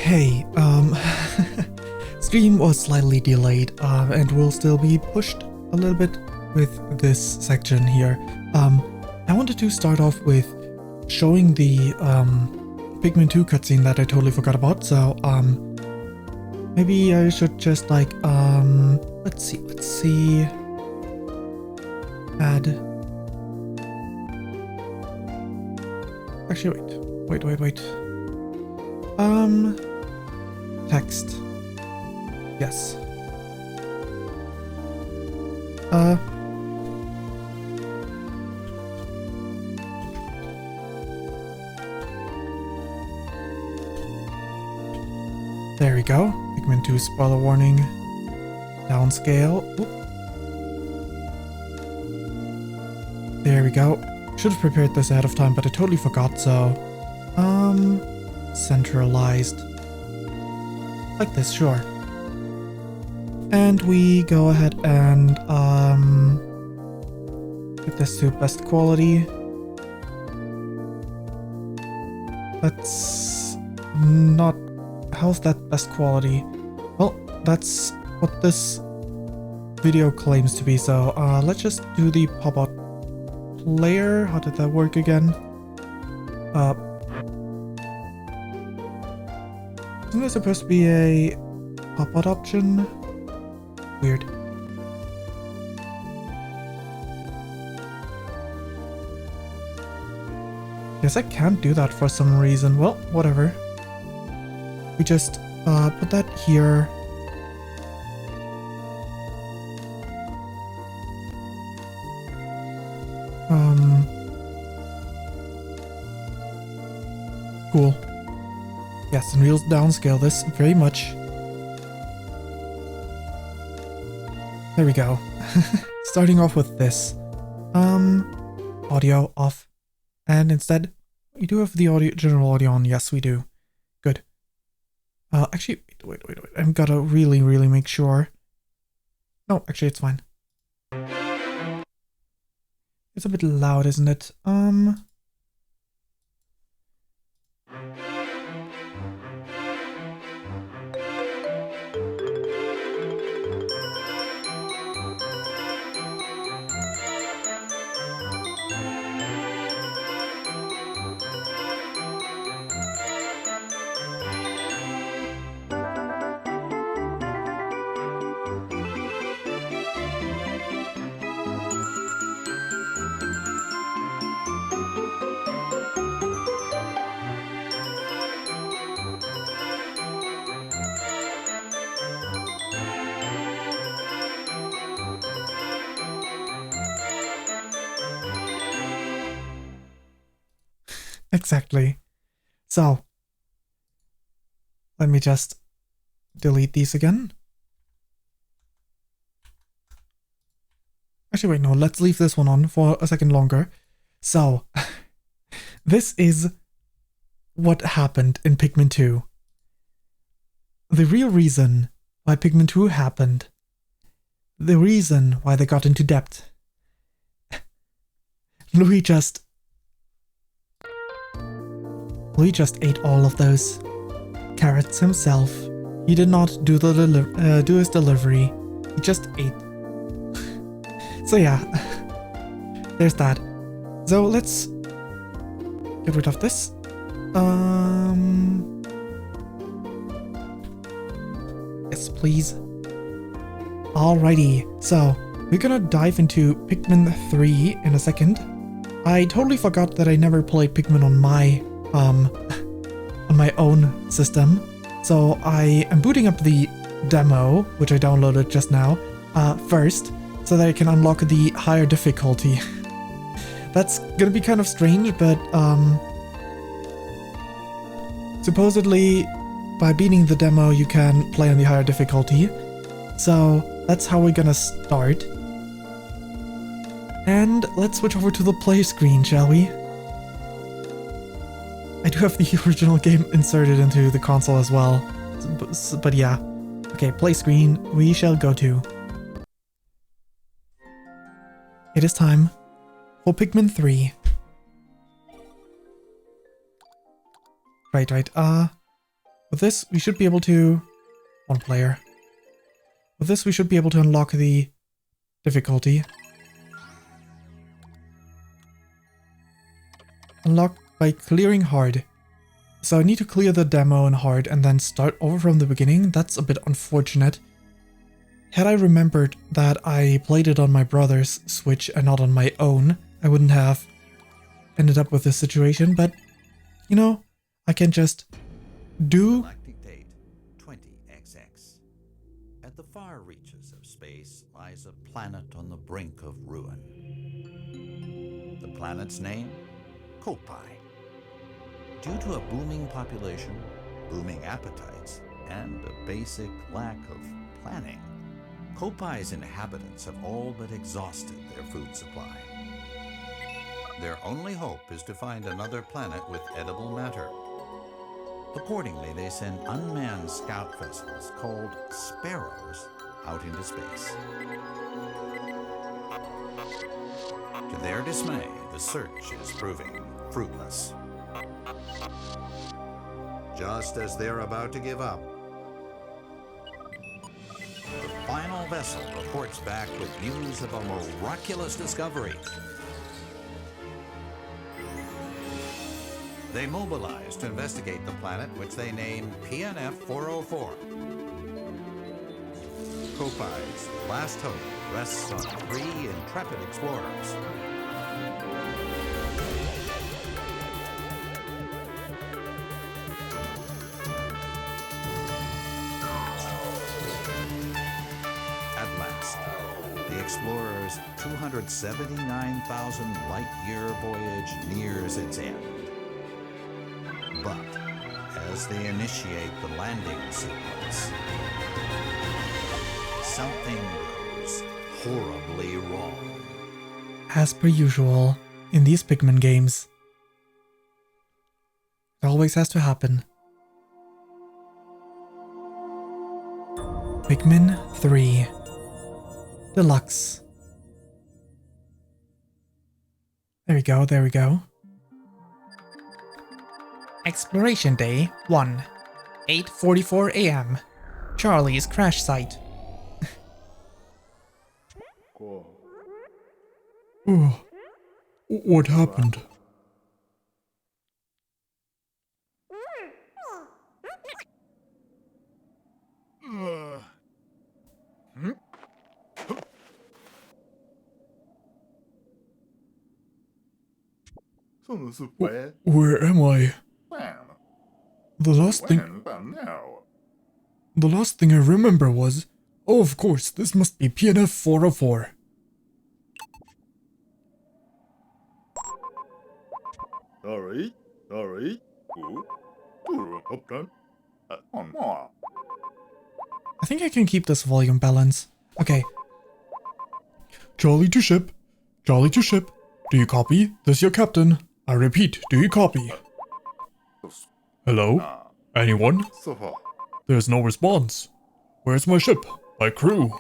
Okay, stream was slightly delayed, and will still be pushed a little bit with this section here. I wanted to start off with showing the Pikmin 2 cutscene that I totally forgot about, so maybe I should just like let's see, add. Actually, wait. Text. Yes. There we go. Pikmin 2 spoiler warning. Downscale. Oop. There we go. Should have prepared this ahead of time, but I totally forgot, so... centralized. Like this, sure. And we go ahead and, get this to best quality. That's not... How's that best quality? Well, that's what this video claims to be, so, let's just do the pop-out player. How did that work again? Isn't there supposed to be a pop-out option? Weird. Guess I can't do that for some reason. Well, whatever. We just put that here. Cool. Yes, and we'll downscale this very much. There we go. Starting off with this. Audio off. And instead, we do have the audio, general audio on. Yes, we do. Good. Actually, wait. I've got to really make sure. No, actually, it's fine. It's a bit loud, isn't it? Exactly. So, let me just delete these again. Actually, wait, no, let's leave this one on for a second longer. So, this is what happened in Pikmin 2. The real reason why Pikmin 2 happened. The reason why they got into debt. Louis just ate all of those carrots himself. He did not do the do his delivery. He just ate. So yeah, there's that. So let's get rid of this. Yes, please. Alrighty, so we're gonna dive into Pikmin 3 in a second. I totally forgot that I never played Pikmin on my own system. So I am booting up the demo, which I downloaded just now, first, so that I can unlock the higher difficulty. That's gonna be kind of strange, but supposedly by beating the demo you can play on the higher difficulty. So that's how we're gonna start. And let's switch over to the play screen, shall we? I do have the original game inserted into the console as well, but yeah. Okay, play screen, we shall go to. It is time for Pikmin 3. Right. With this, we should be able to... One player. With this, we should be able to unlock the difficulty. Unlocked by clearing hard. So I need to clear the demo in hard and then start over from the beginning. That's a bit unfortunate. Had I remembered that I played it on my brother's Switch and not on my own, I wouldn't have ended up with this situation, but, you know, I can just do... Galactic date 20XX. At the far reaches of space lies a planet on the brink of ruin. The planet's name? Kopai. Due to a booming population, booming appetites, and a basic lack of planning, Kopai's inhabitants have all but exhausted their food supply. Their only hope is to find another planet with edible matter. Accordingly, they send unmanned scout vessels called Sparrows out into space. To their dismay, the search is proving fruitless. Just as they're about to give up, the final vessel reports back with news of a miraculous discovery. They mobilize to investigate the planet, which they name PNF 404. Kopai's last hope rests on 3 intrepid explorers. At last, the explorers' 279,000 light-year voyage nears its end. But as they initiate the landing sequence, something goes horribly wrong. As per usual, in these Pikmin games. It always has to happen. Pikmin 3 Deluxe. There we go, there we go. Exploration Day 1, 8:44 AM. Charlie's crash site. Oh, what happened? Where am I? The last thing I remember was, oh, of course, this must be PNF 404. I think I can keep this volume balance. Okay. Charlie to ship. Charlie to ship. Do you copy? This is your captain. I repeat, do you copy? Hello? Anyone? There's no response. Where's my ship? My crew?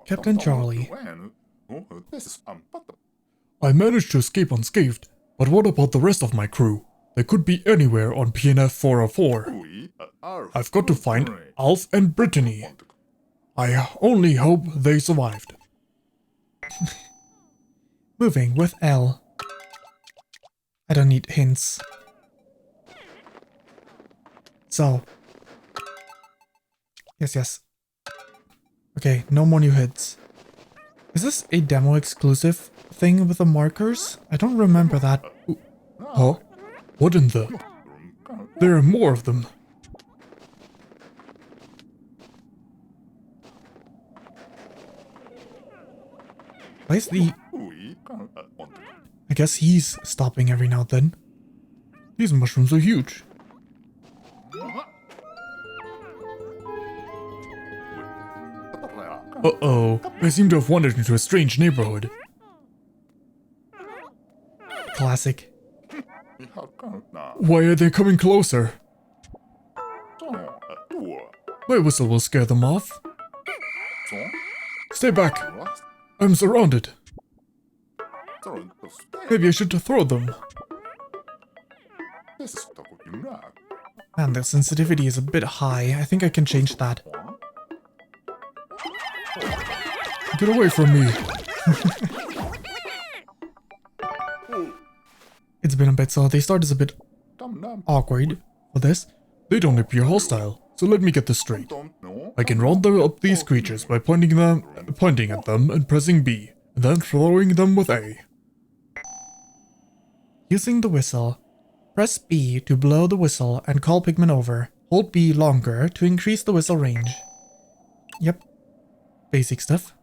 Captain Charlie. I managed to escape unscathed, but what about the rest of my crew? They could be anywhere on PNF 404. I've got to find Alf and Brittany. I only hope they survived. Moving with L. I don't need hints. So. Yes. Okay, no more new hits. Is this a demo exclusive thing with the markers? I don't remember that. Huh? What in the... There are more of them. Where's the... I guess he's stopping every now and then. These mushrooms are huge. Uh-oh, I seem to have wandered into a strange neighborhood. Classic. Why are they coming closer? My whistle will scare them off. Stay back. I'm surrounded. Maybe I should throw them. Man, the sensitivity is a bit high. I think I can change that. Get away from me. It's been a bit, so they start as a bit awkward for this. They don't appear hostile, so let me get this straight. I can round up these creatures by pointing at them and pressing B, and then throwing them with A. Using the whistle, press B to blow the whistle and call Pikmin over. Hold B longer to increase the whistle range. Yep, basic stuff.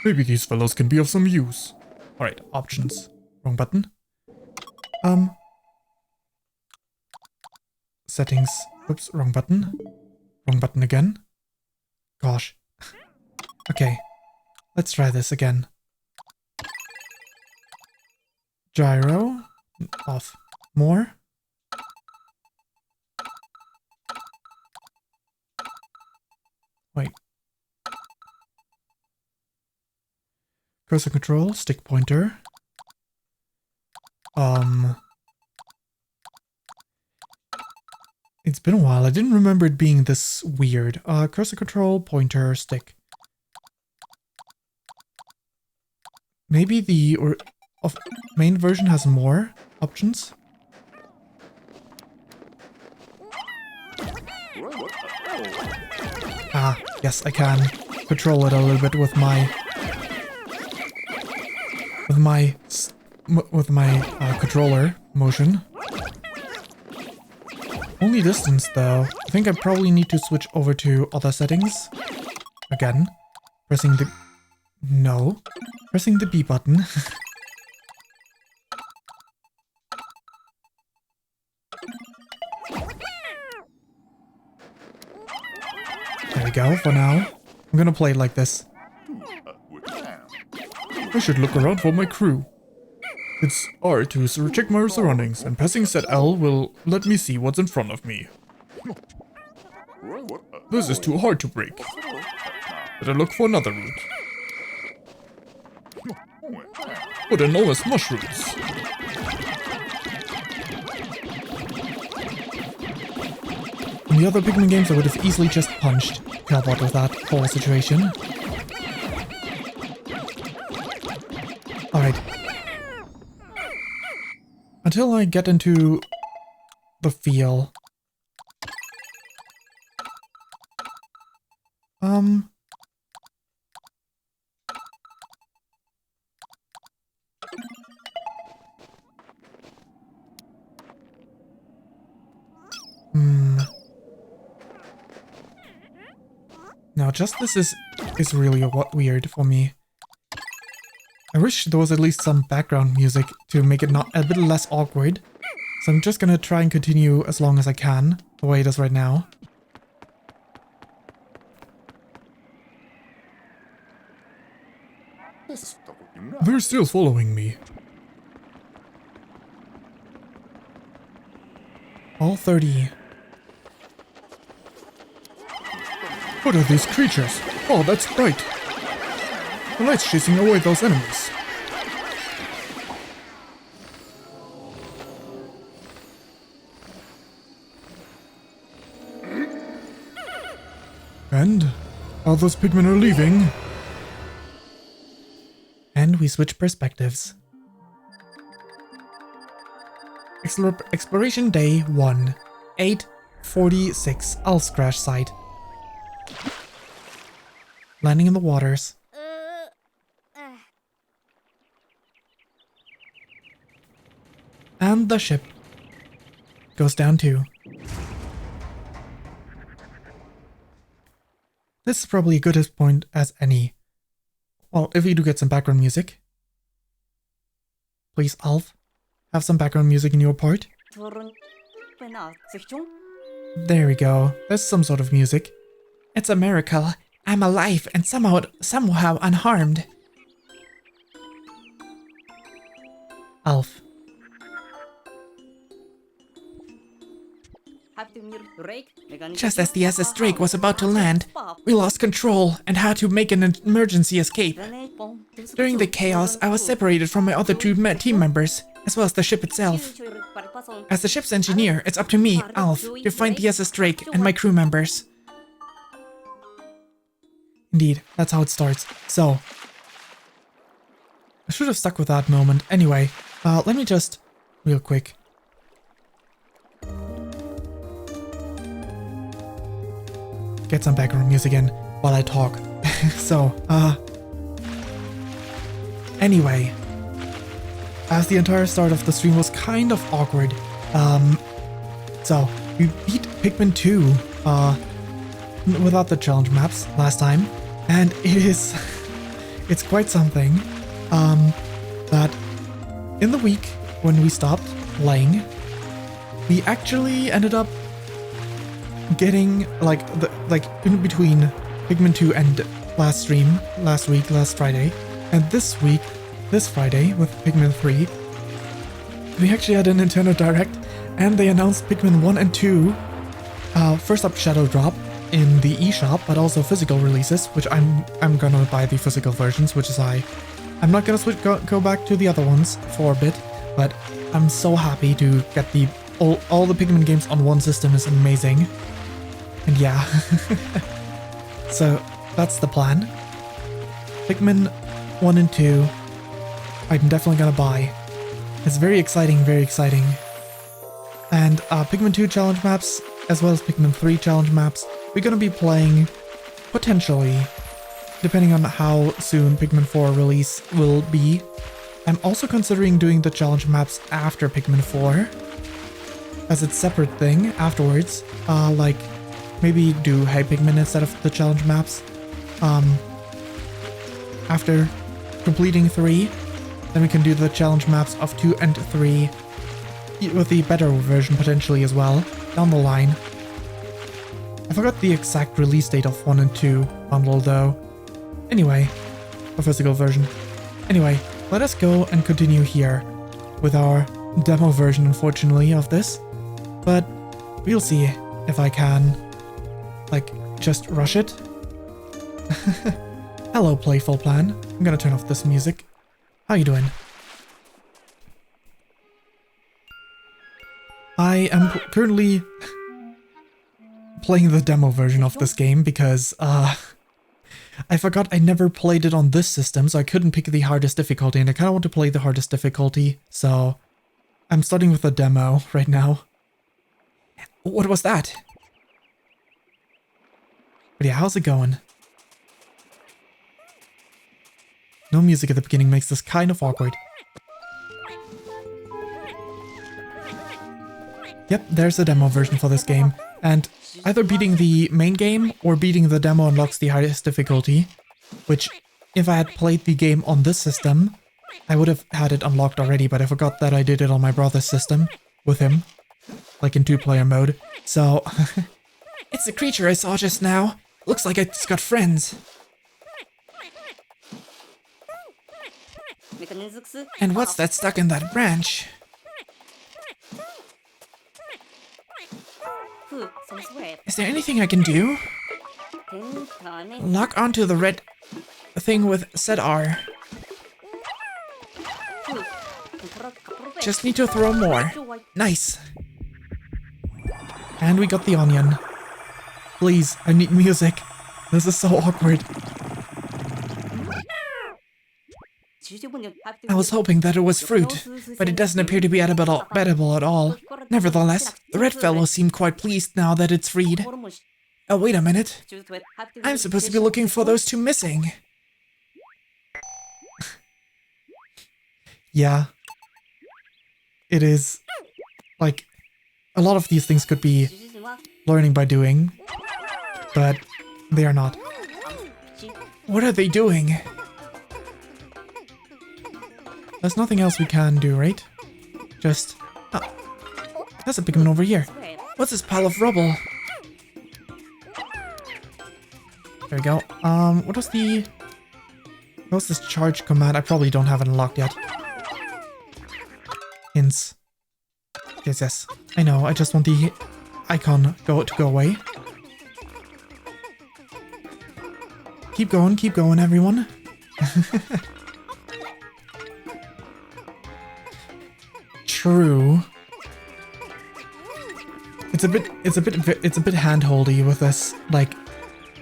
Maybe these fellows can be of some use. Alright, options. Wrong button. Settings. Oops, wrong button. Wrong button again. Gosh. Okay, let's try this again. Gyro. Off. More. Wait. Cursor control, stick pointer. It's been a while. I didn't remember it being this weird. Cursor control, pointer, stick. Maybe the main version has more options. Ah, yes, I can control it a little bit with my controller motion. Only distance though. I think I probably need to switch over to other settings. Again, pressing the B button. There we go, for now. I'm gonna play it like this. I should look around for my crew. It's R to check my surroundings, and pressing set L will let me see what's in front of me. This is too hard to break. Better look for another route. What enormous mushrooms! In the other Pikmin games I would have easily just punched Calbot with that whole situation. Alright. Until I get into the feel. Now, just this is really weird for me. I wish there was at least some background music to make it not a bit less awkward. So I'm just gonna try and continue as long as I can, the way it is right now. They're still following me. All 30. What are these creatures? Oh, that's bright. The light's chasing away those enemies. And all those Pikmin are leaving. And we switch perspectives. Exploration Day 1. 8:46 Alf's crash site. Landing in the waters. And the ship goes down too. This is probably a good point as any. Well, if we do get some background music. Please, Alf, have some background music in your part. There we go. There's some sort of music. It's a miracle. I'm alive and somehow unharmed. Alf. Just as the SS Drake was about to land, we lost control and had to make an emergency escape. During the chaos, I was separated from my other two team members, as well as the ship itself. As the ship's engineer, it's up to me, Alf, to find the SS Drake and my crew members. Indeed, that's how it starts. So, I should have stuck with that moment. Anyway, let me just, real quick. Get some background music in while I talk. So, anyway. As the entire start of the stream was kind of awkward. So, we beat Pikmin 2, without the challenge maps last time. And it's quite something, that in the week when we stopped playing, we actually ended up getting in between Pikmin 2 and last Friday, and this Friday with Pikmin 3, we actually had a Nintendo Direct, and they announced Pikmin 1 and 2, first up Shadow Drop in the eShop, but also physical releases, which I'm gonna buy the physical versions, which is I'm not gonna go back to the other ones for a bit, but I'm so happy to get all the Pikmin games on one system is amazing. And yeah, so that's the plan. Pikmin 1 and 2, I'm definitely gonna buy. It's very exciting, very exciting. And Pikmin 2 challenge maps, as well as Pikmin 3 challenge maps, we're gonna be playing, potentially, depending on how soon Pikmin 4 release will be. I'm also considering doing the challenge maps after Pikmin 4, as it's a separate thing afterwards. Like, maybe do Hey Pikmin instead of the challenge maps. After completing 3, then we can do the challenge maps of 2 and 3 with the better version potentially as well, down the line. I forgot the exact release date of 1 and 2 bundle though. Anyway, a physical version. Anyway, let us go and continue here with our demo version, unfortunately, of this. But we'll see if I can, just rush it. Hello, Playful Plan. I'm gonna turn off this music. How you doing? I am currently playing the demo version of this game because, I forgot I never played it on this system, so I couldn't pick the hardest difficulty, and I kind of want to play the hardest difficulty, so I'm starting with the demo right now. What was that? But yeah, how's it going? No music at the beginning makes this kind of awkward. Yep, there's a demo version for this game, and either beating the main game or beating the demo unlocks the hardest difficulty, which, if I had played the game on this system, I would have had it unlocked already, but I forgot that I did it on my brother's system with him, like in 2-player mode, so... It's the creature I saw just now. Looks like it's got friends. And what's that stuck in that branch? Is there anything I can do? Lock onto the red thing with set R. Just need to throw more. Nice. And we got the onion. Please, I need music. This is so awkward. I was hoping that it was fruit, but it doesn't appear to be edible at all. Nevertheless, the red fellow seemed quite pleased now that it's freed. Oh, wait a minute. I'm supposed to be looking for those two missing. Yeah. It is. Like, a lot of these things could be learning by doing, but they are not. What are they doing? There's nothing else we can do, right? Just... Oh, there's a Pikmin over here. What's this pile of rubble? There we go. What was this charge command? I probably don't have it unlocked yet. Hints. Yes. I know, I just want the icon to go away. Keep going, everyone. True. It's a bit hand-holdy with this, like,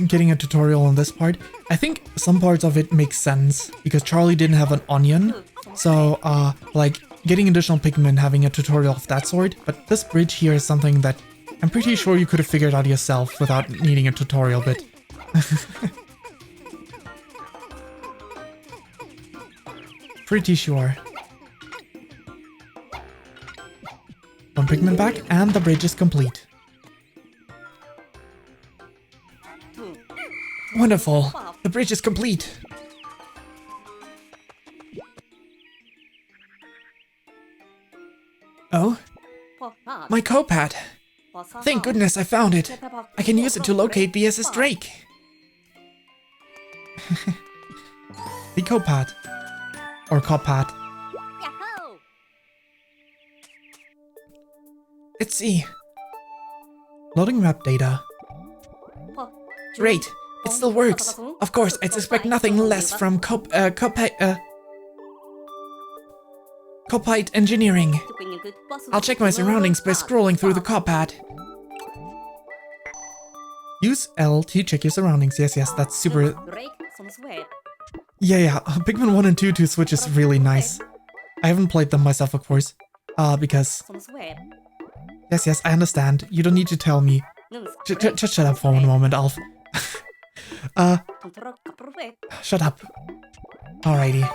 getting a tutorial on this part. I think some parts of it make sense because Charlie didn't have an onion, so like getting additional Pikmin having a tutorial of that sort. But this bridge here is something that I'm pretty sure you could have figured out yourself without needing a tutorial bit. Pretty sure. One Pikmin back, and the bridge is complete. Wonderful! The bridge is complete! Oh? My copad! Thank goodness I found it! I can use it to locate the SS Drake! The copad. Or copad. Let's see. Loading map data. Great! It still works! Of course, I'd expect nothing less from Copite engineering. I'll check my surroundings by scrolling through the copad. Use L to check your surroundings. Yes, that's super... Yeah, Pikmin 1 and 2 to Switch is really nice. I haven't played them myself, of course. Because... Yes, I understand. You don't need to tell me. Just shut up for one moment, Alf. Shut up. Alrighty.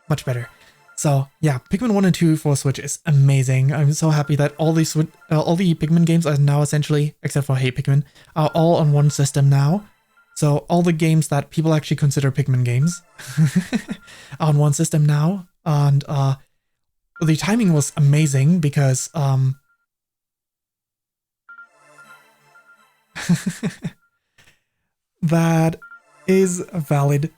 Much better. So, yeah, Pikmin 1 and 2 for Switch is amazing. I'm so happy that all the Pikmin games are now essentially, except for Hey Pikmin, are all on one system now. So all the games that people actually consider Pikmin games are on one system now. And the timing was amazing because that is valid.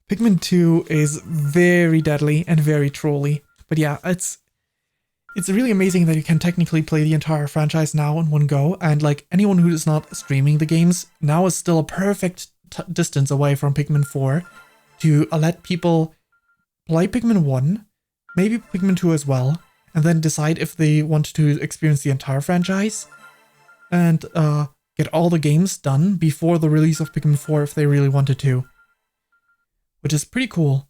Pikmin 2 is very deadly and very trolly. But yeah, it's really amazing that you can technically play the entire franchise now in one go, and like anyone who is not streaming the games now is still a perfect distance away from Pikmin 4 to let people play Pikmin 1, maybe Pikmin 2 as well, and then decide if they want to experience the entire franchise and get all the games done before the release of Pikmin 4 if they really wanted to. Which is pretty cool.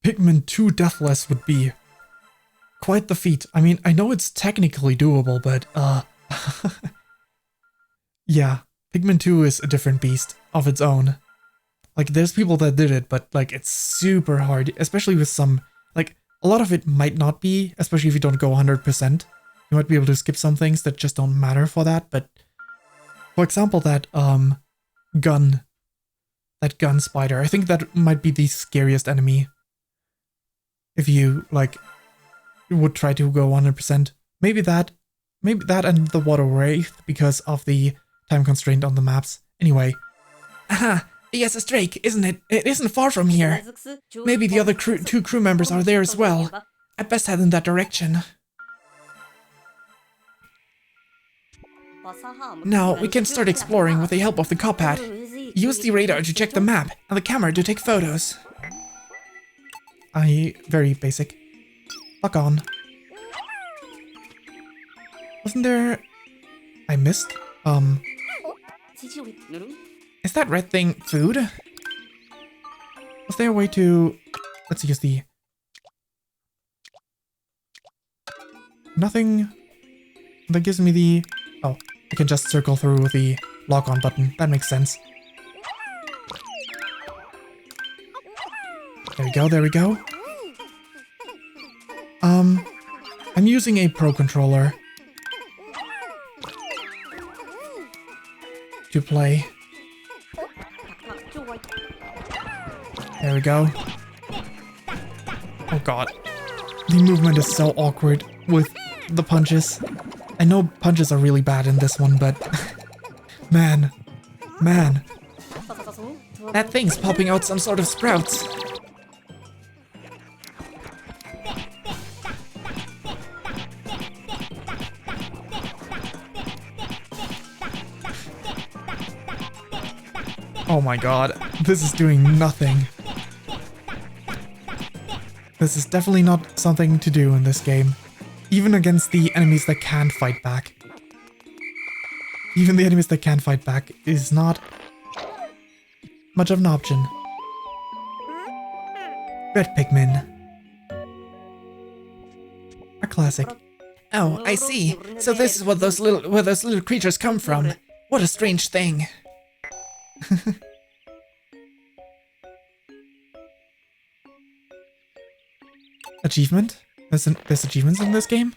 Pikmin 2 Deathless would be quite the feat. I mean, I know it's technically doable, but yeah, Pikmin 2 is a different beast of its own. Like, there's people that did it, but like, it's super hard, especially with some, like, a lot of it might not be, especially if you don't go 100%. You might be able to skip some things that just don't matter for that, but for example, that gun spider, I think that might be the scariest enemy. If you, like, would try to go 100%. Maybe that and the water wraith because of the time constraint on the maps. Anyway. Aha! The SS Drake, isn't it? It isn't far from here. Maybe the other two crew members are there as well. I'd best head in that direction. Now, we can start exploring with the help of the copad. Use the radar to check the map, and the camera to take photos. Very basic. Fuck on. Wasn't there... I missed? Is that red thing food? Was there a way to... Let's use the... Nothing that gives me the... Oh, I can just circle through with the lock-on button. That makes sense. There we go. I'm using a Pro Controller to play. There we go. Oh god. The movement is so awkward with the punches. I know punches are really bad in this one, but... Man. That thing's popping out some sort of sprouts. Oh my god, this is doing nothing. This is definitely not something to do in this game. Even against the enemies that can fight back. Even the enemies that can fight back is not much of an option. Red Pikmin. A classic. Oh, I see. So this is what where those little creatures come from. What a strange thing. Achievement? There's achievements in this game?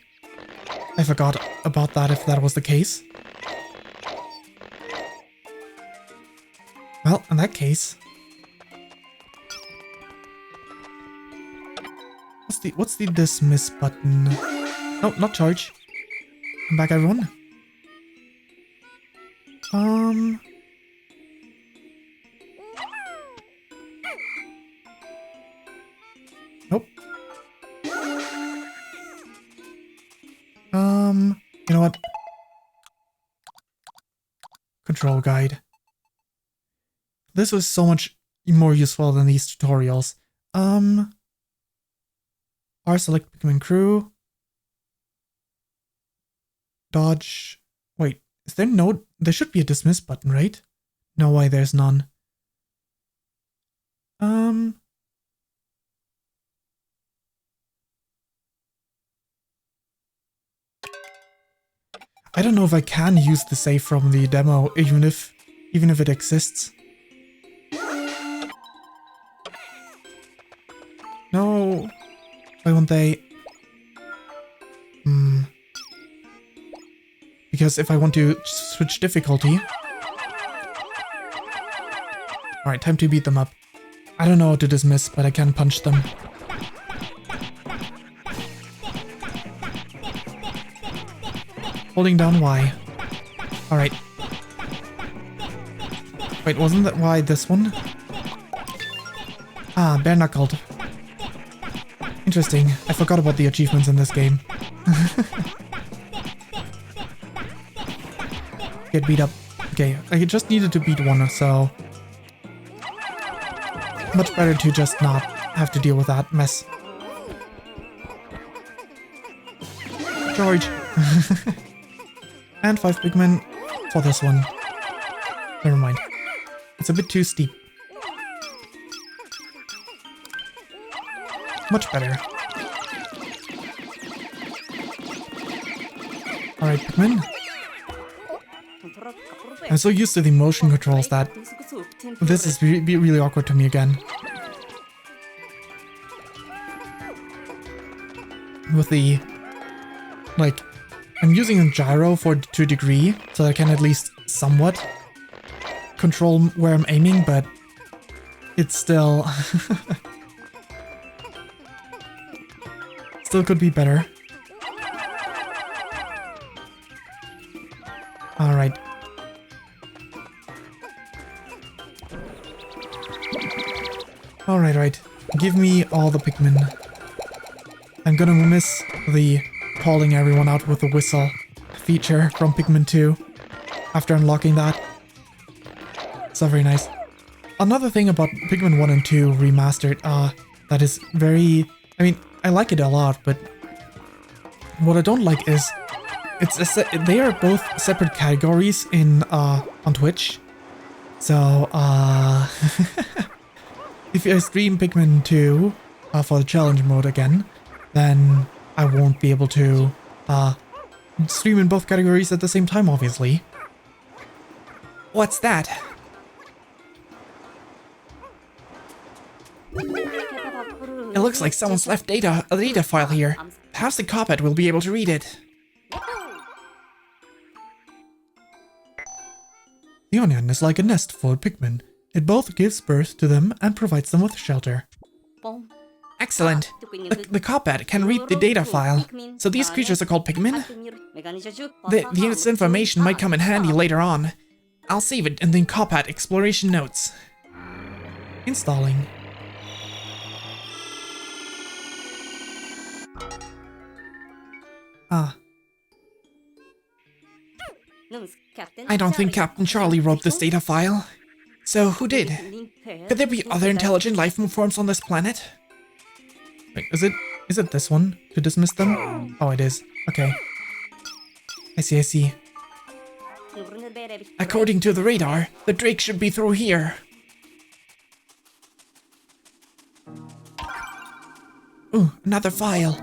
I forgot about that if that was the case. Well, in that case... What's the dismiss button? No, not charge. Come back, everyone. Nope. You know what? Control guide. This was so much more useful than these tutorials. R select Pikmin crew. Dodge. Wait, is there no... There should be a dismiss button, right? No way, there's none. I don't know if I can use the save from the demo, even if it exists. No. Why won't they? Because if I want to switch difficulty... Alright, time to beat them up. I don't know how to dismiss, but I can punch them. Holding down Y. Alright. Wait, wasn't that Y this one? Ah, bare-knuckled. Interesting. I forgot about the achievements in this game. Get beat up. Okay, I just needed to beat one, so... Much better to just not have to deal with that mess. George! And 5 Pikmin for this one. Never mind. It's a bit too steep. Much better. Alright, Pikmin. I'm so used to the motion controls that this is really awkward to me again. With the... Like, I'm using a gyro to a degree, so I can at least somewhat control where I'm aiming, but it's still... still could be better. Alright. Alright. Give me all the Pikmin. I'm gonna miss the calling everyone out with a whistle feature from Pikmin 2 after unlocking that. So very nice. Another thing about Pikmin 1 and 2 remastered, that is very... I mean, I like it a lot, but what I don't like is they are both separate categories in on Twitch. So if I stream Pikmin 2 for the challenge mode again, then I won't be able to stream in both categories at the same time, obviously. What's that? It looks like someone's left a data file here. Perhaps the carpet will be able to read it. The onion is like a nest for Pikmin. It both gives birth to them and provides them with shelter. Excellent! The carpet can read the data file. So these creatures are called Pikmin? This information might come in handy later on. I'll save it in the carpet exploration notes. Installing. I don't think Captain Charlie wrote this data file. So, who did? Could there be other intelligent life forms on this planet? Wait, is it this one to dismiss them? Oh, it is. Okay. I see, I see. According to the radar, the Drake should be through here. Ooh, another file.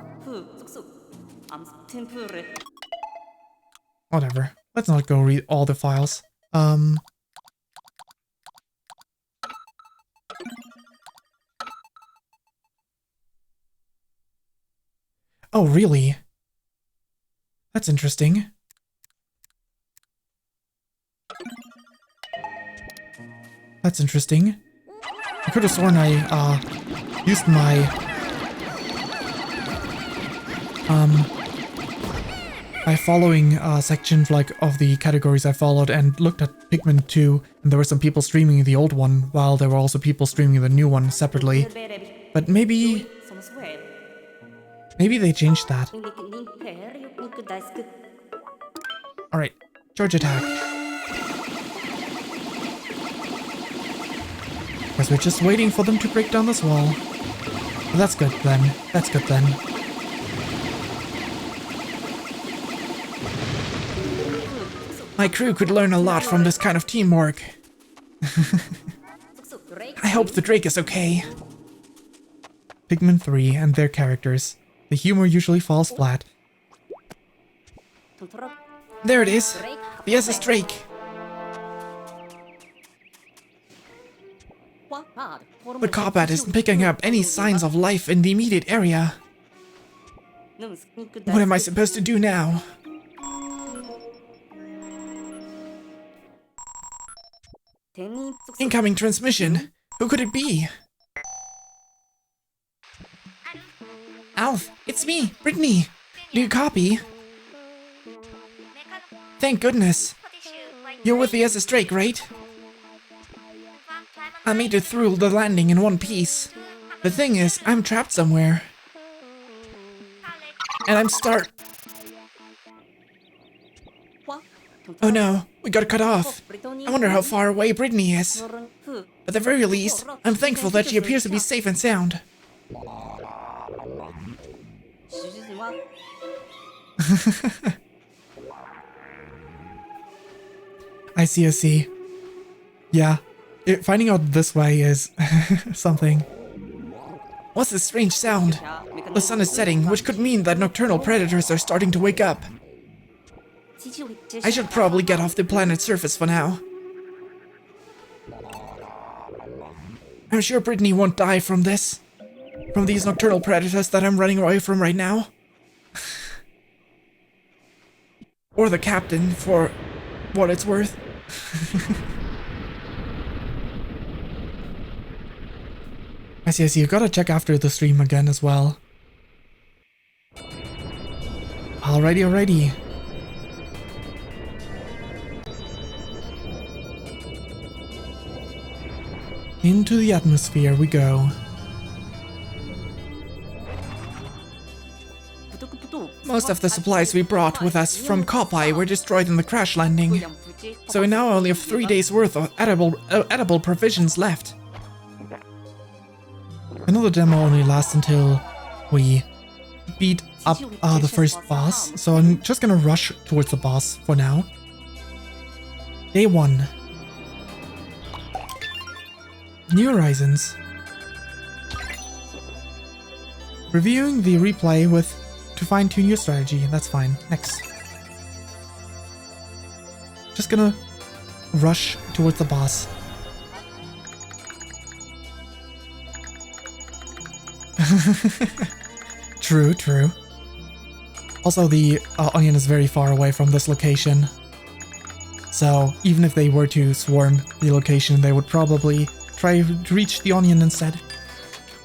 Whatever. Let's not go read all the files. Oh, really? That's interesting. That's interesting. I could have sworn I, used my, my following, section, like, of the categories I followed and looked at Pikmin 2, and there were some people streaming the old one, while there were also people streaming the new one separately. But maybe they changed that. Alright, charge attack. Guess we're just waiting for them to break down this wall. But that's good then. That's good then. My crew could learn a lot from this kind of teamwork. I hope the Drake is okay. Pikmin 3 and their characters. The humor usually falls flat. There it is! The SS Drake! The combat isn't picking up any signs of life in the immediate area. What am I supposed to do now? Incoming transmission! Who could it be? Alf, it's me, Brittany! Do you copy? Thank goodness. You're with the SS Drake, right? I made it through the landing in one piece. The thing is, I'm trapped somewhere. And I'm Oh no, we got cut off. I wonder how far away Brittany is. At the very least, I'm thankful that she appears to be safe and sound. I see, I see. Yeah, finding out this way is something. What's this strange sound? The sun is setting, which could mean that nocturnal predators are starting to wake up. I should probably get off the planet's surface for now. I'm sure Brittany won't die from this. From these nocturnal predators that I'm running away from right now. Or the captain, for what it's worth. I see, you gotta check after the stream again as well. Alrighty. Into the atmosphere we go. Most of the supplies we brought with us from Kopai were destroyed in the crash landing. So we now only have 3 days worth of edible provisions left. I know the demo only lasts until we beat up the first boss, so I'm just gonna rush towards the boss for now. Day 1. New Horizons. Reviewing the replay to fine-tune your strategy. That's fine. Next. Just gonna rush towards the boss. True. Also, the onion is very far away from this location. So, even if they were to swarm the location, they would probably try to reach the onion instead.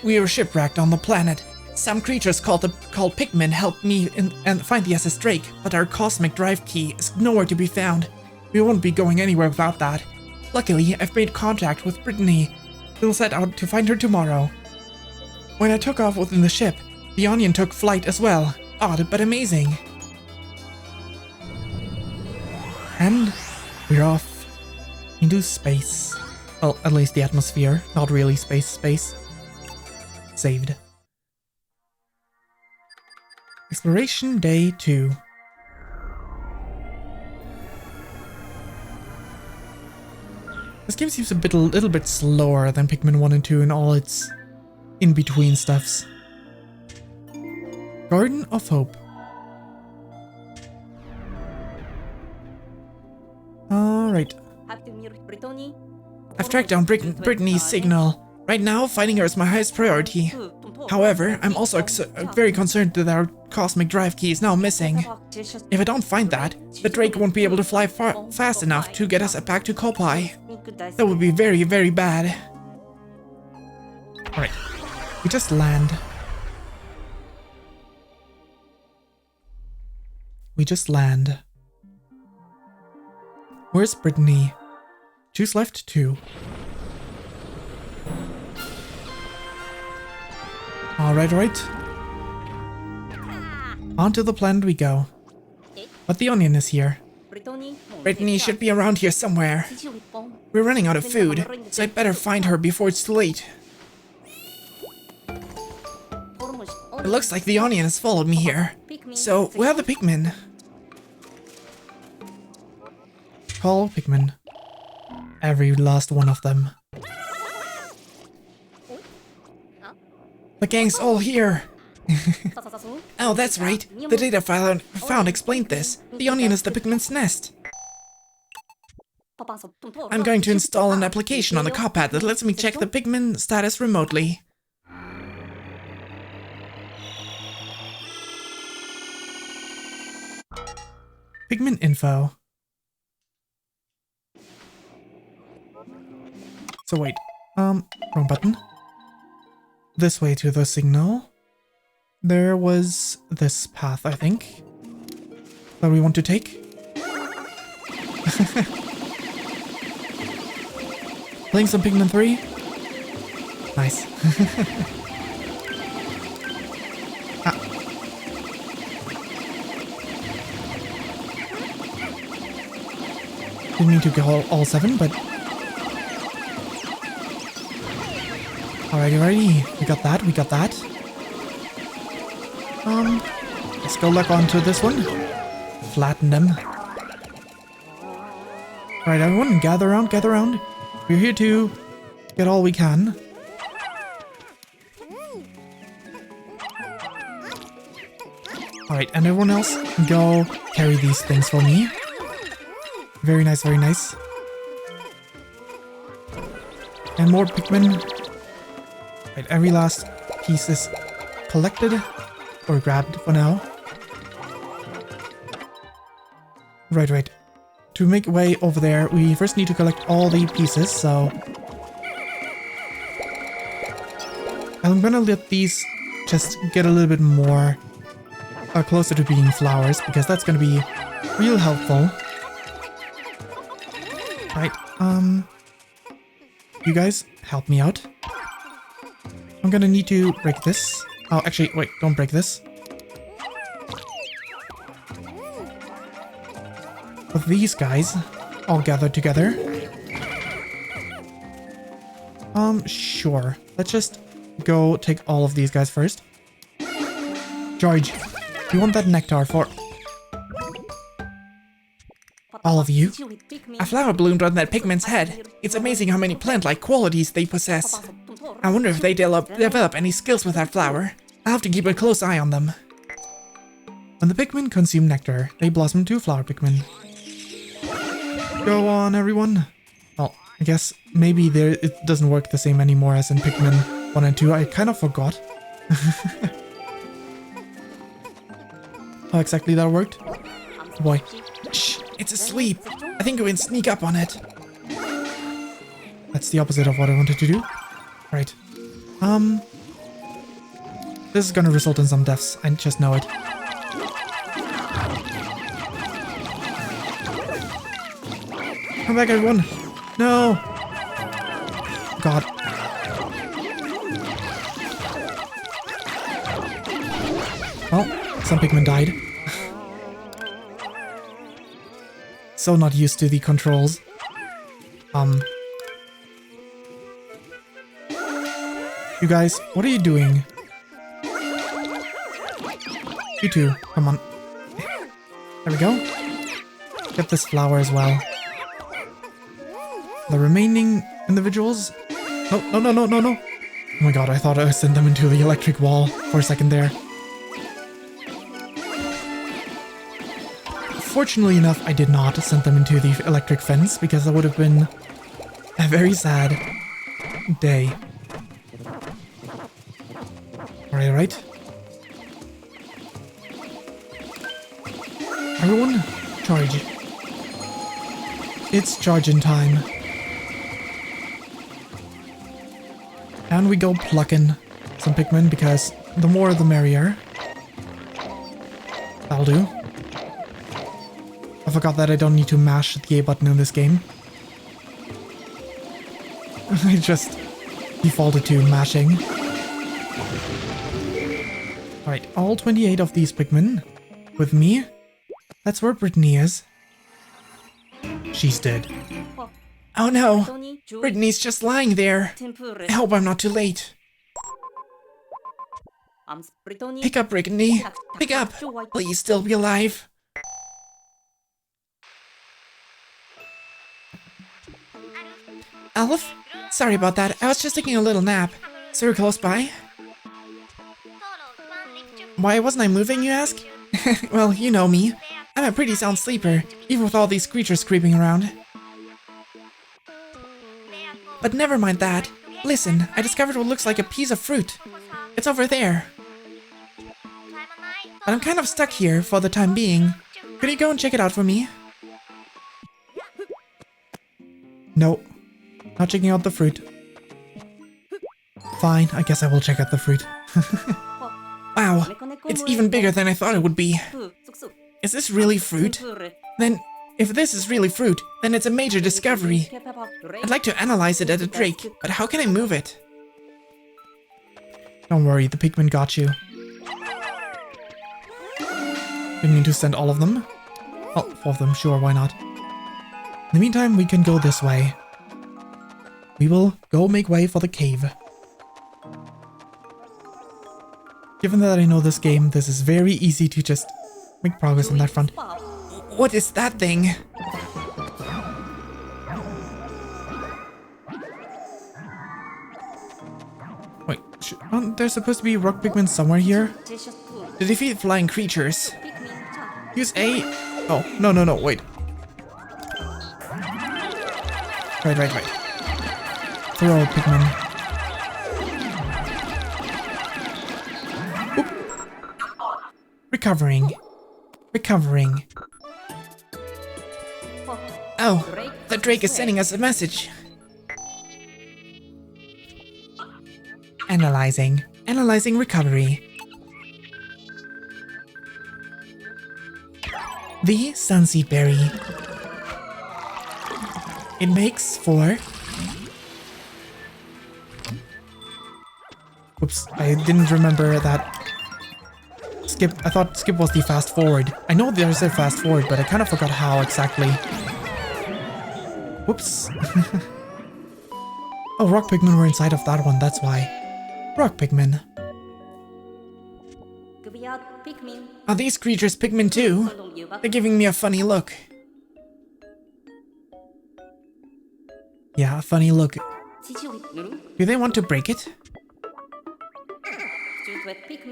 We were shipwrecked on the planet. Some creatures called Pikmin helped me and find the SS Drake, but our cosmic drive key is nowhere to be found. We won't be going anywhere without that. Luckily, I've made contact with Brittany. We'll set out to find her tomorrow. When I took off within the ship, the onion took flight as well. Odd, but amazing. And we're off into space. Well, at least the atmosphere, not really space. Saved. Exploration Day 2. This game seems a little bit slower than Pikmin 1 and 2 in all its in-between stuffs. Garden of Hope. Alright. I've tracked down Brittany's signal. Right now, finding her is my highest priority. However, I'm also very concerned that our cosmic drive key is now missing. If I don't find that, the Drake won't be able to fly fast enough to get us back to Kopai. That would be very, very bad. Alright, we just land. Where's Brittany? Choose left 2. Alright. Onto the planet we go. But the onion is here. Brittany should be around here somewhere. We're running out of food, so I'd better find her before it's too late. It looks like the onion has followed me here. So, where are the Pikmin? Call Pikmin. Every last one of them. The gang's all here! Oh, that's right. The data file found explained this. The onion is the Pikmin's nest. I'm going to install an application on the copad that lets me check the Pikmin status remotely. Pikmin info. So wait, wrong button. This way to the signal. There was this path, I think, that we want to take. Playing some Pikmin 3? Nice. Didn't mean to go all 7, but... Alrighty. We got that. Let's go look onto this one. Flatten them. Alright, everyone, gather around. We're here to get all we can. Alright, and everyone else, go carry these things for me. Very nice. And more Pikmin. Right, every last piece is collected or grabbed for now. Right. To make way over there, we first need to collect all the pieces, so... I'm gonna let these just get a little bit more closer to being flowers, because that's gonna be real helpful. Right, you guys, help me out. I'm gonna need to break this. Oh, actually, wait, don't break this. With these guys all gathered together. Sure. Let's just go take all of these guys first. George, you want that nectar for all of you? A flower bloomed on that Pikmin's head. It's amazing how many plant-like qualities they possess. I wonder if they develop any skills with that flower. I'll have to keep a close eye on them. When the Pikmin consume nectar, they blossom to flower Pikmin. Go on, everyone. Well, I guess maybe it doesn't work the same anymore as in Pikmin 1 and 2. I kind of forgot how exactly that worked. Oh boy. Shh, it's asleep. I think we can sneak up on it. That's the opposite of what I wanted to do. Right. This is gonna result in some deaths. I just know it. Come back, everyone. No. God. Well, some Pikmin died. So not used to the controls. You guys, what are you doing? You two, come on. There we go. Get this flower as well. The remaining individuals... No, no, no, no, no, no. Oh my god, I thought I sent them into the electric wall for a second there. Fortunately enough, I did not send them into the electric fence because that would have been a very sad day. Alright, right. Everyone, charge. It's charging time. And we go plucking some Pikmin because the more the merrier. That'll do. I forgot that I don't need to mash the A button in this game. I just defaulted to mashing. Alright, all 28 of these Pikmin with me. That's where Brittany is. She's dead. Oh no! Brittany's just lying there. I hope I'm not too late. Pick up, Brittany. Pick up. Please still be alive. Elf? Sorry about that. I was just taking a little nap. So you're close by? Why wasn't I moving, you ask? Well, you know me. I'm a pretty sound sleeper, even with all these creatures creeping around. But never mind that. Listen, I discovered what looks like a piece of fruit. It's over there. But I'm kind of stuck here for the time being. Could you go and check it out for me? No. Not checking out the fruit. Fine, I guess I will check out the fruit. Wow, it's even bigger than I thought it would be. Is this really fruit? Then, if this is really fruit, then it's a major discovery. I'd like to analyze it at a drake, but how can I move it? Don't worry, the Pikmin got you. Didn't need to send all of them. Oh, 4 of them, sure, why not? In the meantime, we can go this way. We will go make way for the cave. Given that I know this game, this is very easy to just make progress on that front. What is that thing? Wait, aren't there supposed to be rock Pikmin somewhere here? To defeat flying creatures. Use A... Oh, no, no, no, wait. Right. Throw Pikmin. Oop. Recovering. Oh, the Drake is sending us a message. Analyzing recovery. The Sunseed Berry. It makes for... Oops, I didn't remember that. Skip, I thought skip was the fast forward. I know there's a fast forward, but I kind of forgot how exactly. Whoops. Oh, rock Pikmin were inside of that one, that's why. Rock Pikmin. Are these creatures Pikmin too? They're giving me a funny look. Yeah, a funny look. Do they want to break it?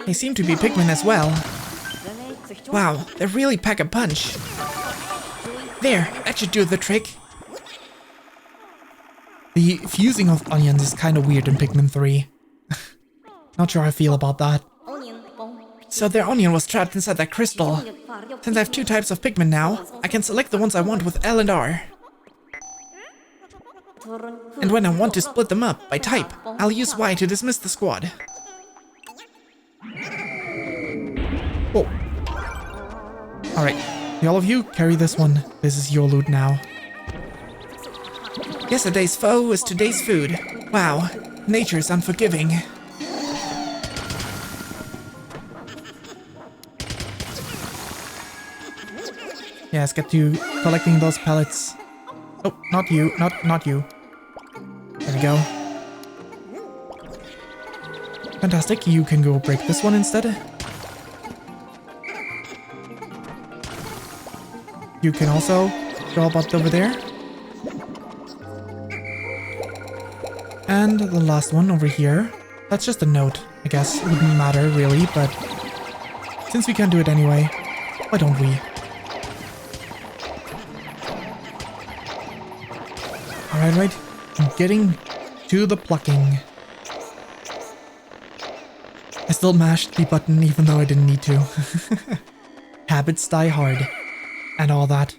They seem to be Pikmin as well. Wow, they really pack a punch. There, that should do the trick. The fusing of onions is kind of weird in Pikmin 3. Not sure how I feel about that. So their onion was trapped inside that crystal. Since I have 2 types of Pikmin now, I can select the ones I want with L and R. And when I want to split them up by type, I'll use Y to dismiss the squad. Whoa. Alright, all of you, carry this one. This is your loot now. Yesterday's foe is today's food. Wow, nature's unforgiving. Yeah, let's get to collecting those pellets. Oh, not you, not you. There we go. Fantastic, you can go break this one instead. You can also go about over there. And the last one over here. That's just a note, I guess. It wouldn't matter really, but since we can't do it anyway, why don't we? Right. I'm getting to the plucking. I still mashed the button even though I didn't need to. Habits die hard. And all that.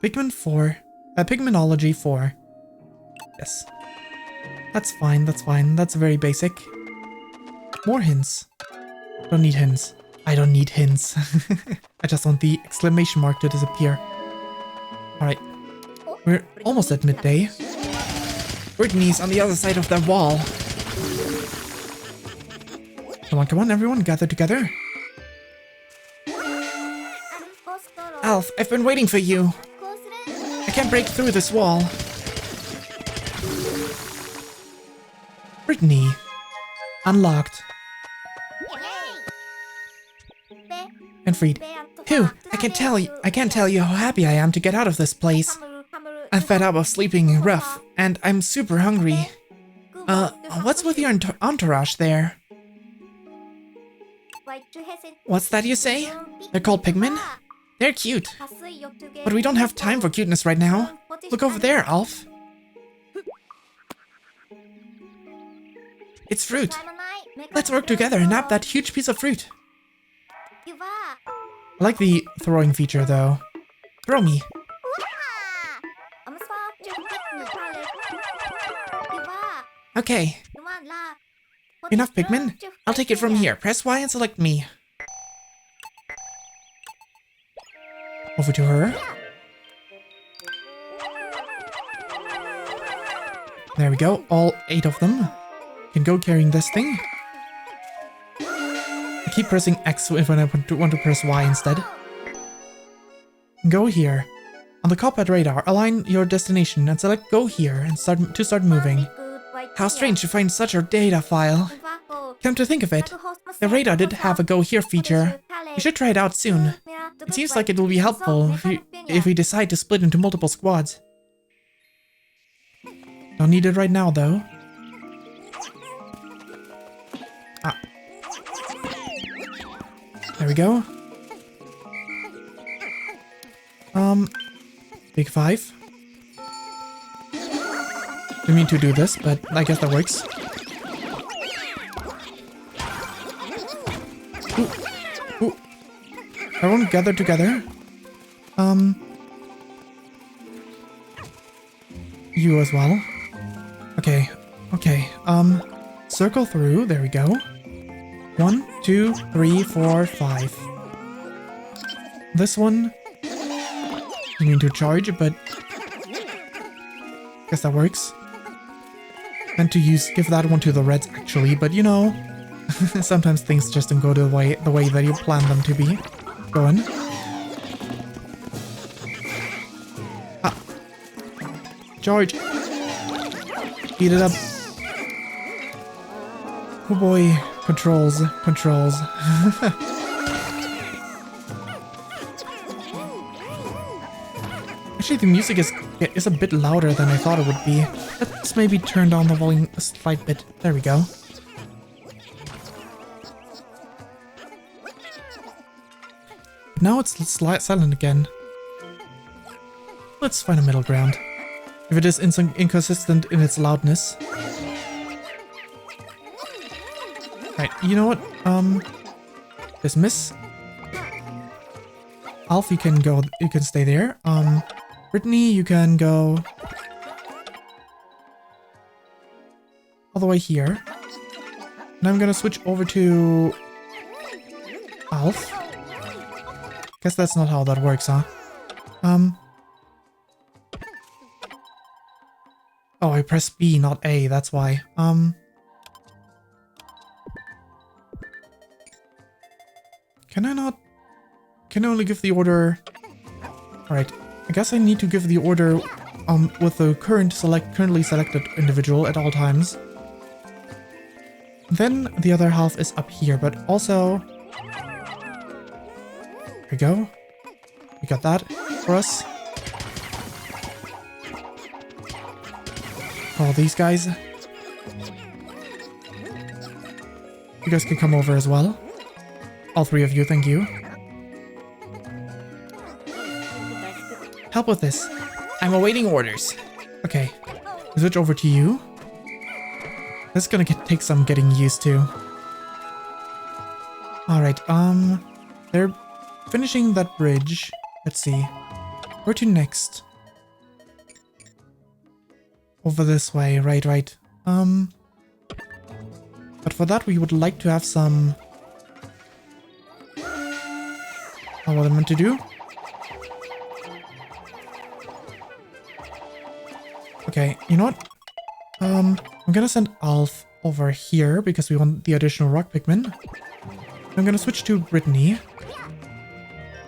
Pikmin 4. Pikminology 4. Yes. That's fine, that's fine. That's very basic. More hints. Don't need hints. I don't need hints. I just want the exclamation mark to disappear. Alright. We're almost at midday. Brittany's on the other side of the wall. Come on, everyone, gather together. Alf, I've been waiting for you. I can't break through this wall. Brittany. Unlocked. And freed. Phew, I can't tell you how happy I am to get out of this place. I'm fed up of sleeping rough, and I'm super hungry. What's with your entourage there? What's that you say? They're called Pikmin? They're cute. But we don't have time for cuteness right now. Look over there, Alf. It's fruit. Let's work together and nab that huge piece of fruit. I like the throwing feature, though. Throw me. Okay. Enough, Pikmin. I'll take it from here. Press Y and select me. Over to her. There we go. All 8 of them. Can go carrying this thing. I keep pressing X if I want to press Y instead. Go here. On the cockpit radar, align your destination and select go here and start moving. How strange to find such a data file. Come to think of it, the radar did have a go here feature. We should try it out soon. It seems like it will be helpful if we decide to split into multiple squads. Don't need it right now though. Ah. There we go. Big 5. Didn't mean to do this, but I guess that works. Ooh. Ooh. Everyone gather together. You as well. Okay. Circle through. There we go. 1, 2, 3, 4, 5. This one. You need to charge, but guess that works. Meant to give that one to the reds actually, but you know, sometimes things just don't go the way that you plan them to be. Going. Ah. Charge. Beat it up. Oh boy, controls. Actually, the music is a bit louder than I thought it would be. Let's maybe turn down the volume a slight bit. There we go. Now it's silent again. Let's find a middle ground. If it is inconsistent in its loudness. Right, you know what? Dismiss. Alf, you can stay there. Brittany, you can go all the way here. And I'm gonna switch over to Alf. Guess that's not how that works, huh? Oh, I pressed B, not A, that's why. Can I not? Can I only give the order? Alright, I guess I need to give the order with the currently selected individual at all times. Then the other half is up here, but also... There we go. We got that for us. All these guys. You guys can come over as well. All three of you, thank you. Help with this. I'm awaiting orders. Okay. Switch over to you. This is gonna take some getting used to. Alright, they're finishing that bridge. Let's see. Where to next? Over this way, right. But for that we would like to have some... What am I meant to do? Okay, you know what? I'm gonna send Alf over here because we want the additional rock Pikmin. I'm gonna switch to Brittany.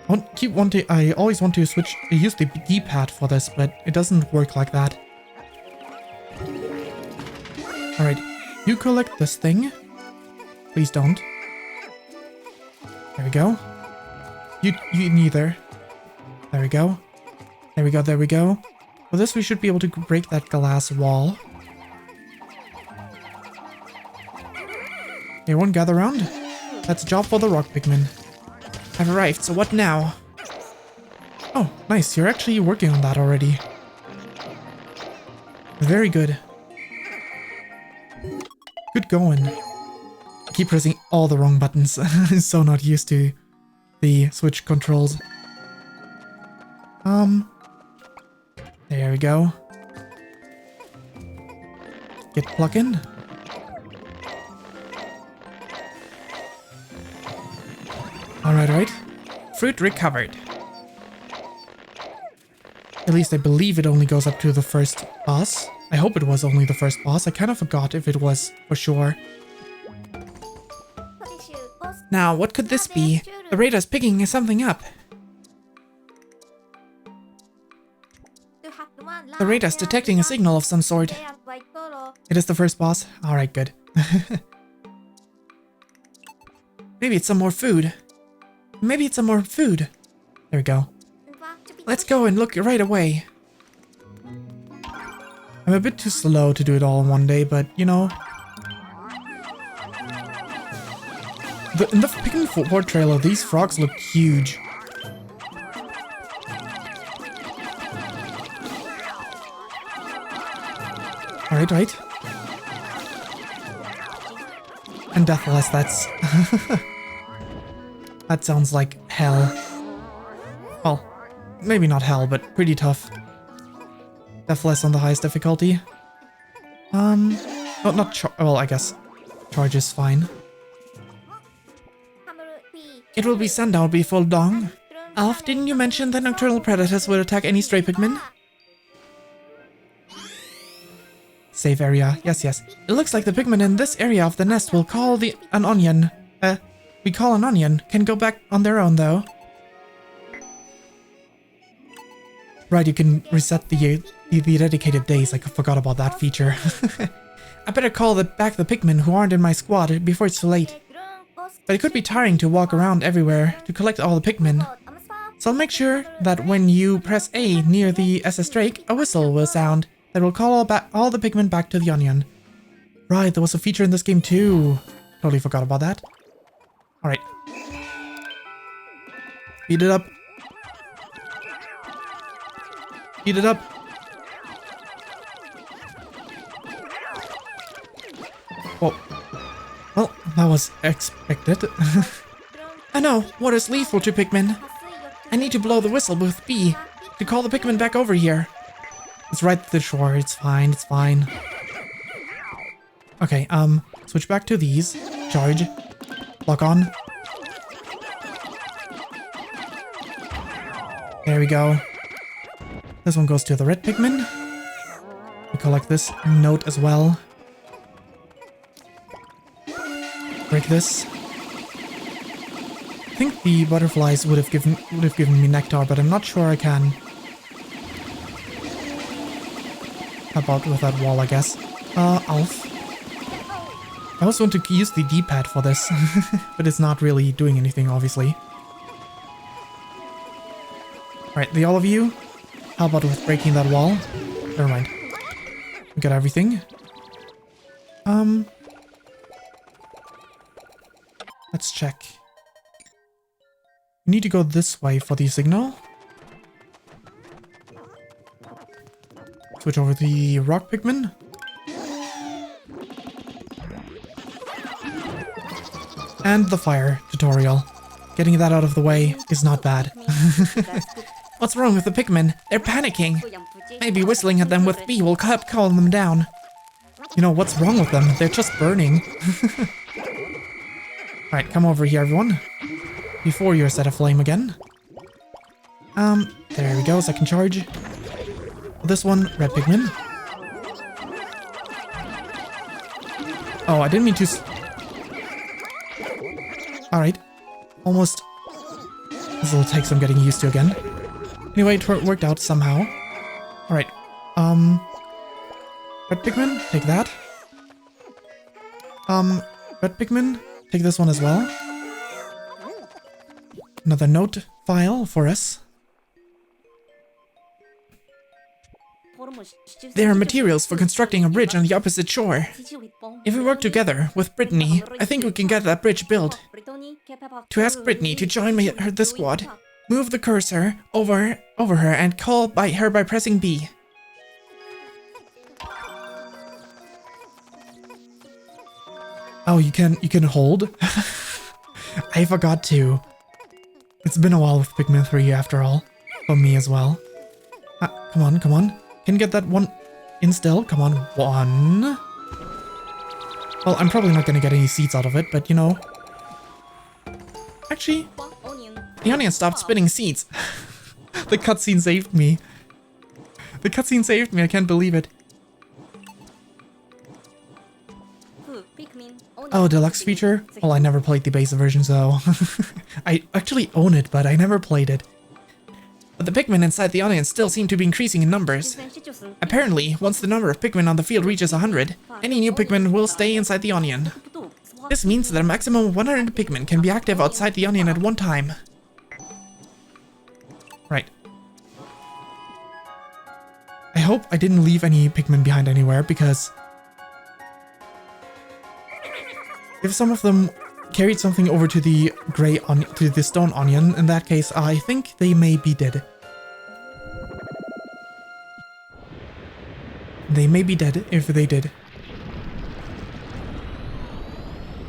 I always want to use the D-pad for this, but it doesn't work like that. Alright, you collect this thing. Please don't. There we go. You neither. There we go. There we go. For this we should be able to break that glass wall. Everyone gather around. That's a job for the rock Pikmin. I've arrived, so what now? Oh, nice. You're actually working on that already. Very good. Good going. I keep pressing all the wrong buttons. I'm so not used to the Switch controls. There we go. Get plugging. Alright. Fruit recovered. At least I believe it only goes up to the first boss. I hope it was only the first boss. I kind of forgot if it was for sure. Now, what could this be? The radar's picking something up. The radar's detecting a signal of some sort. It is the first boss? Alright, good. Maybe it's some more food. There we go. Let's go and look right away. I'm a bit too slow to do it all in one day, but you know. In the Pikmin 4 trailer, these frogs look huge. Right. And Deathless, that's... That sounds like hell. Well, maybe not hell, but pretty tough. Deathless on the highest difficulty. Well, I guess charge is fine. It will be sundown before long. Alf, didn't you mention that nocturnal predators will attack any stray Pikmin? Safe area. Yes. It looks like the Pikmin in this area of the nest will call an onion. Can go back on their own though. Right, you can reset the dedicated days. I forgot about that feature. I better call back the Pikmin who aren't in my squad before it's too late. But it could be tiring to walk around everywhere to collect all the Pikmin. So I'll make sure that when you press A near the SS Drake, a whistle will sound that will call all the Pikmin back to the onion. Right, there was a feature in this game too. Totally forgot about that. Alright. Speed it up. Whoa. Well, that was expected. I know, water's lethal to Pikmin. I need to blow the whistle with B to call the Pikmin back over here. It's right at the shore, it's fine. Okay, switch back to these. Charge. Lock on. There we go. This one goes to the red Pikmin. We collect this note as well. Break this. I think the butterflies would have given me nectar, but I'm not sure I can. How about with that wall, I guess. Alf. I also want to use the D-pad for this, but it's not really doing anything, obviously. Alright, the all of you. How about with breaking that wall? Never mind. We got everything. Let's check. We need to go this way for the signal. Switch over to the rock Pikmin. And the fire tutorial. Getting that out of the way is not bad. What's wrong with the Pikmin? They're panicking. Maybe whistling at them with B will help calm them down. You know, what's wrong with them? They're just burning. Alright, come over here, everyone. Before you're set aflame again. There we go, second charge. This one, red Pikmin. Oh, I didn't mean to... Alright. Almost. This will take some getting used to again. Anyway, it worked out somehow. Alright. Red Pikmin, take that. Red Pikmin, take this one as well. Another note file for us. There are materials for constructing a bridge on the opposite shore. If we work together with Brittany, I think we can get that bridge built. To ask Brittany to join the squad, move the cursor over her and call her by pressing B. Oh, you can hold? I forgot to. It's been a while with Pikmin 3 after all. For me as well. Come on, come on. Can you get that one in still? Come on, one. Well, I'm probably not gonna get any seeds out of it, but you know. Actually, the onion stopped spitting seeds. The cutscene saved me. The cutscene saved me, I can't believe it. Oh, deluxe feature? Well, I never played the base version, so... I actually own it, but I never played it. But the Pikmin inside the onion still seem to be increasing in numbers. Apparently, once the number of Pikmin on the field reaches 100, any new Pikmin will stay inside the onion. This means that a maximum of 100 Pikmin can be active outside the onion at one time. Right. I hope I didn't leave any Pikmin behind anywhere, because... if some of them carried something over to the to the stone onion, in that case, I think they may be dead. They may be dead if they did.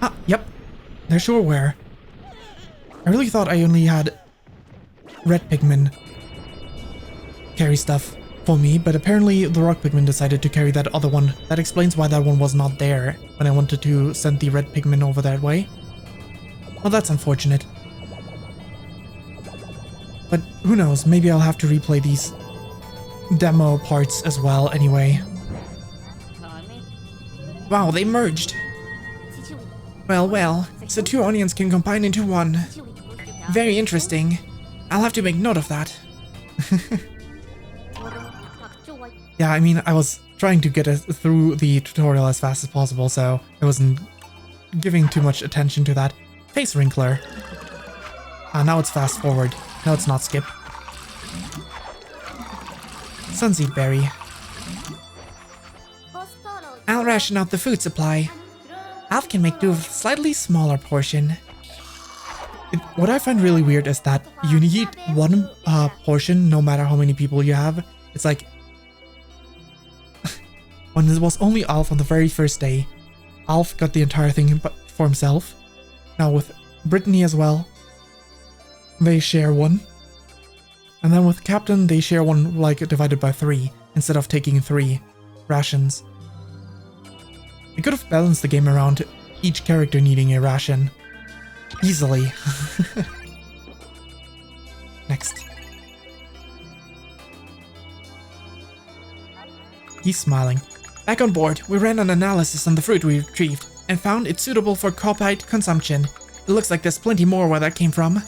Ah, yep. They're sure where. I really thought I only had red Pikmin carry stuff for me, but apparently the rock Pikmin decided to carry that other one. That explains why that one was not there when I wanted to send the red Pikmin over that way. Well, that's unfortunate. But who knows, maybe I'll have to replay these demo parts as well anyway. Wow, they merged! Well, so two onions can combine into one. Very interesting. I'll have to make note of that. Yeah, I mean, I was trying to get through the tutorial as fast as possible, so I wasn't giving too much attention to that. Face Wrinkler. Now it's fast forward. No, it's not skip. Sunseed Berry. I'll ration out the food supply. Alf can make do with a slightly smaller portion. What I find really weird is that you need one portion no matter how many people you have. It's like... when it was only Alf on the very first day, Alf got the entire thing for himself. Now with Brittany as well, they share one. And then with Captain, they share one like divided by 3 instead of taking 3 rations. They could have balanced the game around each character needing a ration. Easily. Next. He's smiling. Back on board, we ran an analysis on the fruit we retrieved and found it suitable for corporate consumption. It looks like there's plenty more where that came from.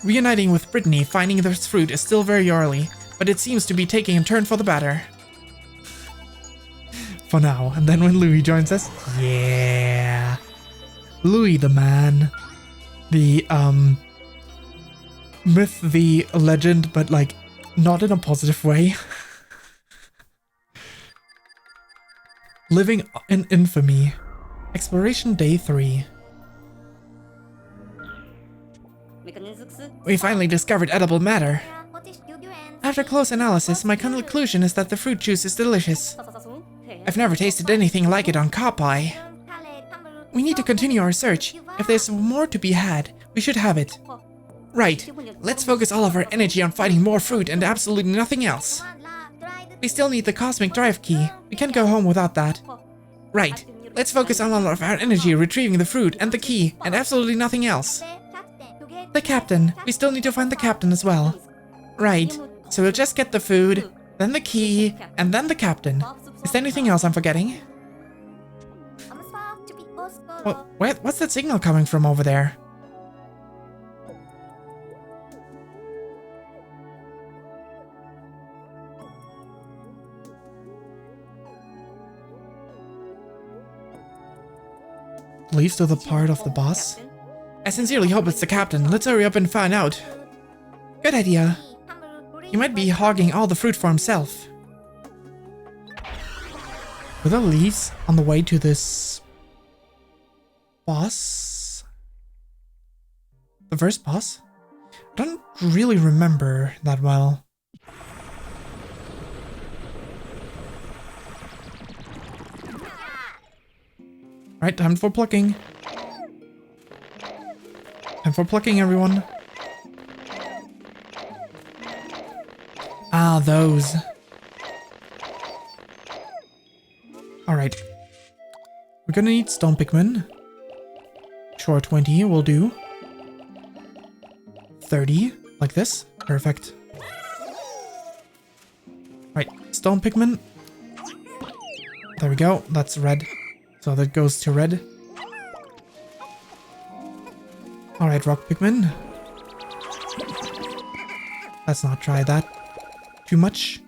Reuniting with Brittany, finding this fruit is still very early, but it seems to be taking a turn for the better. For now, and then when Louis joins us, yeah. Louis the man. The, myth, the legend, but like, not in a positive way. Living in infamy. Exploration day 3. We finally discovered edible matter. After close analysis, my conclusion is that the fruit juice is delicious. I've never tasted anything like it on Kapai. We need to continue our search. If there's more to be had, we should have it. Right, let's focus all of our energy on finding more fruit and absolutely nothing else. We still need the cosmic drive key. We can't go home without that. Right, let's focus all of our energy retrieving the fruit and the key and absolutely nothing else. The captain. We still need to find the captain as well. Right, so we'll just get the food, then the key, and then the captain. Is there anything else I'm forgetting? What's that signal coming from over there? Leads to the part of the boss? I sincerely hope it's the captain. Let's hurry up and find out. Good idea. He might be hogging all the fruit for himself. Were there leaves on the way to this boss? The first boss? I don't really remember that well. Right, time for plucking. Time for plucking, everyone. Ah, those. Alright. We're gonna need stone Pikmin. Sure, 20 will do. 30, like this. Perfect. Right, stone Pikmin. There we go, that's red. So that goes to red. Alright, rock Pikmin. Let's not try that too much.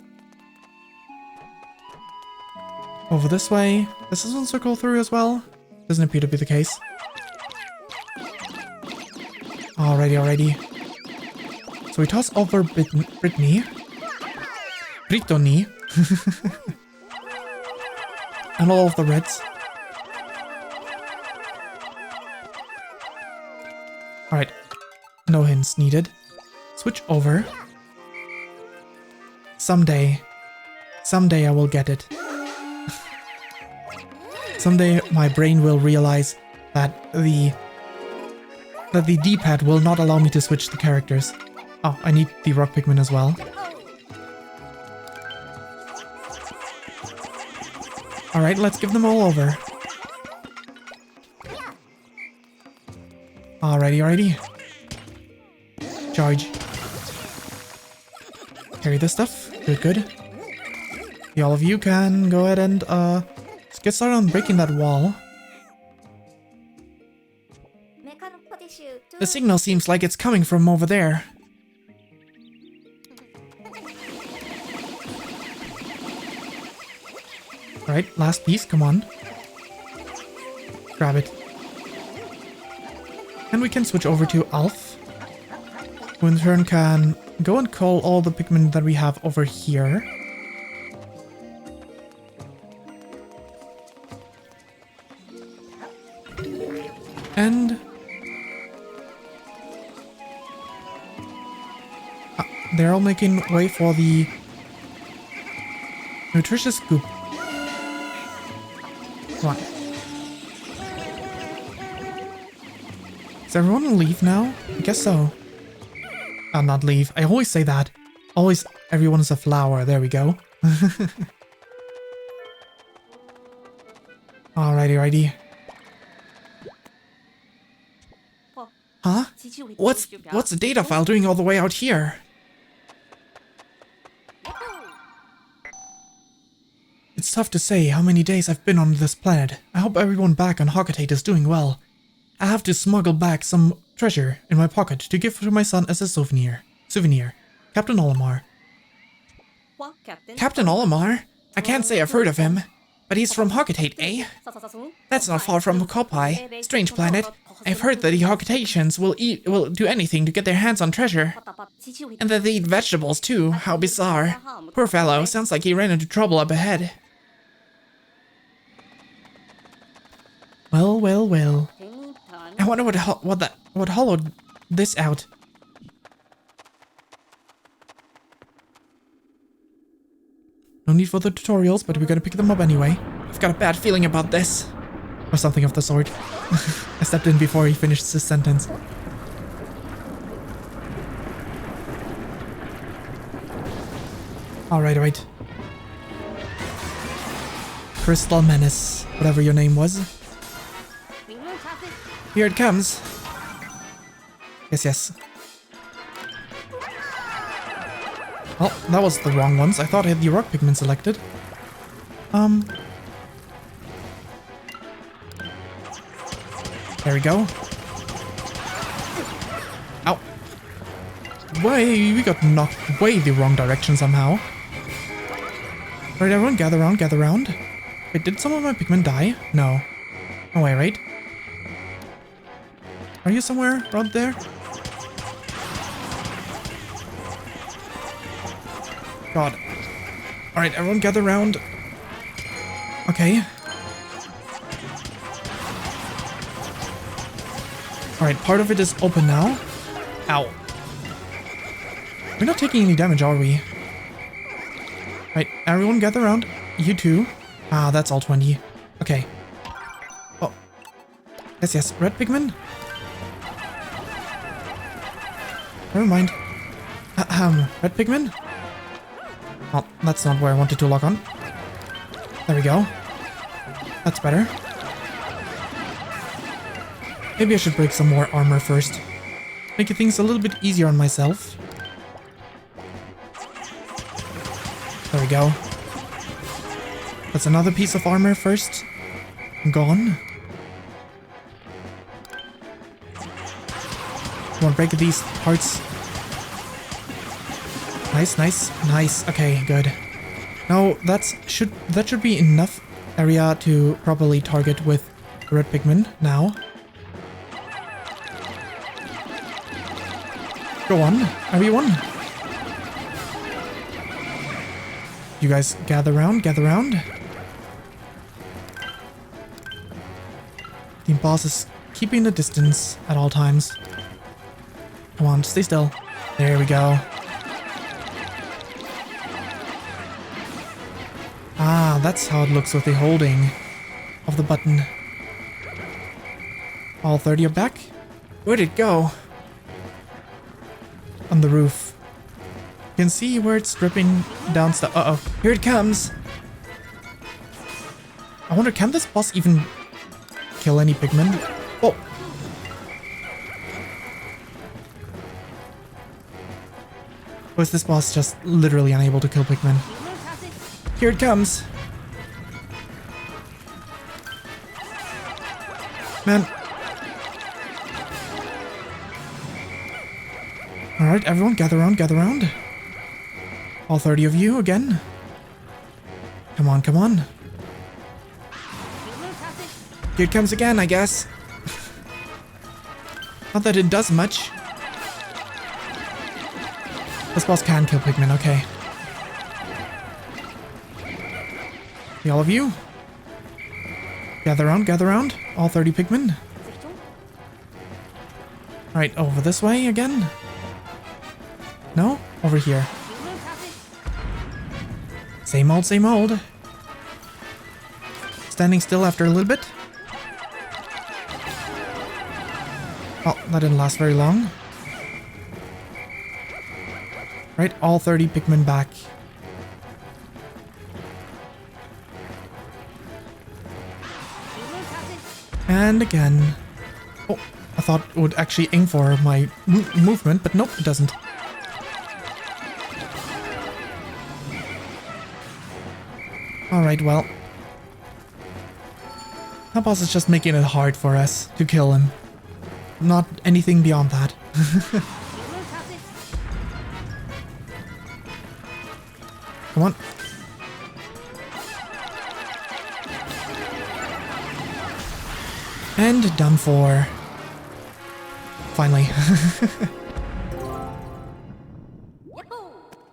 Over this way. Does this one circle through as well? Doesn't appear to be the case. Alrighty. So we toss over Brittany. And all of the reds. Alright. No hints needed. Switch over. Someday I will get it. Someday my brain will realize that the D-pad will not allow me to switch the characters. Oh, I need the rock Pikmin as well. Alright, let's give them all over. Alrighty. Charge. Carry this stuff. Good. Yeah, all of you can go ahead and let's get started on breaking that wall. The signal seems like it's coming from over there. Alright, last piece, come on. Grab it. And we can switch over to Alf, who in turn can go and call all the Pikmin that we have over here. And they're all making way for the nutritious scoop. Come on. Does everyone leave now? I guess so. Not leave. I always say that. Always, everyone is a flower. There we go. Alrighty. Huh? What's the data file doing all the way out here? It's tough to say how many days I've been on this planet. I hope everyone back on Hockatate is doing well. I have to smuggle back some treasure in my pocket to give to my son as a souvenir. Captain Olimar. Captain Olimar? I can't say I've heard of him. But he's from Hocotate, eh? That's not far from Kopai. Strange planet. I've heard that the Hocotatians will do anything to get their hands on treasure. And that they eat vegetables too. How bizarre. Poor fellow, sounds like he ran into trouble up ahead. Well, well, well. I wonder what hollowed this out. No need for the tutorials, but we're gonna pick them up anyway. I've got a bad feeling about this. Or something of the sort. I stepped in before he finished his sentence. Alright. Crystal Menace, whatever your name was. Here it comes. Yes. Oh, that was the wrong ones. I thought I had the rock Pikmin selected. There we go. Ow. Way, we got knocked way the wrong direction somehow. Alright, everyone, gather round. Wait, did some of my Pikmin die? No. No way, right? Are you somewhere around there? God. Alright, everyone gather round. Okay. Alright, part of it is open now. Ow. We're not taking any damage, are we? Right, everyone gather around. You too. Ah, that's all 20. Okay. Oh. Yes. Red Pikmin? Never mind. Red Pikmin? Oh, that's not where I wanted to lock on. There we go. That's better. Maybe I should break some more armor first. Making things a little bit easier on myself. There we go. That's another piece of armor first. Gone. I want to break these parts. Nice. Okay, good. Now that should be enough area to properly target with red Pikmin now. Go on, everyone. You guys gather round. The boss is keeping the distance at all times. Come on, stay still. There we go. Ah, that's how it looks with the holding of the button. All 30 are back. Where'd it go? On the roof. You can see where it's dripping down stuff. Uh-oh, here it comes. I wonder, can this boss even kill any Pikmin? Oh. Or is this boss just literally unable to kill Pikmin? Here it comes. Man. Alright, everyone, gather round. All 30 of you again. Come on. Here it comes again, I guess. Not that it does much. This boss can kill Pikmin, okay. All of you. Gather round. All 30 Pikmin. Alright, over this way again. No? Over here. Same old. Standing still after a little bit. Oh, that didn't last very long. Right, all 30 Pikmin back. And again. Oh, I thought it would actually aim for my movement, but nope, it doesn't. Alright, well. That boss is just making it hard for us to kill him. Not anything beyond that. Come on. And done for. Finally.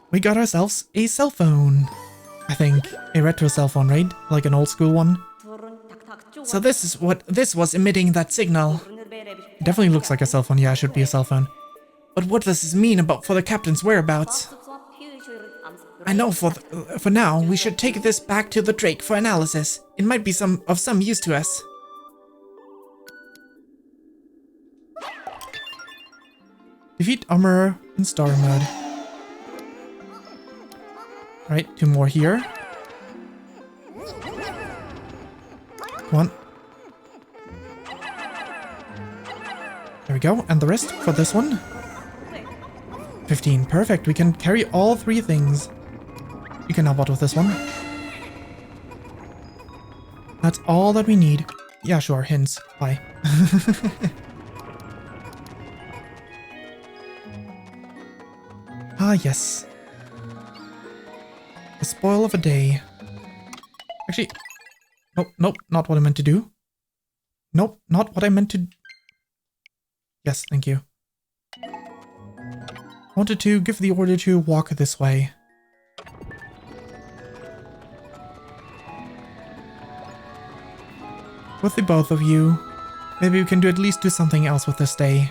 We got ourselves a cell phone. I think. A retro cell phone, right? Like an old school one. So this is what this was emitting that signal. It definitely looks like a cell phone. Yeah, it should be a cell phone. But what does this mean about for the captain's whereabouts? I know for now, we should take this back to the Drake for analysis. It might be of some use to us. Defeat armor in star mode. Right, 2 more here. Come on. There we go, and the rest for this one. 15, perfect. We can carry all 3 things. You can help out with this one. That's all that we need. Yeah, sure, hints. Bye. Ah, yes. The spoil of a day. Actually, nope, not what I meant to do. Nope, not what I meant to... Yes, thank you. Wanted to give the order to walk this way. With the both of you, maybe we can at least do something else with this day.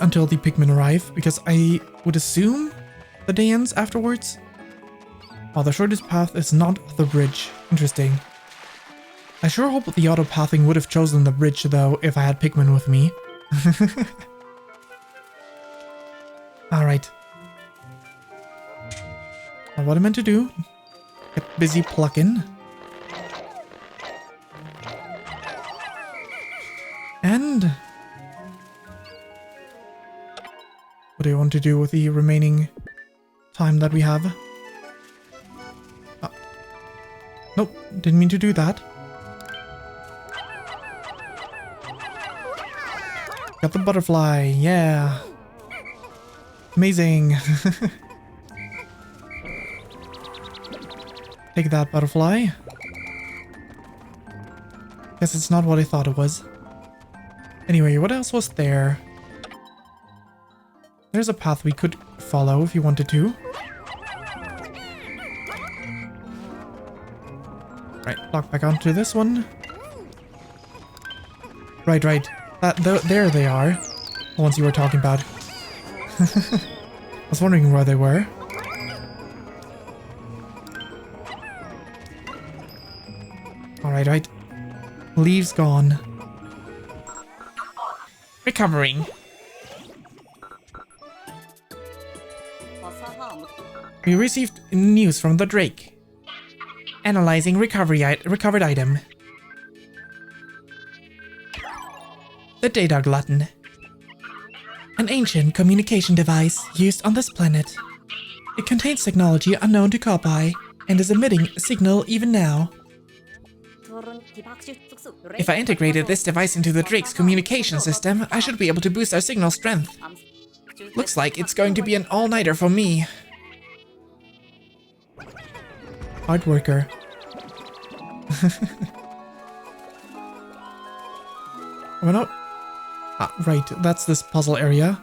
Until the Pikmin arrive, because I would assume the day ends afterwards. Oh, the shortest path is not the bridge. Interesting. I sure hope the auto-pathing would have chosen the bridge, though, if I had Pikmin with me. Alright. Now what I meant to do, get busy plucking. And... what do you want to do with the remaining time that we have? Nope, didn't mean to do that. Got the butterfly, yeah. Amazing. Take that, butterfly. Guess it's not what I thought it was. Anyway, what else was there? There's a path we could follow if you wanted to. Right, lock back onto this one. Right. There they are. The ones you were talking about. I was wondering where they were. Alright, right. Leaves gone. Recovering. We received news from the Drake. Analyzing recovered item. The Data Glutton. An ancient communication device used on this planet. It contains technology unknown to Kopai and is emitting a signal even now. If I integrated this device into the Drake's communication system, I should be able to boost our signal strength. Looks like it's going to be an all-nighter for me. Hard worker. Oh no. Ah, right, that's this puzzle area.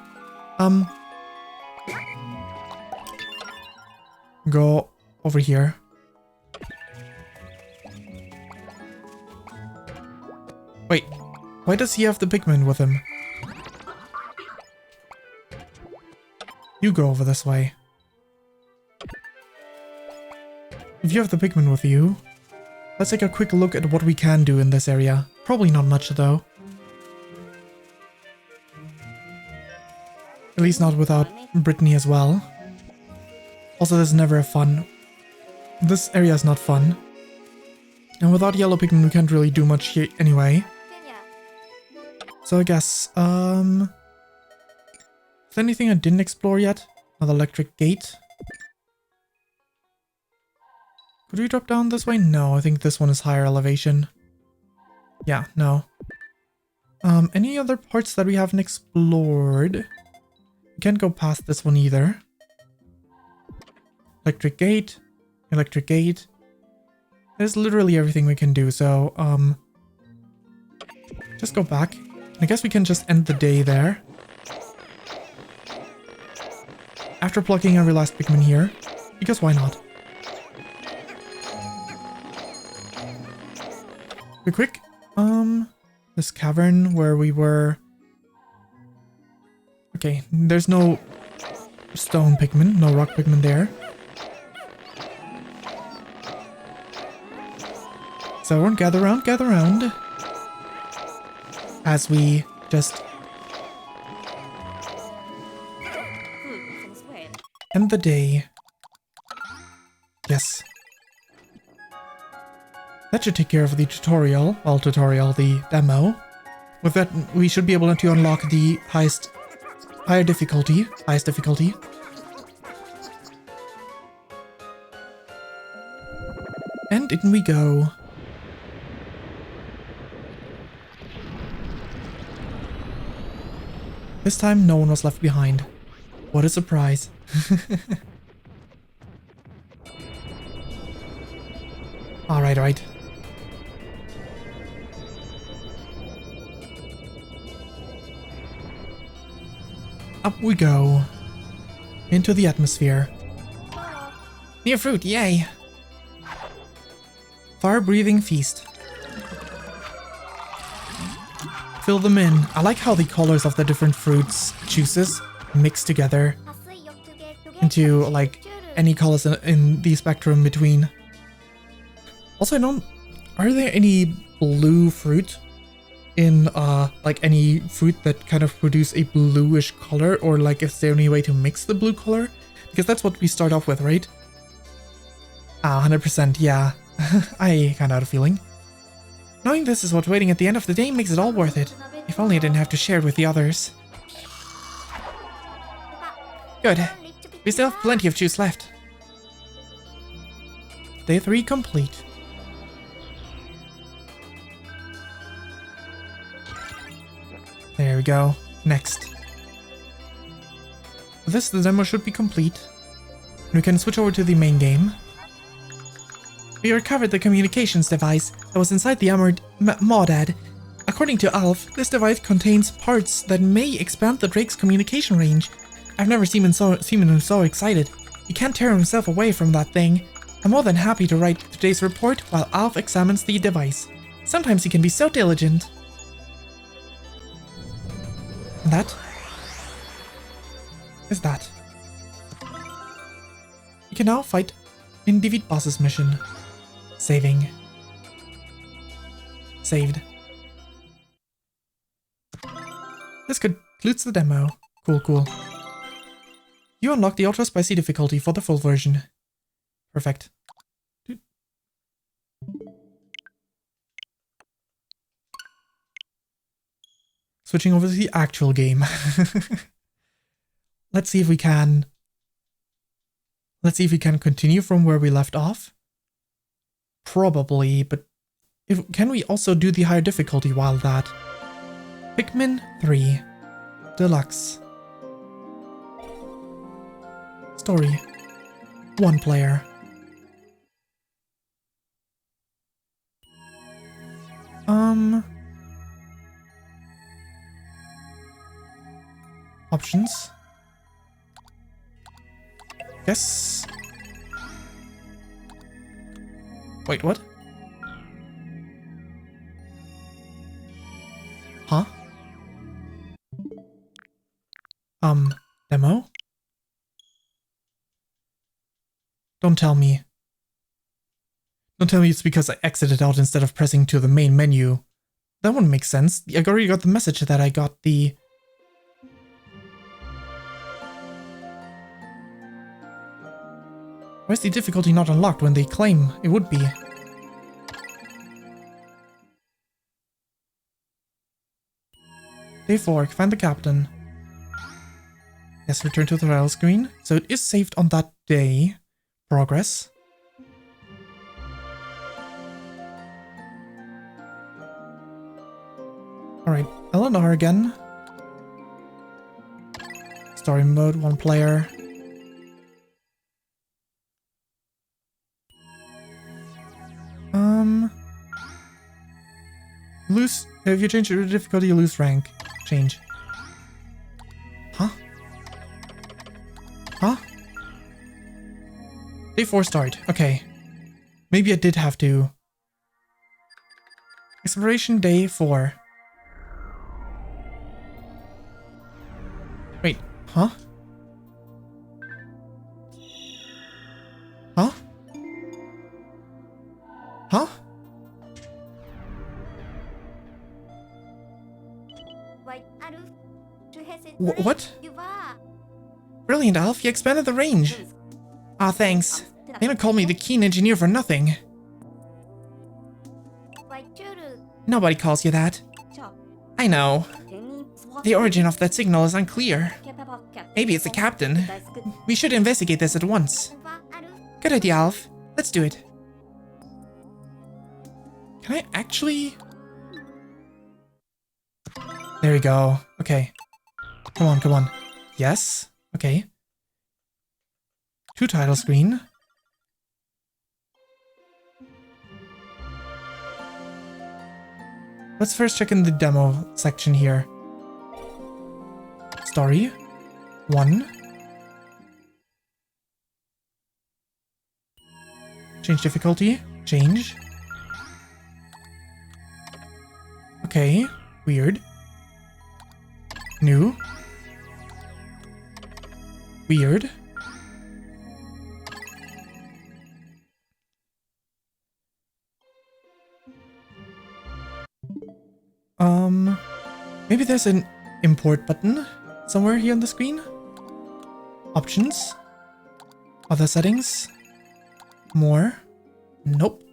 Go over here. Wait, why does he have the Pikmin with him? You go over this way. If you have the Pikmin with you, let's take a quick look at what we can do in this area. Probably not much though. At least not without Brittany as well. Also, this is never fun. This area is not fun. And without yellow Pikmin, we can't really do much here anyway. So I guess, is there anything I didn't explore yet? Another electric gate. Could we drop down this way? No, I think this one is higher elevation. Yeah, no. Any other parts that we haven't explored? We can't go past this one either. Electric gate. Electric gate. There's literally everything we can do, so, just go back. I guess we can just end the day there. After plucking every last Pikmin here, because why not? Quick. This cavern where we were... Okay, there's no stone Pikmin, no rock Pikmin there. So everyone gather around. As we just end the day. Yes. That should take care of the tutorial. Well, the demo. With that, we should be able to unlock the highest difficulty. And in we go. This time, no one was left behind. What a surprise. Alright. Up we go. Into the atmosphere. New fruit, yay! Fire-breathing feast. Fill them in. I like how the colors of the different fruits, juices, mix together into, like, any colors in the spectrum between. Also, are there any blue fruit in, like, any fruit that kind of produce a bluish color? Or, like, is there any way to mix the blue color? Because that's what we start off with, right? 100%, yeah. I kinda had a feeling. Knowing this is what's waiting at the end of the day makes it all worth it. If only I didn't have to share it with the others. Good. We still have plenty of juice left. Day 3 complete. There we go. Next. With this, the demo should be complete. We can switch over to the main game. We recovered the communications device that was inside the armored Maudad. According to Alf, this device contains parts that may expand the Drake's communication range. I've never seen him so excited. He can't tear himself away from that thing. I'm more than happy to write today's report while Alf examines the device. Sometimes he can be so diligent. And that is that. You can now fight in Defeat Boss's mission. Saving. Saved. This concludes the demo. Cool. You unlock the Ultra Spicy difficulty for the full version. Perfect. Switching over to the actual game. Let's see if we can continue from where we left off. Probably, but can we also do the higher difficulty while that? Pikmin 3 Deluxe. Story. 1 player. Options. Yes. Wait, what? Huh? Demo? Don't tell me. Don't tell me it's because I exited out instead of pressing to the main menu. That wouldn't make sense. I already got the message that I got the... Why is the difficulty not unlocked when they claim it would be? Day 4, find the captain. Yes, return to the title screen. So it is saved on that day. Progress. Alright, Eleanor again. Story mode, 1 player. Lose. If you change your difficulty, you lose rank. Change. Huh? Huh? Day 4 start. Okay. Maybe I did have to. Exploration day 4. Wait. Huh? Huh? Huh? What? Brilliant, Alf. You expanded the range. Ah, thanks. They don't call me the keen engineer for nothing. Nobody calls you that. I know. The origin of that signal is unclear. Maybe it's the captain. We should investigate this at once. Good idea, Alf. Let's do it. Can I actually... There we go. Okay. Come on, come on. Yes. Okay. To title screen. Let's first check in the demo section here. Story. 1. Change difficulty. Change. Okay. Weird. New. Weird. Maybe there's an import button somewhere here on the screen. Options. Other settings. More. Nope.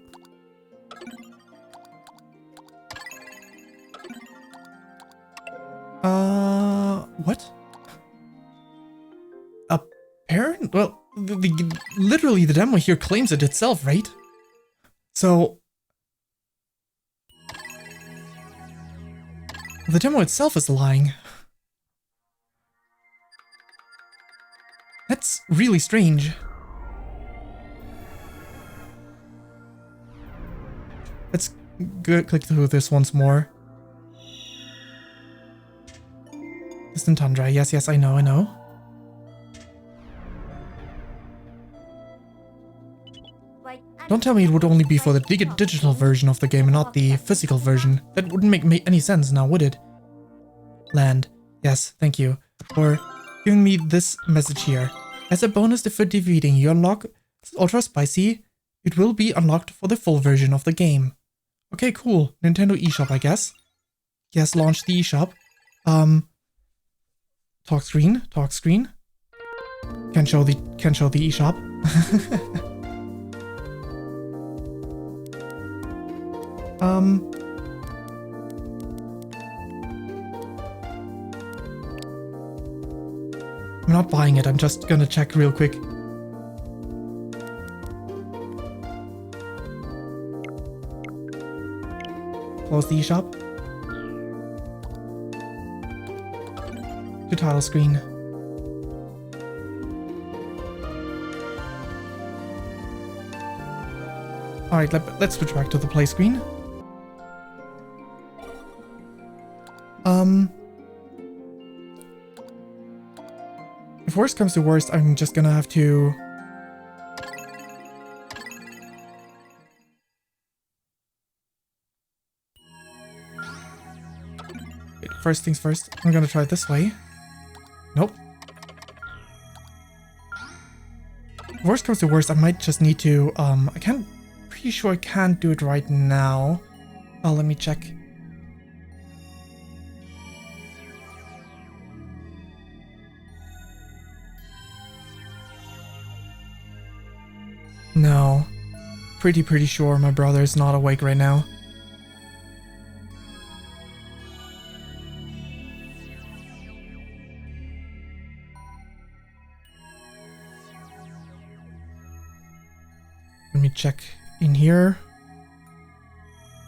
What? Apparent? Well, literally the demo here claims it itself, right? So... the demo itself is lying. That's really strange. Let's click through this once more. Distant Tundra. Yes, yes, I know, I know. Don't tell me it would only be for the digital version of the game and not the physical version. That wouldn't make any sense now, would it? Land. Yes, thank you for giving me this message here. As a bonus for defeating you unlock Ultra Spicy, it will be unlocked for the full version of the game. Okay, cool. Nintendo eShop, I guess. Yes, launch the eShop. Talk screen. Can't show the eShop. I'm not buying it, I'm just gonna check real quick. Close the eShop. To title screen. Alright, let's switch back to the play screen. If worst comes to worst, I'm just gonna have to... Wait, first things first, I'm gonna try it this way. Nope. If worst comes to worst, I might just need to, pretty sure I can't do it right now. Oh, let me check. No. Pretty sure my brother is not awake right now. Let me check in here.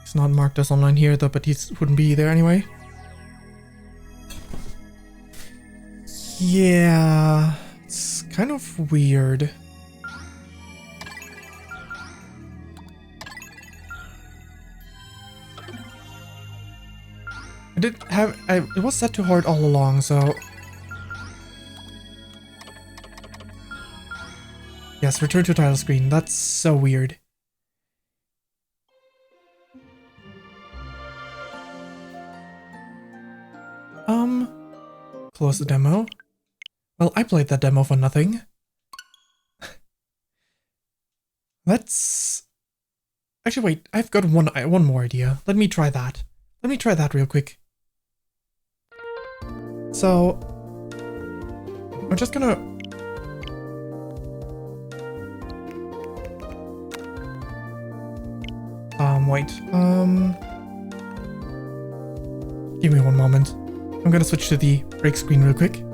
It's not marked as online here though, but he wouldn't be there anyway. Yeah, it's kind of weird. It was set to hard all along, so... Yes, return to title screen. That's so weird. Close the demo. Well, I played that demo for nothing. Let's... Actually, wait. I've got one more idea. Let me try that. Let me try that real quick. So... I'm just gonna... wait. Give me one moment. I'm gonna switch to the break screen real quick.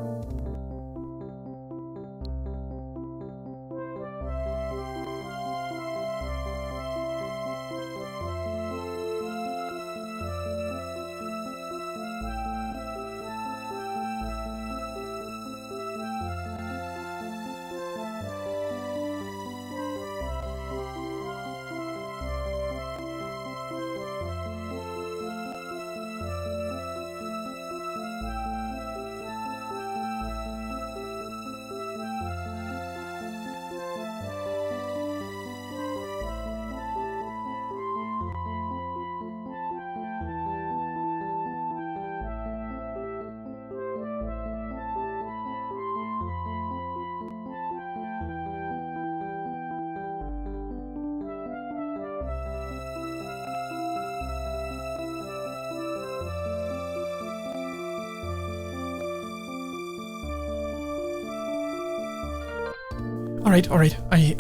All right. I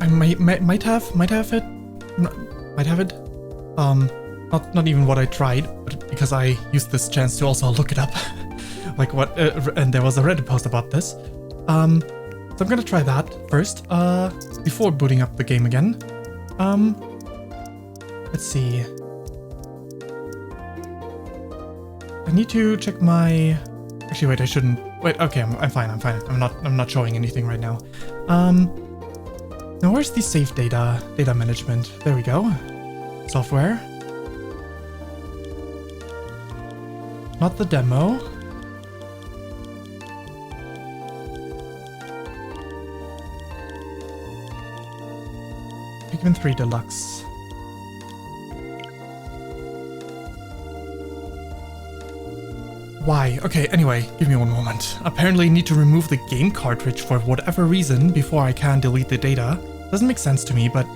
might have it. Might have it. Not even what I tried, but because I used this chance to also look it up, like what, and there was a Reddit post about this. So I'm gonna try that first, before booting up the game again. Let's see. I need to check my. Actually, wait. I shouldn't. Wait. Okay, I'm fine. I'm not showing anything right now. Now where's the save data management? There we go. Software. Not the demo. Pikmin 3 Deluxe. Why? Okay, anyway, give me one moment. Apparently I need to remove the game cartridge for whatever reason before I can delete the data. Doesn't make sense to me, but...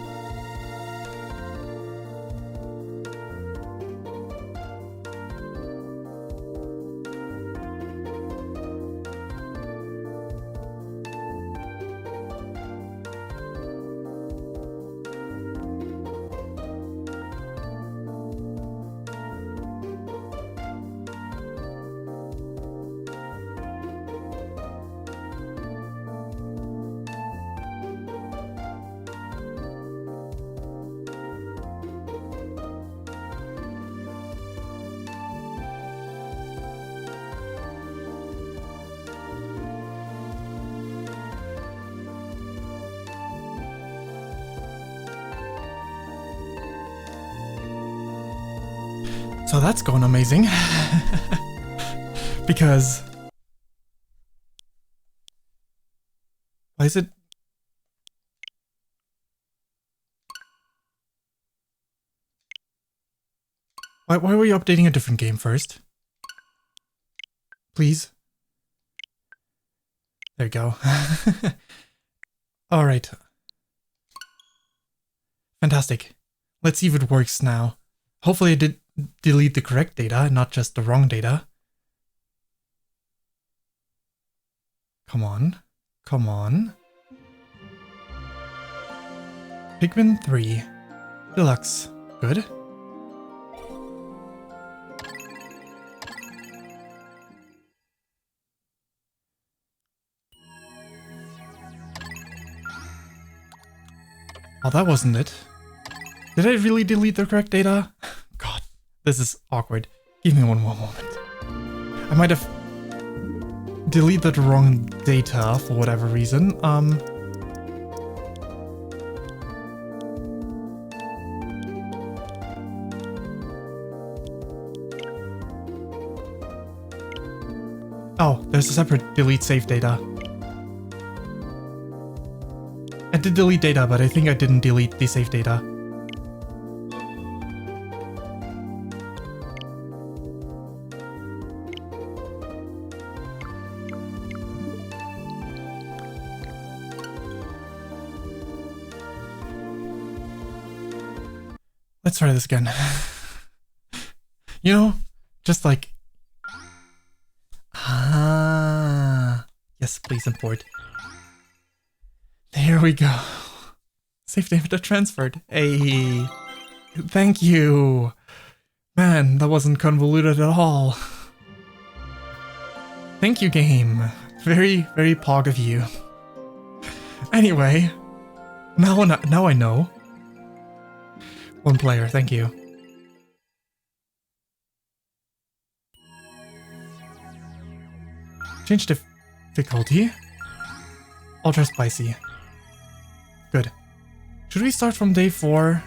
So that's going amazing. Because... Why is it... Why were you updating a different game first? Please? There you go. Alright. Fantastic. Let's see if it works now. Hopefully I did delete the correct data, not just the wrong data. Come on. Come on. Pikmin 3 Deluxe. Good. Oh, that wasn't it. Did I really delete the correct data? God, this is awkward. Give me one more moment. I might have deleted the wrong data for whatever reason. Oh, there's a separate delete save data. I did delete data, but I think I didn't delete the save data. Let's try this again. You know, just like... Ah, yes, please import. There we go. Save data transferred. Hey, thank you. Man, that wasn't convoluted at all. Thank you, game. Very, very pog of you. Anyway, now I know. One player, thank you. Change difficulty. Ultra spicy. Good. Should we start from day 4?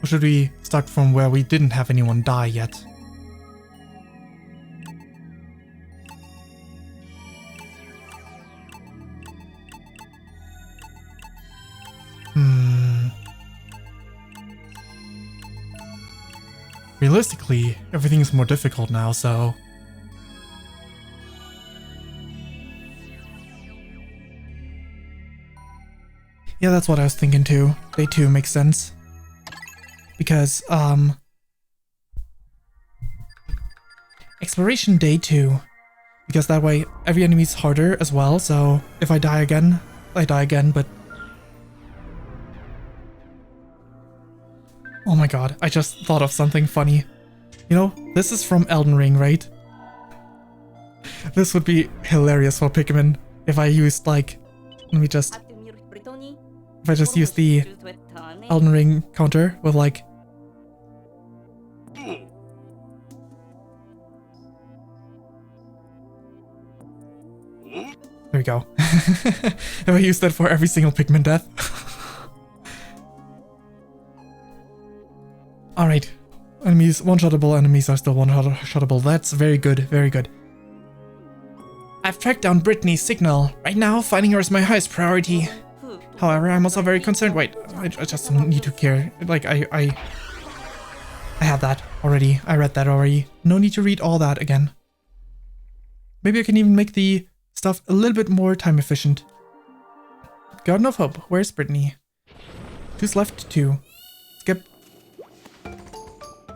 Or should we start from where we didn't have anyone die yet? Realistically, everything's more difficult now, so... Yeah, that's what I was thinking too. Day 2 makes sense. Because, Exploration day 2. Because that way, every enemy's harder as well, so if I die again, I die again, but... Oh my god, I just thought of something funny. You know, this is from Elden Ring, right? This would be hilarious for Pikmin if I used, like... Let me just... If I just use the Elden Ring counter with, like... There we go. If I use that for every single Pikmin death. Alright. Enemies, one-shottable enemies are still one-shottable. That's very good, very good. I've tracked down Brittany's signal. Right now, finding her is my highest priority. However, I'm also very concerned. Wait, I just don't need to care. Like, I have that already. I read that already. No need to read all that again. Maybe I can even make the stuff a little bit more time efficient. Garden of Hope. Where's Brittany? 2's left, 2. Skip.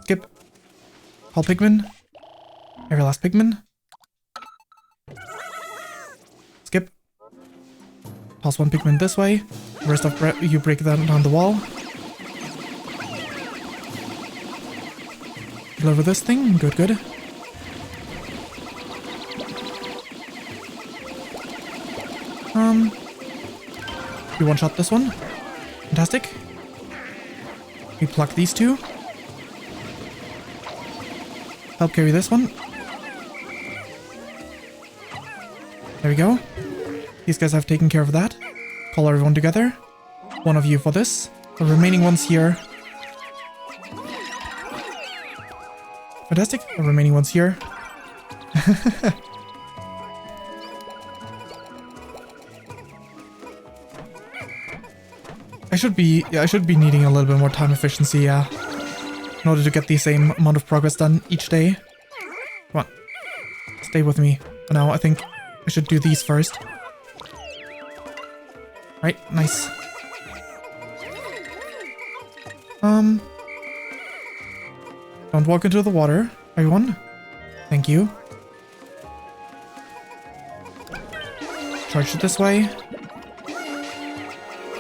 Skip. Call Pikmin. Every last Pikmin. Skip. Toss one Pikmin this way. The rest of you break that down the wall. Kill over this thing. Good, good. You one-shot this one. Fantastic. We pluck these two. Help carry this one. There we go. These guys have taken care of that. Call everyone together. One of you for this. The remaining ones here. Fantastic. The remaining ones here. I should be needing a little bit more time efficiency, yeah. In order to get the same amount of progress done each day. Come on. Stay with me. For now, I think I should do these first. Right, nice. Don't walk into the water, everyone. Thank you. Charge it this way.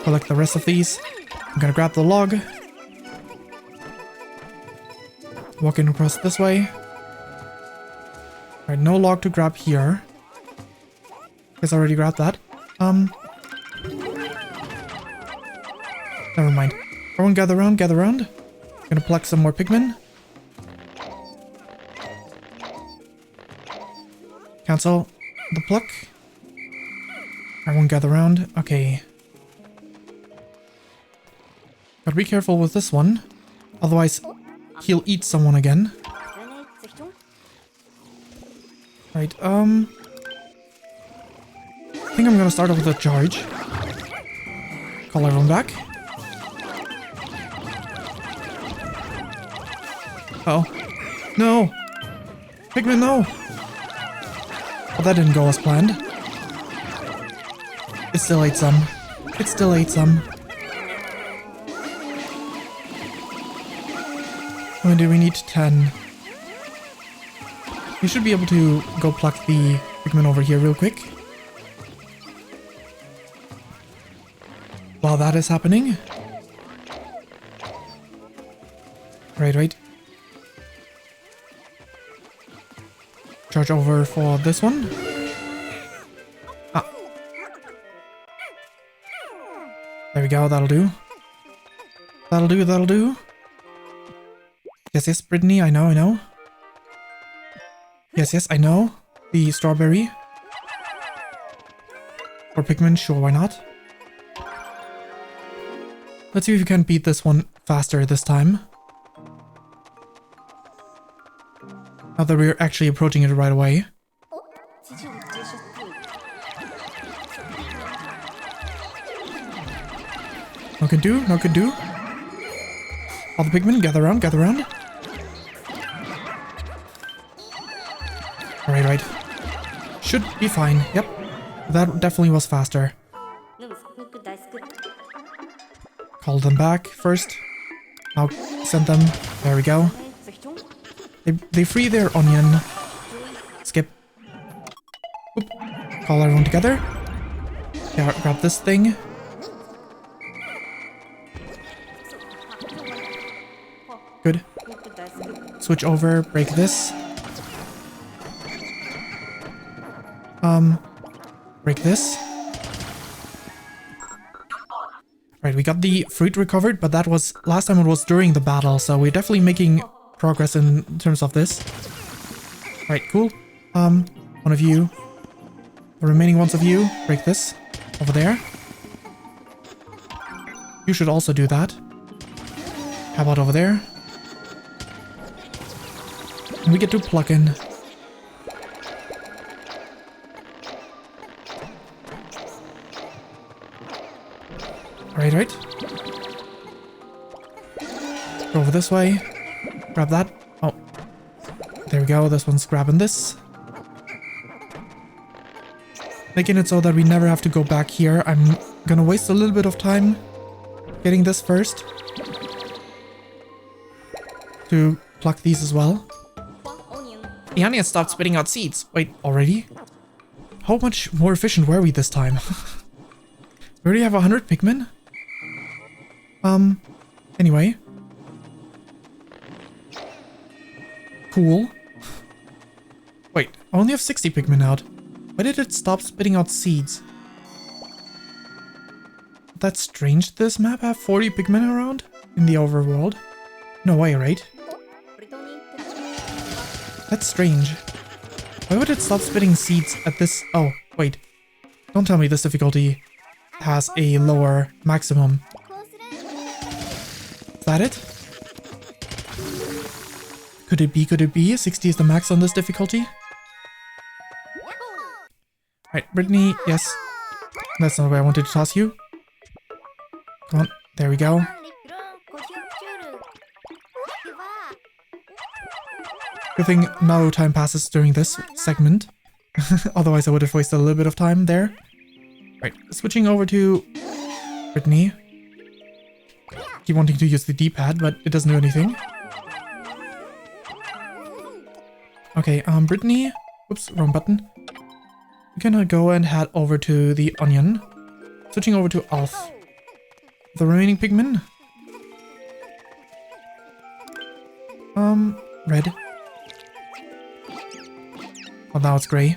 Collect the rest of these. I'm gonna grab the log. Walk in across this way. Alright, no log to grab here. Guess I already grabbed that. Never mind. Everyone gather around, gather around. Gonna pluck some more Pikmin. Cancel the pluck. Everyone gather around. Okay. Gotta be careful with this one. Otherwise, he'll eat someone again. Right, think I'm gonna start off with a charge. Call everyone back. Oh. No! Pikmin, no! Well, that didn't go as planned. It still ate some. It still ate some. How many do we need? 10. We should be able to go pluck the Pikmin over here real quick. While that is happening. Right. Charge over for this one. Ah. There we go, that'll do. That'll do. Yes, Brittany, I know. Yes, I know. The strawberry. Or Pikmin, sure, why not? Let's see if we can beat this one faster this time. Now that we're actually approaching it right away. No can do. All the Pikmin, gather around. Right. Should be fine. Yep. That definitely was faster. Call them back first. Now send them. There we go. They free their onion. Skip. Oop. Call everyone together. Grab this thing. Good. Switch over. Break this. Break this. Right, we got the fruit recovered, but that was last time it was during the battle, so we're definitely making progress in terms of this. Right, cool. One of you, the remaining ones of you, break this over there. You should also do that. How about over there? And we get to pluck in. Right. Go over this way. Grab that. Oh. There we go. This one's grabbing this. Making it so that we never have to go back here. I'm gonna waste a little bit of time getting this first. To pluck these as well. The onion stopped spitting out seeds. Wait, already? How much more efficient were we this time? We already have 100 Pikmin? Anyway. Cool. Wait, I only have 60 Pikmin out. Why did it stop spitting out seeds? That's strange. This map have 40 Pikmin around in the overworld? No way, right? That's strange. Why would it stop spitting seeds at this? Oh, wait. Don't tell me this difficulty has a lower maximum. Is that it? Could it be? 60 is the max on this difficulty? Right, Brittany, yes. That's not where I wanted to toss you. Come on, there we go. Good thing no time passes during this segment. Otherwise I would have wasted a little bit of time there. Right, switching over to Brittany. Keep wanting to use the D-pad, but it doesn't do anything. Okay, Brittany. Oops, wrong button. We're gonna go and head over to the onion. Switching over to Alf. The remaining Pikmin. Red. Oh, now it's gray.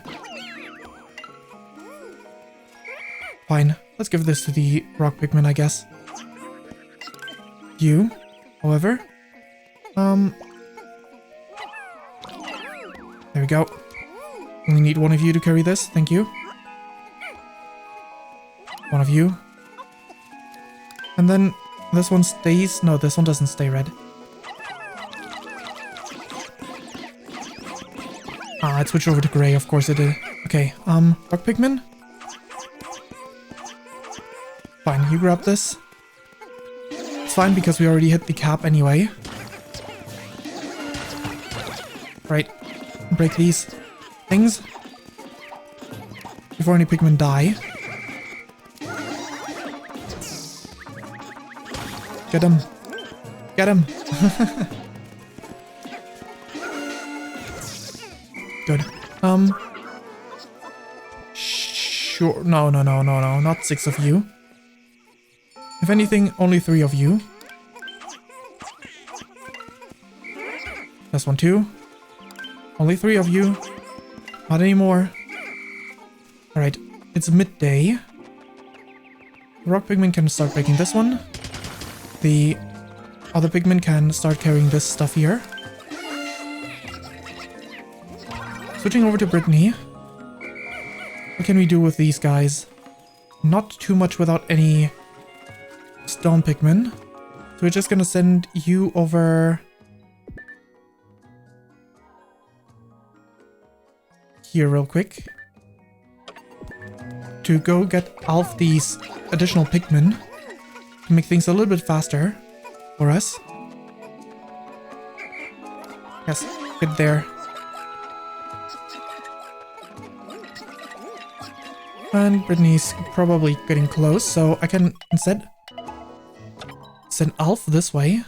Fine. Let's give this to the rock Pikmin, I guess. You, however. There we go. Only need one of you to carry this. Thank you. One of you. And then this one stays. No, this one doesn't stay red. Ah, it switched over to gray. Of course it did. Okay, rock Pikmin. Fine, you grab this. It's fine because we already hit the cap anyway. Right. Break these things before any Pikmin die. Get him. Get him. Good. Sure. No, not 6 of you. If anything, only 3 of you. That's 1, 2. Only 3 of you. Not anymore. Alright, it's midday. The rock pigman can start breaking this one. The other pigman can start carrying this stuff here. Switching over to Brittany. What can we do with these guys? Not too much without any stone Pikmin. So we're just gonna send you over here real quick to go get Alf these additional Pikmin to make things a little bit faster for us. Yes, get there. And Brittany's probably getting close, so I can instead send Alf this way.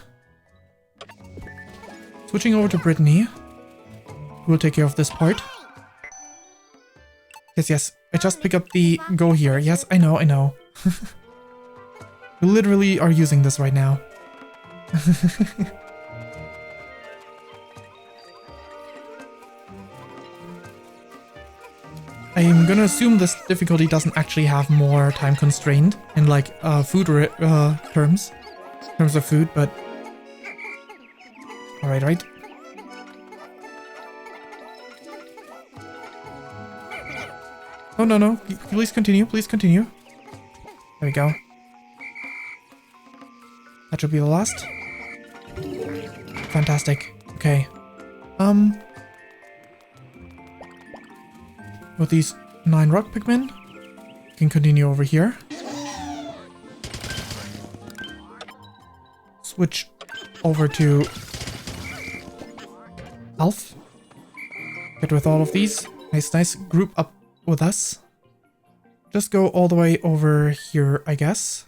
Switching over to Brittany, who will take care of this part. Yes, I just pick up the go here. Yes, I know. We literally are using this right now. I'm gonna assume this difficulty doesn't actually have more time constrained in like food terms of food, but right. Oh no, please continue. There we go. That should be the last. Fantastic. Okay. With these 9 rock Pikmin, we can continue over here. Switch over to Alf. Get with all of these. Nice. Group up with us. Just go all the way over here, I guess.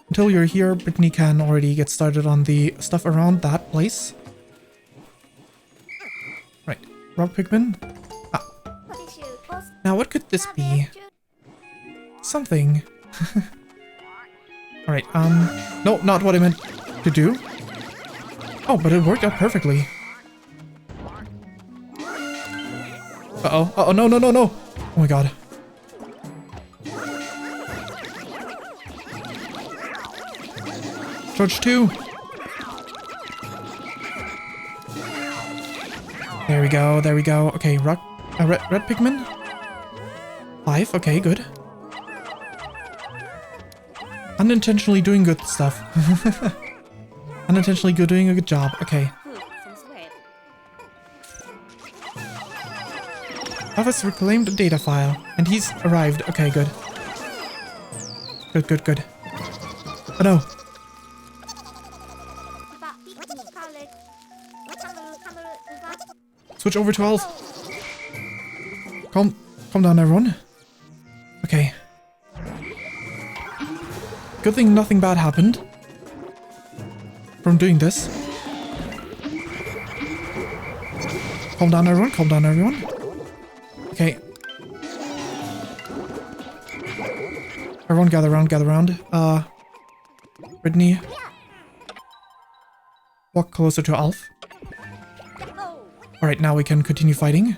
Until you're here, Brittany can already get started on the stuff around that place. Right. Rock Pikmin. Now, what could this be? Something. Alright, no, not what I meant to do. Oh, but it worked out perfectly. Uh-oh, no. Oh my god. Charge 2. There we go. Okay, red Pikmin. 5, okay, good. Unintentionally doing good stuff. Unintentionally doing a good job, okay. Alf has reclaimed a data file, and he's arrived. Okay, good. Good. Oh no. Switch over to Alf. Calm down, everyone. Okay. Good thing nothing bad happened from doing this. Calm down, everyone. Okay. Everyone gather around. Brittany. Walk closer to Alf. Alright, now we can continue fighting.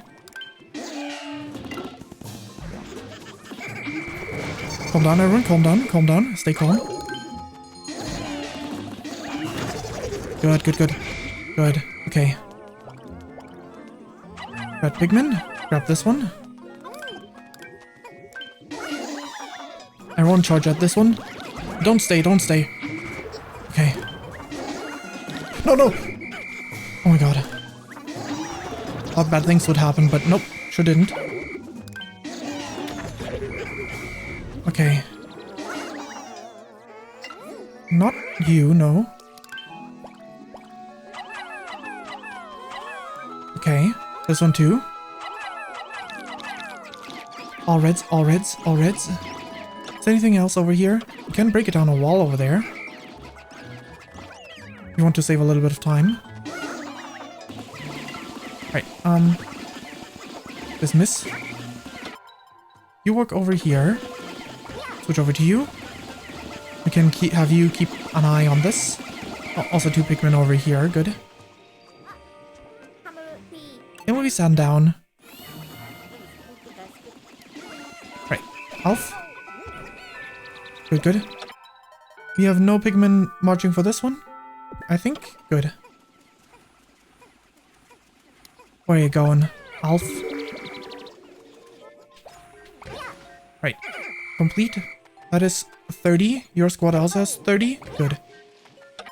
Calm down, everyone. Calm down. Stay calm. Good. Okay. Red Pikmin. Grab this one. Everyone charge at this one. Don't stay. Okay. No. Oh my god. Thought bad things would happen, but nope. Sure didn't. Okay. Not you, no. Okay, this one too. All reds, all reds, all reds. Is there anything else over here? You can break it down a wall over there. You want to save a little bit of time. Right, dismiss. You work over here. Switch over to you. We can have you keep an eye on this. Oh, also 2 Pikmin over here, good. Then we'll be sand down. Right, health. Good, good. We have no Pikmin marching for this one, I think. Good. Where are you going? Alf. Right. Complete. That is 30. Your squad also has 30. Good.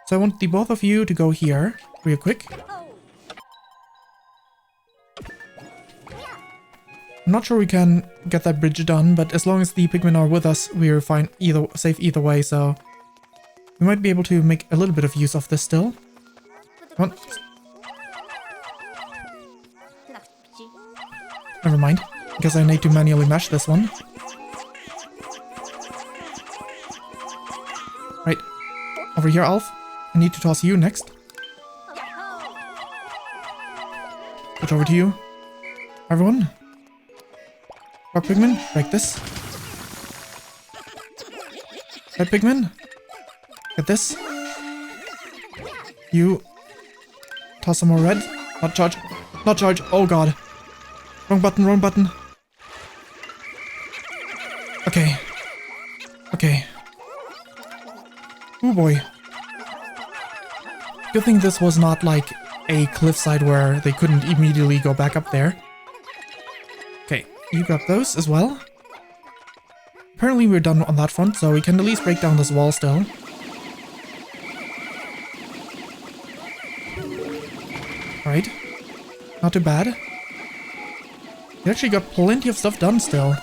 So I want the both of you to go here real quick. I'm not sure we can get that bridge done, but as long as the Pikmin are with us, we're fine safe either way, so we might be able to make a little bit of use of this still. Come on. Never mind. I guess I need to manually mesh this one. Right. Over here, Alf. I need to toss you next. Switch over to you. Everyone. Rock Pikmin, break this. Red Pikmin. Get this. You. Toss some more red. Not charge. Not charge. Oh god. Wrong button, wrong button. Okay. Okay. Oh boy. Good thing this was not like a cliffside where they couldn't immediately go back up there. Okay, you grab those as well. Apparently we're done on that front, so we can at least break down this wall still. Alright. Not too bad. We actually got plenty of stuff done still.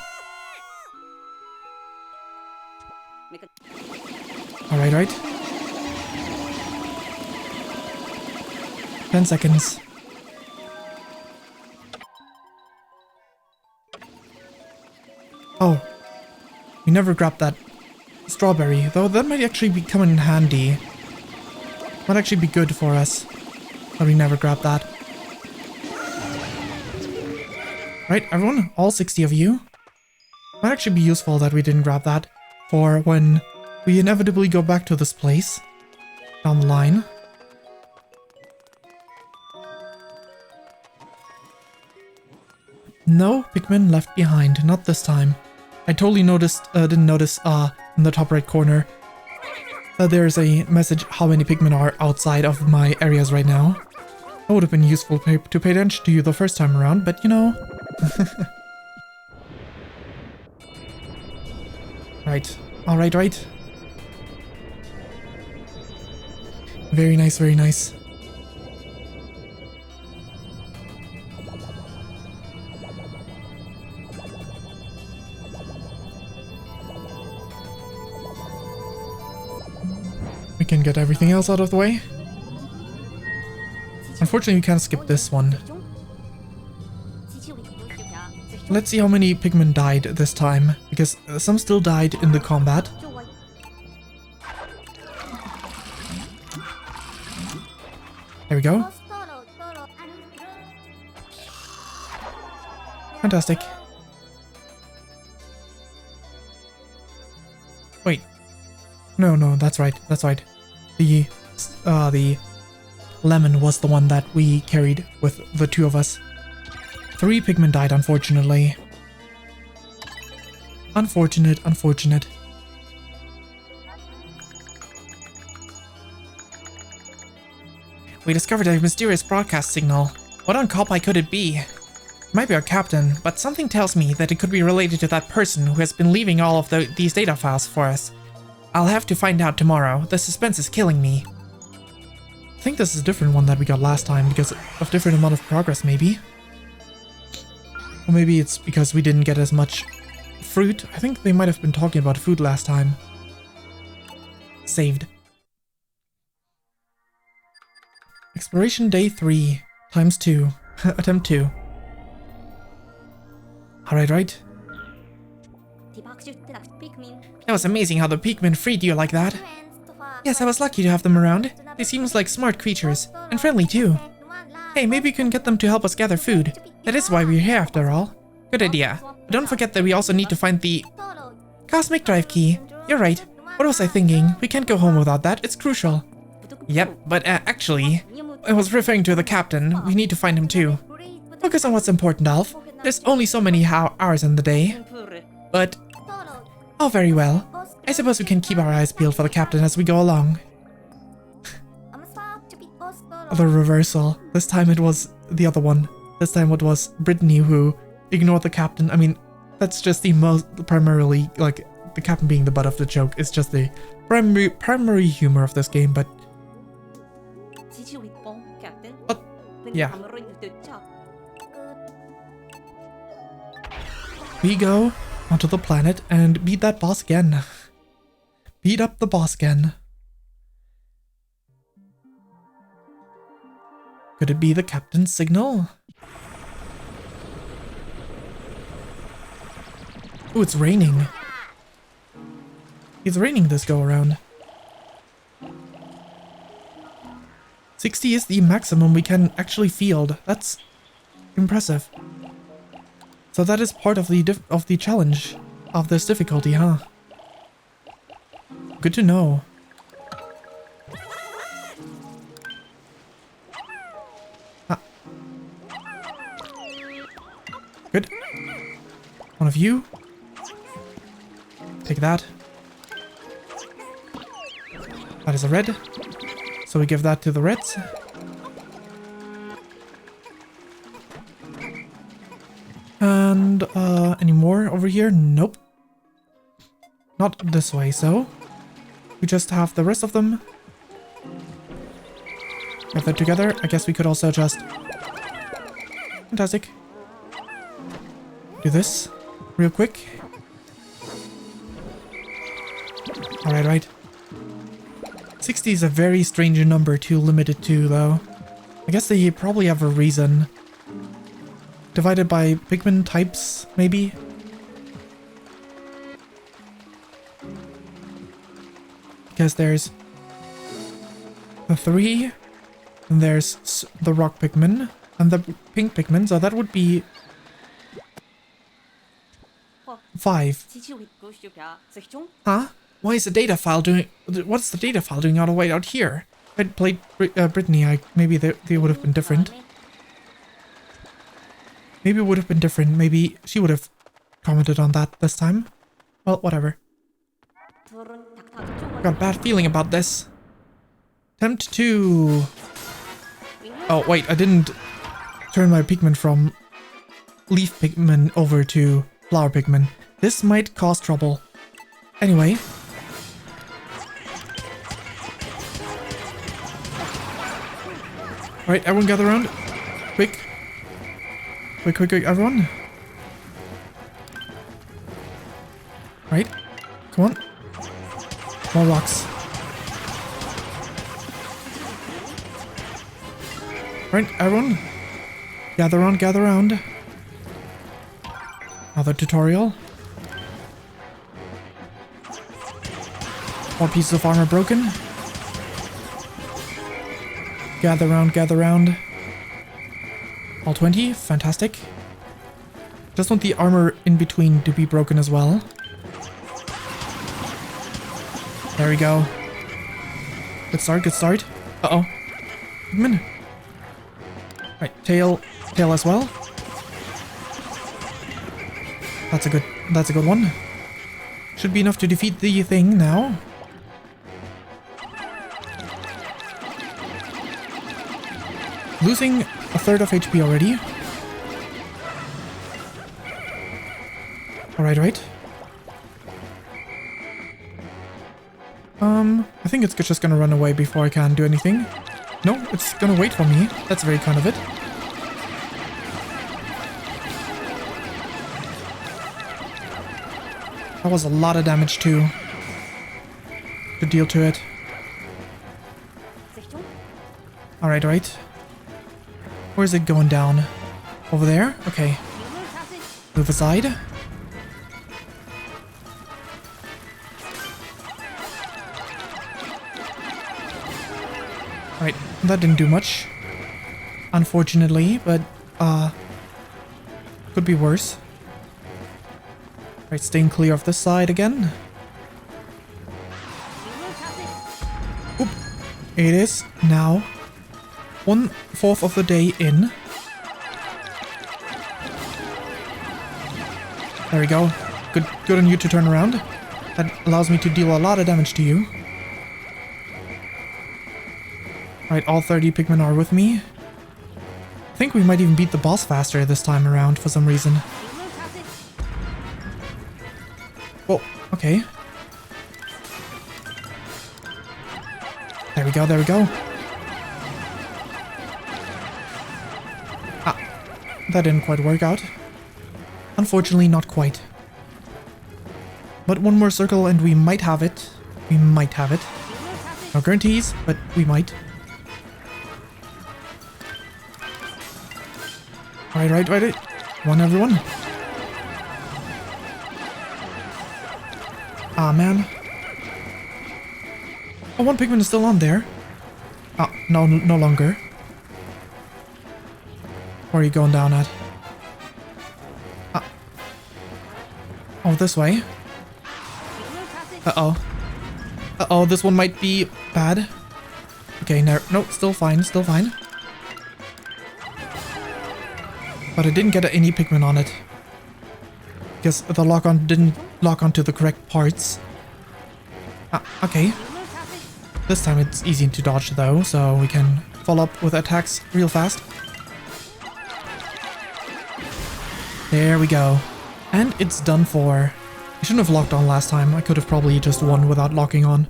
Alright, right. 10 seconds. Oh. We never grabbed that strawberry, though that might actually be coming in handy. Might actually be good for us. But we never grabbed that. Right, everyone? All 60 of you? Might actually be useful that we didn't grab that for when we inevitably go back to this place down the line. No Pikmin left behind, not this time. I totally didn't notice in the top right corner that there's a message how many Pikmin are outside of my areas right now. That would have been useful to pay attention to you the first time around, but you know. Right. Alright, right. Very nice, very nice. We can get everything else out of the way. Unfortunately, we can't skip this one. Let's see how many Pikmin died this time, because some still died in the combat. There we go. Fantastic. Wait. No, that's right, that's right. The lemon was the one that we carried with the 2 of us. 3 Pikmin died, unfortunately. Unfortunate, unfortunate. We discovered a mysterious broadcast signal. What on Koppai could it be? It might be our captain, but something tells me that it could be related to that person who has been leaving all of these data files for us. I'll have to find out tomorrow. The suspense is killing me. I think this is a different one that we got last time because of different amount of progress, maybe. Or maybe it's because we didn't get as much fruit. I think they might have been talking about food last time. Saved. Exploration day 3 times 2. Attempt 2. Alright, right. That was amazing how the Pikmin freed you like that. Yes, I was lucky to have them around. They seem like smart creatures, and friendly too. Hey, maybe we can get them to help us gather food. That is why we're here after all. Good idea. But don't forget that we also need to find the Cosmic Drive Key. You're right. What was I thinking? We can't go home without that. It's crucial. Yep, but actually, I was referring to the captain. We need to find him too. Focus on what's important, Alf. There's only so many hours in the day. But... oh, very well. I suppose we can keep our eyes peeled for the captain as we go along. The reversal. This time it was the other one. This time it was Brittany who ignored the captain. I mean, that's just the most primarily, like, the captain being the butt of the joke. It's just the primary humor of this game, but... yeah. We go onto the planet and beat that boss again. Beat up the boss again. Could it be the captain's signal? Ooh, it's raining. It's raining this go around. 60 is the maximum we can actually field. That's impressive. So that is part of the challenge of this difficulty, huh? Good to know. Ah. Good. One of you. Take that. That is a red. So we give that to the reds. And, any more over here? Nope. Not this way, so... we just have the rest of them. Get that together. I guess we could also just... fantastic. Do this real quick. Alright, right. 60 is a very strange number to limit it to, though. I guess they probably have a reason. Divided by Pikmin types, maybe? Because there's the 3, and there's the rock Pikmin, and the pink Pikmin, so that would be 5. Huh? Why is the data file doing... what's the data file doing all the way out here? If I'd played Brittany, maybe they would have been different. Maybe it would have been different. Maybe she would have commented on that this time. Well, whatever. Got a bad feeling about this. Attempt 2. Oh, wait, I didn't turn my Pikmin from leaf Pikmin over to flower Pikmin. This might cause trouble. Anyway. Alright, everyone gather around. Quick. Quick, everyone. Right. Come on. More rocks. Right, everyone. Gather around. Another tutorial. More pieces of armor broken. Gather around. All 20, fantastic. Just want the armor in between to be broken as well. There we go. Good start. Uh-oh. Pikmin. Right, tail as well. That's a good one. Should be enough to defeat the thing now. Losing a third of HP already. Alright. I think it's just gonna run away before I can do anything. No, it's gonna wait for me. That's very kind of it. That was a lot of damage too. To deal to it. Alright, right. Where's it going down? Over there? Okay. Move aside. Alright, that didn't do much. Unfortunately, but, could be worse. Right, staying clear of this side again. Oop. It is now 1/4 of the day in. There we go. Good on you to turn around. That allows me to deal a lot of damage to you. Right, all 30 Pikmin are with me. I think we might even beat the boss faster this time around for some reason. Whoa, okay. There we go, there we go. Ah, that didn't quite work out. Unfortunately, not quite. But one more circle and we might have it. We might have it. No guarantees, but we might. Right. Come on, everyone. Ah, man. Oh, one Pikmin is still on there. Ah, no longer. Where are you going down at? Ah. Oh, this way. Uh-oh. Uh-oh, this one might be bad. Okay, no, still fine. But I didn't get any Pikmin on it. Because the lock-on didn't lock onto the correct parts. Ah, okay. This time it's easy to dodge though, so we can follow up with attacks real fast. There we go. And it's done for. I shouldn't have locked on last time. I could have probably just won without locking on.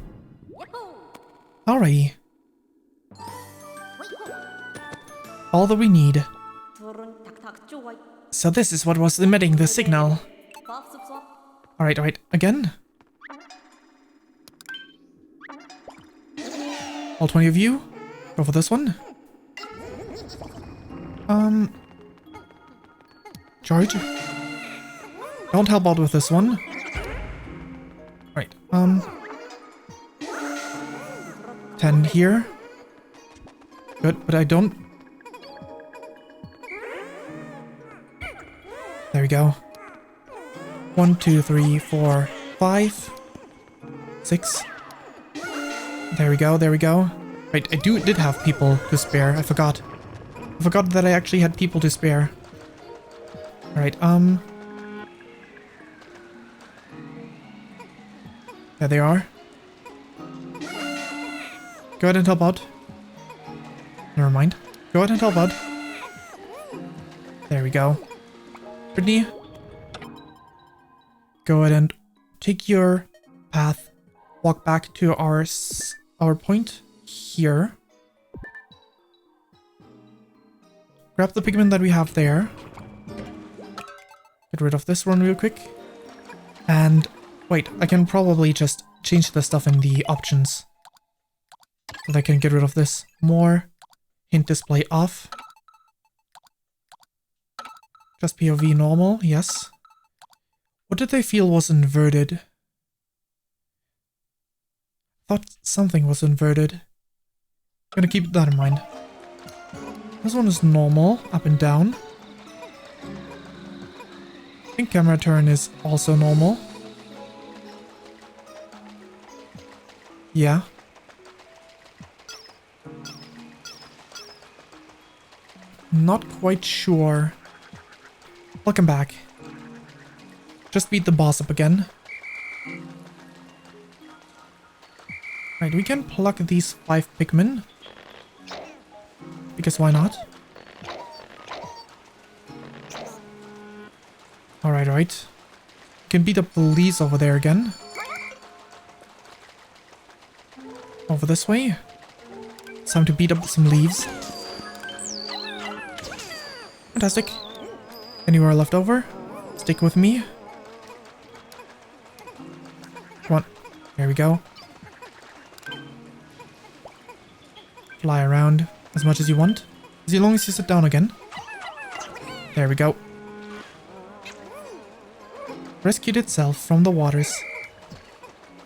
Alrighty. All that we need. So this is what was emitting the signal. Alright, again. All 20 of you. Go for this one. Charge. Don't help out with this one. Right, 10 here. Good, but I don't. There we go. 1, 2, 3, 4, 5, 6. There we go. Right, I did have people to spare. I forgot that I actually had people to spare. Alright, there they are. Go ahead and help out. Never mind. Go ahead and help out. There we go. Brittany, go ahead and take your path. Walk back to our point here. Grab the Pikmin that we have there. Get rid of this one real quick. And wait, I can probably just change the stuff in the options. So that I can get rid of this. More. Hint display off. Just POV normal, yes. What did they feel was inverted? Thought something was inverted. I'm gonna keep that in mind. This one is normal, up and down. I think camera turn is also normal. Yeah. Not quite sure. Welcome back. Just beat the boss up again. Right, we can pluck these 5 Pikmin. Because why not? Alright. We can beat up the leaves over there again. Over this way. It's time to beat up some leaves. Fantastic. Anywhere left over? Stick with me. Come on. There we go. Fly around. as much as you want. As long as you sit down again. There we go. Rescued itself from the waters.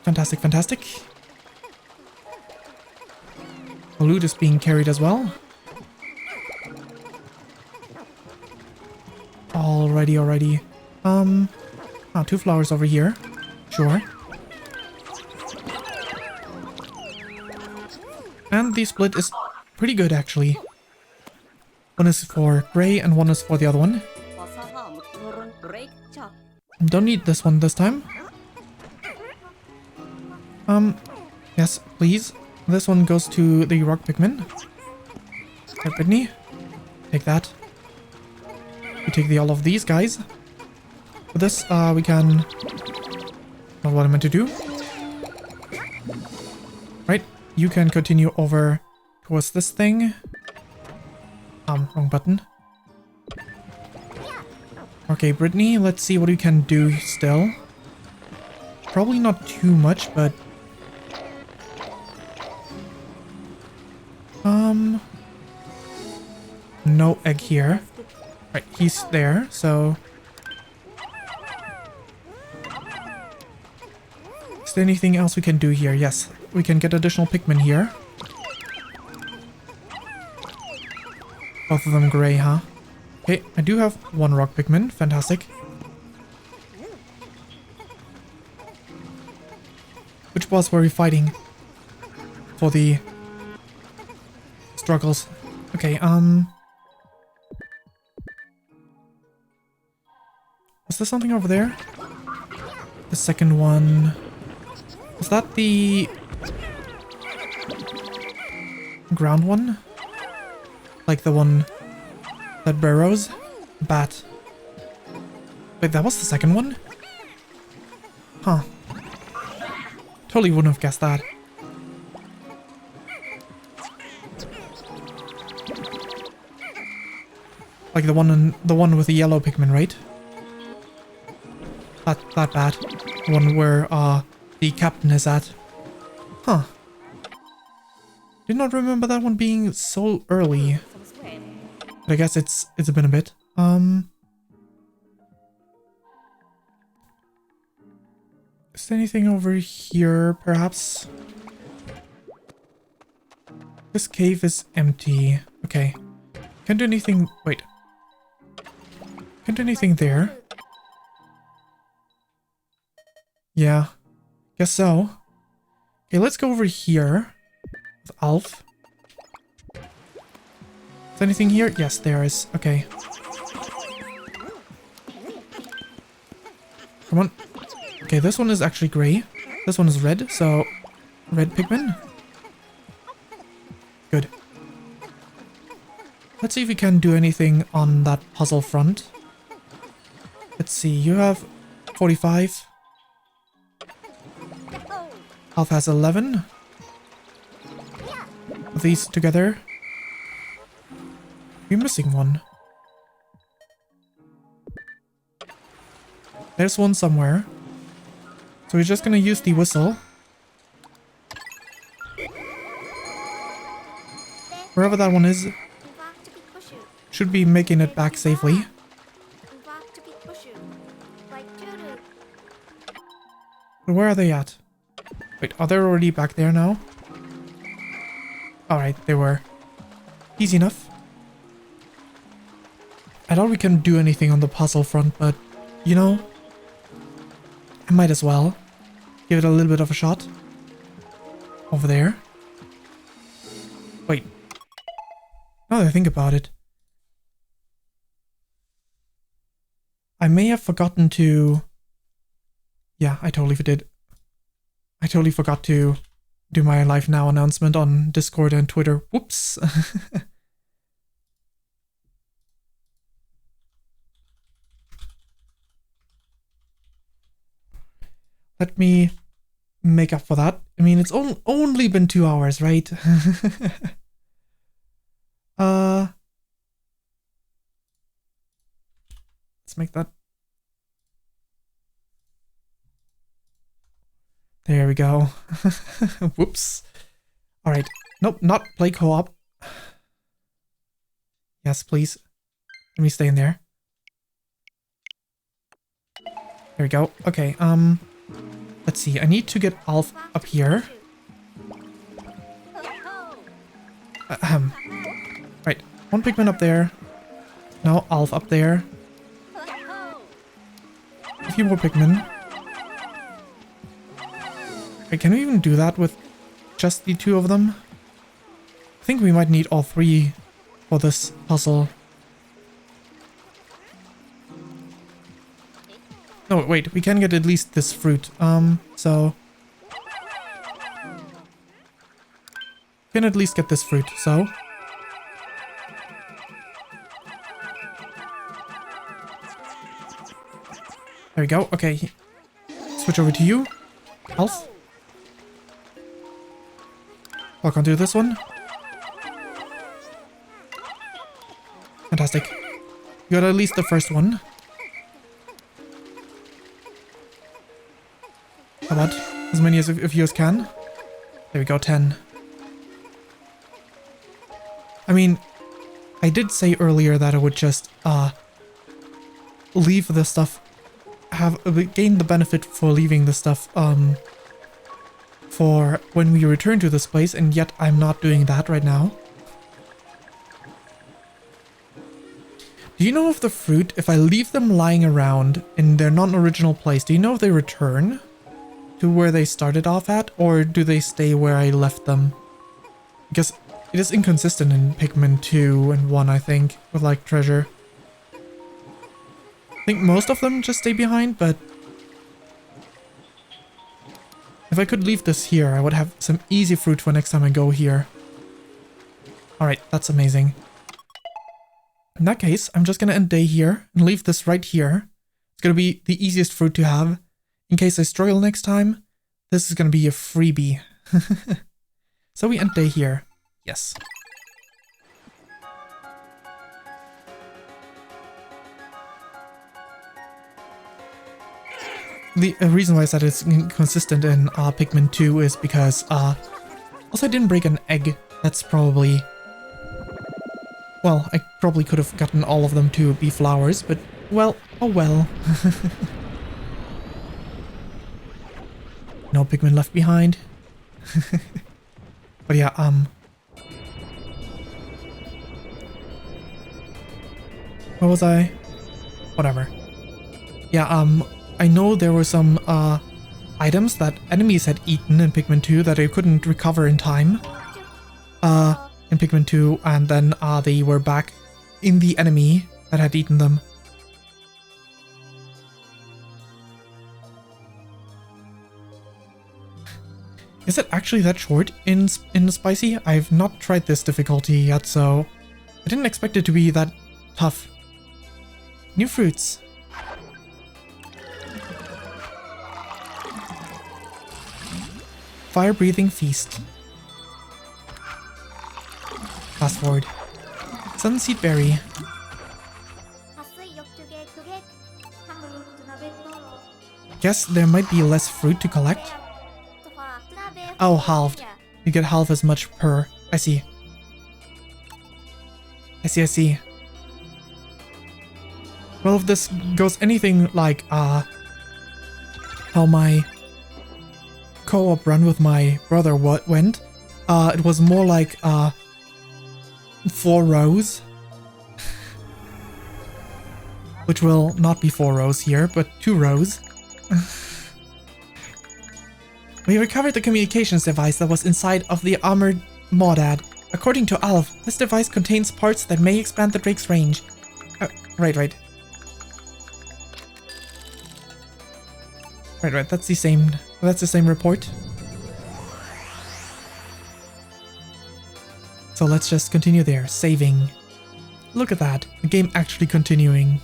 Fantastic, fantastic. The loot is being carried as well. Alrighty, alrighty. Oh, 2 flowers over here. Sure. And the split is pretty good, actually. One is for Gray and one is for the other one. Don't need this one this time. Yes, please. This one goes to the rock Pikmin. Right, Brittany? Take that. We take all of these guys. With this, we can... Not what I meant to do. Right, you can continue over towards this thing. Wrong button. Okay, Brittany, let's see what we can do still. Probably not too much, but... No egg here. Right, he's there, so... Is there anything else we can do here? Yes, we can get additional Pikmin here. Both of them gray, huh? Okay, I do have one rock Pikmin. Fantastic. Which boss were we fighting? For the... struggles. Okay, Was there something over there? The second one... Was that the... ground one? Like the one that burrows? Bat. Wait, that was the second one? Huh. Totally wouldn't have guessed that. Like the one with the yellow Pikmin, right? That bat. The one where the captain is at. Huh. Did not remember that one being so early. But I guess it's been a bit. Is there anything over here, perhaps? This cave is empty. Okay. Can't do anything... Wait. Can't do anything there. Yeah. Guess so. Okay, let's go over here. With Alf. Is there anything here? Yes, there is. Okay. Come on. Okay, this one is actually gray. This one is red, so... Red Pikmin. Good. Let's see if we can do anything on that puzzle front. Let's see, you have 45. Alf has 11. Put these together. We're missing one. There's one somewhere. So we're just gonna use the whistle. Wherever that one is, should be making it back safely. But where are they at? Wait, are they already back there now? Alright, they were. Easy enough. I doubt we can do anything on the puzzle front, but, you know, I might as well give it a little bit of a shot. Over there. Wait. Now that I think about it, I may have forgotten to... Yeah, I totally did. I totally forgot to do my Live Now announcement on Discord and Twitter. Whoops. Let me make up for that. I mean, it's only been 2 hours, right? Let's make that. There we go. Whoops. Alright. Nope, not play co-op. Yes, please. Let me stay in there. There we go. Okay, let's see. I need to get Alf up here. Right. One Pikmin up there. Now Alf up there. A few more Pikmin. Wait, can we even do that with just the two of them? I think we might need all three for this puzzle. No, wait, we can get at least this fruit. So... we can at least get this fruit, so... there we go, okay. Switch over to you. Health. Walk onto this one. Fantastic. You got at least the first one. How about as many as of you as can? There we go, 10. I mean, I did say earlier that I would just leave the stuff, gain the benefit for leaving the stuff for when we return to this place, and yet I'm not doing that right now. Do you know if the fruit, if I leave them lying around in their non-original place, do you know if they return to where they started off at, or do they stay where I left them? Because it is inconsistent in Pikmin 2 and 1, I think, with like treasure. I think most of them just stay behind, but if I could leave this here, I would have some easy fruit for next time I go here. Alright, that's amazing. In that case, I'm just gonna end day here and leave this right here. It's gonna be the easiest fruit to have. In case I struggle next time, this is gonna be a freebie. So we end day here. Yes. The reason why I said it's inconsistent in Pikmin 2 is because also I didn't break an egg. That's probably... well, I probably could have gotten all of them to be flowers, but well, oh well. No Pikmin left behind. But yeah, where was I? Whatever. Yeah, I know there were some, items that enemies had eaten in Pikmin 2 that I couldn't recover in time. In Pikmin 2, and then, they were back in the enemy that had eaten them. Is it actually that short in Spicy? I've not tried this difficulty yet, so I didn't expect it to be that tough. New fruits. Fire-breathing feast. Fast forward. Sunseed berry. Guess there might be less fruit to collect. Oh, halved. You get half as much per. I see. I see. Well, if this goes anything like, how my co-op run with my brother went, it was more like, 4 rows. Which will not be 4 rows here, but 2 rows. We recovered the communications device that was inside of the armored Maudad. According to Alf, this device contains parts that may expand the Drake's range. Right. Right, that's the same report. So let's just continue there, saving. Look at that, the game actually continuing.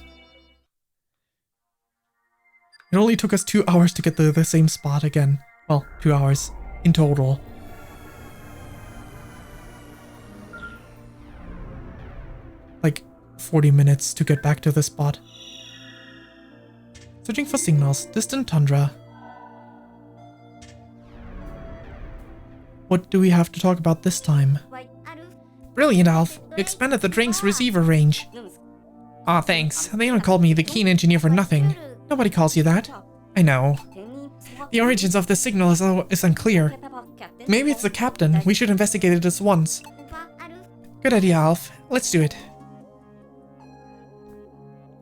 It only took us 2 hours to get the same spot again. Well, 2 hours in total. Like 40 minutes to get back to the spot. Searching for signals. Distant tundra. What do we have to talk about this time? Brilliant, Alf. You expanded the drink's receiver range. Aw, thanks. They don't call me the keen engineer for nothing. Nobody calls you that. I know. The origins of the signal is unclear. Maybe it's the captain. We should investigate it at once. Good idea, Alf. Let's do it.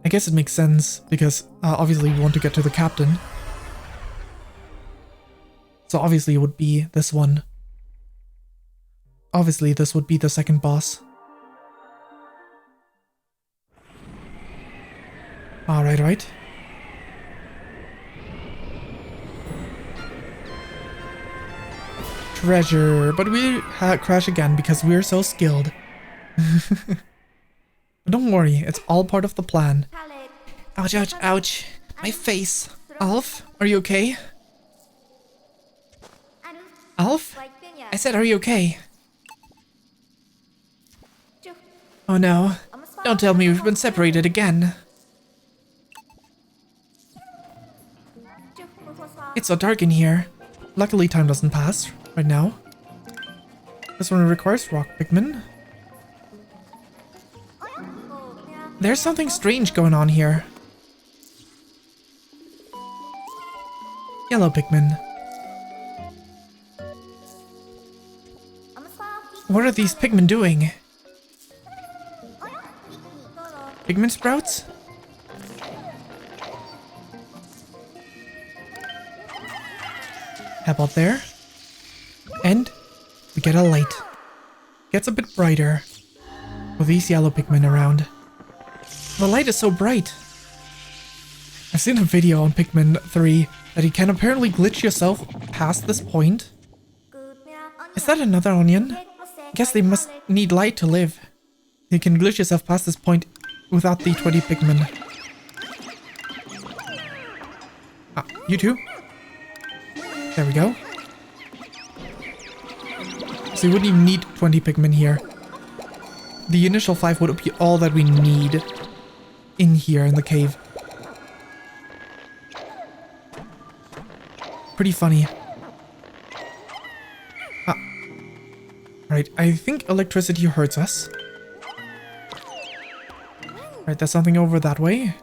I guess it makes sense, because obviously we want to get to the captain. So obviously it would be this one. Obviously this would be the second boss. Alright. Treasure, but we crash again because we're so skilled. But don't worry, it's all part of the plan. Ouch, ouch, ouch. My face. Alf, are you okay? Alf? I said, are you okay? Oh no. Don't tell me we've been separated again. It's so dark in here. Luckily time doesn't pass right now. This one requires rock Pikmin. There's something strange going on here. Yellow Pikmin. What are these Pikmin doing? Pikmin sprouts? How about there? And we get a light. Gets a bit brighter with these yellow Pikmin around. The light is so bright. I've seen a video on Pikmin 3 that you can apparently glitch yourself past this point. Is that another onion? I guess they must need light to live. You can glitch yourself past this point without the 20 Pikmin. Ah, you too? There we go. So you wouldn't even need 20 Pikmin here. The initial 5 would be all that we need in here in the cave. Pretty funny. Ah. Right, I think electricity hurts us. Right, there's something over that way.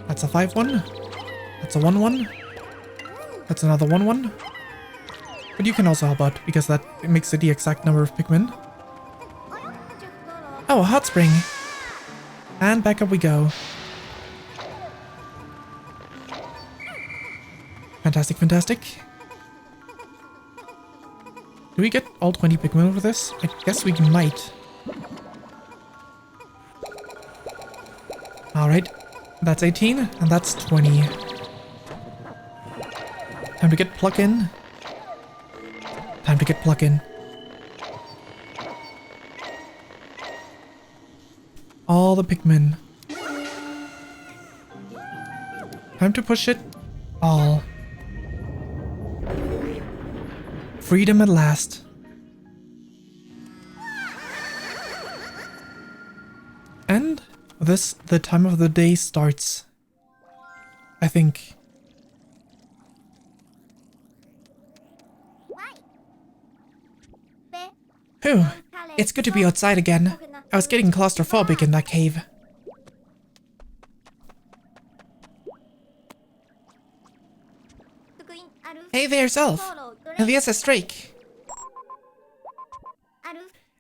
That's a 5-1. That's a 1-1. That's another 1-1. But you can also help out, because that makes it the exact number of Pikmin. Oh, a hot spring. And back up we go. Fantastic, fantastic. Do we get all 20 Pikmin over this? I guess we might. Alright. That's 18, and that's 20. Time to get pluck-in. Time to get pluck-in. All the Pikmin. Time to push it all. Freedom at last. And the time of the day starts. I think. Phew, it's good to be outside again. I was getting claustrophobic in that cave. Hey there's Alf. And the SS Drake.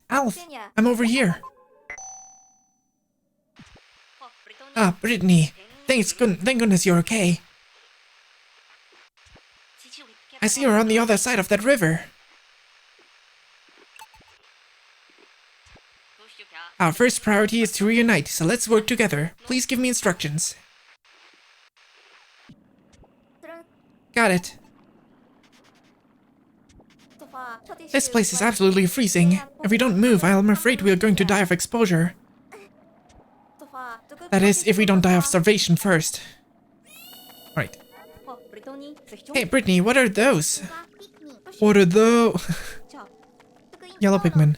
Alf, I'm over here. Ah, Brittany. Thank goodness you're okay. I see her on the other side of that river. Our first priority is to reunite, so let's work together. Please give me instructions. Got it. This place is absolutely freezing. If we don't move, I'm afraid we are going to die of exposure. That is, if we don't die of starvation first. Right. Hey, Brittany, what are those? What are those? Yellow Pikmin.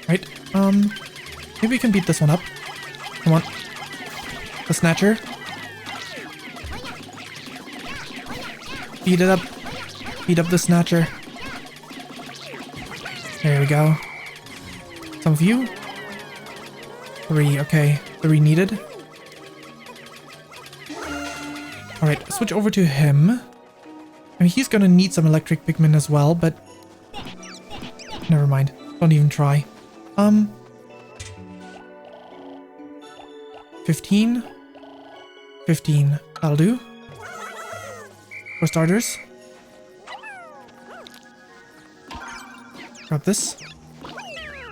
Right, Maybe we can beat this one up. Come on. The Snatcher. Beat it up. Beat up the Snatcher. There we go. Some of you. 3, okay. 3 needed. Alright, switch over to him. I mean, he's gonna need some electric Pikmin as well, but... never mind. Don't even try. 15. 15. That'll do. For starters. Grab this.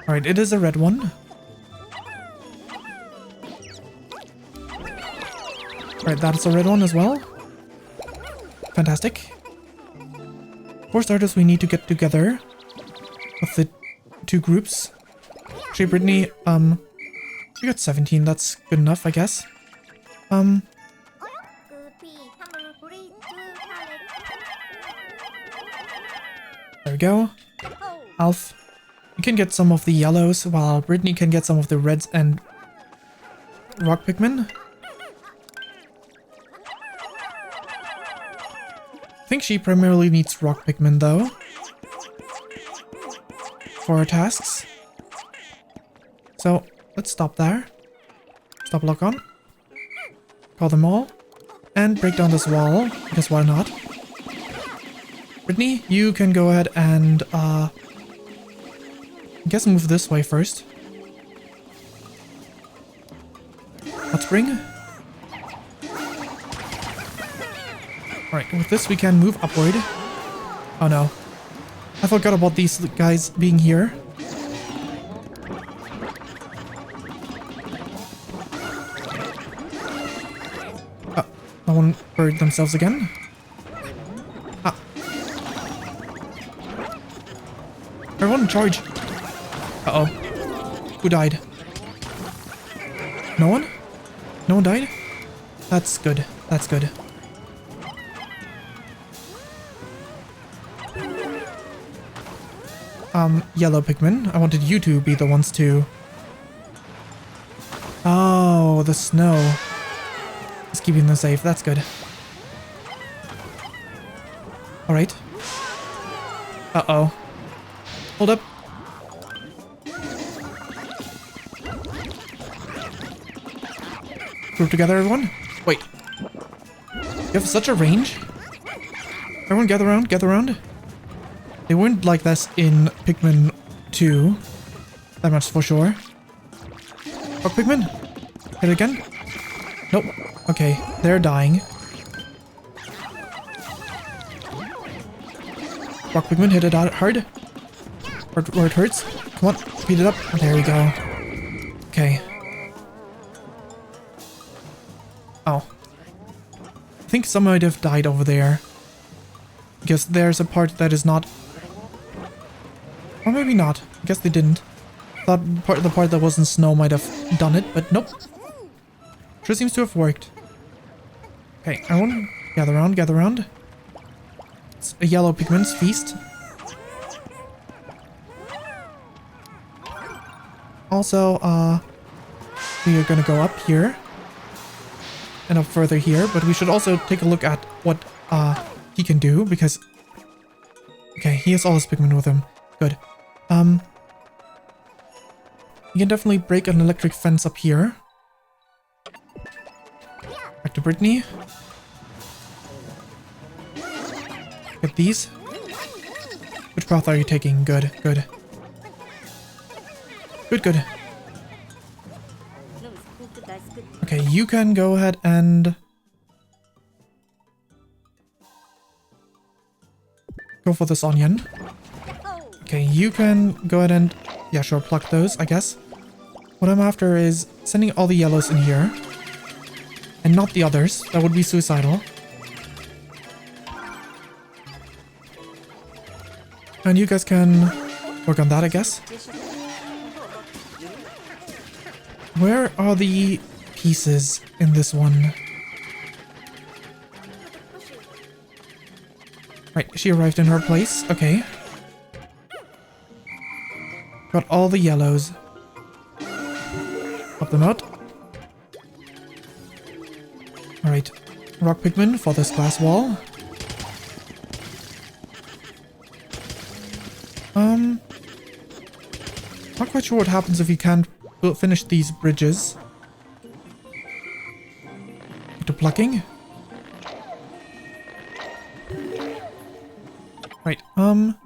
Alright, it is a red one. Alright, that is a red one as well. Fantastic. For starters, we need to get together with the 2 groups. Actually, Brittany, we got 17. That's good enough, I guess. There we go. Alf, you can get some of the yellows, while Brittany can get some of the reds and rock Pikmin. I think she primarily needs rock Pikmin though, for her tasks. So let's stop there. Stop lock on. Call them all. And break down this wall, because why not? Brittany, you can go ahead and I guess move this way first. Let's bring. Alright, with this we can move upward. Oh no. I forgot about these guys being here. No one buried themselves again. Ah. Everyone charge. Uh-oh. Who died? No one? No one died? That's good. That's good. Yellow Pikmin. I wanted you to be the ones to... Oh, the snow. It's keeping them safe. That's good. Alright. Uh-oh. Hold up. Group together, everyone. Wait. You have such a range? Everyone gather around, gather around. They weren't like this in Pikmin 2. That much for sure. Rock Pikmin? Hit it again? Nope. Okay, they're dying. Rock Pikmin, hit it out hard. Where it hurts. Come on, speed it up. There we go. Okay. Oh. I think some might have died over there. Because there's a part that is not... Or maybe not. I guess they didn't. Thought the part that wasn't snow might have done it, but nope. Sure seems to have worked. Okay, everyone, gather around, gather around. It's a yellow Pikmin's feast. Also, we are gonna go up here. And up further here, but we should also take a look at what, he can do, because... Okay, he has all his Pikmin with him. Good. You can definitely break an electric fence up here. Back to Brittany. Get these. Which path are you taking? Good, good. Good, good. Okay, you can go ahead and... go for this onion. Okay, you can go ahead and... yeah, sure, pluck those, I guess. What I'm after is sending all the yellows in here. And not the others. That would be suicidal. And you guys can work on that, I guess. Where are the pieces in this one? Right, she arrived in her place. Okay. Got all the yellows. Pop them out. Alright. Rock Pikmin for this glass wall. Not quite sure what happens if you can't finish these bridges. To plucking. Right, down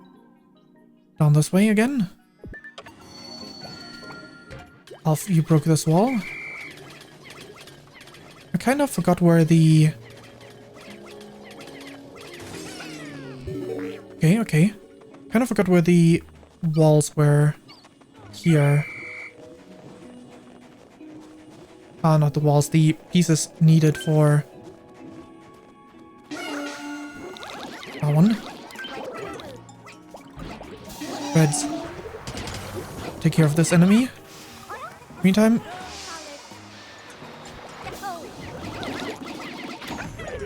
this way again. Alf, you broke this wall. I kind of forgot where the... Okay. Kind of forgot where the walls were here. Not the walls, the pieces needed for... that one. Reds. Take care of this enemy. Meantime...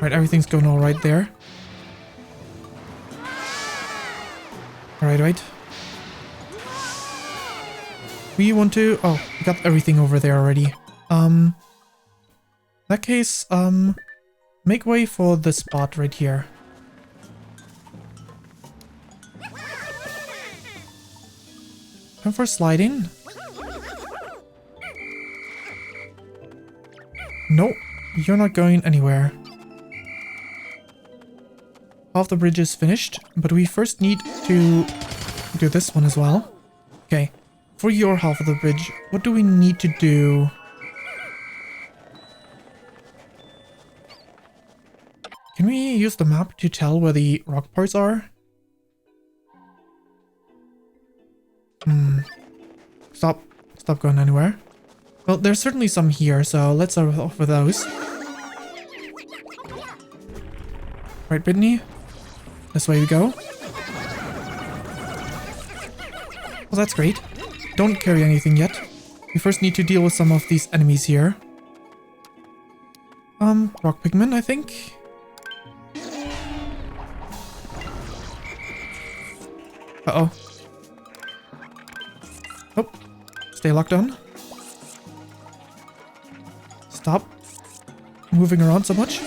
Right, everything's going alright there. Right. We want to... oh, we got everything over there already. In that case, make way for the spot right here. Time for sliding. No, you're not going anywhere. Half the bridge is finished, but we first need to do this one as well. Okay, for your half of the bridge, what do we need to do? Can we use the map to tell where the rock parts are? Stop going anywhere. Well, there's certainly some here, so let's start off with those. Right, Brittany? This way we go. Well, that's great. Don't carry anything yet. We first need to deal with some of these enemies here. Rock Pikmin, I think. Uh-oh. Oh. Stay locked on. Stop moving around so much.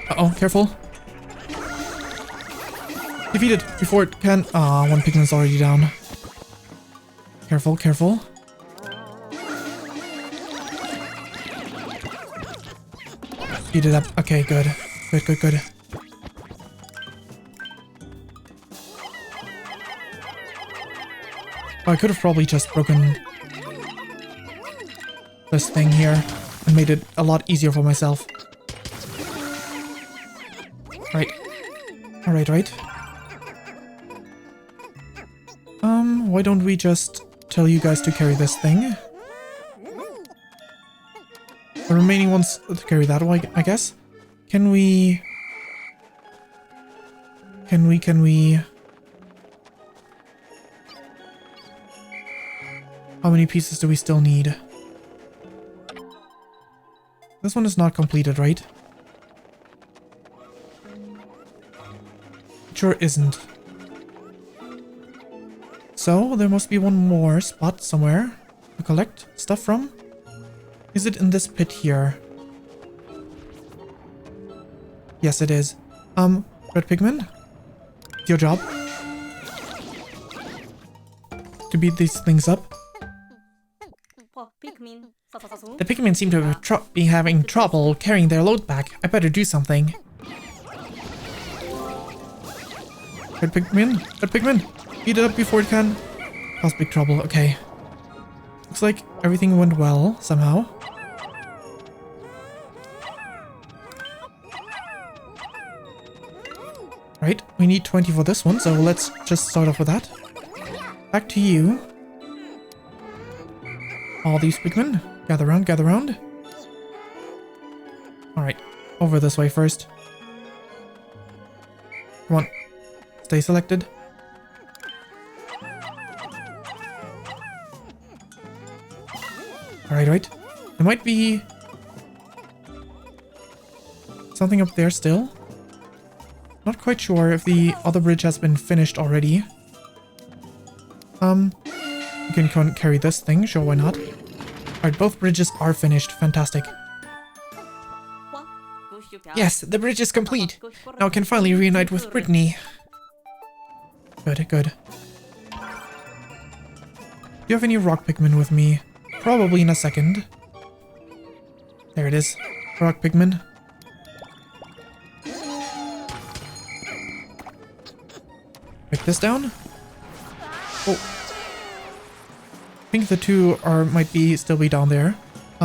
Uh-oh, careful. Defeated before it can... ah, one Pikmin's already down. Careful. Speed it up. Okay, good. Good. Oh, I could have probably just broken this thing here and made it a lot easier for myself. Right. Alright. Why don't we just tell you guys to carry this thing? The remaining ones to carry that one, I guess. Can we... How many pieces do we still need? This one is not completed, right? It sure isn't. So, there must be one more spot somewhere to collect stuff from. Is it in this pit here? Yes, it is. Red Pikmin? It's your job to beat these things up. The Pikmin seem to be having trouble carrying their load back. I better do something. Red Pikmin! Eat it up before it can cause big trouble. Okay. Looks like everything went well, somehow. Right, we need 20 for this one, so let's just start off with that. Back to you. All these Pikmin. Gather round. Alright, over this way first. Come on. Stay selected. Alright. There might be something up there still. Not quite sure if the other bridge has been finished already. You can carry this thing, sure, why not? Alright, both bridges are finished. Fantastic. Yes, the bridge is complete. Now I can finally reunite with Brittany. Good, good. Do you have any rock Pikmin with me? Probably in a second. There it is. Rock Pikmin. Break this down. Oh. I think the two might be still be down there.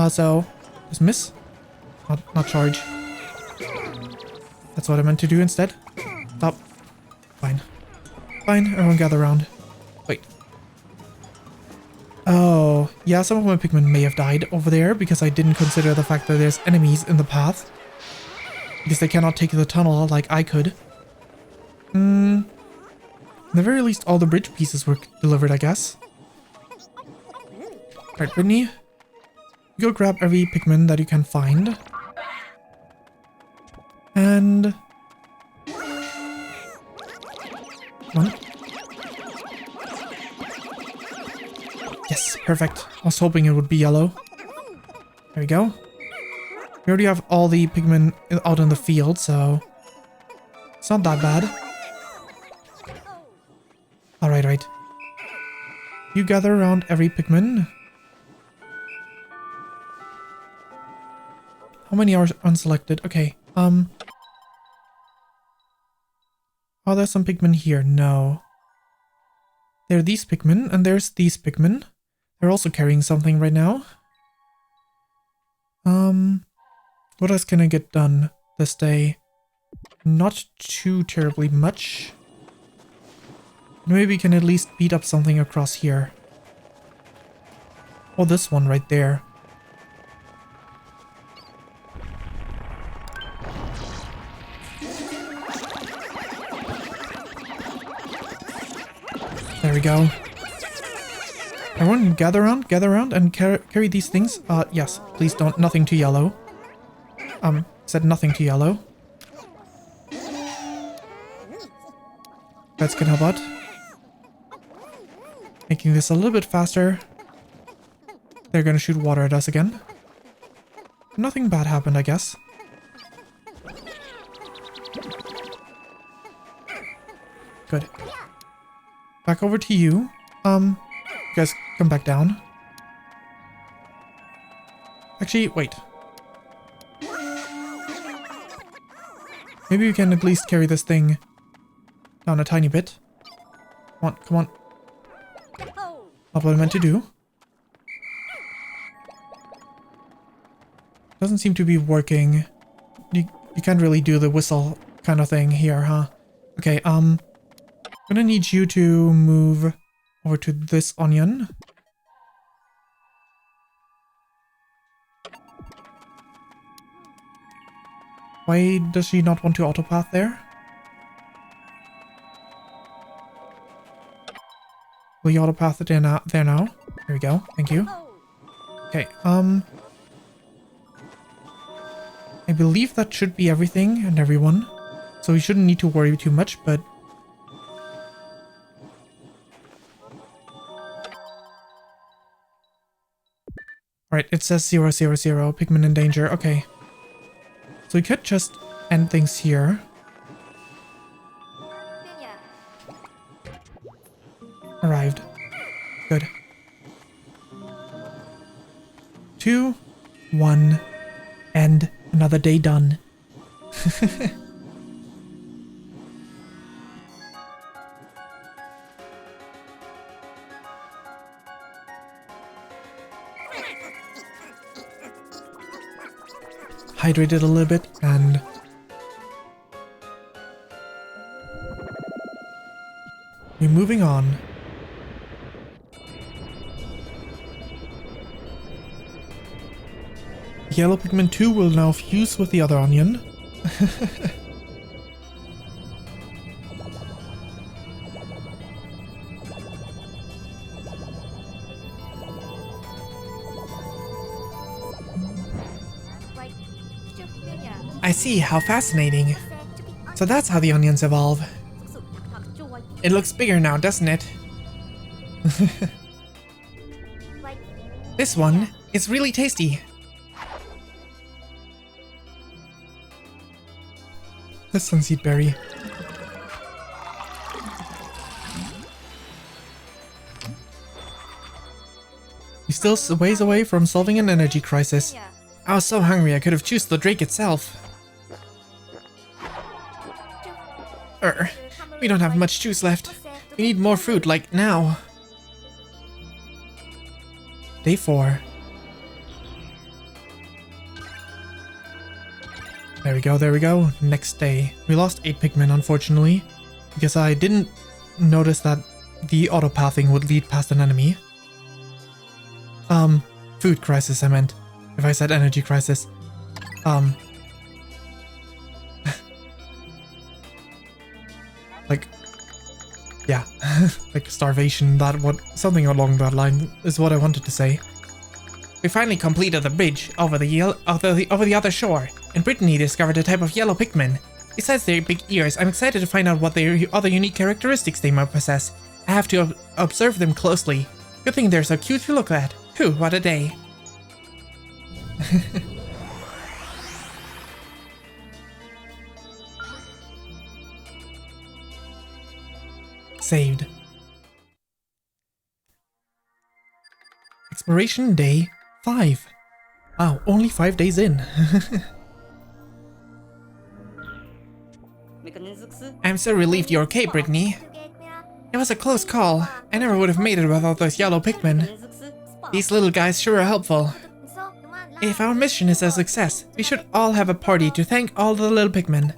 So just miss. Not charge. That's what I meant to do instead. Stop. Fine. Fine, everyone gather around. Wait. Oh, yeah, some of my Pikmin may have died over there because I didn't consider the fact that there's enemies in the path. Because they cannot take the tunnel like I could. At the very least, all the bridge pieces were delivered, I guess. Alright, Brittany. Go grab every Pikmin that you can find. And... Come on. Yes, perfect. I was hoping it would be yellow. There we go. We already have all the Pikmin out in the field, so... It's not that bad. Alright, right. You gather around every Pikmin. How many are unselected? Okay, Oh, there's some Pikmin here. No. There are these Pikmin, and there's these Pikmin. They're also carrying something right now. What else can I get done this day? Not too terribly much. Maybe we can at least beat up something across here. Oh, this one right there. There we go. Everyone gather around and carry these things. Yes, please don't, nothing too yellow. Said nothing too yellow. That's gonna help out. Making this a little bit faster. They're gonna shoot water at us again. Nothing bad happened, I guess. Good. Back over to you. You guys come back down. Actually, wait. Maybe we can at least carry this thing down a tiny bit. Come on, come on. Not what I meant to do. Doesn't seem to be working. You can't really do the whistle kind of thing here, huh? Okay, I'm gonna need you to move over to this onion. Why does she not want to autopath there? Will you autopath it in there now? There we go. Thank you. Okay, I believe that should be everything and everyone. So we shouldn't need to worry too much, but... Alright, it says 000, Pikmin in danger. Okay. So we could just end things here. Arrived. Good. 2, 1, and another day done. Hydrated a little bit and we're moving on. Yellow Pikmin 2 will now fuse with the other onion. I see, how fascinating. So that's how the onions evolve. It looks bigger now, doesn't it? This one is really tasty. The sunseed berry. He's still a ways away from solving an energy crisis. I was so hungry I could have chosen the drink itself. We don't have much juice left. We need more fruit, like now. Day 4. There we go, there we go. Next day. We lost 8 Pikmin, unfortunately, because I didn't notice that the auto-pathing would lead past an enemy. Food crisis, I meant. If I said energy crisis. Like, yeah, like starvation, something along that line is what I wanted to say. We finally completed the bridge over the other shore, and Brittany discovered a type of yellow Pikmin. Besides their big ears, I'm excited to find out what their other unique characteristics they might possess. I have to observe them closely. Good thing they're so cute to look at. Whew, what a day. Saved. Exploration day 5. Wow, only 5 days in. I'm so relieved you're okay, Brittany. It was a close call. I never would have made it without those yellow Pikmin. These little guys sure are helpful. If our mission is a success, we should all have a party to thank all the little Pikmin.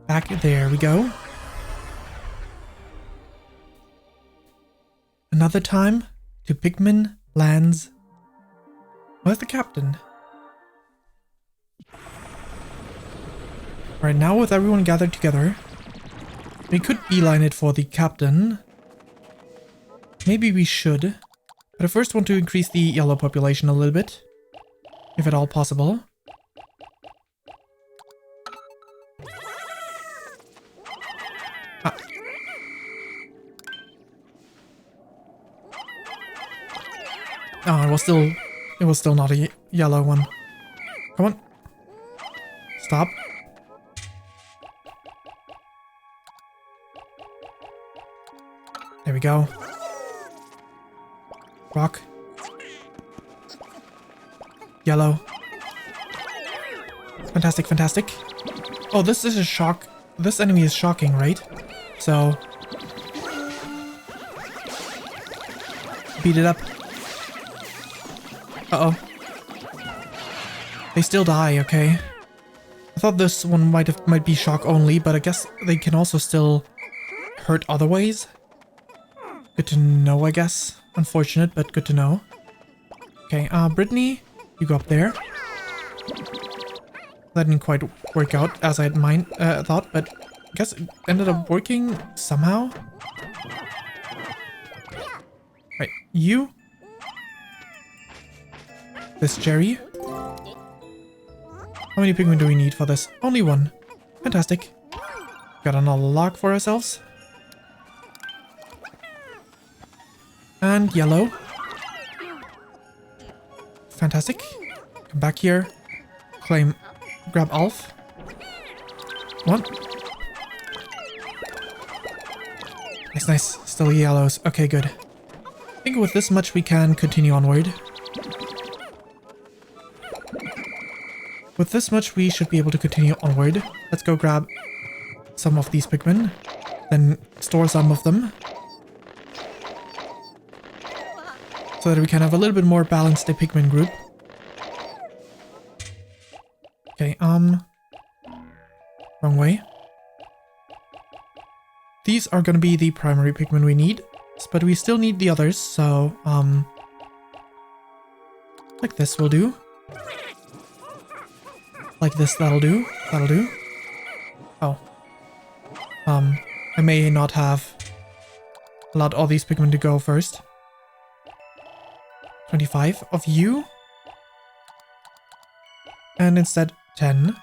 Back there we go. Another time to Pikmin lands. Where's the captain? Right now, with everyone gathered together, we could beeline it for the captain. Maybe we should. But I first want to increase the yellow population a little bit, if at all possible. Ah. Oh, it was still not a yellow one. Come on. Stop. There we go. Rock. Yellow. Fantastic, fantastic. Oh, this is a shock. This enemy is shocking, right? So... beat it up. Uh-oh. They still die, okay. I thought this one might be shock only, but I guess they can also still hurt other ways. Good to know, I guess. Unfortunate, but good to know. Okay, Brittany, you go up there. That didn't quite work out as I had thought, but I guess it ended up working somehow. Right, you. This Jerry. How many Pikmin do we need for this? Only 1. Fantastic. Got another log for ourselves. And yellow. Fantastic. Come back here. Grab Alf. 1. Nice, nice. Still yellows. Okay, good. I think with this much we can continue onward. With this much we should be able to continue onward. Let's go grab some of these Pikmin. Then store some of them. So that we can have a little bit more balanced Pikmin group. Okay, wrong way. These are gonna be the primary Pikmin we need, but we still need the others, so, like this will do. Like this, that'll do. That'll do. Oh. I may not have allowed all these Pikmin to go first. 25 of you. And instead 10.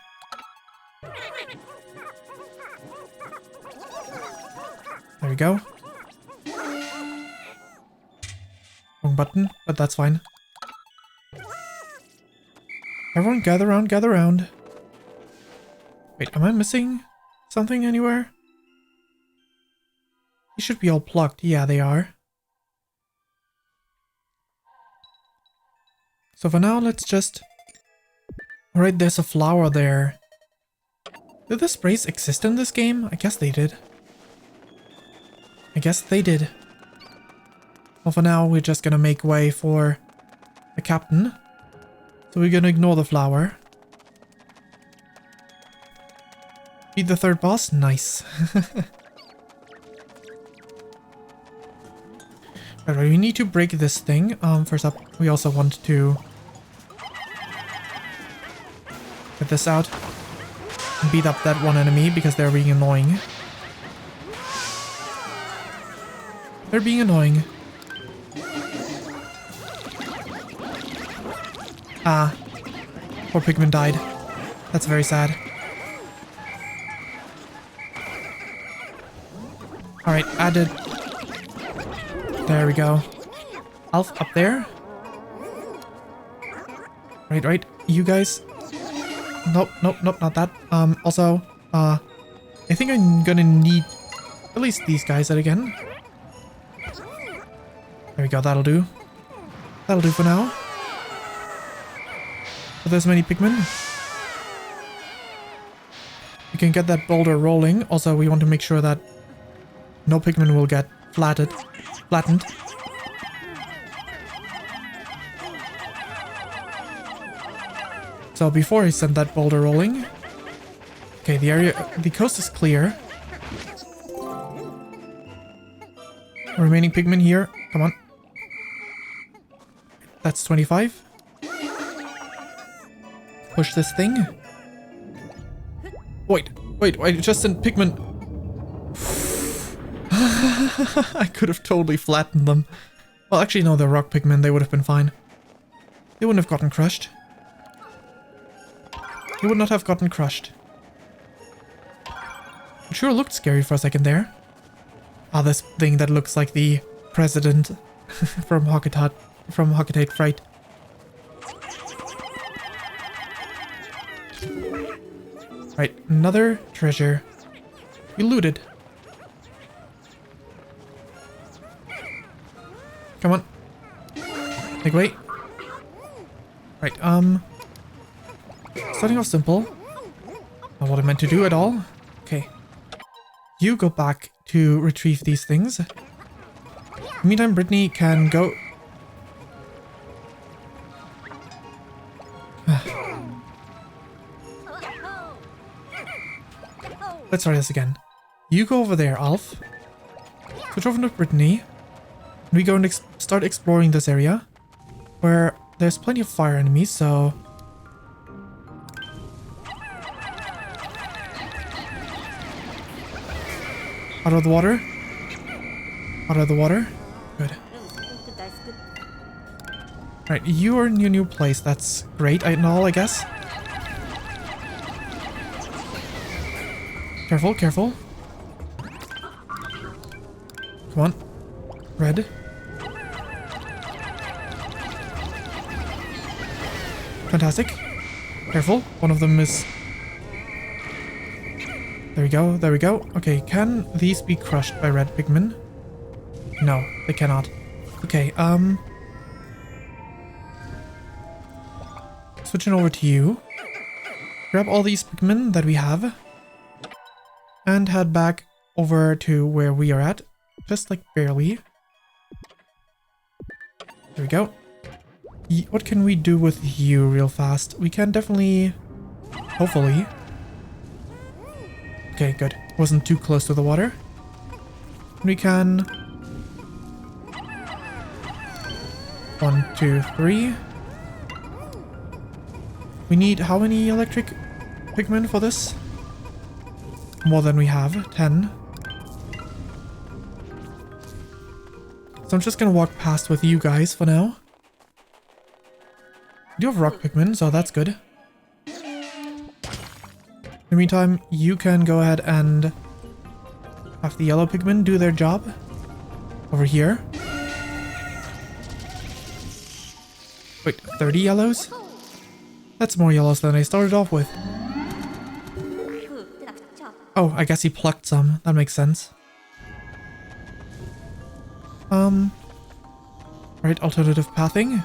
There we go. Wrong button, but that's fine. Everyone gather around, gather around. Wait, am I missing something anywhere? These should be all plucked. Yeah, they are. So for now, let's just... Alright, there's a flower there. Did the sprays exist in this game? I guess they did. I guess they did. Well, for now, we're just gonna make way for the captain. So we're gonna ignore the flower. Beat the third boss? Nice. Alright, we need to break this thing. First up, we also want to get this out and beat up that one enemy because they're being annoying. They're being annoying. Ah, poor Pikmin died. That's very sad. Alright, added. There we go. Alf up there. Right. You guys. Nope, not that. Also, I think I'm gonna need at least these guys out again. There we go, that'll do. That'll do for now. Are there so many Pikmin? We can get that boulder rolling. Also, we want to make sure that no Pikmin will get flattened. So before I send that boulder rolling... Okay, the coast is clear. Remaining Pikmin here. Come on. That's 25. Push this thing. Wait, just sent Pikmin. I could have totally flattened them. Well, actually, no, they're rock Pikmin. They would have been fine. They wouldn't have gotten crushed. They would not have gotten crushed. It sure looked scary for a second there. Ah, this thing that looks like the president from Hocketate Fright. Right, another treasure. We looted. Come on. Make way. Right, starting off simple. Not what I meant to do at all. Okay. You go back to retrieve these things. In the meantime, Brittany can go... Let's try this again. You go over there, Alf. Switch over to Brittany. We go and start exploring this area, where there's plenty of fire enemies, so... Out of the water. Out of the water. Good. Right, you are in your new place. That's great and all, I guess. Careful, careful. Come on. Red. Fantastic. Careful. One of them is... There we go, there we go. Okay, can these be crushed by red Pikmin? No, they cannot. Okay, switching over to you. Grab all these Pikmin that we have. And head back over to where we are at. Just like barely. There we go. What can we do with you real fast? We can definitely... Hopefully. Okay, good. Wasn't too close to the water. We can... 1, 2, 3. We need how many electric Pikmin for this? More than we have. 10. So I'm just gonna walk past with you guys for now. We do have rock Pikmin, so that's good. In the meantime, you can go ahead and have the yellow Pikmin do their job over here. Wait, 30 yellows? That's more yellows than I started off with. Oh, I guess he plucked some. That makes sense. Right, alternative pathing.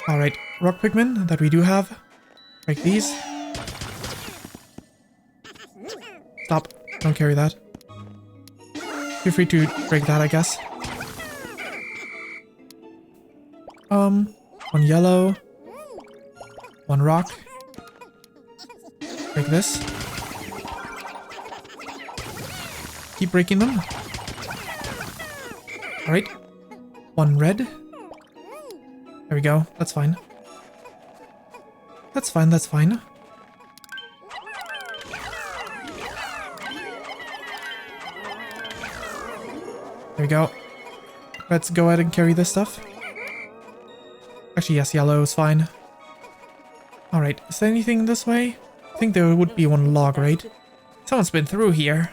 Alright, rock Pikmin that we do have. Break these. Stop. Don't carry that. Feel free to break that, I guess. One yellow. One rock. Break this. Keep breaking them. Alright. One red. There we go. That's fine. That's fine, that's fine. There we go. Let's go ahead and carry this stuff. Actually, yes, yellow is fine. Alright, is there anything this way? I think there would be one log, right? Someone's been through here.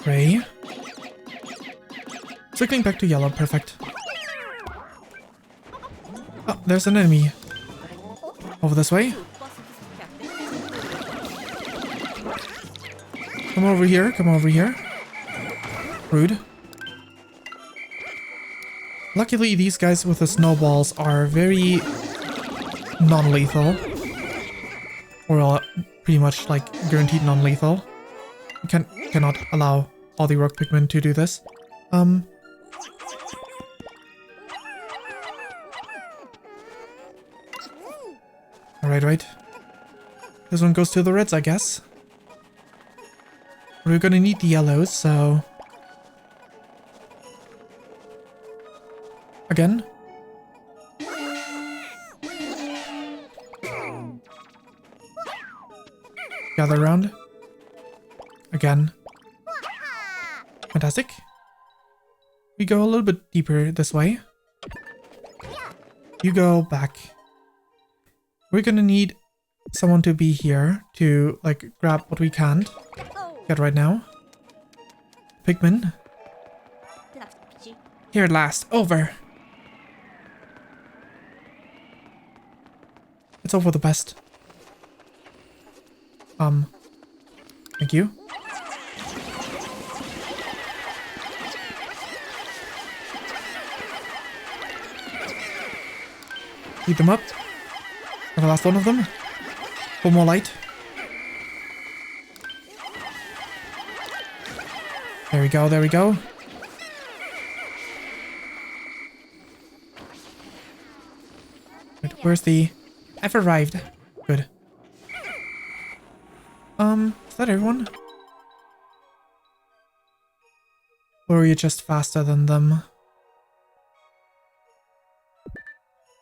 Gray. Circling back to yellow, perfect. Oh, there's an enemy. Over this way. Come over here, come over here. Rude. Luckily, these guys with the snowballs are very non-lethal. Or pretty much like guaranteed non-lethal. You cannot allow all the rock Pikmin to do this. Alright, right. This one goes to the reds, I guess. We're gonna need the yellows, so... Again. Gather around. Again. Fantastic. We go a little bit deeper this way. You go back. We're gonna need someone to be here to, like, grab what we can't get right now. Pikmin. Here at last. Over. It's all for the best. Thank you. Heat them up. For the last one of them. For more light. There we go, there we go. Wait, where's the... I've arrived. Good. Is that everyone? Or are you just faster than them?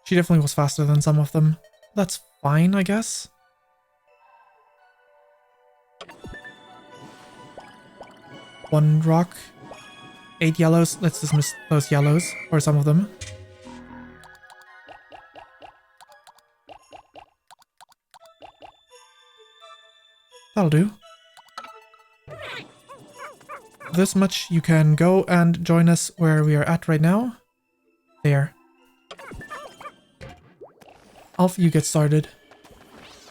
She definitely was faster than some of them. That's fine, I guess. One rock. 8 yellows. Let's dismiss those yellows. Or some of them. That'll do. This much you can go and join us where we are at right now. There. Alf, you get started.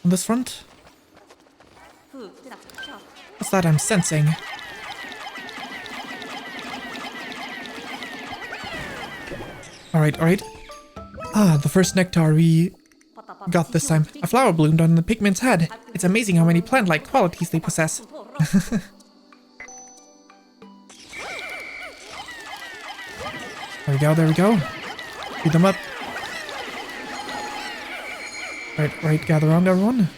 On this front. What's that I'm sensing? Alright, alright. Ah, the first nectar we got this time. A flower bloomed on the Pikmin's head. It's amazing how many plant-like qualities they possess. There we go, there we go. Beat them up. Right, right, gather around everyone.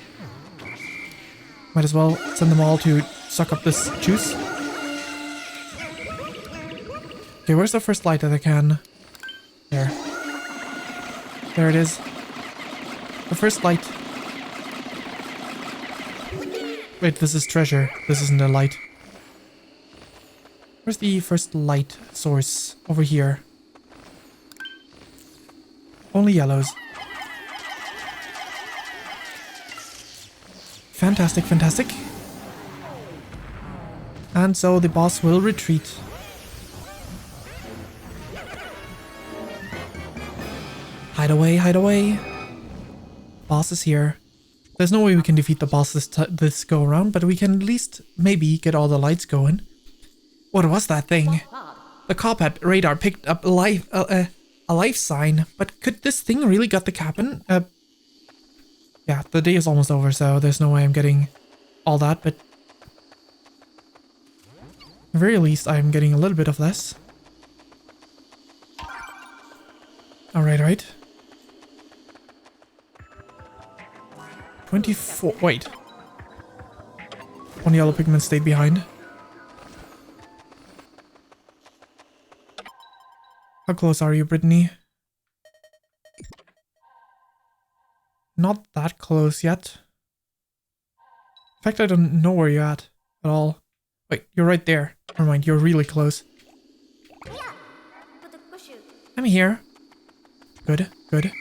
Might as well send them all to suck up this juice. Okay, where's the first light that I can? There. There it is. The first light. Wait, this is treasure. This isn't a light. Where's the first light source? Over here. Only yellows. Fantastic, fantastic. And so the boss will retreat. Hide away, hide away. Boss is here. There's no way we can defeat the boss this go around, but we can at least maybe get all the lights going. What was that thing? The Cophead radar picked up a life sign, but could this thing really got the cabin? Yeah, the day is almost over, so there's no way I'm getting all that, but at the very least I'm getting a little bit of this. Alright, right. 24, wait. One yellow pigment stayed behind. How close are you, Brittany? Not that close yet. In fact, I don't know where you're at all. Wait, you're right there. Never mind, you're really close. I'm here. Good, good.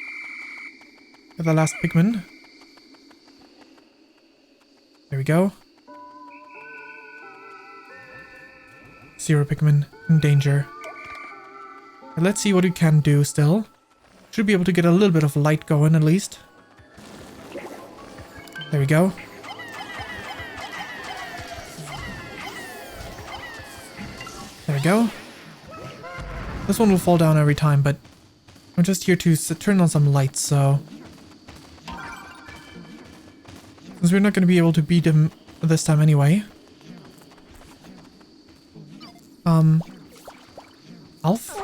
Got the last Pikmin. There we go. 0 Pikmin in danger. But let's see what we can do still. Should be able to get a little bit of light going at least. There we go. There we go. This one will fall down every time, but I'm just here to turn on some lights, so... Since we're not going to be able to beat him this time anyway. Alf?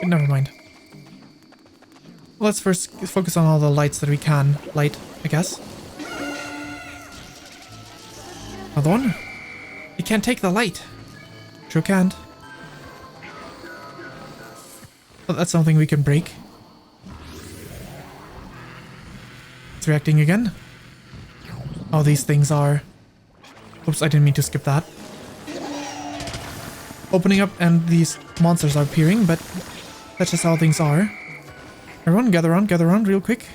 Never mind. Let's first focus on all the lights that we can light, I guess. Another one? You can't take the light. Sure can't. But that's something we can break. It's reacting again. Oh, these things are... Oops, I didn't mean to skip that. Opening up and these monsters are appearing, but that's just how things are. Everyone, gather around real quick.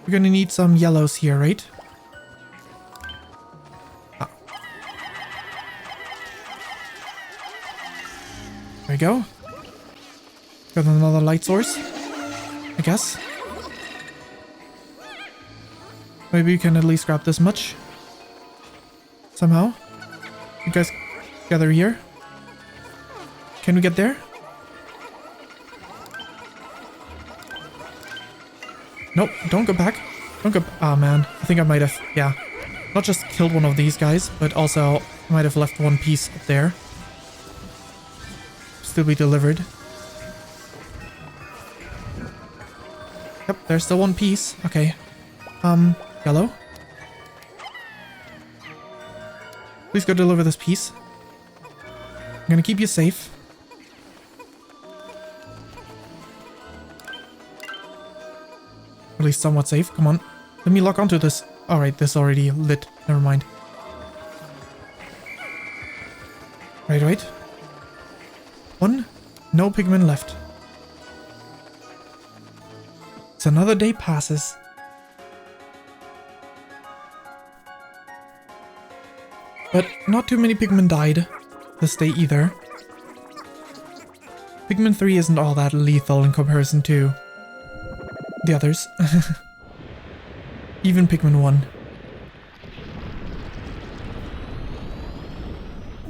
We're gonna need some yellows here, right? Ah. There we go. Got another light source, I guess. Maybe you can at least grab this much. Somehow. You guys gather here. Can we get there? Nope, don't go back. Don't go... Ah, man. I think I might have... Yeah. Not just killed one of these guys, but also I might have left one piece up there. Still be delivered. Yep, there's still one piece. Okay. Yellow. Please go deliver this piece. I'm gonna keep you safe. At least somewhat safe. Come on. Let me lock onto this. Alright, this already lit. Never mind. Right. One. No Pikmin left. So another day passes. But not too many Pikmin died this day either. Pikmin 3 isn't all that lethal in comparison to the others. Even Pikmin 1.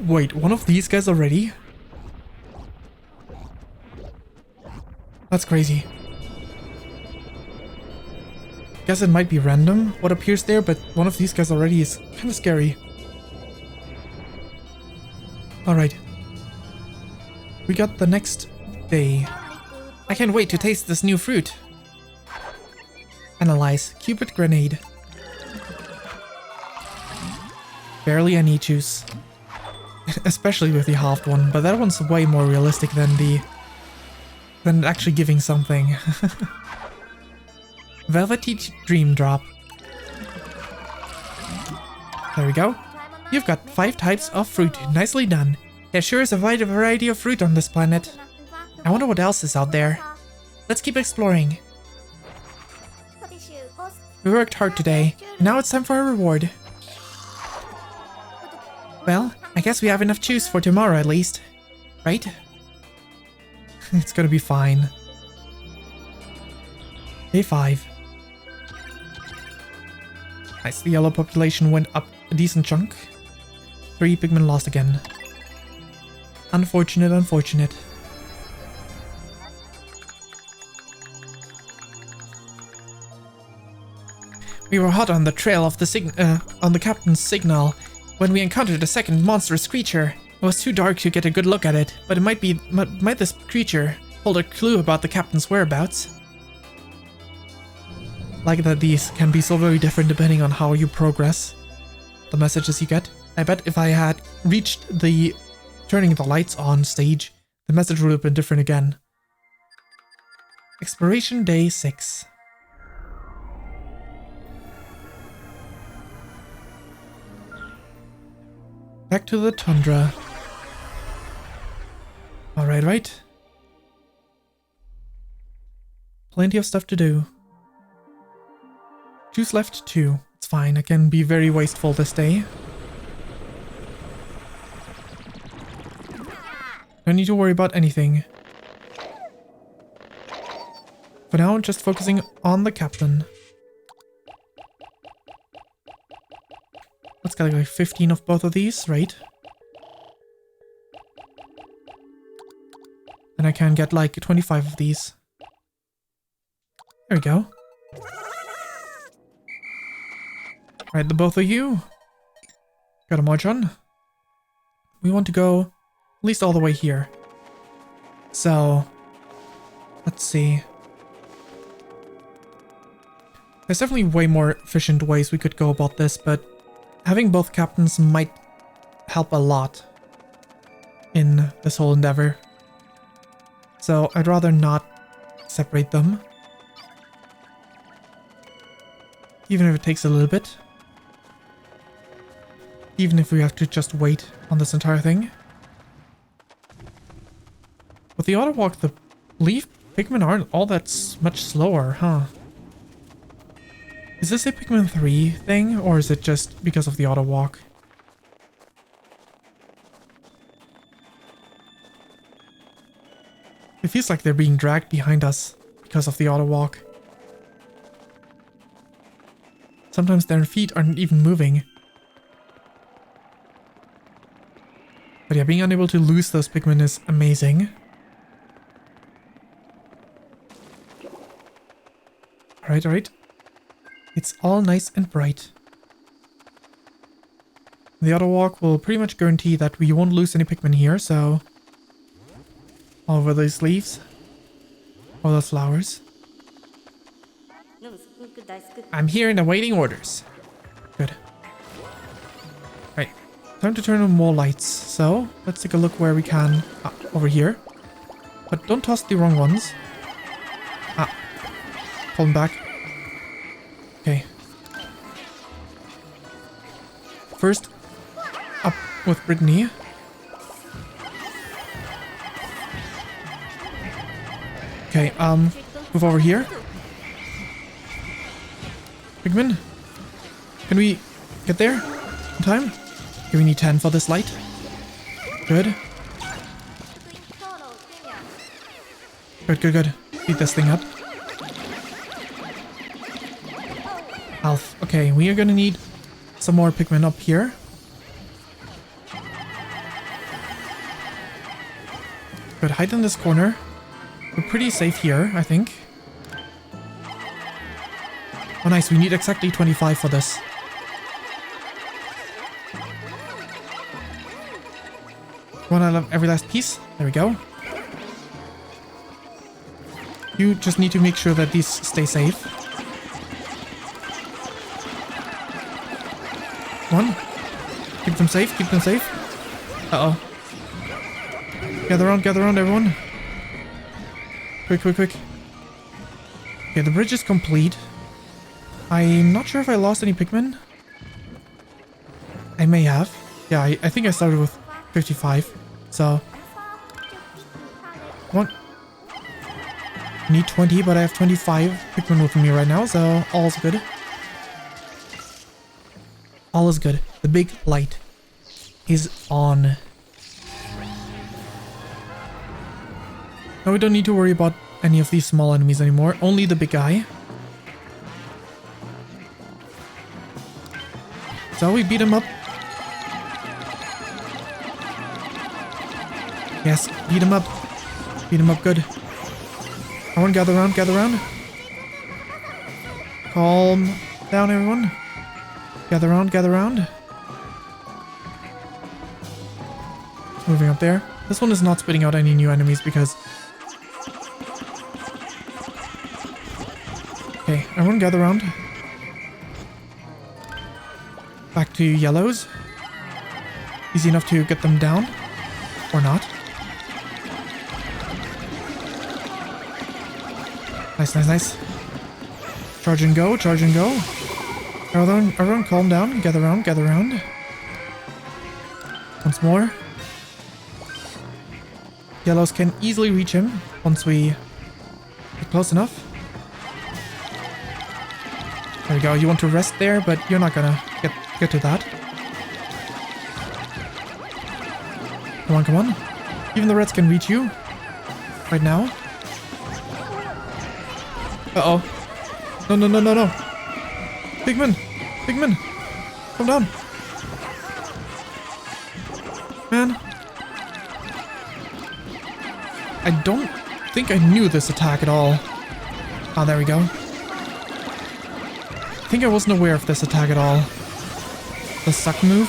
Wait, one of these guys already? That's crazy. Guess it might be random what appears there, but one of these guys already is kind of scary. Alright. We got the next day. I can't wait to taste this new fruit. Analyze. Cupid grenade. Barely any juice. Especially with the halved one, but that one's way more realistic than actually giving something. Velvety Dream Drop. There we go. You've got 5 types of fruit. Nicely done. There sure is a wide variety of fruit on this planet. I wonder what else is out there. Let's keep exploring. We worked hard today, and now it's time for a reward. Well, I guess we have enough juice for tomorrow at least. Right? It's gonna be fine. Day 5. Nice, the yellow population went up a decent chunk. 3 Pikmin lost again. Unfortunate, unfortunate. We were hot on the trail of the captain's signal when we encountered a second monstrous creature. It was too dark to get a good look at it, but it might this creature hold a clue about the captain's whereabouts? Like that these can be so very different depending on how you progress the messages you get. I bet if I had reached the turning the lights on stage, the message would have been different again. Exploration Day 6. Back to the tundra. Alright, right. Plenty of stuff to do. Juice left 2. It's fine, I can be very wasteful this day. Don't need to worry about anything. For now, just focusing on the captain. Let's get like 15 of both of these, right? And I can get like 25 of these. There we go. Right, the both of you. Got a march on. We want to go at least all the way here. So, let's see. There's definitely way more efficient ways we could go about this, but having both captains might help a lot in this whole endeavor. So I'd rather not separate them. Even if it takes a little bit. Even if we have to just wait on this entire thing. With the auto walk, the leaf Pikmin aren't all that much slower, huh? Is this a Pikmin 3 thing, or is it just because of the auto walk? It feels like they're being dragged behind us because of the auto walk. Sometimes their feet aren't even moving. But yeah, being unable to lose those Pikmin is amazing. Alright, alright. It's all nice and bright. The auto walk will pretty much guarantee that we won't lose any Pikmin here, so... all over these leaves. All those flowers. I'm here and awaiting orders. Good. Right. Time to turn on more lights. So, let's take a look where we can. Ah, over here. But don't toss the wrong ones. Ah. Pull them back. Okay. First, up with Brittany. Okay, move over here. Pikmin, can we get there in time? Okay, we need 10 for this light. Good. Good, good, good. Beat this thing up. Health. Okay, we are gonna need some more Pikmin up here. Good, hide in this corner. We're pretty safe here, I think. Oh nice, we need exactly 25 for this. One out of every last piece. There we go. You just need to make sure that these stay safe. One. Keep them safe, keep them safe. Uh-oh. Gather around, everyone. Quick, quick, quick. Okay, the bridge is complete. I'm not sure if I lost any Pikmin. I may have. Yeah, I think I started with 55. So... Come on. I need 20, but I have 25 Pikmin with me right now, so all's good. All is good. The big light is on. Now we don't need to worry about any of these small enemies anymore. Only the big guy. So we beat him up. Yes, beat him up. Beat him up good. Everyone gather around, gather around. Calm down, everyone. Gather around, gather around. Moving up there. This one is not spitting out any new enemies because... Okay, everyone gather around. Back to yellows. Easy enough to get them down. Or not. Nice, nice, nice. Charge and go, charge and go. Everyone calm down. Gather around, gather around. Once more. Yellows can easily reach him once we get close enough. There we go. You want to rest there, but you're not gonna get to that. Come on, come on. Even the reds can reach you. Right now. Uh-oh. No, no, no, no, no. Pikmin! Pikmin! Come down! Man. I don't think I knew this attack at all. Ah, there we go. I think I wasn't aware of this attack at all. The suck move.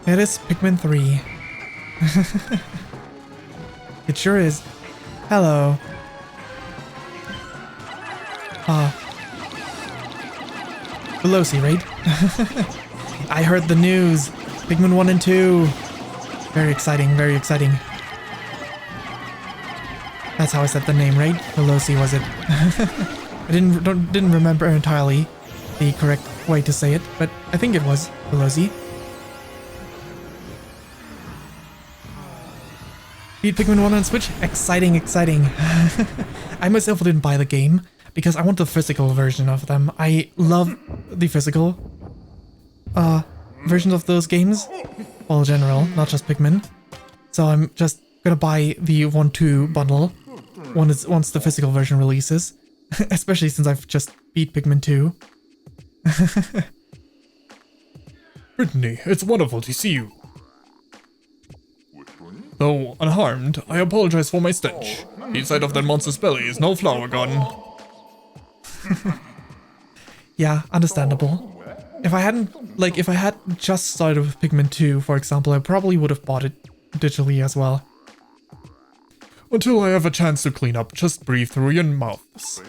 It is Pikmin 3. It sure is. Hello. Veloci, right? I heard the news. Pikmin 1 and 2. Very exciting, very exciting. That's how I said the name, right? Veloci, was it? I didn't remember entirely the correct way to say it, but I think it was Veloci. Beat Pikmin 1 on Switch? Exciting, exciting. I myself didn't buy the game because I want the physical version of them. I love the physical versions of those games. Well, in general, not just Pikmin. So I'm just gonna buy the 1-2 bundle once the physical version releases. Especially since I've just beat Pikmin 2. Brittany, it's wonderful to see you. Though unharmed, I apologize for my stench. Inside of that monster's belly is no flower garden. Yeah, understandable. If I had just started with Pikmin 2, for example, I probably would have bought it digitally as well. Until I have a chance to clean up, just breathe through your mouths.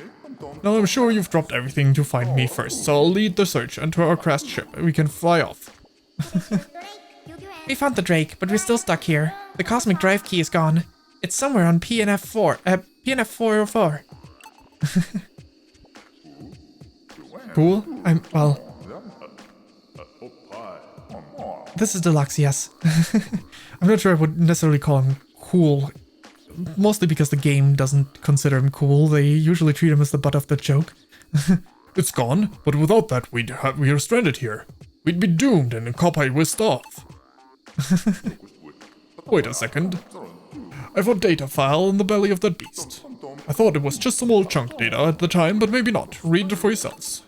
Now I'm sure you've dropped everything to find me first, so I'll lead the search until our crashed ship and we can fly off. We found the Drake, but we're still stuck here. The cosmic drive key is gone. It's somewhere on PNF 404. Cool. This is Deluxe, yes. I'm not sure I would necessarily call him cool. Mostly because the game doesn't consider him cool. They usually treat him as the butt of the joke. It's gone, but without that we are stranded here. We'd be doomed and Kopai whisked off. Wait a second. I found a data file in the belly of that beast. I thought it was just some old chunk data at the time, but maybe not. Read it for yourselves.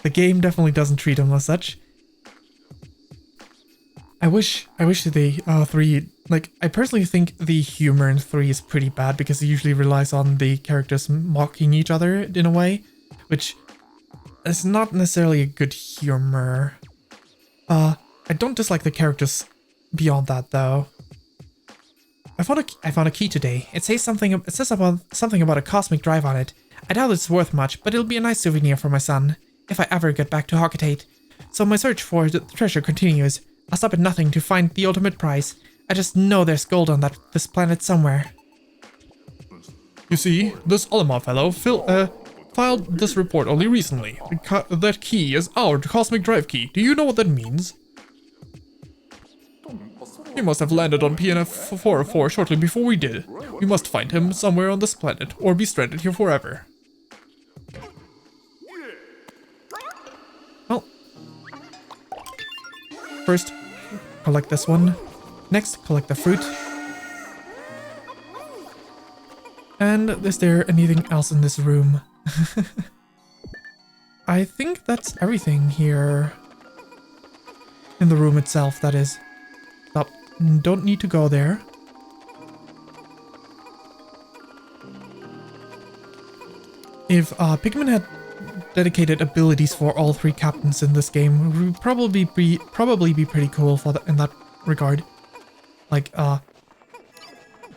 The game definitely doesn't treat him as such. I wish the 3, like, I personally think the humor in 3 is pretty bad because it usually relies on the characters mocking each other in a way, which is not necessarily a good humor. I don't dislike the characters beyond that though. I found a key today. It says something about a cosmic drive on it. I doubt it's worth much, but it'll be a nice souvenir for my son if I ever get back to Hocketate. So my search for the treasure continues. I'll stop at nothing to find the ultimate prize. I just know there's gold on this planet somewhere. You see, this Olimar fellow filed this report only recently. That key is our cosmic drive key. Do you know what that means? He must have landed on PNF 404 shortly before we did. We must find him somewhere on this planet, or be stranded here forever. First, collect this one. Next, collect the fruit. And is there anything else in this room? I think that's everything here. In the room itself, that is. Stop. Don't need to go there. If Pikmin had dedicated abilities for all 3 captains in this game, it would probably be pretty cool for in that regard. Like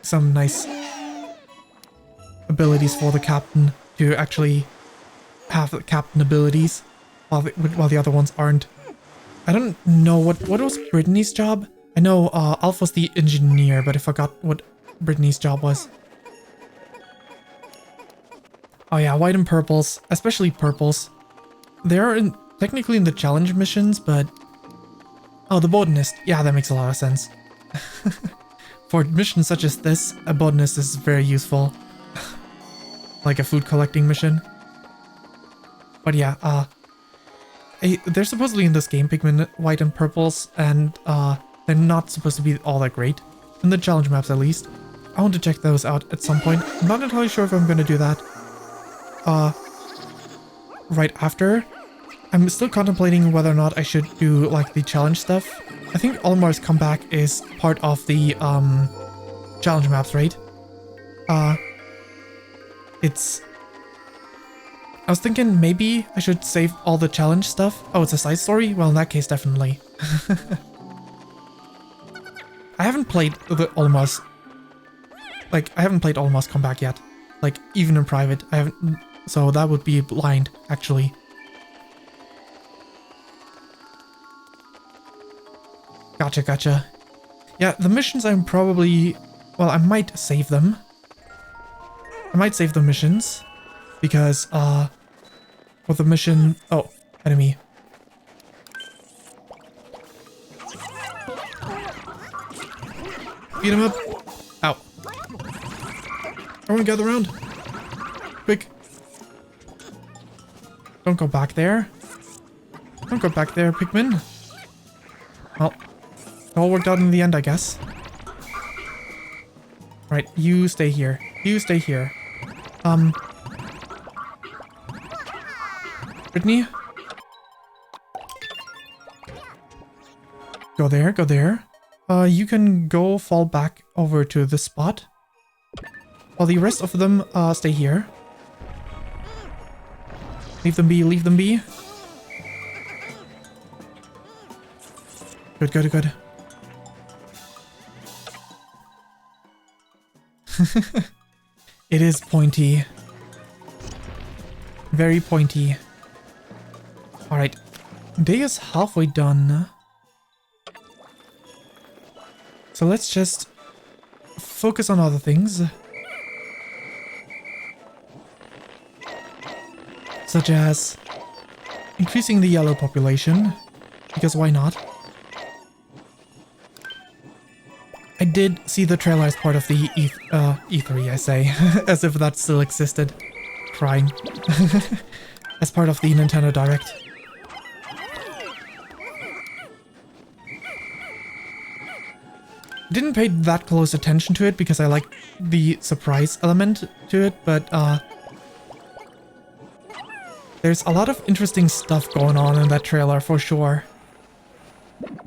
some nice abilities for the captain to actually have the captain abilities while the other ones aren't. I don't know what was Brittany's job. I know Alph was the engineer, but I forgot what Brittany's job was. Oh yeah, white and purples, especially purples. They're technically in the challenge missions, but... Oh, the botanist. Yeah, that makes a lot of sense. For missions such as this, a botanist is very useful. Like a food collecting mission. But yeah, they're supposedly in this game, Pikmin white and purples, and they're not supposed to be all that great. In the challenge maps at least. I want to check those out at some point. I'm not entirely sure if I'm going to do that right after. I'm still contemplating whether or not I should do like the challenge stuff. I think Olimar's comeback is part of the challenge maps, right? It's... I was thinking maybe I should save all the challenge stuff. Oh, it's a side story? Well, in that case, definitely. I haven't played the Olimar's... Like, I haven't played Olimar's comeback yet. Like, even in private. I haven't... So that would be blind, actually. Gotcha. Yeah, the missions I'm probably... Well, I might save them. I might save the missions. Because, for the mission... Oh, enemy. Beat him up. Ow. Everyone gather around. Quick. Don't go back there. Don't go back there, Pikmin. Well, it all worked out in the end, I guess. Right, you stay here. You stay here. Brittany? Go there, go there. You can go fall back over to this spot. While the rest of them stay here. Leave them be, leave them be. Good. It is pointy. Very pointy. Alright. Day is halfway done. So let's just focus on other things. Such as increasing the yellow population, because why not? I did see the trailer as part of the E3, I say, as if that still existed. Crying. As part of the Nintendo Direct. Didn't pay that close attention to it because I like the surprise element to it, but there's a lot of interesting stuff going on in that trailer for sure.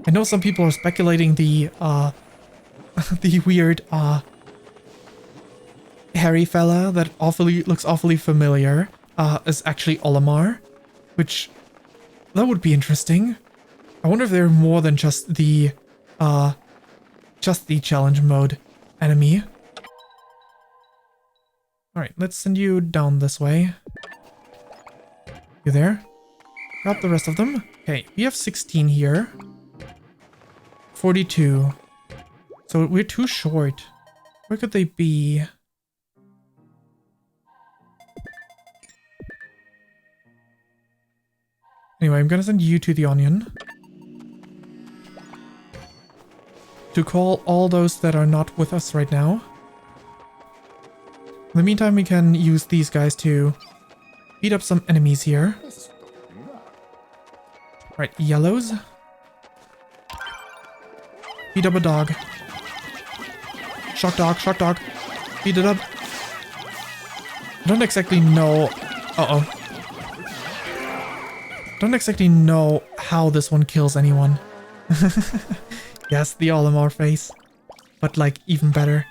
I know some people are speculating the the weird hairy fella that looks awfully familiar is actually Olimar, which that would be interesting. I wonder if they're more than just the challenge mode enemy. Alright, let's send you down this way. You there? Grab the rest of them. Okay, we have 16 here. 42. So we're too short. Where could they be? Anyway, I'm gonna send you to the onion. To call all those that are not with us right now. In the meantime, we can use these guys to beat up some enemies here. Right, yellows. Beat up a dog. Shock dog, shock dog. Beat it up. I don't exactly know... Uh-oh. Don't exactly know how this one kills anyone. Yes, the Olimar face. But like, even better.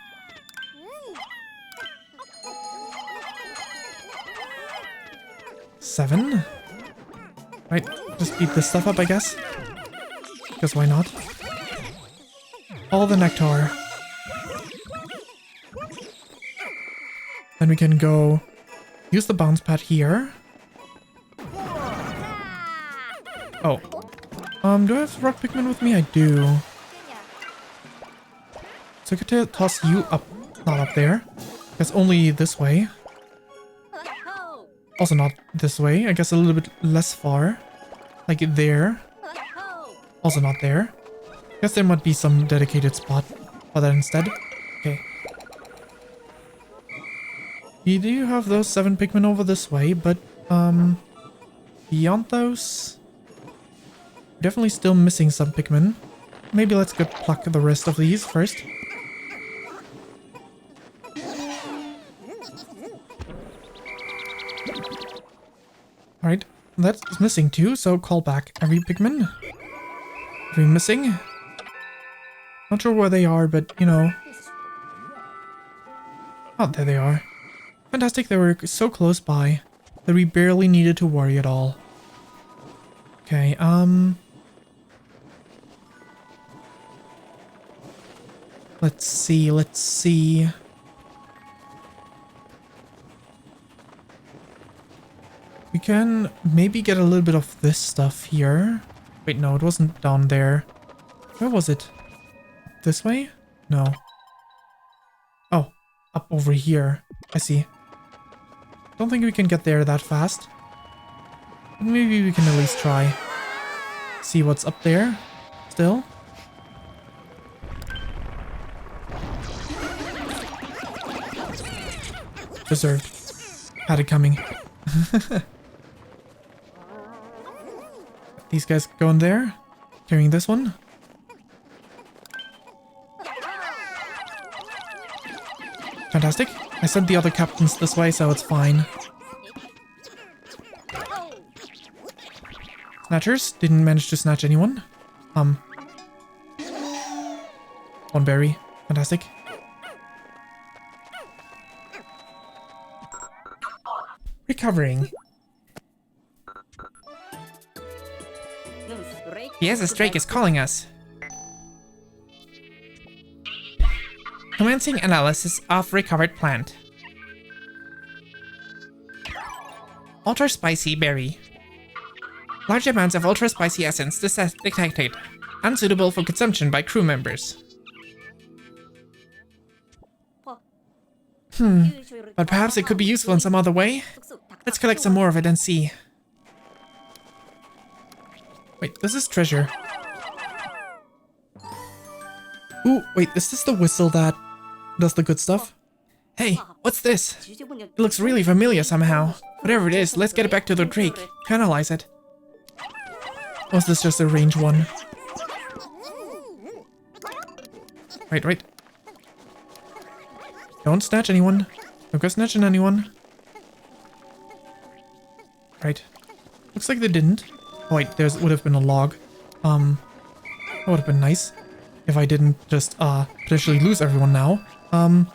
Seven? Right, just beat this stuff up, I guess. Because why not? All the nectar. Then we can go use the bounce pad here. Oh. Do I have rock Pikmin with me? I do. So I could toss you up, not up there. Guess only this way. Also not this way. I guess a little bit less far. Like there. Also not there. Guess there might be some dedicated spot for that instead. Okay. You do have those 7 Pikmin over this way, but beyond those, definitely still missing some Pikmin. Maybe let's go pluck the rest of these first. Alright, that's missing too, so call back every Pikmin. Every missing. Not sure where they are, but you know. Oh, there they are. Fantastic, they were so close by that we barely needed to worry at all. Okay, let's see. We can maybe get a little bit of this stuff here. Wait, no, it wasn't down there. Where was it? This way? No. Oh, up over here. I see. Don't think we can get there that fast. But maybe we can at least try. See what's up there still. Deserved. Had it coming. These guys going there. Carrying this one. Fantastic. I sent the other captains this way, so it's fine. Snatchers. Didn't manage to snatch anyone. One berry. Fantastic. Recovering. Yes, a Drake is calling us. Commencing analysis of recovered plant. Ultra spicy berry. Large amounts of ultra spicy essence detected. Unsuitable for consumption by crew members. But perhaps it could be useful in some other way. Let's collect some more of it and see. Wait, this is treasure. Ooh, wait, is this the whistle that does the good stuff? Hey, what's this? It looks really familiar somehow. Whatever it is, let's get it back to the Drake. Analyze it. Or is this just a range one? Right. Don't snatch anyone. Don't go snatching anyone. Right. Looks like they didn't. Oh wait, there would have been a log. That would have been nice. If I didn't just, potentially lose everyone now. Come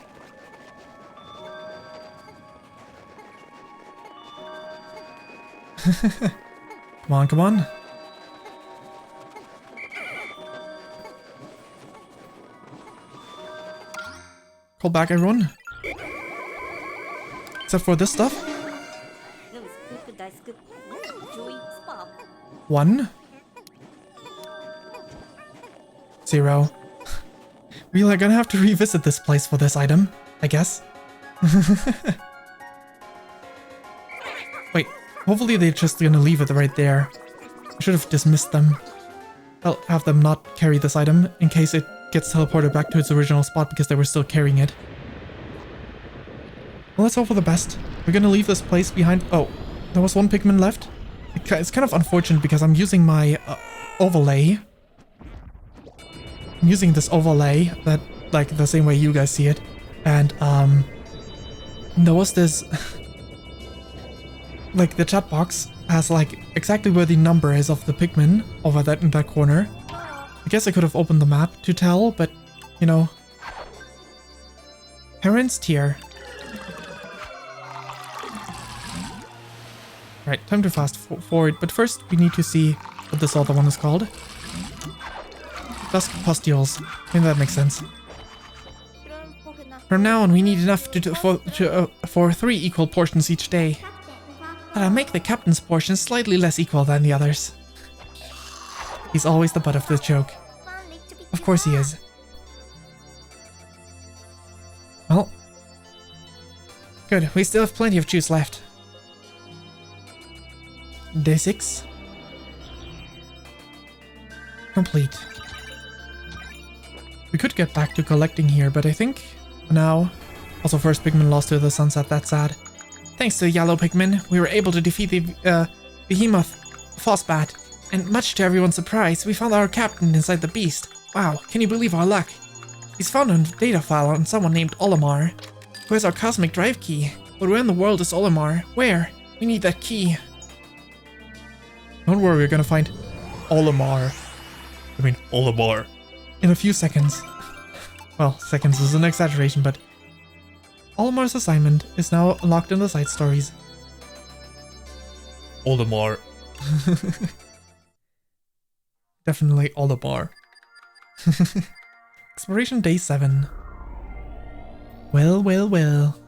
on. Call back everyone. Except for this stuff. 1 0. We are gonna have to revisit this place for this item, I guess. Wait, hopefully they're just gonna leave it right there. I should have dismissed them. I'll have them not carry this item in case it gets teleported back to its original spot because they were still carrying it. Well, let's hope for the best. We're gonna leave this place behind. Oh, there was 1 Pikmin left. It's kind of unfortunate because I'm using my overlay. I'm using this overlay that, like, the same way you guys see it. And, there was this... like, the chat box has, like, exactly where the number is of the Pikmin over that in that corner. I guess I could have opened the map to tell, but, you know... Heron's Tear. Right, time to fast forward, but first we need to see what this other one is called. Dusk Pustules. I think that makes sense. From now on, we need enough for 3 equal portions each day. But I'll make the captain's portion slightly less equal than the others. He's always the butt of the joke. Of course he is. Well, good. We still have plenty of juice left. Day 6. Complete. We could get back to collecting here, but I think for now... Also, first Pikmin lost to the sunset, that's sad. Thanks to the yellow Pikmin, we were able to defeat the behemoth Phosbat. And much to everyone's surprise, we found our captain inside the beast. Wow, can you believe our luck? He's found a data file on someone named Olimar, who has our cosmic drive key. But where in the world is Olimar? Where? We need that key. Don't worry, we're gonna find Olimar. I mean, Olimar. In a few seconds. Well, seconds is an exaggeration, but... Olimar's assignment is now locked in the side stories. Olimar. Definitely Olimar. Exploration Day 7. Well, well, well.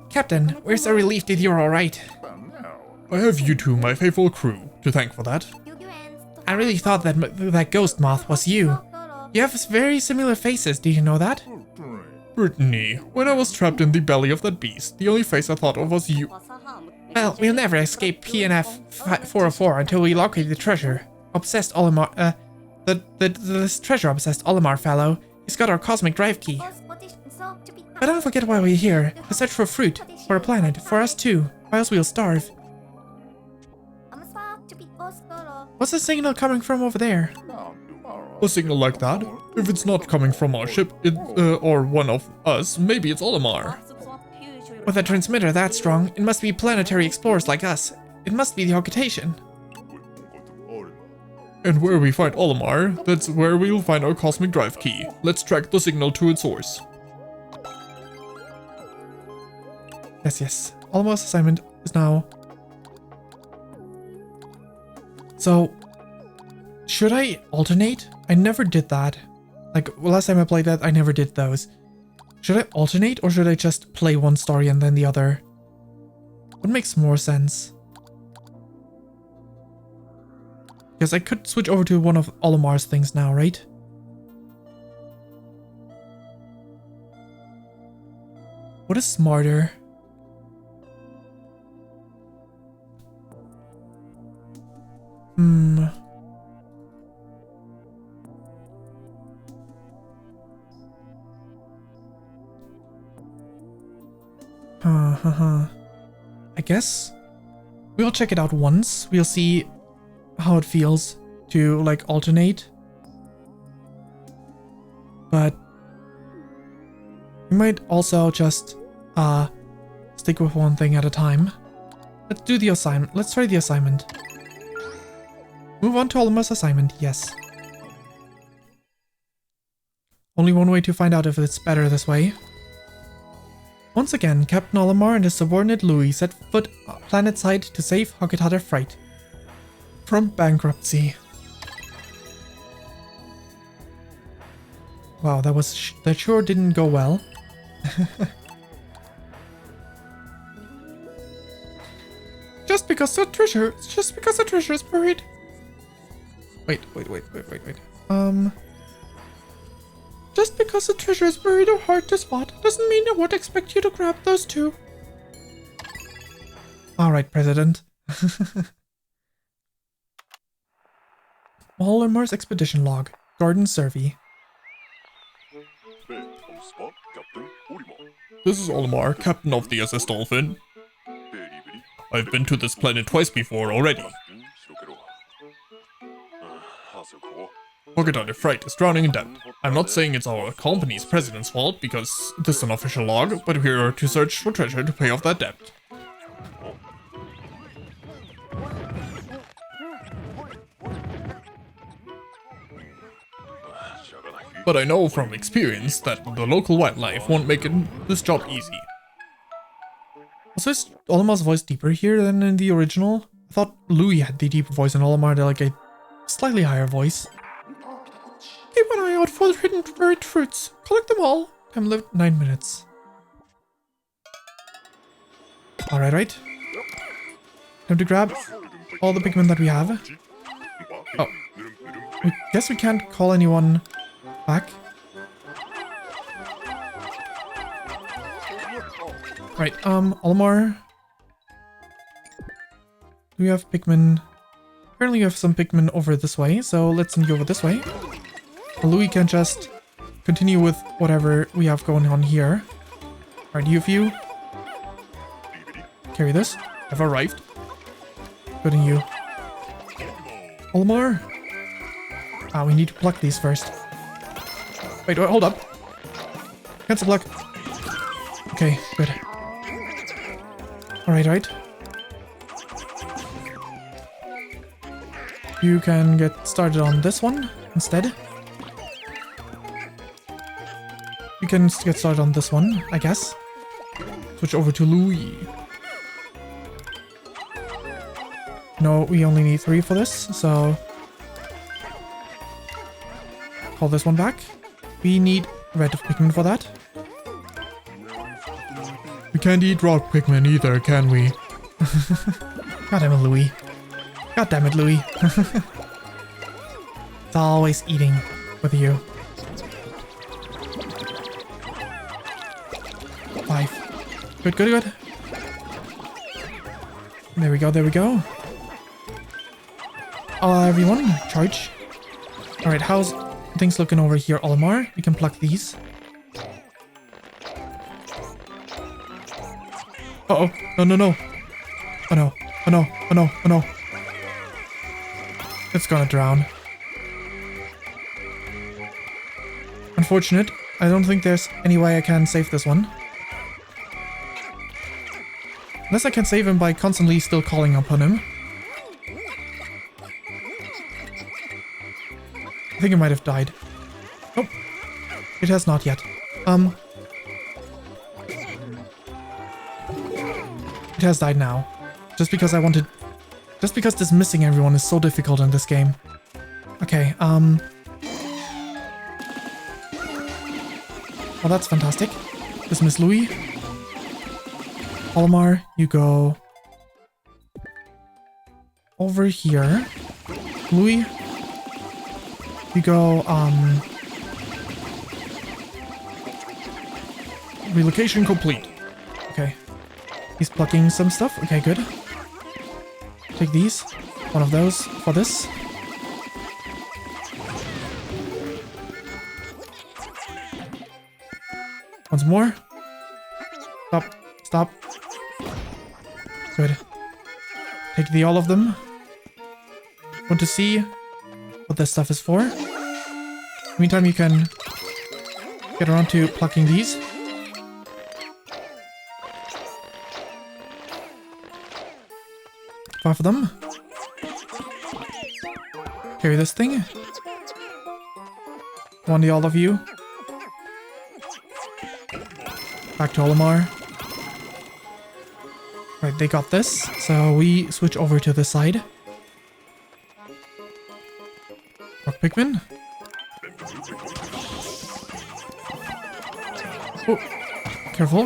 Captain, we're so relieved that you're alright. I have you two, my faithful crew, to thank for that. I really thought that ghost moth was you. You have very similar faces, did you know that? Brittany, when I was trapped in the belly of that beast, the only face I thought of was you. Well, we'll never escape PNF 404 until we locate the treasure. Obsessed Olimar, this treasure-obsessed Olimar fellow, he's got our cosmic drive key. But don't forget why we're here, to search for fruit, for a planet, for us too, or else we'll starve. What's the signal coming from over there? A signal like that? If it's not coming from our ship, or one of us, maybe it's Olimar. With a transmitter that strong, it must be planetary explorers like us. It must be the occultation. And where we find Olimar, that's where we'll find our cosmic drive key. Let's track the signal to its source. Yes, yes. Olimar's assignment is now... So... Should I alternate? I never did that. Like, last time I played that, I never did those. Should I alternate, or should I just play one story and then the other? What makes more sense? Because I could switch over to one of Olimar's things now, right? What is smarter? I guess we'll check it out once. We'll see how it feels to, like, alternate. But we might also just stick with one thing at a time. Let's do the assignment. Let's try the assignment. Move on to Olimar's assignment, yes. Only one way to find out if it's better this way. Once again, Captain Olimar and his subordinate Louis set foot planetside to save Hoggetatter Fright from bankruptcy. Wow, that sure didn't go well. Just because the treasure is buried. Wait. Just because the treasure is buried or hard to spot doesn't mean I won't expect you to grab those too. Alright, President. Olimar's expedition log. Garden survey. This is Olimar, captain of the SS Dolphin. I've been to this planet twice before already. Crocodile Fright is drowning in debt. I'm not saying it's our company's president's fault, because this is an official log, but we're here to search for treasure to pay off that debt. But I know from experience that the local wildlife won't make this job easy. Also, is Olimar's voice deeper here than in the original? I thought Louis had the deeper voice and Olimar had like a slightly higher voice. Keep an eye out for the hidden buried fruits. Collect them all. Time lived 9 minutes. Right. Time to grab all the Pikmin that we have. Oh. I guess we can't call anyone back. Right, Olimar. We have Pikmin. Apparently you have some Pikmin over this way, so let's send you over this way. Louis can just continue with whatever we have going on here. Alright, you few. Carry this. I've arrived. Good on you. Olimar. We need to pluck these first. Wait, hold up. Cancel pluck. Okay, good. Alright. You can get started on this one instead. You can get started on this one, I guess. Switch over to Louis. No, we only need 3 for this, so... Call this one back. We need red Pikmin for that. We can't eat rock Pikmin either, can we? God damn it, Louis. God damn it, Louis. It's always eating with you. 5. Good. There we go. Everyone, charge. Alright, how's things looking over here, Olimar? We can pluck these. Uh-oh. No. Oh no. It's gonna drown. Unfortunate. I don't think there's any way I can save this one. Unless I can save him by constantly still calling upon him. I think it might have died. Nope. It has not yet. It has died now. Just because dismissing everyone is so difficult in this game. Okay, well, that's fantastic. Dismiss Louis. Olimar, you go over here. Louis, you go, relocation complete. Okay. He's plucking some stuff. Okay, good. Take these. One of those for this. Once more. Stop. Good. Take all of them. Want to see what this stuff is for. Meantime, you can get around to plucking these. Five of them. Carry this thing. One to all of you. Back to Olimar. Right, they got this, so we switch over to this side. Rock Pikmin. Oh, careful.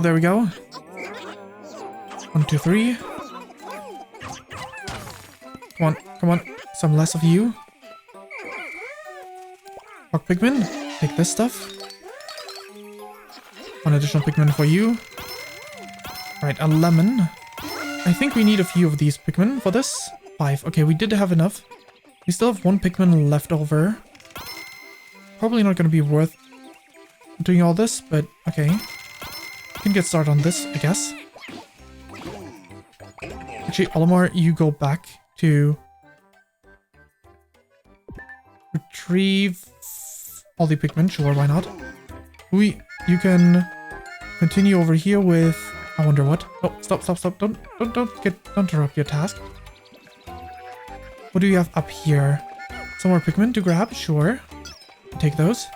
There we go. 1, 2, 3. Come on. Some less of you. Rock Pikmin, take this stuff. 1 additional Pikmin for you. Right, a lemon. I think we need a few of these Pikmin for this. 5. Okay, we did have enough. We still have 1 Pikmin left over. Probably not going to be worth doing all this, but okay. We can get started on this, I guess. Actually, Olimar, you go back to retrieve all the Pikmin. Sure, why not? You can continue over here with... I wonder what? Oh, stop. Don't interrupt your task. What do you have up here? Some more Pikmin to grab? Sure. Take those.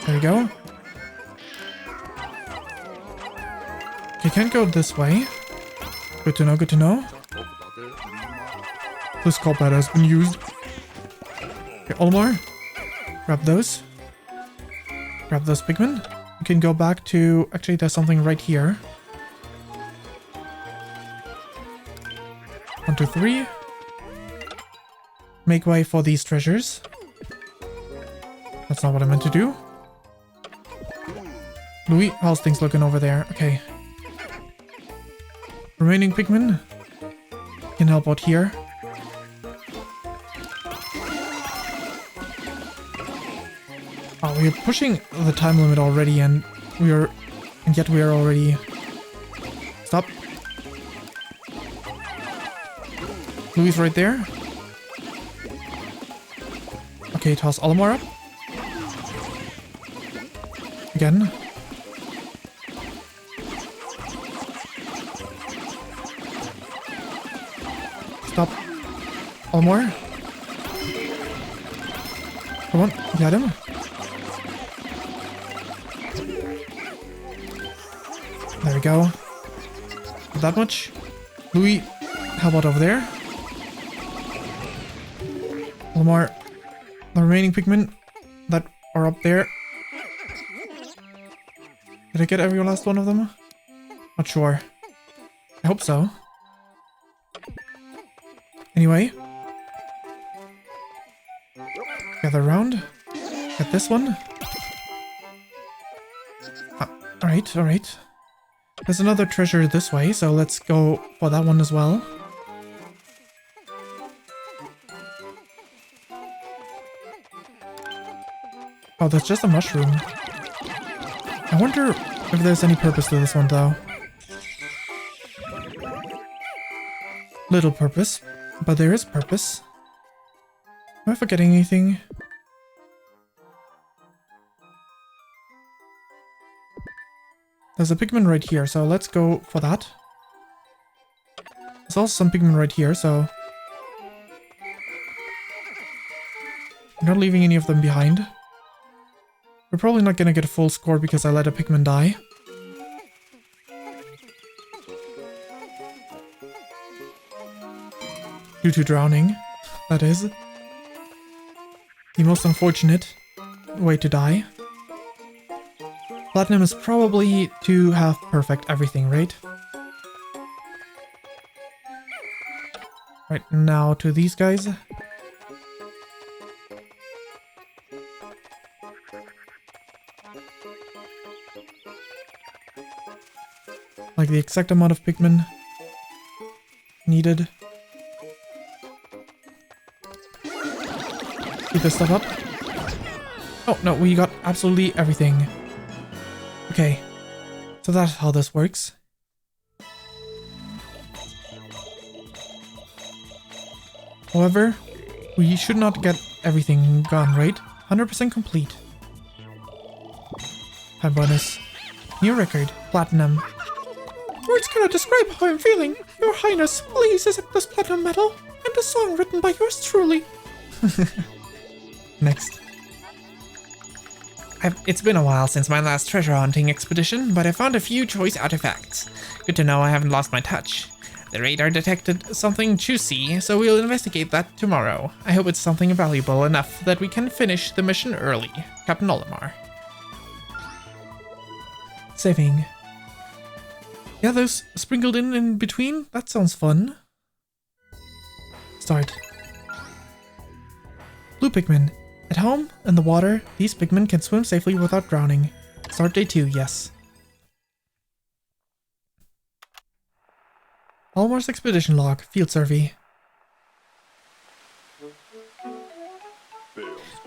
There you go. You can't go this way. Good to know, good to know. This call pad has been used. Okay, Olimar. Grab those. Grab those Pikmin. You can go back to... Actually, there's something right here. 1, 2, 3. Make way for these treasures. That's not what I meant to do. Louis, how's things looking over there? Okay. Remaining Pikmin can help out here. Oh, we are pushing the time limit already, and yet we are already... Stop. Louis right there. Okay, toss Olimar up. Again. Stop. Olimar. Come on, get him. There we go. Not that much. Louis, how about over there? Olimar, the remaining Pikmin that are up there. Did I get every last one of them? Not sure. I hope so. Anyway. Gather around. Get this one. Alright. There's another treasure this way, so let's go for that one as well. Oh, that's just a mushroom. I wonder if there's any purpose to this one, though. Little purpose, but there is purpose. Am I forgetting anything? There's a Pikmin right here, so let's go for that. There's also some Pikmin right here, so... I'm not leaving any of them behind. We're probably not gonna get a full score because I let a Pikmin die. Due to drowning, that is. The most unfortunate way to die. Platinum is probably to have perfect everything, right? Right, now to these guys. Like the exact amount of Pikmin needed. Keep this stuff up. Oh, no, we got absolutely everything. Okay, so that's how this works. However, we should not get everything gone, right? 100% complete. High bonus. New record. Platinum. Words cannot describe how I'm feeling. Your Highness, please accept this platinum medal and a song written by yours truly. Next. It's been a while since my last treasure hunting expedition, but I found a few choice artifacts. Good to know I haven't lost my touch. The radar detected something juicy, so we'll investigate that tomorrow. I hope it's something valuable enough that we can finish the mission early. Captain Olimar. Saving. Yeah, those sprinkled in between? That sounds fun. Start. Blue Pikmin. At home, in the water, these Pikmin can swim safely without drowning. Start day 2, yes. Olimar's expedition log, field survey.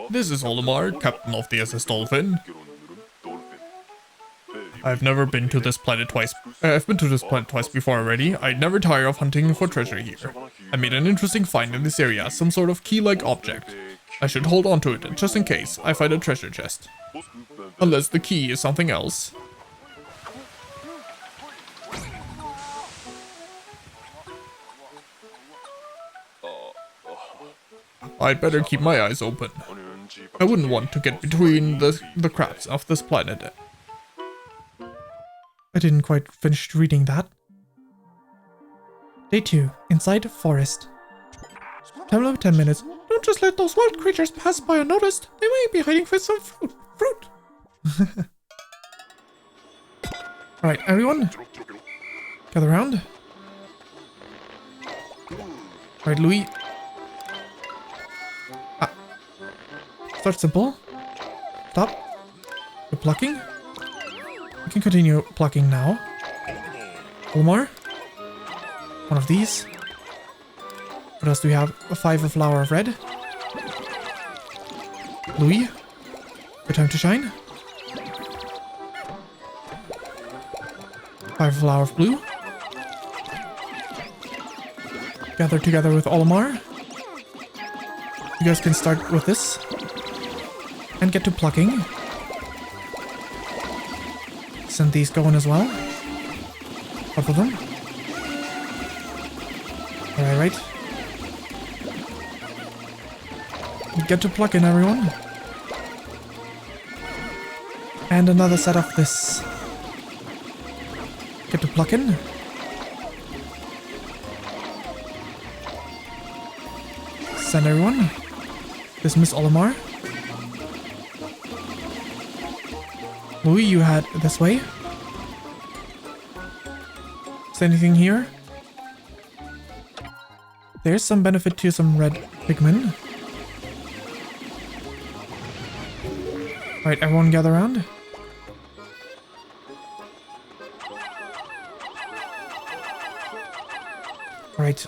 This is Olimar, captain of the SS Dolphin. I've never been to this planet twice. I've been to this planet twice before already. I'd never tire of hunting for treasure here. I made an interesting find in this area, some sort of key-like object. I should hold on to it, just in case I find a treasure chest. Unless the key is something else. I'd better keep my eyes open. I wouldn't want to get between the cracks of this planet. I didn't quite finish reading that. Day 2. Inside forest. Time limit 10 minutes. Don't just let those wild creatures pass by unnoticed. They may be hiding for some fruit. Alright, everyone. Gather around. Alright, Louis. Start simple. Stop. You're plucking. We can continue plucking now. One more. One of these. What else do we have? A 5 of flower of red. Louis. Good time to shine. 5 of flower of blue. Gather together with Olimar. You guys can start with this. And get to plucking. Send these going as well. Both of them. Alright. Get to plucking, everyone. And another set of this. Get to plucking. Send everyone. Dismiss Olimar. Louis, you had this way. Is there anything here? There's some benefit to some red Pikmin. Alright, everyone gather around. Alright,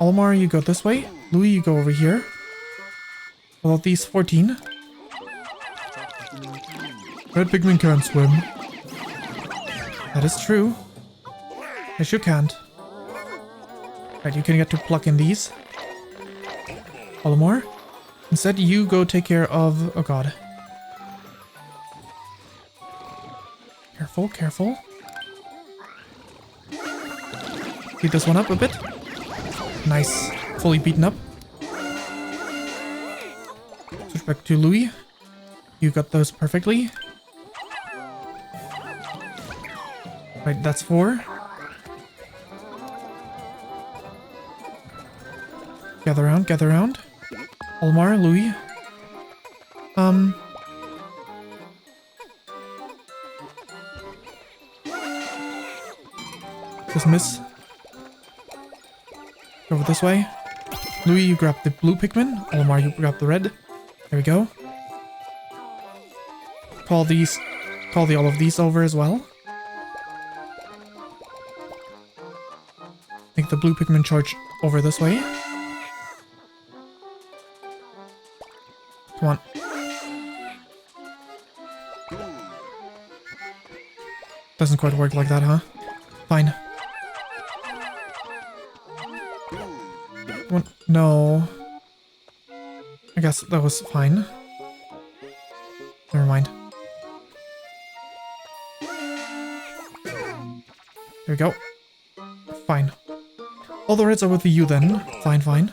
Olimar, you go this way. Louis, you go over here. Well, these 14. Red Pikmin can't swim. That is true. Yes, you can't. Right, you can get to pluck in these. Olimar. Instead, you go take care of... Oh god. Careful, careful. Beat this one up a bit. Nice. Fully beaten up. Switch back to Louis. You got those perfectly. Right, that's 4. Gather around, gather around. Olimar, Louis. Dismiss. Go over this way. Louis, you grab the blue Pikmin. Olimar, you grab the red. There we go. Call all of these over as well. Make the blue Pikmin charge over this way. Come on. Doesn't quite work like that, huh? Fine. What? No. I guess that was fine. Never mind. There we go. Fine. All the reds are with you then. Fine, fine.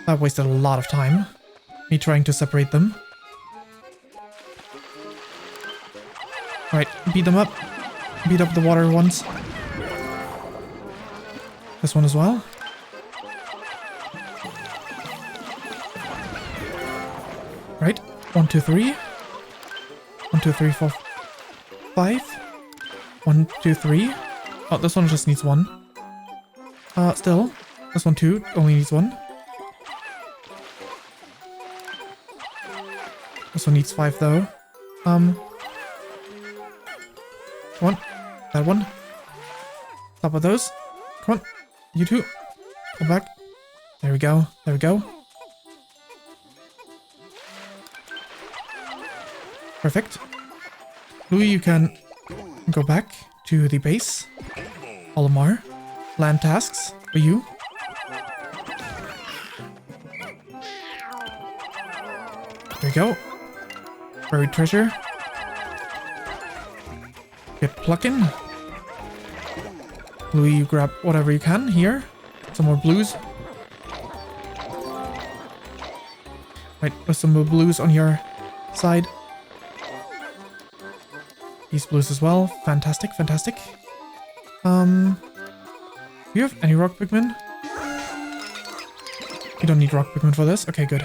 That wasted a lot of time. Me trying to separate them. Alright, beat them up. Beat up the water ones. This one as well. Right. 1, 2, 3. 1, 2, 3, 4, 5. 1, 2, 3. Oh, this one just needs 1. Still. This one too. Only needs 1. This one needs 5 though. Come on. That one. Stop with those. Come on. You two. Come back. There we go. There we go. Perfect. Louis, you can go back to the base. Olimar, land tasks for you. There you go. Buried treasure. Get plucking. Louis, you grab whatever you can here. Some more blues. Right, put some more blues on your side. These blues as well. Fantastic, fantastic. Do you have any rock Pikmin? You don't need rock Pikmin for this? Okay, good.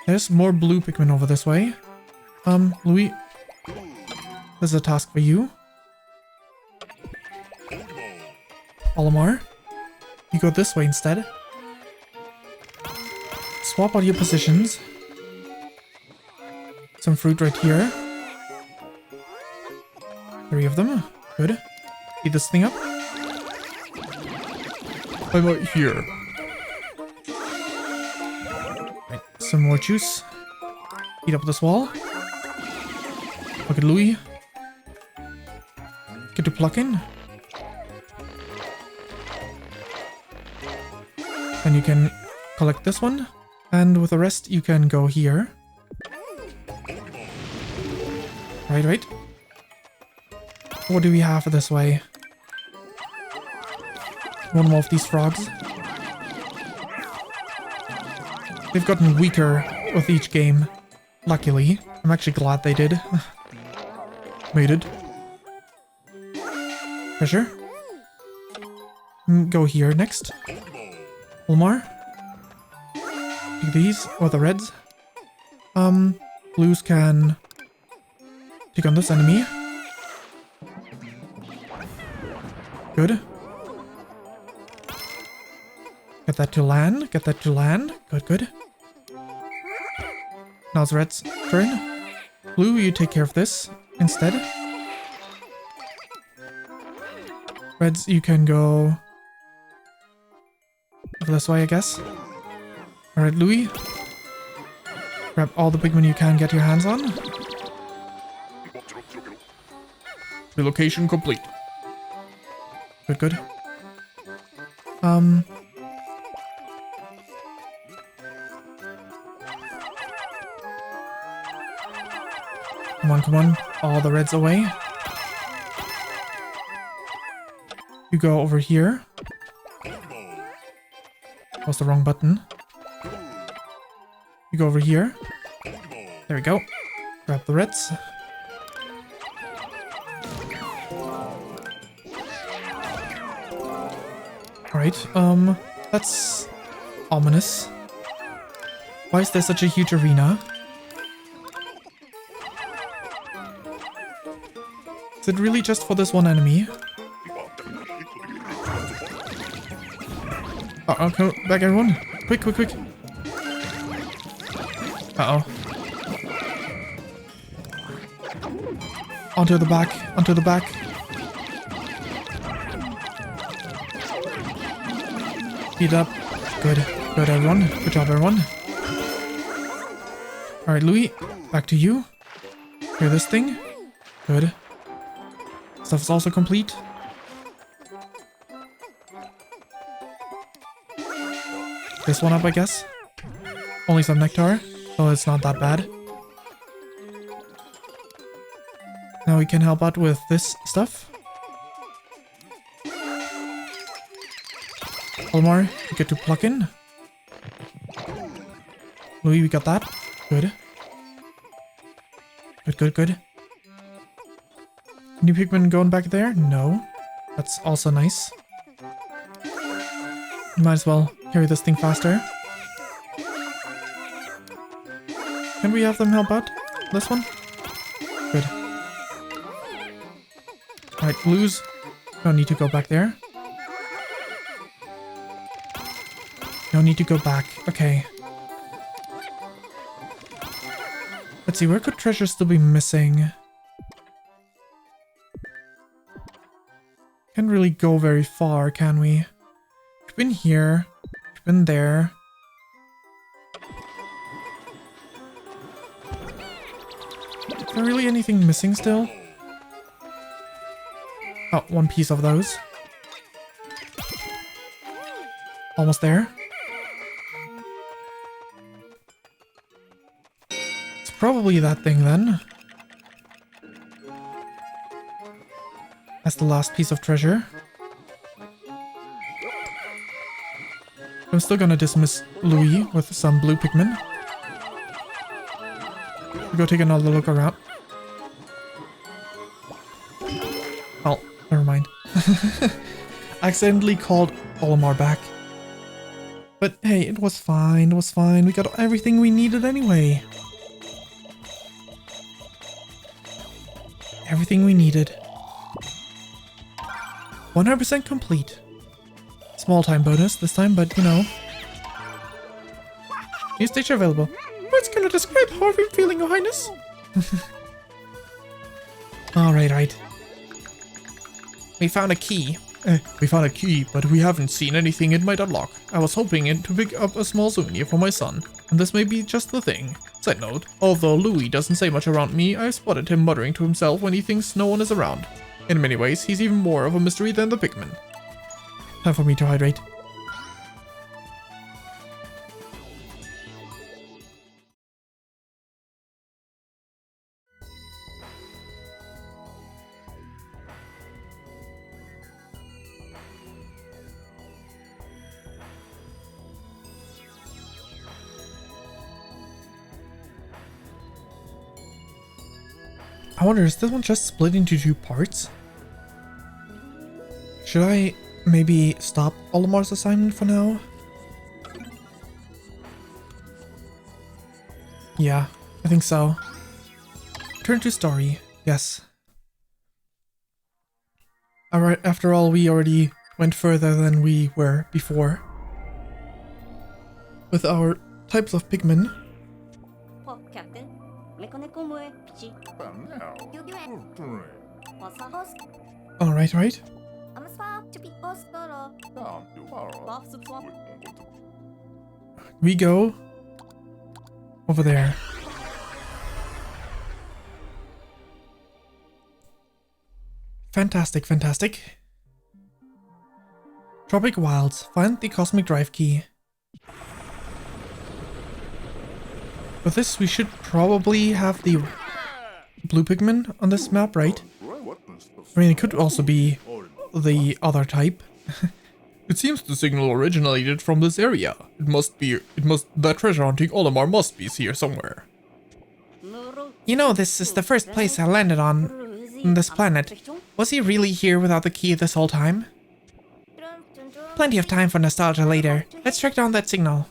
There's more blue Pikmin over this way. Louis, there's a task for you. Olimar, you go this way instead. Swap out your positions. Some fruit right here. 3 of them. Good. Heat this thing up. I'm out here. Right, some more juice. Heat up this wall. Look at Louis. Get to plucking. And you can collect this one. And with the rest, you can go here. Right. What do we have this way? One more of these frogs. They've gotten weaker with each game. Luckily. I'm actually glad they did. Made it. Treasure. Go here next. Olimar. Take these, or the reds. Blues can take on this enemy. Good. Get that to land. Get that to land. Good, good. Now it's red's turn. Blue, you take care of this instead. Reds, you can go this way, I guess. Alright, Louis. Grab all the Pikmin you can get your hands on. Relocation complete. Good, good. Come on. All the reds away. You go over here. Was the wrong button. You go over here. There we go. Grab the reds. Alright, that's ominous. Why is there such a huge arena? Is it really just for this one enemy? Uh-oh, come back everyone. Quick. Uh-oh. Onto the back. Speed up. Good everyone. Good job everyone. Alright, Louis, back to you. Hear this thing? Good. Stuff is also complete. This one up, I guess. Only some nectar, so it's not that bad. Now we can help out with this stuff. Olimar, you get to pluck in. Louis, we got that. Good. Good. New Pikmin going back there? No. That's also nice. Might as well carry this thing faster. Can we have them help out? This one? Good. Alright, blues. Don't need to go back there. No need to go back. Okay. Let's see, where could treasure still be missing? Can't really go very far, can we? We've been here. We've been there. Is there really anything missing still? Oh, one piece of those. Almost there. It's probably that thing then. That's the last piece of treasure. I'm still gonna dismiss Louis with some blue Pikmin. Go take another look around. Oh, never mind. Accidentally called Olimar back. But hey, it was fine, it was fine. We got everything we needed anyway. Everything we needed. 100% complete. Small time bonus this time, but you know. New stage available. Words cannot describe how I'm feeling, Your Highness. Alright. We found a key. We found a key, but we haven't seen anything it might unlock. I was hoping to pick up a small souvenir for my son, and this may be just the thing. Side note, although Louis doesn't say much around me, I've spotted him muttering to himself when he thinks no one is around. In many ways, he's even more of a mystery than the Pikmin. Time for me to hydrate. I wonder, is this one just split into two parts? Should I maybe stop Olimar's assignment for now? Yeah, I think so. Turn to story. Yes. Alright, after all, we already went further than we were before. With our types of Pikmin. Alright, right. We go over there. Fantastic. Tropic Wilds. Find the Cosmic Drive Key. With this, we should probably have the blue Pikmin on this map, right? I mean, it could also be the other type. It seems the signal originated from this area. That treasure hunting Olimar must be here somewhere. You know, this is the first place I landed on this planet. Was he really here without the key this whole time? Plenty of time for nostalgia later. Let's track down that signal.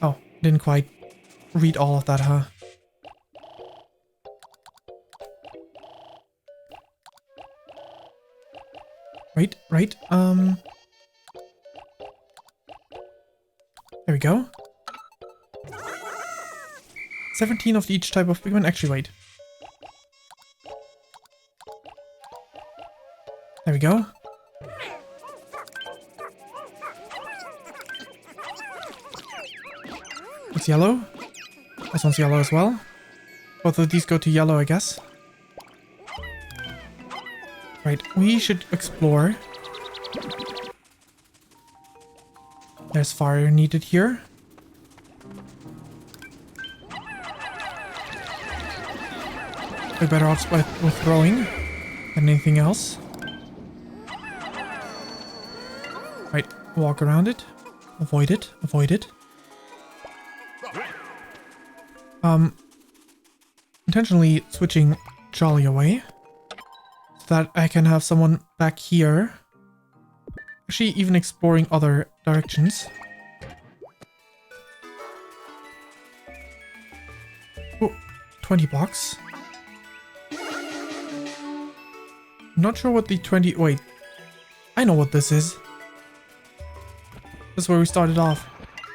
Oh, didn't quite read all of that, huh? Right. There we go. 17 of each type of Pikmin. Actually, wait. There we go. It's yellow. This one's yellow as well. Both of these go to yellow, I guess. Right, we should explore. There's fire needed here. We're better off with throwing than anything else. Right, walk around it. Avoid it. Intentionally switching Jolly away. So that I can have someone back here. Actually, even exploring other directions. Oh, 20 blocks. I'm not sure what the 20... Wait. I know what this is. This is where we started off.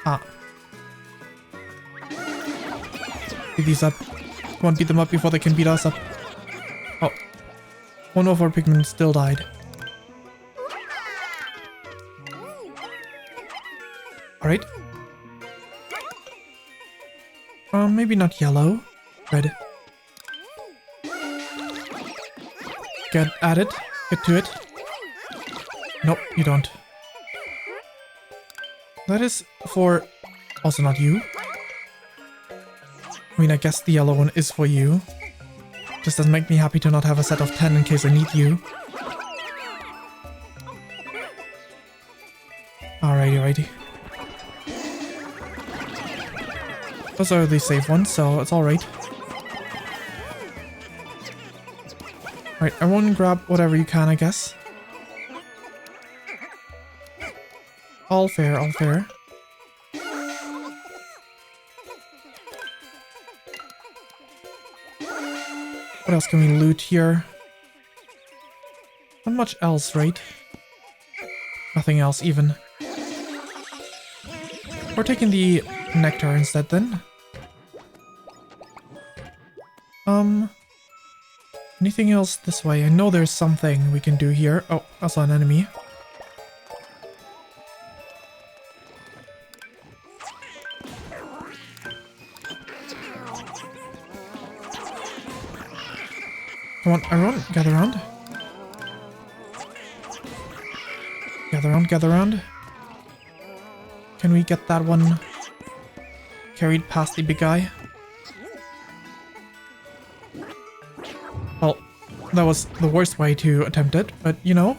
Ah. Beat these up. Come on, beat them up before they can beat us up. Oh. One of our Pikmin still died. Alright. Maybe not yellow. Red. get at it. Get to it. Nope, you don't. That is for... also not you. I mean, I guess the yellow one is for you. Just doesn't make me happy to not have a set of 10 in case I need you. Alrighty. Those are the safe ones, so it's alright. Alright, everyone grab whatever you can, I guess. All fair, all fair. What else can we loot here? Not much else, right? Nothing else, even. We're taking the nectar instead, then. Anything else this way? I know there's something we can do here. Oh, I saw an enemy. Come on, everyone, gather around. Gather around. Can we get that one carried past the big guy? Well, that was the worst way to attempt it, but you know,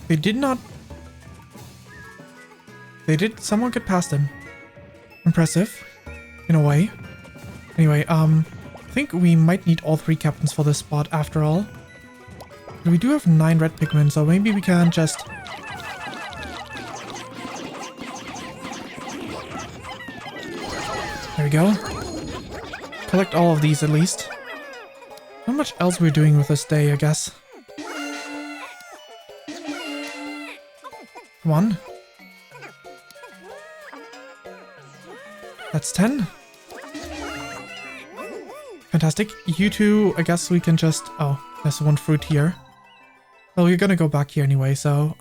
they did someone get past him. Impressive, in a way. Anyway, I think we might need all 3 captains for this spot after all. We do have 9 red Pikmin, so maybe we can just... There we go. Collect all of these at least. Not much else we're doing with this day, I guess. Come on. That's 10. Fantastic. You two, I guess we can just... Oh, there's one fruit here. Well, you're gonna go back here anyway, so,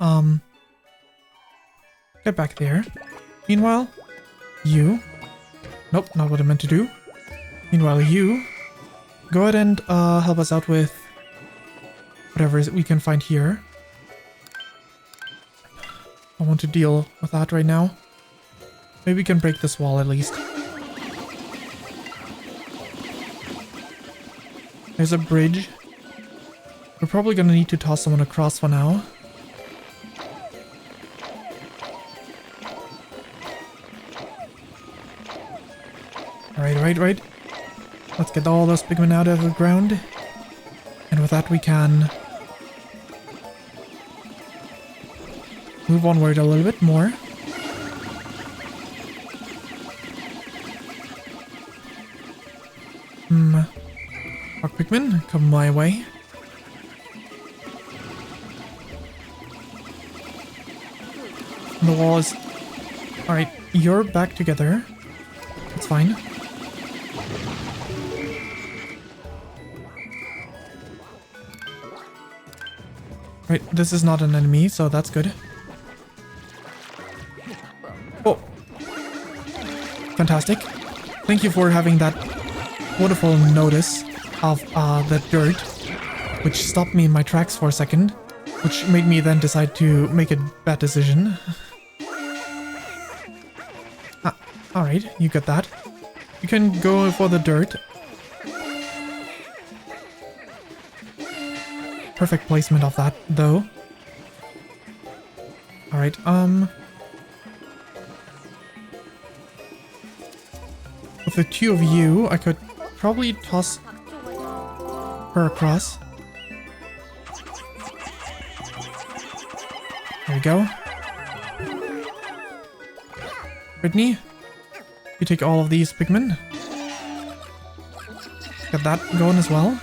get back there. Meanwhile, you... Nope, not what I meant to do. Meanwhile, you... Go ahead and, help us out with... whatever we can find here. I want to deal with that right now. Maybe we can break this wall at least. There's a bridge. We're probably gonna need to toss someone across for now. Right. Let's get all those Pikmin out of the ground. And with that we can... move onward a little bit more. Rock Pikmin, come my way. The wall is... Alright, you're back together. It's fine. Right, this is not an enemy, so that's good. Oh. Fantastic. Thank you for having that wonderful notice of the dirt, which stopped me in my tracks for a second, which made me then decide to make a bad decision. Alright, you got that. You can go for the dirt. Perfect placement of that, though. Alright, with the 2 of you, I could probably toss her across. There we go. Brittany, you take all of these Pikmin. Get that going as well.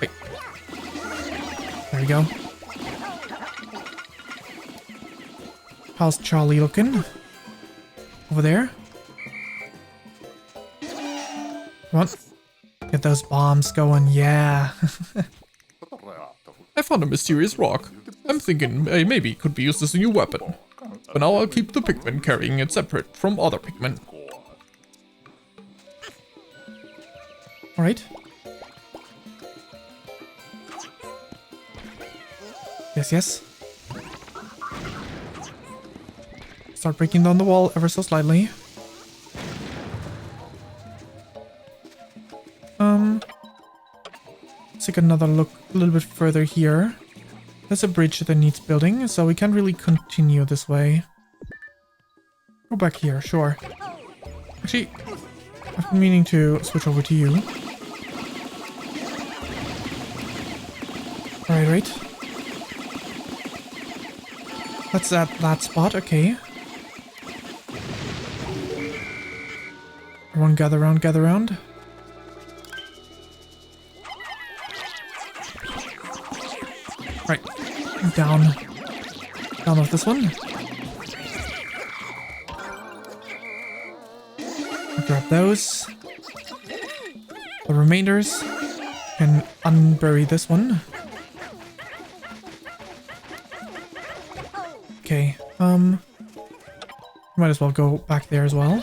Wait. There we go. How's Charlie looking? Over there. Come on. Get those bombs going, yeah. I found a mysterious rock. I'm thinking maybe it could be used as a new weapon. But now I'll keep the Pikmin carrying it separate from other Pikmin. Alright. Yes, yes. Start breaking down the wall ever so slightly. Let's take another look a little bit further here. There's a bridge that needs building, so we can't really continue this way. Go back here, sure. Actually, I've been meaning to switch over to you. Right. That's at that spot, okay. Everyone gather around. Right, down off this one. Grab those. The remainders. And unbury this one. Okay, might as well go back there as well.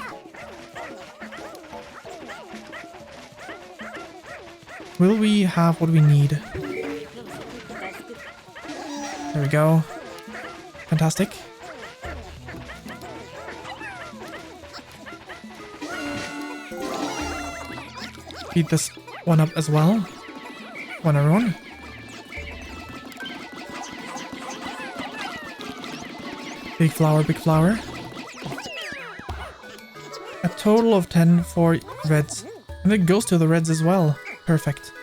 Will we have what we need? There we go. Fantastic. Speed this one up as well. One everyone. Big flower. A total of 10 for reds. And it goes to the reds as well. Perfect.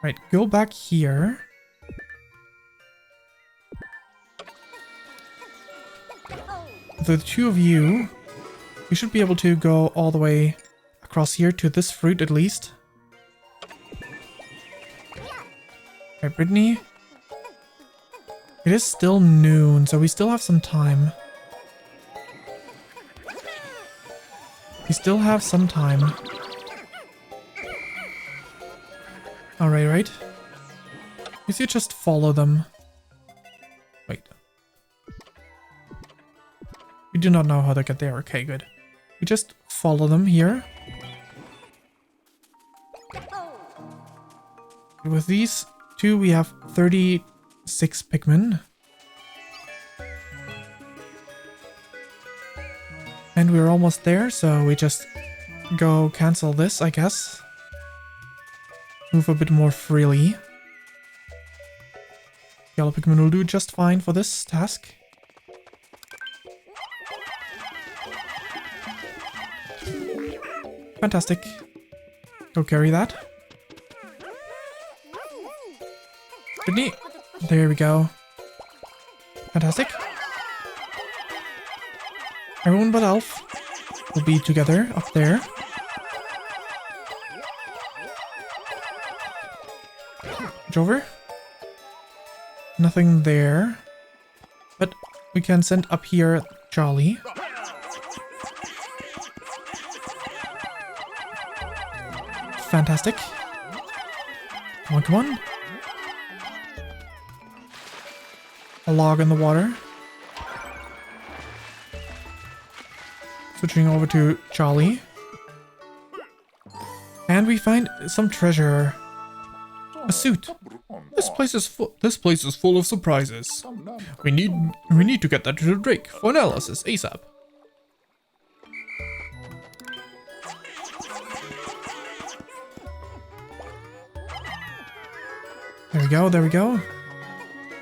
Right, go back here. The two of you, you should be able to go all the way across here to this fruit at least. Right, Brittany. It is still noon, so we still have some time. Alright, right. If you just follow them. Wait. We do not know how to get there. Okay, good. We just follow them here. With these two, we have 36 Pikmin. And we're almost there, so we just go cancel this, I guess. Move a bit more freely. Yellow Pikmin will do just fine for this task. Fantastic. Go carry that. Brittany. There we go. Fantastic. Everyone but Elf will be together up there. Reach over. Nothing there. But we can send up here Charlie. Fantastic. Come on. A log in the water. Switching over to Charlie. And we find some treasure. A suit. This place is full of surprises. We need to get that to the Drake for analysis ASAP. There we go.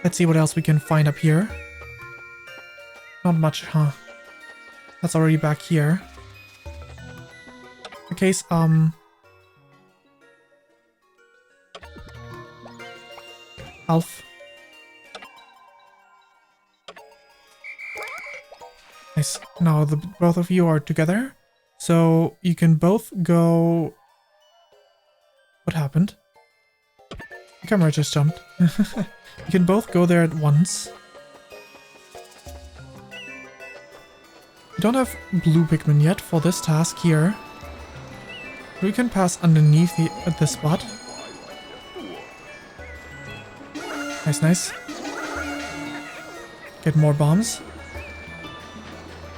Let's see what else we can find up here. Not much, huh? That's already back here. In case, Alf. Nice. Now both of you are together. So you can both go... What happened? The camera just jumped. You can both go there at once. We don't have blue Pikmin yet for this task here. We can pass underneath this spot. Nice. Get more bombs.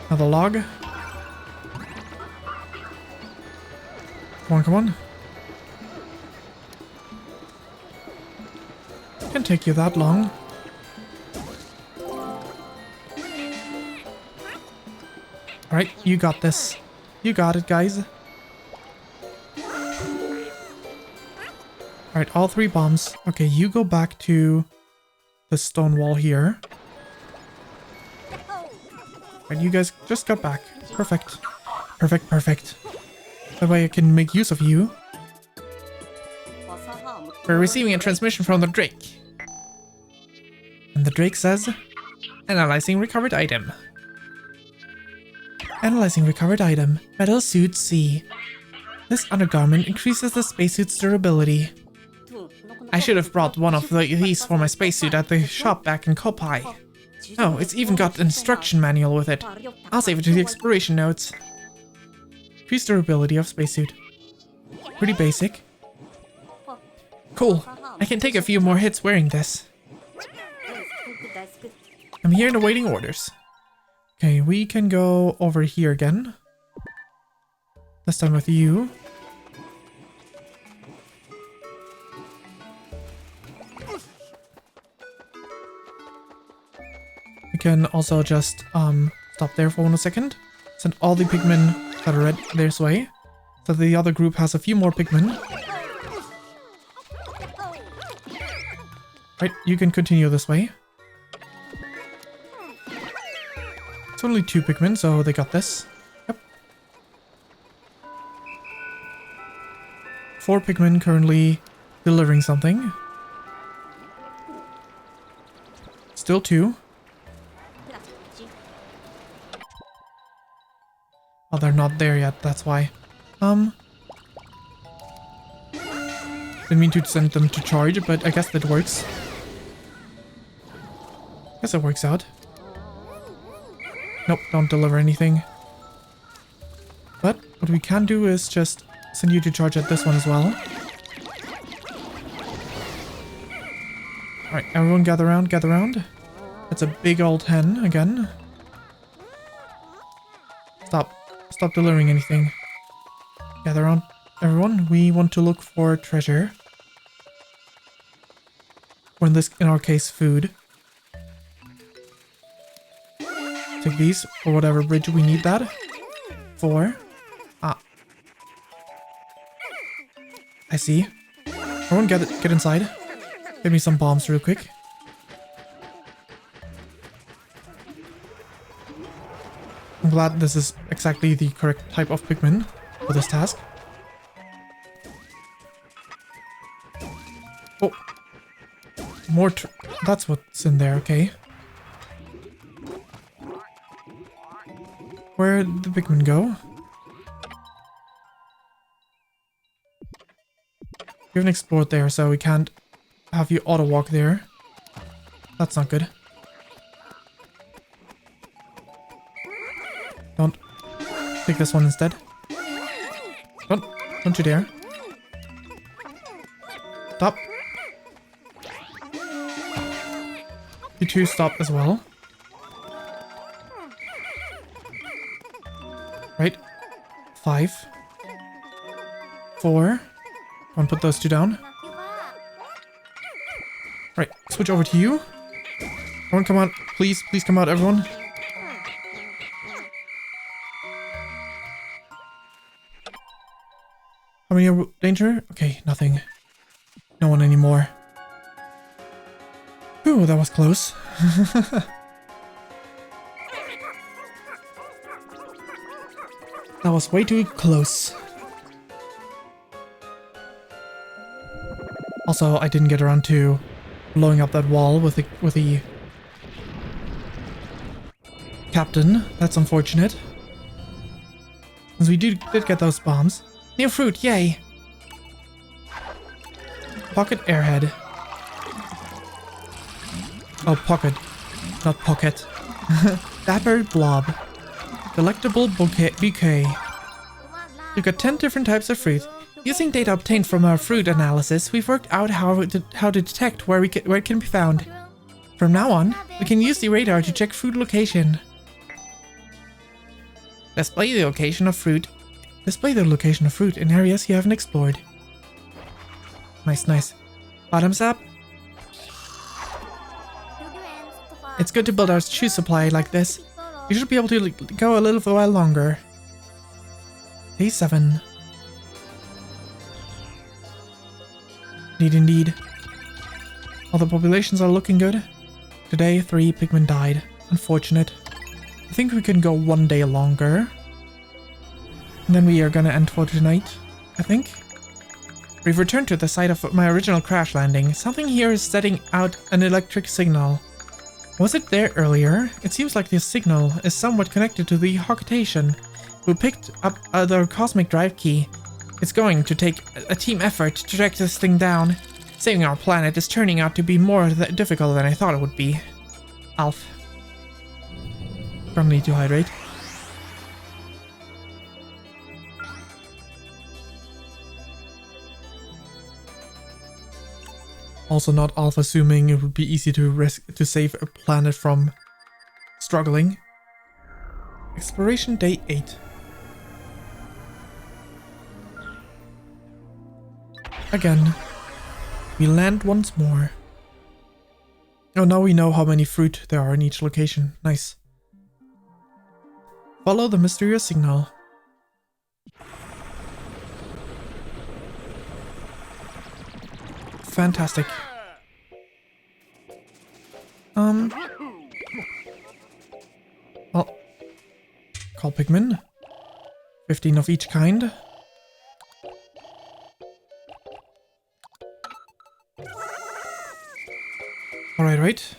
Another log. Come on. Can't take you that long. Alright, you got this. You got it, guys. Alright, all 3 bombs. Okay, you go back to the stone wall here. Alright, you guys just got back. Perfect. Perfect, perfect. That way I can make use of you. We're receiving a transmission from the Drake. And the Drake says, Analyzing recovered item. analyzing recovered item, metal suit C. This undergarment increases the spacesuit's durability. I should have brought one of these for my spacesuit at the shop back in Kopai. Oh, it's even got an instruction manual with it. I'll save it to the exploration notes. Increased durability of spacesuit. Pretty basic. Cool. I can take a few more hits wearing this. I'm here and awaiting orders. Okay, we can go over here again. This time with you. We can also just stop there for 1 second. Send all the Pikmin that are red this way. So the other group has a few more Pikmin. Right, you can continue this way. It's only 2 Pikmin, so they got this. Yep. 4 Pikmin currently delivering something. Still 2. Oh, they're not there yet, that's why. Didn't mean to send them to charge, but I guess that works. Guess it works out. Nope, don't deliver anything. But what we can do is just send you to charge at this one as well. Alright, everyone gather around, gather around. It's a big old hen again. Stop delivering anything. Gather around, everyone. We want to look for treasure. Or in our case, food. Take these for whatever bridge we need that for. Ah. I see. Everyone get inside. Give me some bombs real quick. I'm glad this is exactly the correct type of Pikmin for this task. Oh. More that's what's in there, okay. Where'd the Pikmin go? We haven't explored there, so we can't have you auto-walk there. That's not good. Don't. Take this one instead. Don't you dare. Stop. You two stop as well. Right. 5. 4. Come on, put those 2 down. Right, switch over to you. Everyone come out. Please come out, everyone. How many are danger? Okay, nothing. No one anymore. Ooh, that was close. That was way too close. Also, I didn't get around to blowing up that wall with the captain. That's unfortunate. Since we did get those bombs. New fruit, yay! Pocket airhead. Oh, pocket. Not pocket. Dapper blob. Delectable bouquet. You've got 10 different types of fruit. Using data obtained from our fruit analysis, we've worked out how to detect where it can be found. From now on, we can use the radar to check fruit location. Display the location of fruit. Display the location of fruit in areas you haven't explored. Nice, nice. Bottoms up. It's good to build our shoe supply like this. You should be able to go a little while longer. Day 7. Indeed. All the populations are looking good. Today, 3 Pikmin died. Unfortunate. I think we can go 1 day longer. And then we are gonna end for tonight, I think. We've returned to the site of my original crash landing. Something here is setting out an electric signal. Was it there earlier? It seems like this signal is somewhat connected to the Hawkitation, who picked up the cosmic drive key. It's going to take a team effort to track this thing down. Saving our planet is turning out to be more difficult than I thought it would be. Alf. From need to hydrate. Also not Alf assuming it would be easy to save a planet from struggling. Exploration day 8. Again. We land once more. Oh, now we know how many fruit there are in each location. Nice. Follow the mysterious signal. Fantastic. Well, call Pikmin. 15 of each kind. Alright, right.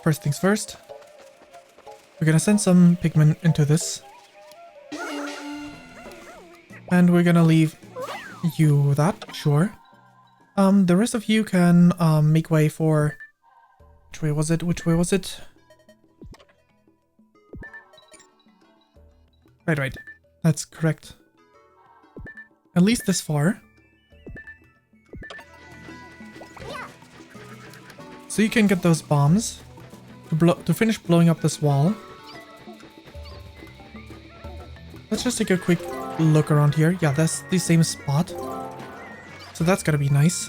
First things first. We're gonna send some Pikmin into this. And we're gonna leave you that, sure. The rest of you can make way for... Which way was it? Which way was it? Right. That's correct. At least this far. So you can get those bombs to finish blowing up this wall. Let's just take a quick look around here. Yeah, that's the same spot. So that's gotta be nice.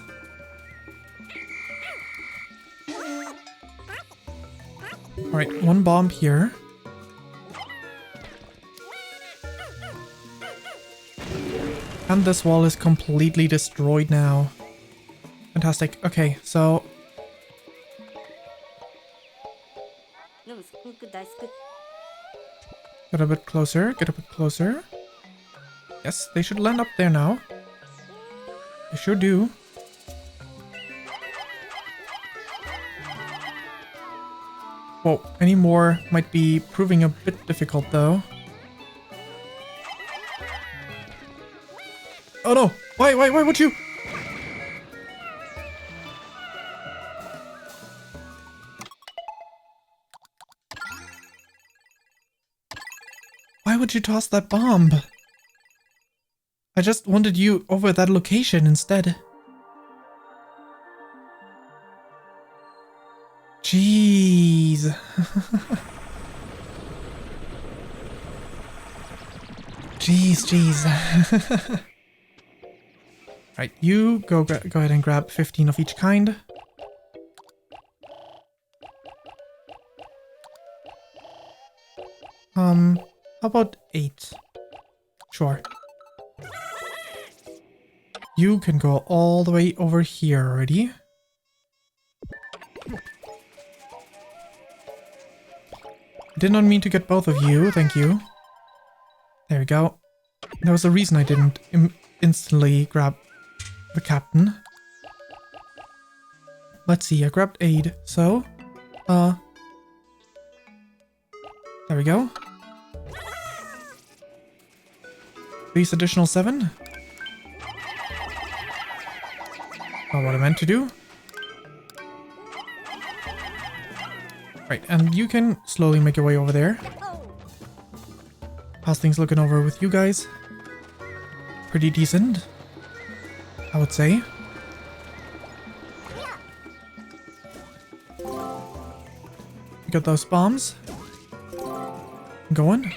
Alright, 1 bomb here. And this wall is completely destroyed now. Fantastic. Okay, so... Get a bit closer, get a bit closer. Yes, they should land up there now. They sure do. Whoa, any more might be proving a bit difficult though. Oh no! Why would you? Why would you toss that bomb? I just wanted you over that location instead. Jeez. Jeez. Right, you go ahead and grab 15 of each kind. How about 8? Sure. You can go all the way over here already. Did not mean to get both of you, thank you. There we go. There was a reason I didn't instantly grab the captain. Let's see, I grabbed aid, so... there we go. These additional 7. Not what I meant to do. Right, and you can slowly make your way over there. How's things looking over with you guys? Pretty decent, I would say. Got those bombs going.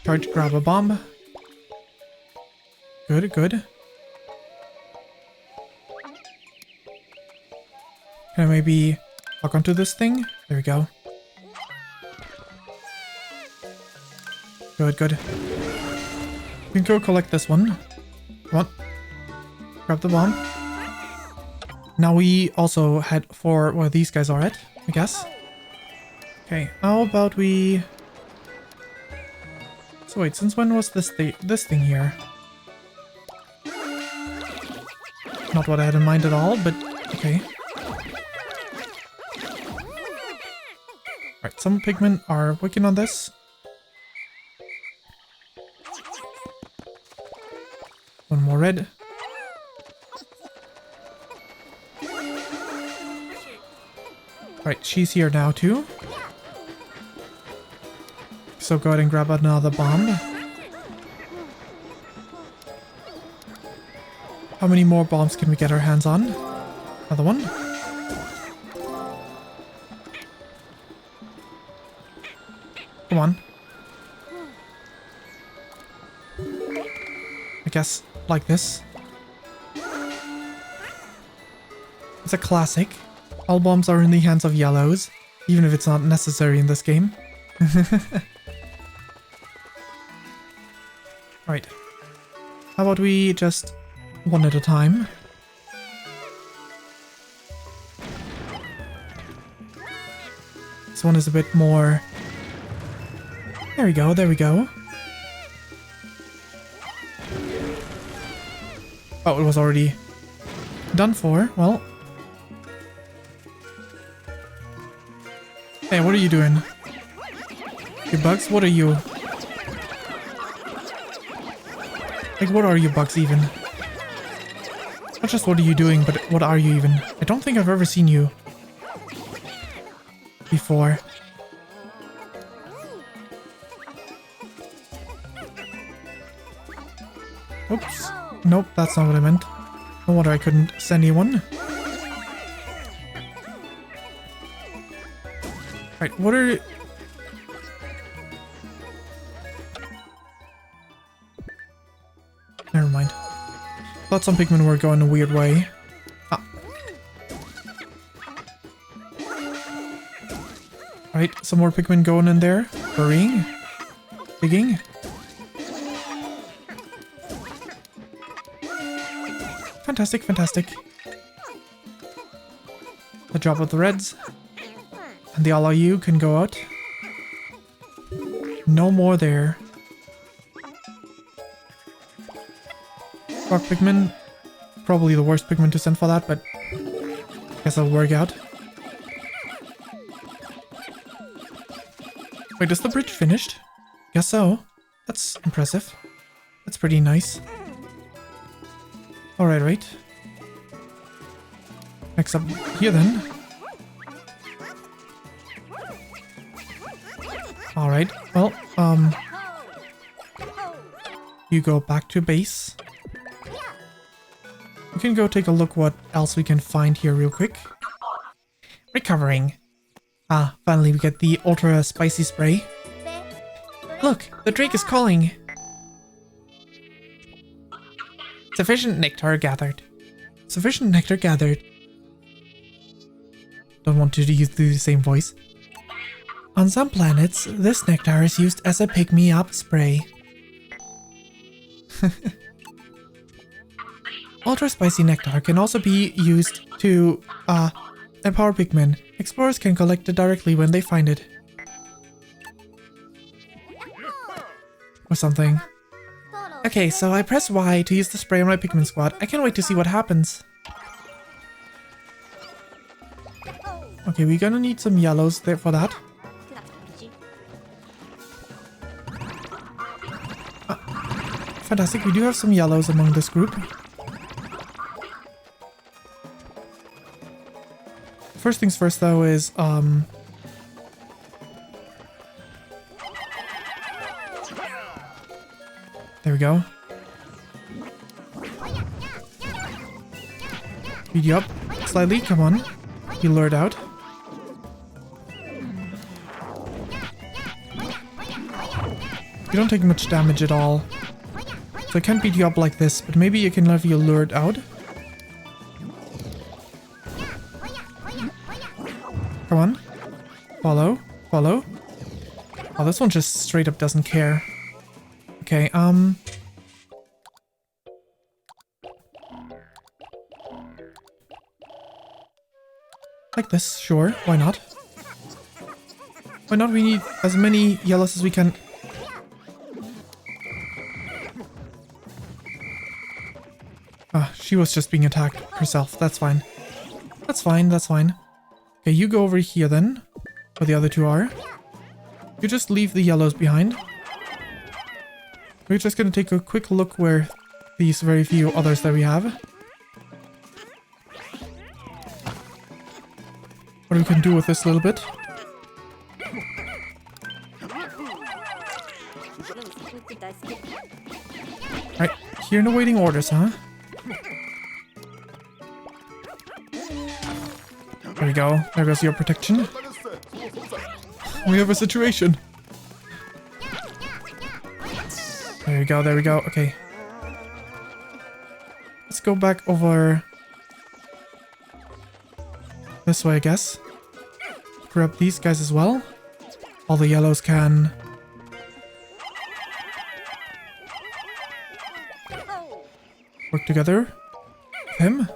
Charge, grab a bomb. Good. Can I maybe lock onto this thing? There we go. Good, good. We can go collect this one. Come on. Grab the bomb. Now we also head for where these guys are at, I guess. Okay, how about we... So wait, since when was this thing here? Not what I had in mind at all, but okay. Right, some Pikmin are working on this. One more red. Right, she's here now too. So go ahead and grab another bomb. How many more bombs can we get our hands on? Another one. Come on. I guess like this. It's a classic. All bombs are in the hands of yellows, even if it's not necessary in this game. Right. How about we just one at a time? This one is a bit more... There we go, there we go. Oh, it was already done for. Well. Hey, what are you doing? You bugs? What are you? Like, what are you bugs even? Not just what are you doing, but what are you even? I don't think I've ever seen you before. Oops. Nope, that's not what I meant. No wonder I couldn't send anyone. Right, what are... Never mind. Thought some Pikmin were going a weird way. Ah. Right, some more Pikmin going in there. Burying. Digging. Fantastic, fantastic. The job of the reds. And the all of you can go out. No more there. Rock Pikmin. Probably the worst Pikmin to send for that, but I guess that'll work out. Wait, is the bridge finished? Guess so. That's impressive. That's pretty nice. Alright, right. Next up here then. Alright, well, you go back to base. We can go take a look what else we can find here real quick. Recovering. Ah, finally we get the ultra spicy spray. Look, the drake is calling. Sufficient nectar gathered. Sufficient nectar gathered. Don't want to use the same voice. On some planets, this nectar is used as a pick-me-up spray. Ultra spicy nectar can also be used to empower Pikmin. Explorers can collect it directly when they find it. Or something. Okay, so I press Y to use the spray on my Pikmin squad. I can't wait to see what happens. Okay, we're gonna need some yellows there for that. Fantastic, we do have some yellows among this group. First things first though is, there we go. Speed you up slightly, come on. You lured out. You don't take much damage at all. So I can't beat you up like this, but maybe you can have you lured out. Come on. Follow. Follow. Oh, this one just straight up doesn't care. Okay, like this, sure. Why not? Why not? We need as many yellows as we can. Ah, she was just being attacked herself. That's fine. That's fine, that's fine. Okay, you go over here then, where the other two are. You just leave the yellows behind. We're just gonna take a quick look where these very few others that we have. What we can do with this a little bit. Right, here in awaiting orders, huh? There we go. There goes your protection. We have a situation. There we go, there we go. Okay. Let's go back over this way, I guess. Grab these guys as well. All the yellows can work together with him.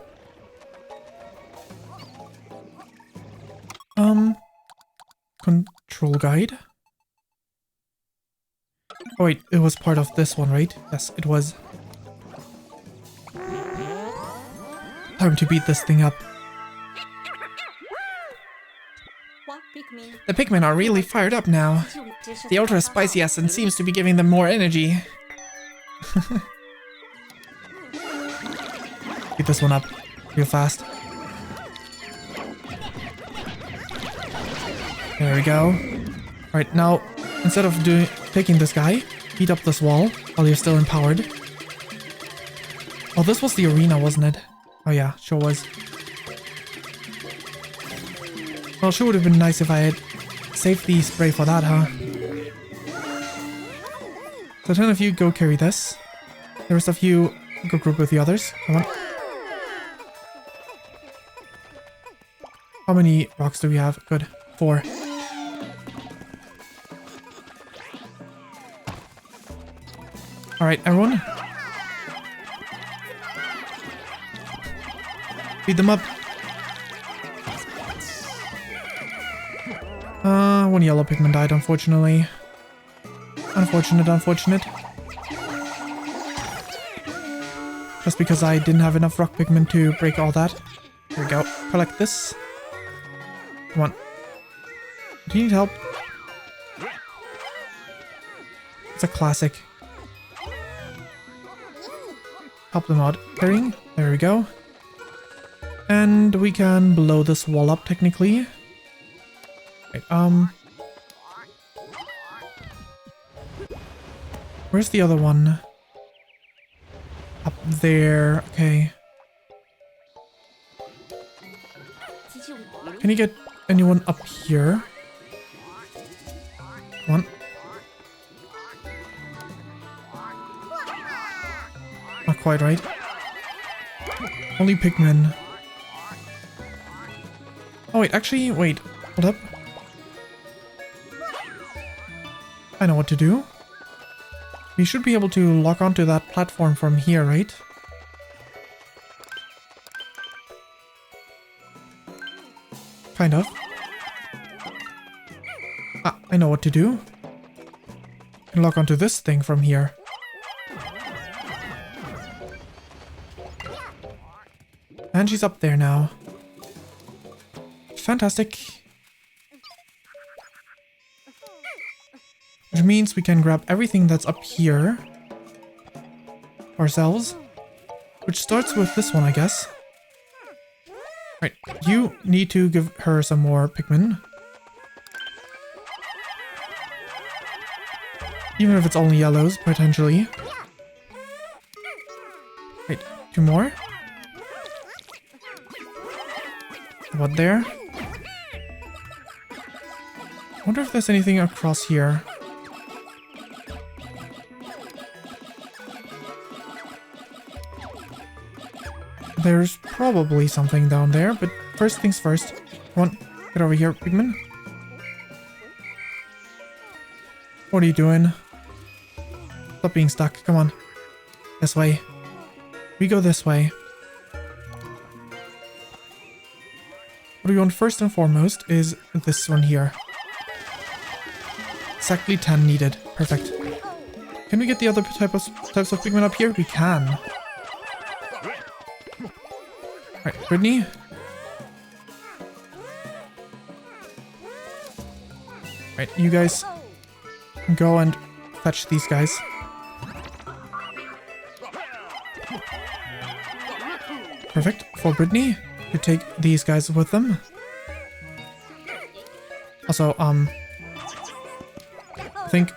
Control guide. Oh wait, it was part of this one, right? Yes, it was. Time to beat this thing up. The Pikmin are really fired up now. The ultra spicy essence seems to be giving them more energy. Beat this one up real fast. There we go. Alright, now, instead of taking this guy, beat up this wall while you're still empowered. Oh, this was the arena, wasn't it? Oh yeah, sure was. Well, sure would have been nice if I had saved the spray for that, huh? So 10 of you go carry this. The rest of you go group with the others. Come on. How many rocks do we have? Good. 4. Alright, everyone. Beat them up. One yellow Pikmin died, unfortunately. Unfortunate. Just because I didn't have enough rock Pikmin to break all that. Here we go. Collect this. Come on. Do you need help? It's a classic. Help them out. Carrying. There we go. And we can blow this wall up, technically. Right, where's the other one? Up there. Okay. Can you get anyone up here? Come on. Not quite right. Only Pikmin. Oh wait, actually, wait. Hold up. I know what to do. We should be able to lock onto that platform from here, right? Kind of. Ah, I know what to do. Can lock onto this thing from here. And she's up there now. Fantastic. Which means we can grab everything that's up here ourselves. Which starts with this one, I guess. Right, you need to give her some more Pikmin. Even if it's only yellows, potentially. Wait, 2 more? What there? I wonder if there's anything across here. There's probably something down there, but first things first. Come on. Get over here, Pikmin. What are you doing? Stop being stuck. Come on. This way. We go this way. What we want first and foremost is this one here. Exactly 10 needed. Perfect. Can we get the other types of Pikmin up here? We can. Alright, Brittany. Right, you guys go and fetch these guys. Perfect. For Brittany, you take these guys with them. Also, I think...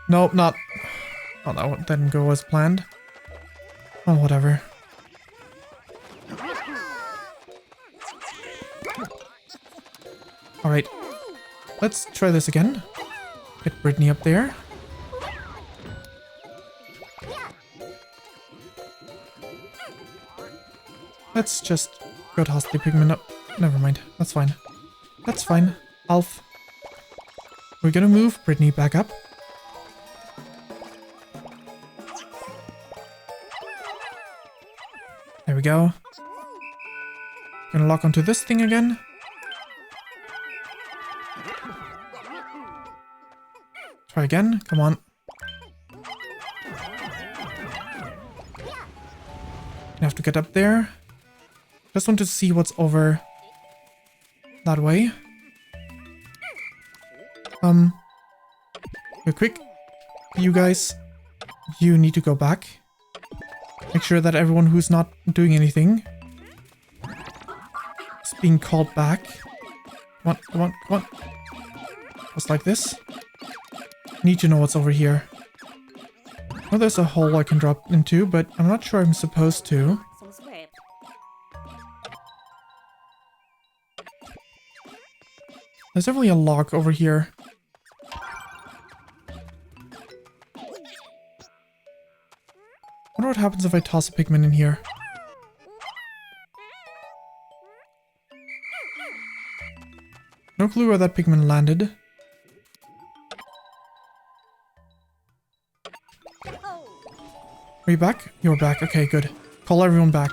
Nope, not... Oh, that didn't go as planned. Oh, whatever. Alright. Let's try this again. Get Brittany up there. Let's just go toss the Pikmin up. Never mind. That's fine. That's fine. Alf. We're gonna move Brittany back up. There we go. Gonna lock onto this thing again. Try again. Come on. I have to get up there. Just want to see what's over that way. Real quick. You guys, you need to go back. Make sure that everyone who's not doing anything is being called back. Come on, come on, come on. Just like this. Need to know what's over here. Oh, there's a hole I can drop into, but I'm not sure I'm supposed to. There's definitely a lock over here. Wonder what happens if I toss a Pikmin in here. No clue where that Pikmin landed. Are you back? You're back. Okay, good. Call everyone back.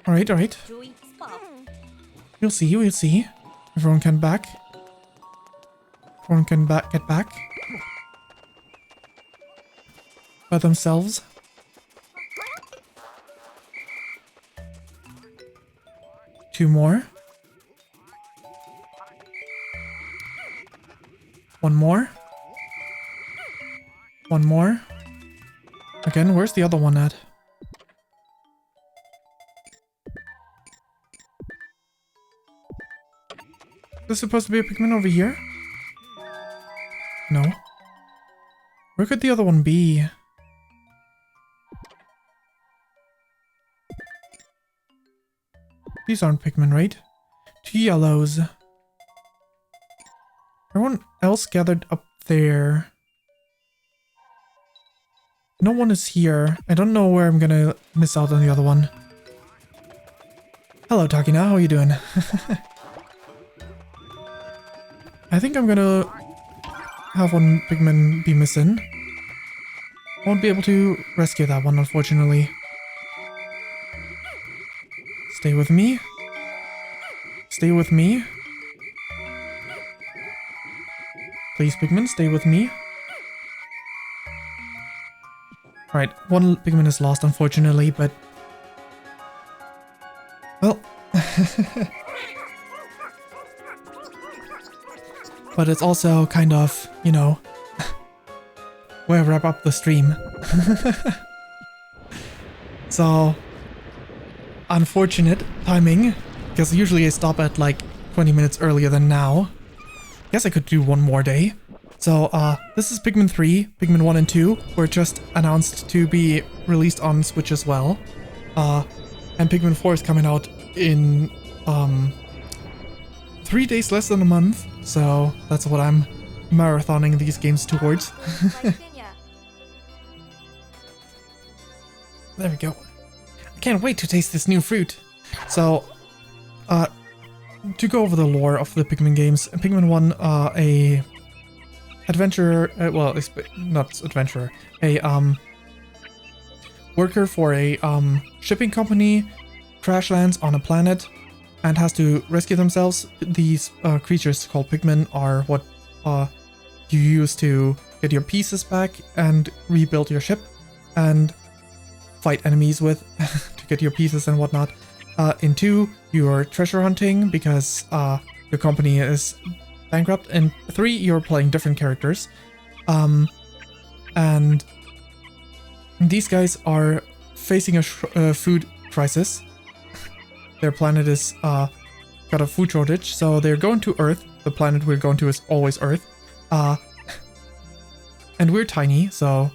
Alright, alright. We'll see, we'll see. Everyone can back. Everyone can get back. By themselves. Two more. One more. One more. Again, where's the other one at? Is there supposed to be a Pikmin over here? No. Where could the other one be? These aren't Pikmin, right? Two yellows. Everyone else gathered up there. No one is here. I don't know where I'm gonna miss out on the other one. Hello, Takina. How are you doing? I think I'm gonna have one Pikmin be missing. Won't be able to rescue that one, unfortunately. Stay with me. Stay with me. Please, Pikmin, stay with me. Alright, one Pikmin is lost, unfortunately, but... Well... But it's also kind of, you know... where I wrap up the stream. So... Unfortunate timing, because usually I stop at like 20 minutes earlier than now. Guess I could do one more day. So, this is Pikmin 3, Pikmin 1 and 2 were just announced to be released on Switch as well. And Pikmin 4 is coming out in, 3 days less than a month. So, that's what I'm marathoning these games towards. There we go. I can't wait to taste this new fruit. So, to go over the lore of the Pikmin games, Pikmin 1, a adventurer, well, it's not adventurer, a worker for a shipping company crash lands on a planet and has to rescue themselves. These creatures called Pikmin are what you use to get your pieces back and rebuild your ship and fight enemies with to get your pieces and whatnot. In 2, you're treasure hunting because your company is bankrupt. In 3, you're playing different characters. And these guys are facing a food crisis. Their planet is got a food shortage, so they're going to Earth. The planet we're going to is always Earth. And we're tiny, so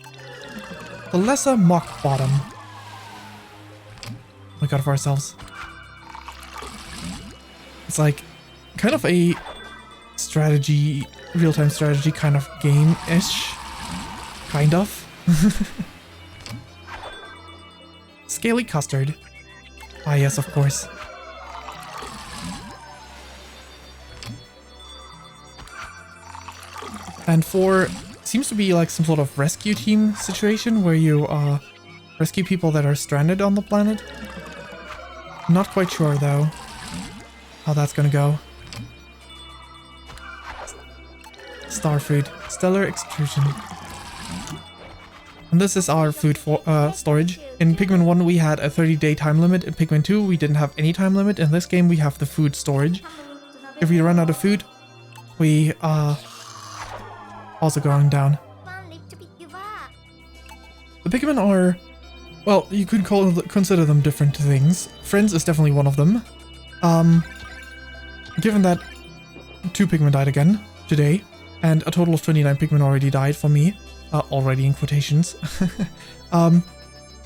the lesser mock bottom. We got for ourselves. It's like kind of a strategy, real-time strategy kind of game-ish. Kind of. Scaly custard. Ah yes, of course. And 4 seems to be like some sort of rescue team situation where you rescue people that are stranded on the planet. Not quite sure though how that's gonna go. Star food, stellar extrusion. And this is our food for storage. In Pikmin 1 we had a 30-day time limit. In Pikmin 2 we didn't have any time limit. In this game we have the food storage. If we run out of food, we also going down. The Pikmin are, well, you could consider them different things. Friends is definitely one of them. Given that 2 Pikmin died again today, and a total of 29 Pikmin already died for me, already in quotations.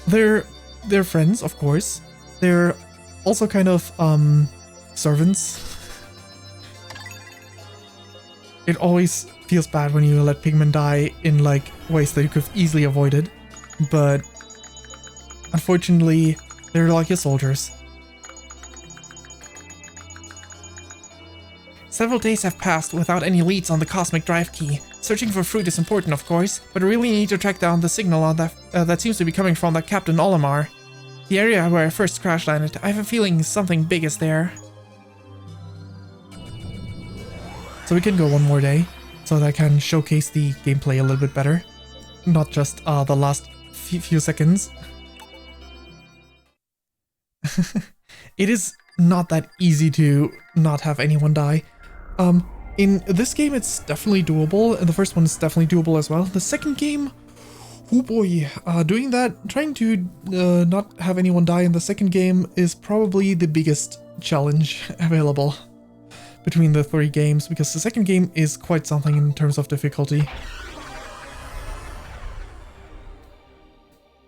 They're friends, of course. They're also kind of servants. It always feels bad when you let Pikmin die in like ways that you could have easily avoided, but unfortunately they're like your soldiers. Several days have passed without any leads on the cosmic drive key. Searching for fruit is important, of course, but I really need to track down the signal on that seems to be coming from that Captain Olimar. The area where I first crash landed. I have a feeling something big is there. So we can go one more day, so that I can showcase the gameplay a little bit better. Not just the last few seconds. It is not that easy to not have anyone die. In this game it's definitely doable, and the first one is definitely doable as well. The second game, oh boy, doing that, trying to not have anyone die in the second game is probably the biggest challenge available between the 3 games, because the second game is quite something in terms of difficulty.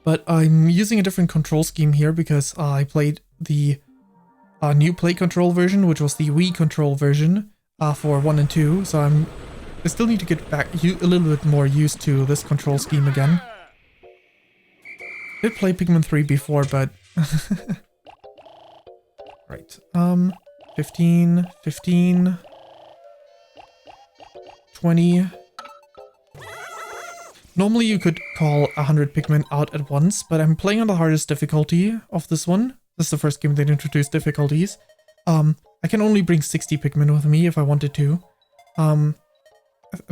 But I'm using a different control scheme here because I played the new Play Control version, which was the Wii Control version for 1 and 2, so I still need to get back a little bit more used to this control scheme again. Did play Pikmin 3 before, but... Right, 15, 15, 20. Normally you could call 100 Pikmin out at once, but I'm playing on the hardest difficulty of this one. This is the first game that introduced difficulties. I can only bring 60 Pikmin with me if I wanted to. I'm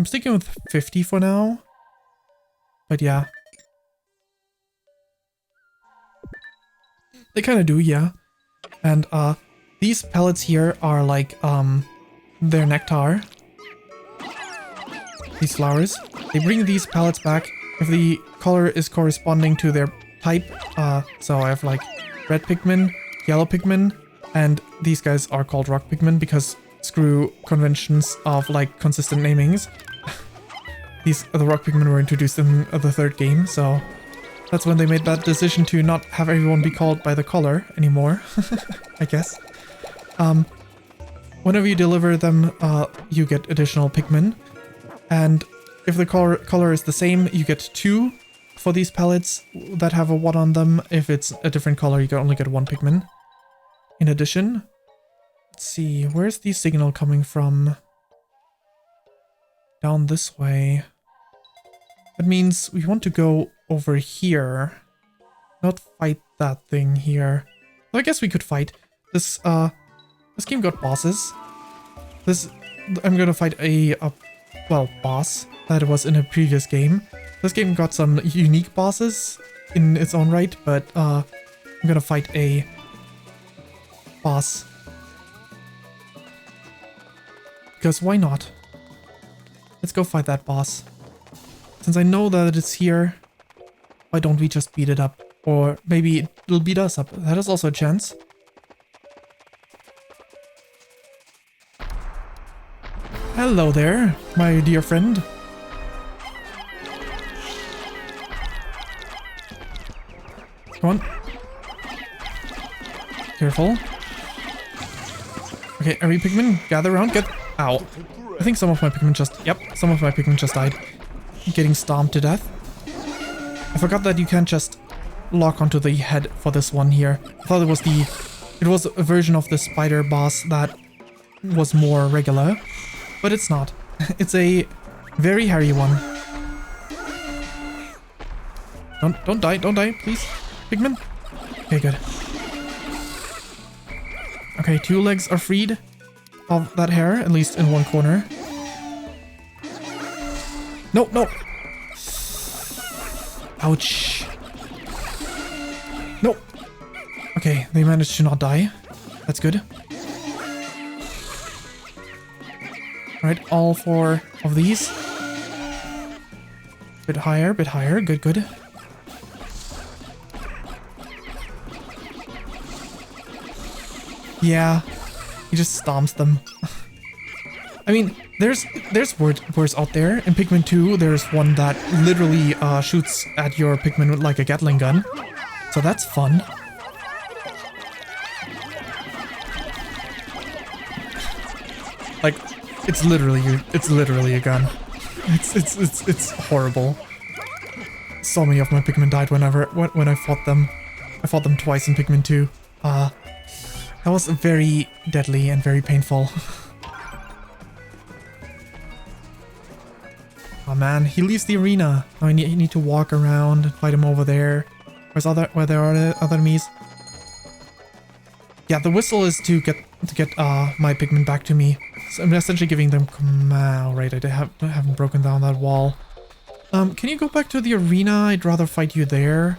sticking with 50 for now. But yeah. They kind of do, yeah. And these pellets here are like their nectar. These flowers. They bring these pellets back if the color is corresponding to their type. So I have like red Pikmin, yellow Pikmin, and these guys are called rock Pikmin because screw conventions of like consistent namings. The rock Pikmin were introduced in the 3rd game, so that's when they made that decision to not have everyone be called by the color anymore, I guess. Whenever you deliver them, you get additional Pikmin, and if the color is the same, you get 2 for these pellets that have a watt on them. If it's a different color, you can only get 1 Pikmin. In addition, let's see, where's the signal coming from? Down this way. That means we want to go over here. Not fight that thing here. Well, I guess we could fight. This game got bosses. I'm gonna fight a boss that was in a previous game. This game got some unique bosses in its own right, but I'm gonna fight a boss. Because why not? Let's go fight that boss. Since I know that it's here, why don't we just beat it up? Or maybe it'll beat us up. That is also a chance. Hello there, my dear friend. Come on. Careful. Okay, every Pikmin, gather around, get... Ow. I think some of my Pikmin just... Yep, some of my Pikmin just died. Getting stomped to death. I forgot that you can't just lock onto the head for this one here. I thought it was a version of the spider boss that was more regular. But it's not. It's a very hairy one. Don't die, please. Pikmin? Okay, good. Okay, 2 legs are freed of that hair, at least in one corner. No, no! Ouch. No! Okay, they managed to not die. That's good. Alright, all 4 of these. Bit higher, good, good. Yeah, he just stomps them. I mean, there's worse out there. In Pikmin 2, there's one that literally shoots at your Pikmin with like a Gatling gun. So that's fun. Like, it's literally a gun. It's horrible. So many of my Pikmin died when I fought them. I fought them twice in Pikmin 2. That was very deadly and very painful. Oh man, he leaves the arena. Now I need to walk around and fight him over there. Where there are other enemies. Yeah, the whistle is to get my Pikmin back to me. So I'm essentially giving them command. Right, I haven't broken down that wall. Can you go back to the arena? I'd rather fight you there.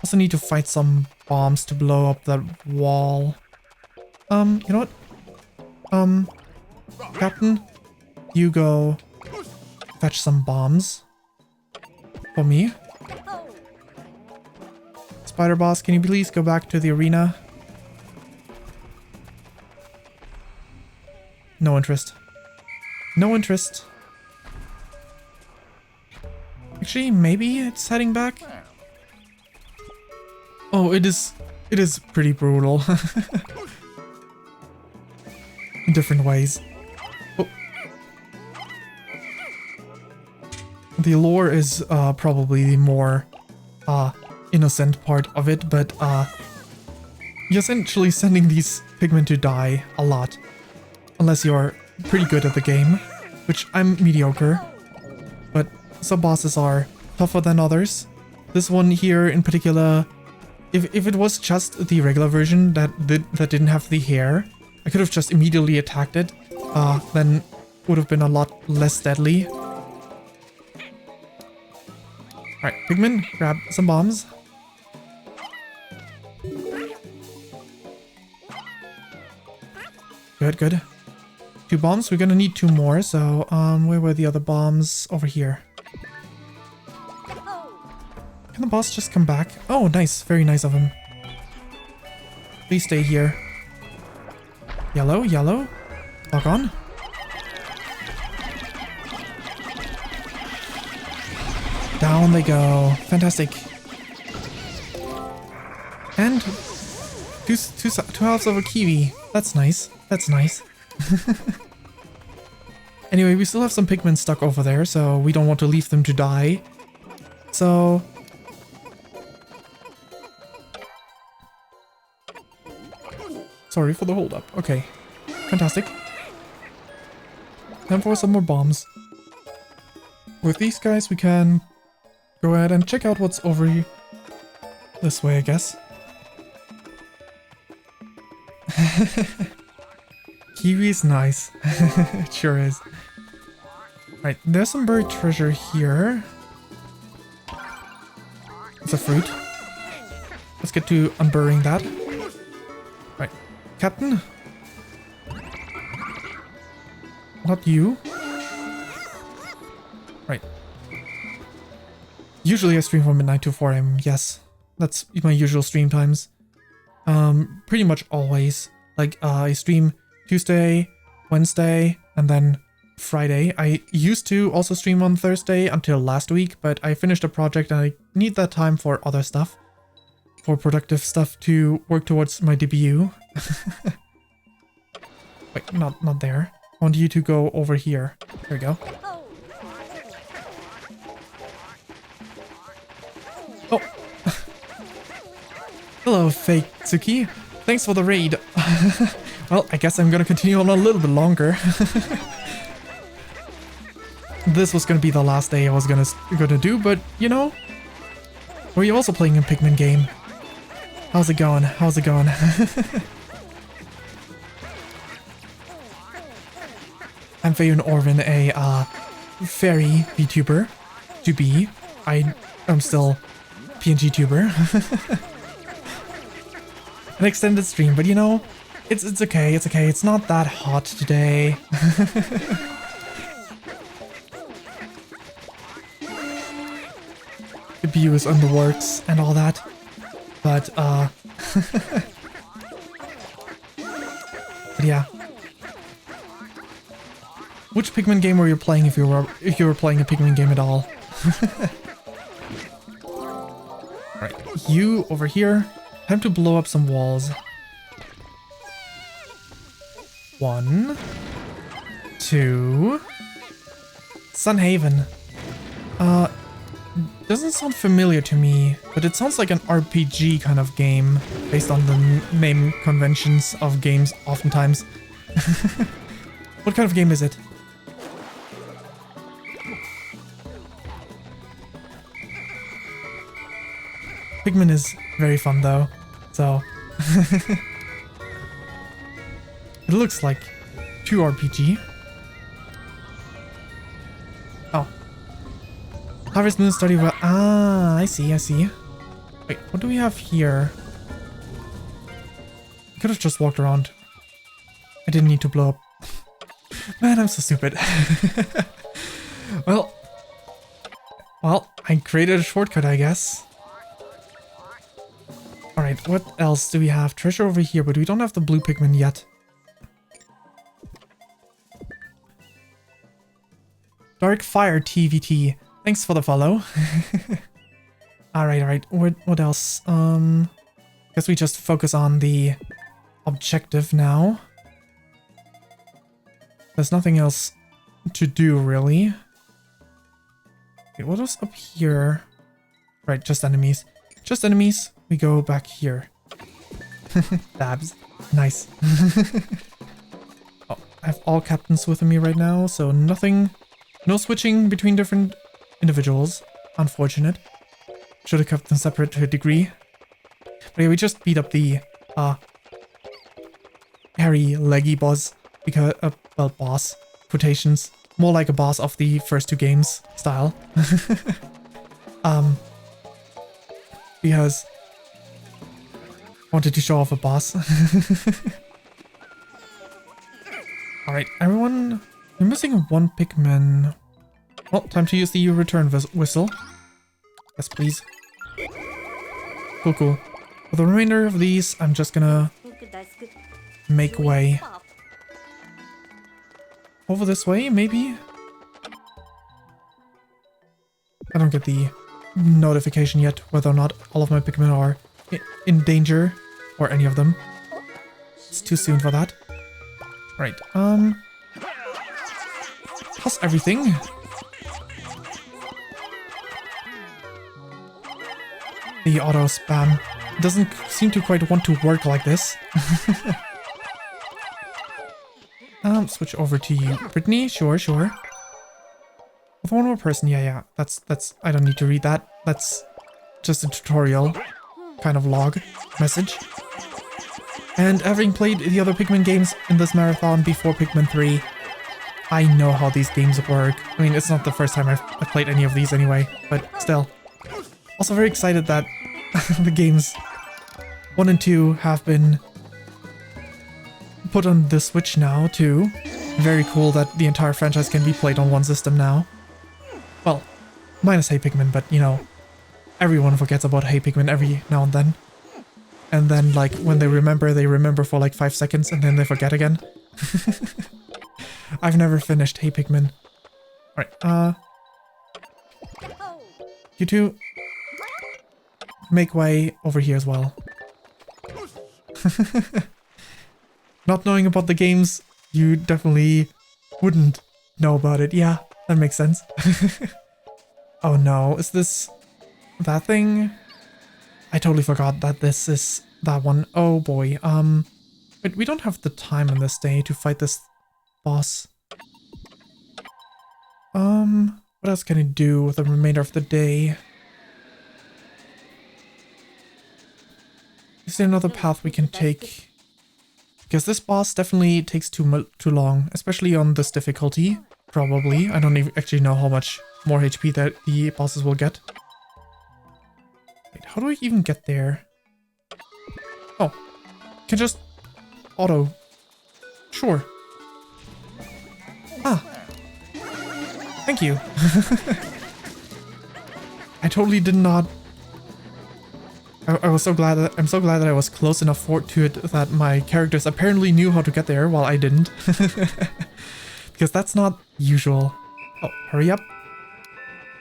Also need to fight some bombs to blow up that wall. You know what? Captain, you go fetch some bombs for me. Spider boss, can you please go back to the arena? No interest. No interest. Actually, maybe it's heading back. Oh, it is pretty brutal. In different ways. Oh. The lore is probably the more innocent part of it, but you're essentially sending these Pikmin to die a lot. Unless you're pretty good at the game, which I'm mediocre. But some bosses are tougher than others. This one here in particular, if it was just the regular version that didn't have the hair, I could have just immediately attacked it. Then would have been a lot less deadly. Alright, Pikmin, grab some bombs. Good, good. 2 bombs. We're gonna need 2 more, so where were the other bombs? Over here. Can the boss just come back? Oh, nice. Very nice of him. Please stay here. Yellow, yellow. Log on. Down they go. Fantastic. And two halves of a kiwi. That's nice. That's nice. Anyway, we still have some Pikmin stuck over there, so we don't want to leave them to die. So... Sorry for the hold up. Okay. Fantastic. Time for some more bombs. With these guys, we can go ahead and check out what's over here. This way, I guess. Kiwi's nice. It sure is. Right, there's some buried treasure here. It's a fruit. Let's get to unburying that. Right, Captain. Not you. Right. Usually I stream from midnight to 4 AM. Yes, that's my usual stream times. Pretty much always. Like, I stream Tuesday, Wednesday, and then Friday. I used to also stream on Thursday until last week, but I finished a project and I need that time for other stuff. For productive stuff to work towards my debut. Wait, not there. I want you to go over here. There we go. Oh. Hello, fake Tsuki. Thanks for the raid. Well, I guess I'm gonna continue on a little bit longer. This was gonna be the last day I was gonna do, but you know, were you also playing a Pikmin game? How's it going? How's it going? I'm Fayun Orvin, a fairy VTuber. To be, I'm still PNG tuber. An extended stream, but you know, it's okay, it's okay. It's not that hot today. The view is on the works and all that, but but yeah. Which Pikmin game were you playing if you were playing a Pikmin game at all? Right, you over here. Time to blow up some walls. 1, 2. Sunhaven. Doesn't sound familiar to me, but it sounds like an RPG kind of game based on the name conventions of games oftentimes. What kind of game is it? Pikmin is very fun though, so it looks like true RPG. Oh, Harvest Moon study well. Ah, I see. Wait, what do we have here? I could have just walked around. I didn't need to blow up. Man, I'm so stupid. Well, I created a shortcut, I guess. Alright, what else do we have? Treasure over here, but we don't have the blue Pikmin yet. Dark Fire TVT. Thanks for the follow. Alright. What else? Guess we just focus on the objective now. There's nothing else to do, really. Okay, what was up here? Right, just enemies. Just enemies. We go back here. Dabs. Nice. Oh, I have all captains with me right now, so nothing... No switching between different individuals. Unfortunate. Should have kept them separate to a degree. But yeah, we just beat up the hairy leggy boss. Because, well, boss. Quotations. More like a boss of the first 2 games style. Because... wanted to show off a boss. Alright, everyone... We're missing 1 Pikmin. Well, time to use the return whistle. Yes, please. Cool. For the remainder of these, I'm just gonna... make way. Over this way, maybe? I don't get the notification yet whether or not all of my Pikmin are in danger, or any of them. It's too soon for that. Right, how's everything? the auto spam. It doesn't seem to quite want to work like this. Switch over to you, Brittany. Sure. With one more person, yeah. That's. I don't need to read that. That's just a tutorial kind of log message. And having played the other Pikmin games in this marathon before Pikmin 3, I know how these games work. I mean, it's not the first time I've played any of these anyway, but still. Also very excited that the games 1 and 2 have been put on the Switch now too. Very cool that the entire franchise can be played on one system now. Well, minus Hey Pikmin, but you know, everyone forgets about Hey Pikmin every now and then. And then, like, when they remember for like 5 seconds and then they forget again. I've never finished Hey Pikmin. Alright, you two make way over here as well. Not knowing about the games, you definitely wouldn't know about it. Yeah, that makes sense. Oh no, is this that thing? I totally forgot that this is that one. Oh boy. But we don't have the time in this day to fight this boss. What else can I do with the remainder of the day? Is there another path we can take? Because this boss definitely takes too long, especially on this difficulty. Probably. I don't even actually know how much more HP that the bosses will get. Wait, how do I even get there? Oh, can just auto. Sure. Ah. Thank you. I totally did not. I was so glad that I'm so glad that I was close enough to it that my characters apparently knew how to get there while I didn't. Because that's not usual. Oh, hurry up.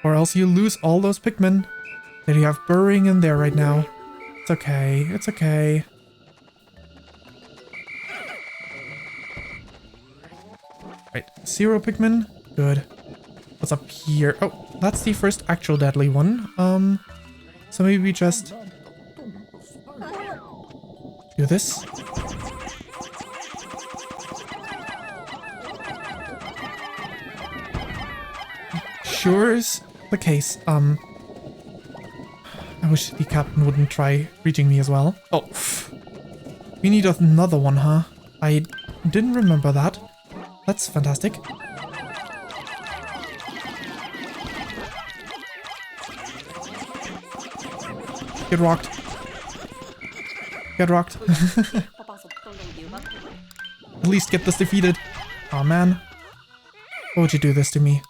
Or else you lose all those Pikmin that you have burrowing in there right now. It's okay. It's okay. Right, 0 Pikmin. Good. What's up here? Oh, that's the first actual deadly one. So maybe we just do this. Sure is the case. I wish the captain wouldn't try reaching me as well. Oh, we need another one, huh? I didn't remember that. That's fantastic. Get rocked. Get rocked. At least get this defeated. Oh man. Why would you do this to me?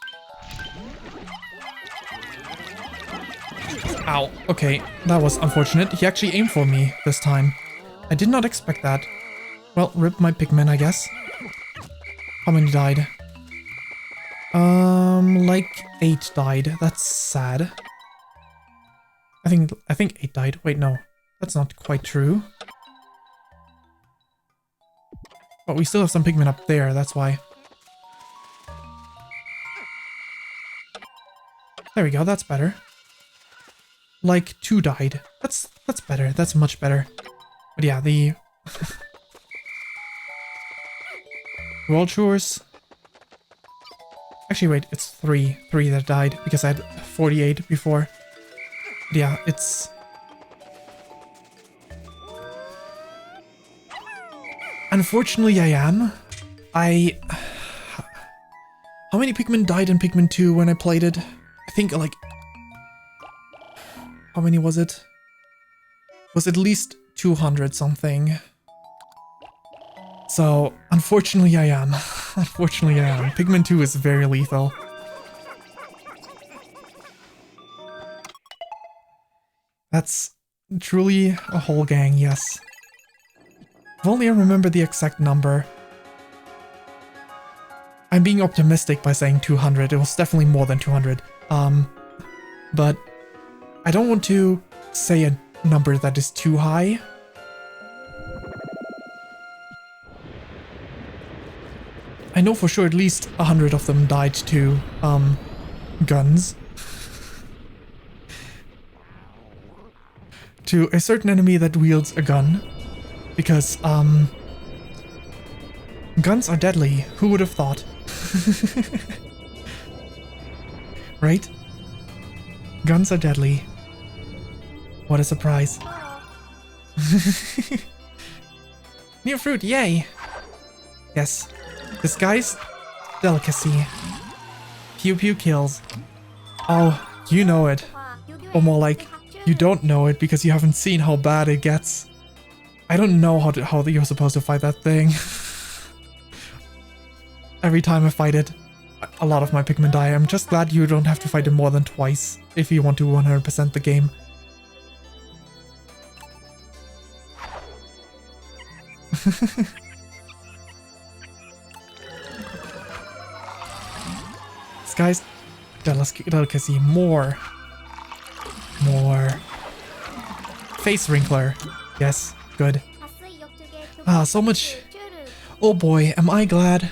Ow. Okay, that was unfortunate. He actually aimed for me this time. I did not expect that. Well, rip my Pikmin, I guess. How many died? Like 8 died. That's sad. I think 8 died. Wait, no. That's not quite true. But we still have some Pikmin up there, that's why. There we go, that's better. Like 2 died. That's better. That's much better. But yeah, the World Tours. Actually, wait, it's 3 that died because I had 48 before. But yeah, it's unfortunately I am. How many Pikmin died in Pikmin 2 when I played it? I think like, how many was it? It was at least 200 something. So, unfortunately I am. Unfortunately I am. Pikmin 2 is very lethal. That's truly a whole gang, yes. If only I remember the exact number. I'm being optimistic by saying 200. It was definitely more than 200. But I don't want to say a number that is too high. I know for sure at least 100 of them died to guns. to a certain enemy that wields a gun. Because, guns are deadly. Who would have thought? Right? Guns are deadly. What a surprise. New fruit, yay! Yes. This guy's delicacy. Pew pew kills. Oh, you know it. Or more like, you don't know it because you haven't seen how bad it gets. I don't know how you're supposed to fight that thing. Every time I fight it, a lot of my Pikmin die. I'm just glad you don't have to fight it more than twice if you want to 100% the game. This guy's delicacy. More. Face wrinkler. Yes, good. Ah, so much. Oh boy, am I glad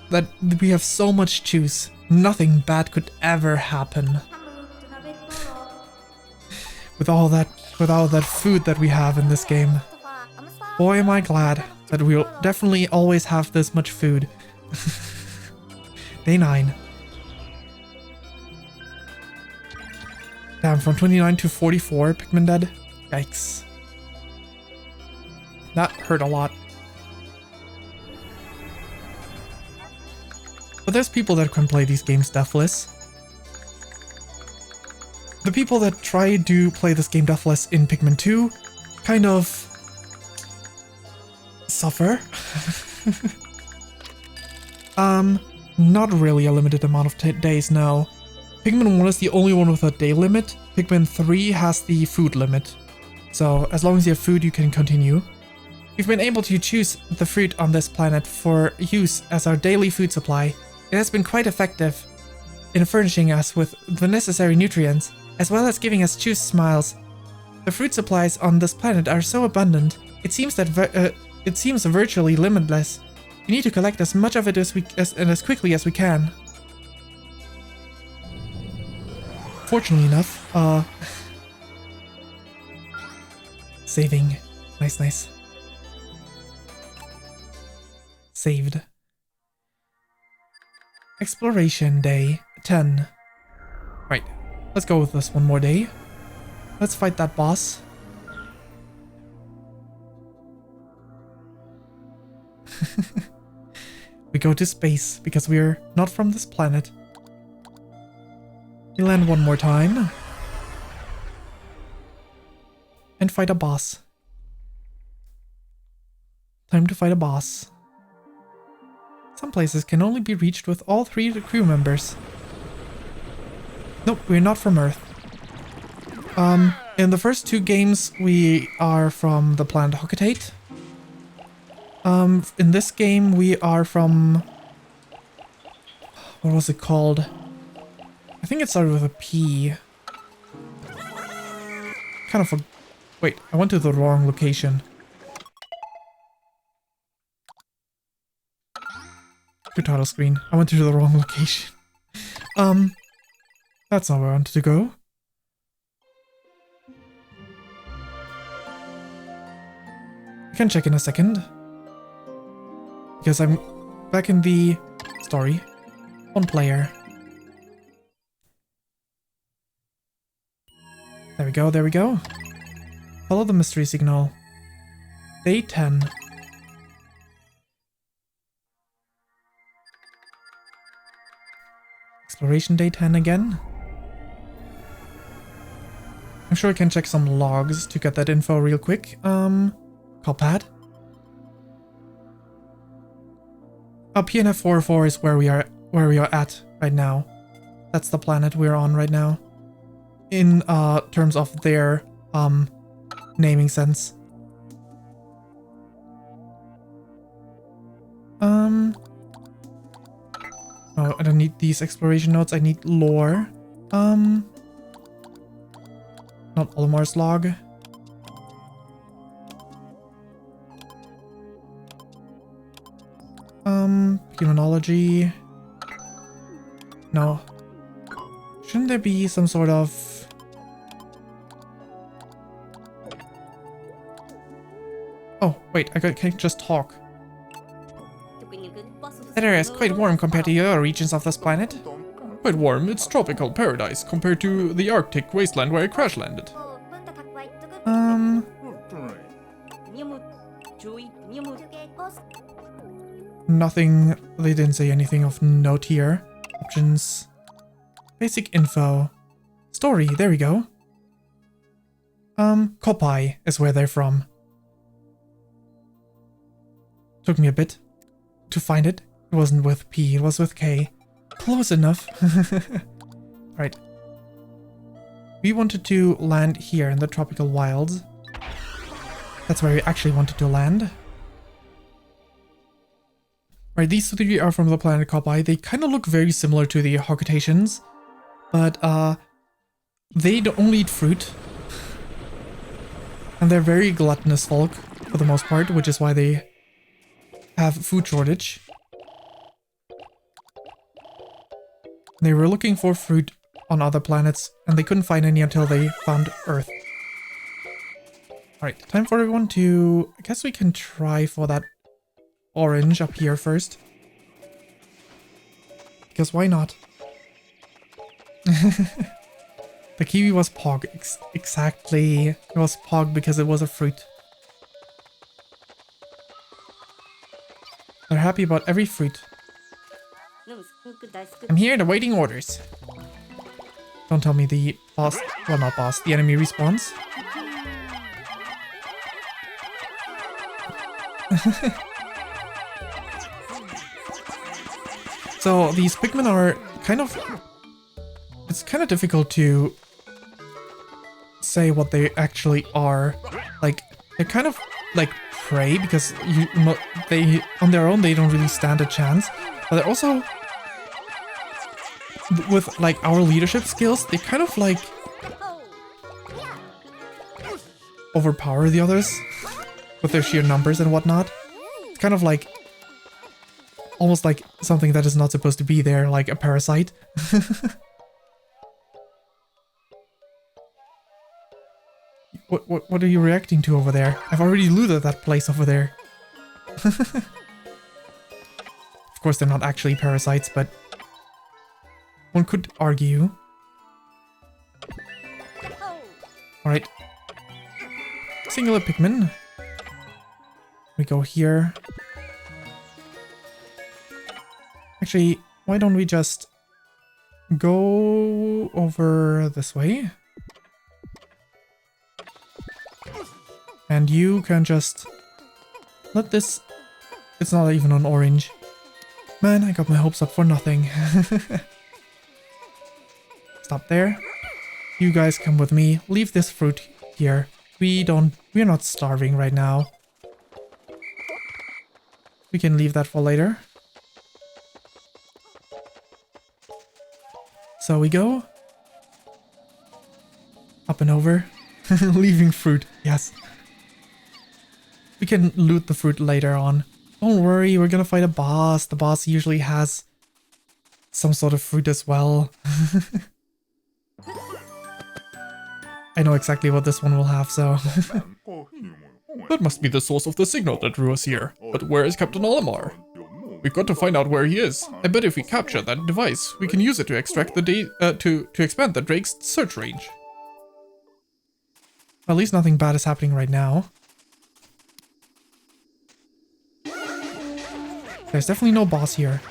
that we have so much juice. Nothing bad could ever happen. With all that food that we have in this game. Boy, am I glad that we'll definitely always have this much food. Day 9. Damn, from 29 to 44 Pikmin dead. Yikes. That hurt a lot. But there's people that can play these games deathless. The people that try to play this game deathless in Pikmin 2 kind of suffer. Not really a limited amount of days, no. Pikmin 1 is the only one with a day limit. Pikmin 3 has the food limit. So as long as you have food, you can continue. We've been able to choose the fruit on this planet for use as our daily food supply. It has been quite effective in furnishing us with the necessary nutrients, as well as giving us juice smiles. The fruit supplies on this planet are so abundant, it seems virtually limitless. We need to collect as much of it as quickly as we can. Fortunately enough, saving. Nice. Saved. Exploration Day 10. Right, let's go with this one more day. Let's fight that boss. We go to space because we're not from this planet. We land one more time. And fight a boss. Time to fight a boss. Some places can only be reached with all 3 crew members. Nope, we're not from Earth. In the first 2 games, we are from the planet Hocotate. In this game, we are from... What was it called? I think it started with a P. Kind of a... Wait, I went to the wrong location. Title screen. I went to the wrong location. That's not where I wanted to go. I can check in a second. Because I'm back in the story. 1 player. There we go. Follow the mystery signal. Day 10. Exploration Day 10 again. I'm sure I can check some logs to get that info real quick. Call pad. PNF 44 is where we are at right now. That's the planet we're on right now. In terms of their naming sense. Oh, I don't need these exploration notes, I need lore. Not Olimar's log. Humanology. No. Shouldn't there be some sort of... Oh, wait, can't just talk. That area is quite warm compared to the other regions of this planet. Quite warm, it's tropical paradise compared to the Arctic wasteland where I crash landed. Nothing, they didn't say anything of note here. Options. Basic info. Story, there we go. Kopai is where they're from. Took me a bit to find it. It wasn't with P, it was with K. Close enough. Right. We wanted to land here in the tropical wilds. That's where we actually wanted to land. Right, these three are from the planet Kopai. They kind of look very similar to the Hogatations, but they only eat fruit. And they're very gluttonous folk for the most part, which is why they have food shortage. They were looking for fruit on other planets, and they couldn't find any until they found Earth. Alright, time for everyone to... I guess we can try for that orange up here first. Because why not? The kiwi was Pog. Exactly. It was Pog because it was a fruit. They're happy about every fruit. I'm here and awaiting orders. Don't tell me the boss... Well, not boss. The enemy respawns. So these Pikmin are kind of... It's kind of difficult to say what they actually are. Like, they're kind of like prey because they on their own they don't really stand a chance. But they're also, with like our leadership skills, they kind of like overpower the others with their sheer numbers and whatnot. It's kind of like almost like something that is not supposed to be there, like a parasite. What are you reacting to over there? I've already looted that place over there. Of course, they're not actually parasites, but one could argue. Alright. Singular Pikmin. We go here. Actually, why don't we just go over this way? And you can just let this... It's not even an orange. Man, I got my hopes up for nothing. Stop there. You guys come with me. Leave this fruit here. We're not starving right now. We can leave that for later. So we go. Up and over. Leaving fruit, yes. We can loot the fruit later on. Don't worry, we're gonna fight a boss. The boss usually has some sort of fruit as well. I know exactly what this one will have, so... That must be the source of the signal that drew us here. But where is Captain Olimar? We've got to find out where he is. I bet if we capture that device, we can use it to extract the to expand the Drake's search range. At least nothing bad is happening right now. There's definitely no boss here.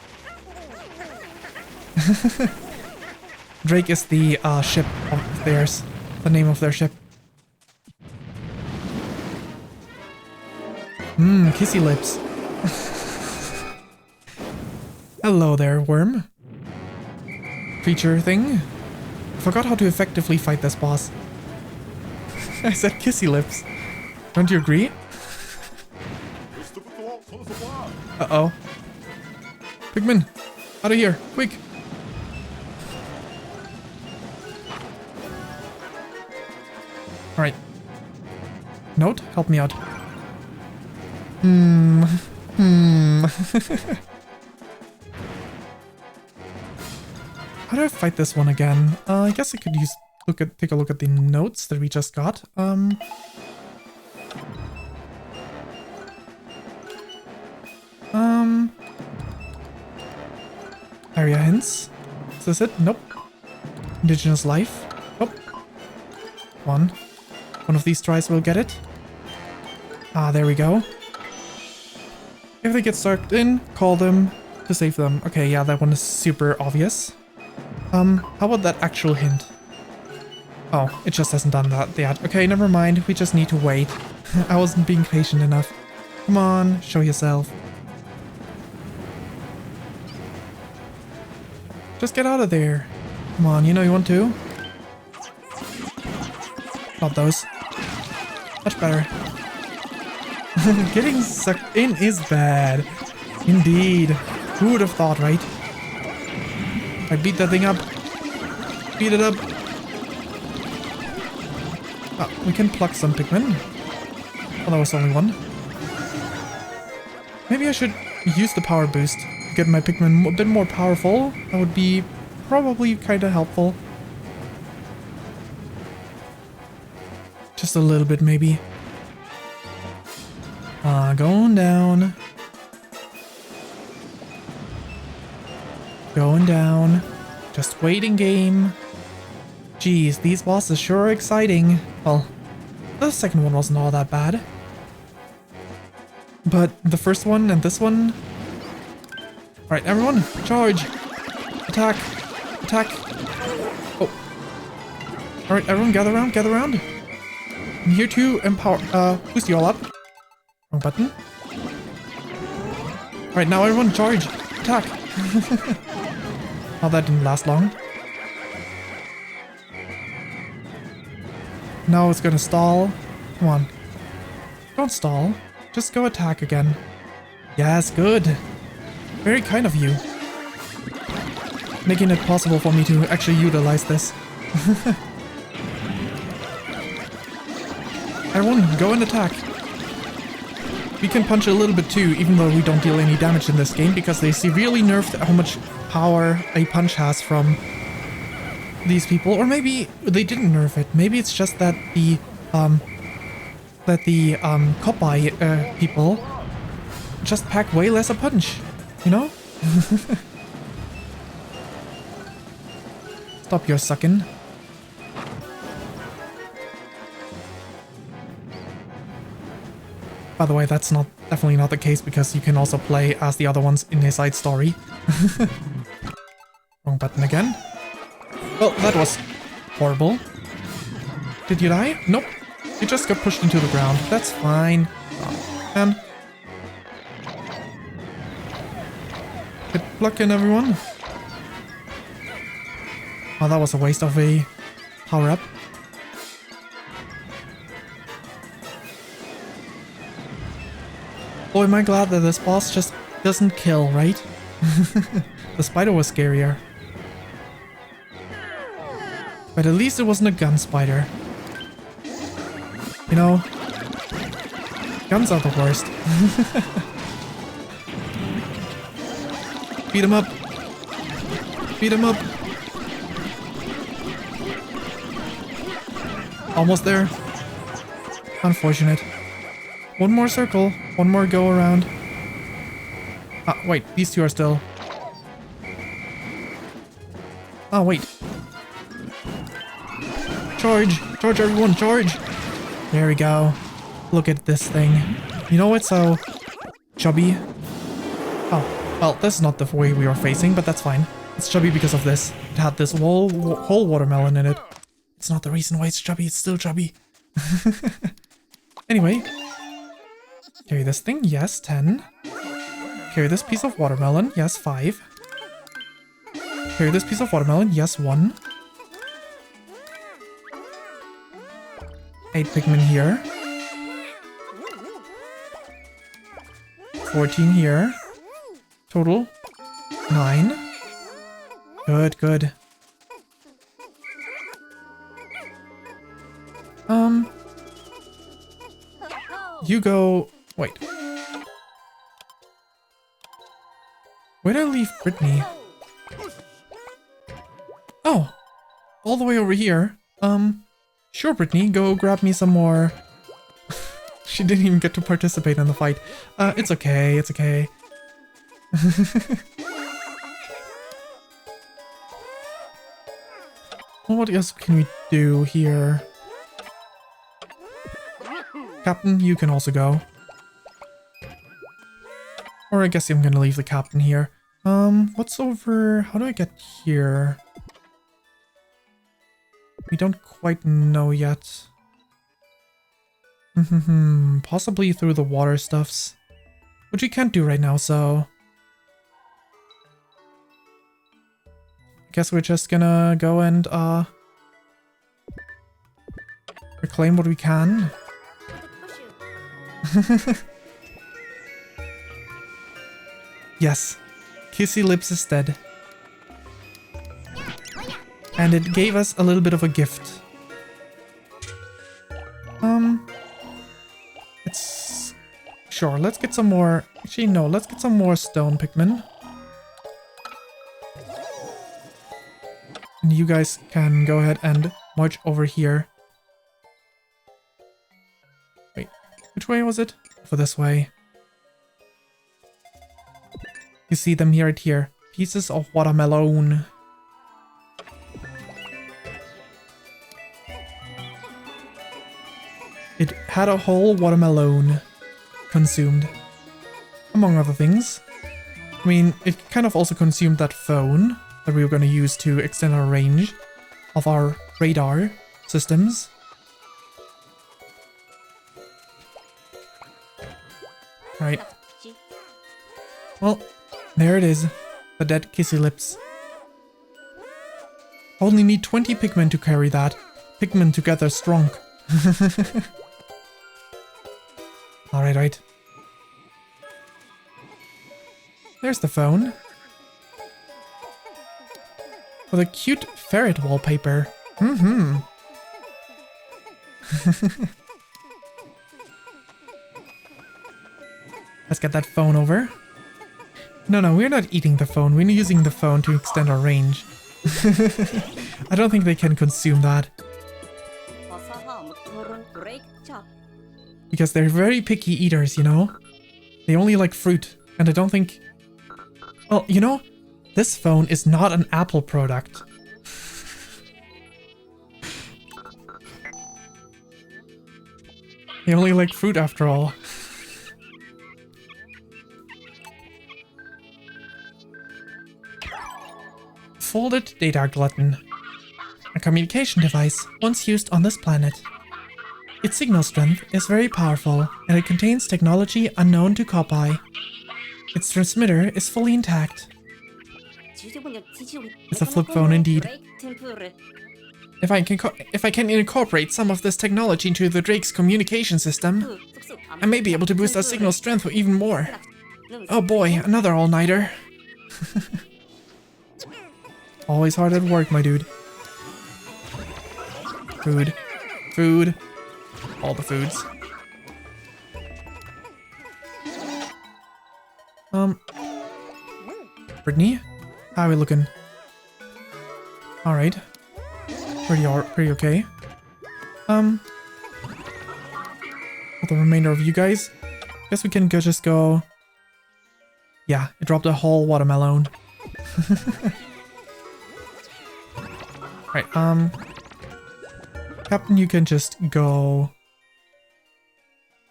Drake is the ship of theirs. The name of their ship. Kissy lips. Hello there, worm. Creature thing. Forgot how to effectively fight this boss. I said kissy lips. Don't you agree? Uh-oh. Pikmin, out of here, quick. Alright. Note, help me out. How do I fight this one again? I guess I could take a look at the notes that we just got. Area hints. Is this it? Nope. Indigenous life. Nope. One of these tries will get it. Ah, there we go. If they get sucked in, call them to save them. Okay, yeah, that one is super obvious. How about that actual hint? Oh, it just hasn't done that yet. Okay, never mind. We just need to wait. I wasn't being patient enough. Come on, show yourself. Just get out of there. Come on, you know you want to. Not those. Much better. Getting sucked in is bad. Indeed. Who would have thought, right? I beat that thing up. Beat it up. Ah, we can pluck some Pikmin. Oh, that was only one. Maybe I should use the power boost to get my Pikmin a bit more powerful. That would be probably kind of helpful. Just a little bit, maybe. Going down. Going down. Just waiting game. Jeez, these bosses sure are exciting. Well, the second one wasn't all that bad. But the first one and this one... Alright, everyone, charge! Attack! Attack! Oh. Alright, everyone, gather around, gather around! I'm here to empower, boost you all up. Wrong button. Alright, now everyone charge! Attack! Oh, that didn't last long. Now it's gonna stall. Come on. Don't stall. Just go attack again. Yes, good. Very kind of you. Making it possible for me to actually utilize this. Everyone, go and attack. We can punch a little bit too, even though we don't deal any damage in this game, because they severely nerfed how much power a punch has from these people. Or maybe they didn't nerf it. Maybe it's just that the copy people just pack way less a punch, you know? Stop your sucking. By the way, that's definitely not the case, because you can also play as the other ones in a side story. Wrong button again. Well, that was horrible. Did you die? Nope. You just got pushed into the ground. That's fine. Oh, man. Good luck in, everyone. Oh, that was a waste of a power-up. Oh, am I glad that this boss just doesn't kill, right? The spider was scarier. But at least it wasn't a gun spider. You know, guns are the worst. Beat him up. Beat him up. Almost there. Unfortunate. One more circle. One more go around. Ah, wait. These two are still... Oh, wait. Charge! Charge, everyone! Charge! There we go. Look at this thing. You know what's so chubby? Oh, well, this is not the way we are facing, but that's fine. It's chubby because of this. It had this whole watermelon in it. It's not the reason why it's chubby, it's still chubby. Anyway. Carry this thing, yes, 10. Carry this piece of watermelon, yes, 5. Carry this piece of watermelon, yes, 1. 8 Pikmin here. 14 here. Total 9. Good, good. You go... Wait. Where'd I leave Brittany? Oh! All the way over here. Sure, Brittany, go grab me some more... She didn't even get to participate in the fight. It's okay, it's okay. Well, what else can we do here? Captain, you can also go. Or I guess I'm gonna leave the captain here. What's over... How do I get here? We don't quite know yet. Possibly through the water stuffs. Which we can't do right now, so... I guess we're just gonna go and, reclaim what we can. Yes. Kissy Lips is dead. And it gave us a little bit of a gift. It's... Sure, let's get some more... Actually, no, let's get some more stone Pikmin. And you guys can go ahead and march over here. Wait, which way was it? For this way. You see them right here. Pieces of watermelon. It had a whole watermelon consumed. Among other things. I mean, it kind of also consumed that phone that we were going to use to extend our range of our radar systems. Right. Well, there it is. The dead Kissy Lips. Only need 20 Pikmin to carry that. Pikmin together strong. Alright, right. There's the phone. With a cute ferret wallpaper. Let's get that phone over. No, we're not eating the phone. We're using the phone to extend our range. I don't think they can consume that. Because they're very picky eaters, you know? They only like fruit. And I don't think... Well, you know, this phone is not an Apple product. They only like fruit after all. Folded data glutton. A communication device once used on this planet. Its signal strength is very powerful, and it contains technology unknown to Copy. Its transmitter is fully intact. It's a flip phone indeed. If I can incorporate some of this technology into the Drake's communication system, I may be able to boost our signal strength even more. Oh boy, another all-nighter. Always hard at work, my dude. Food. Food. All the foods. Brittany? How are we looking? Alright. Pretty okay. For the remainder of you guys, guess we can just go... Yeah, it dropped a whole watermelon. Right, Captain, you can just go...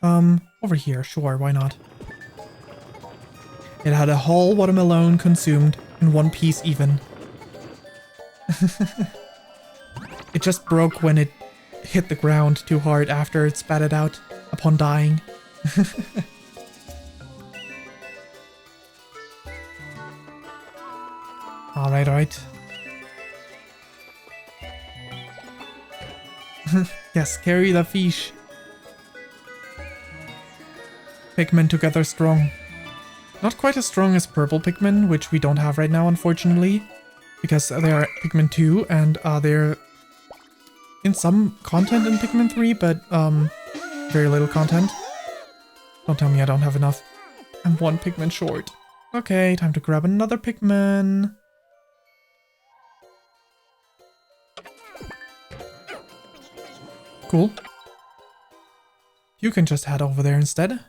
over here, sure, why not? It had a whole watermelon consumed in one piece even. It just broke when it hit the ground too hard after it spat it out upon dying. Alright. Yes, carry the fish. Pikmin together strong. Not quite as strong as purple Pikmin, which we don't have right now, unfortunately. Because they are Pikmin 2, and they're in some content in Pikmin 3, but very little content. Don't tell me I don't have enough. I'm one Pikmin short. Okay, time to grab another Pikmin. Cool. You can just head over there instead.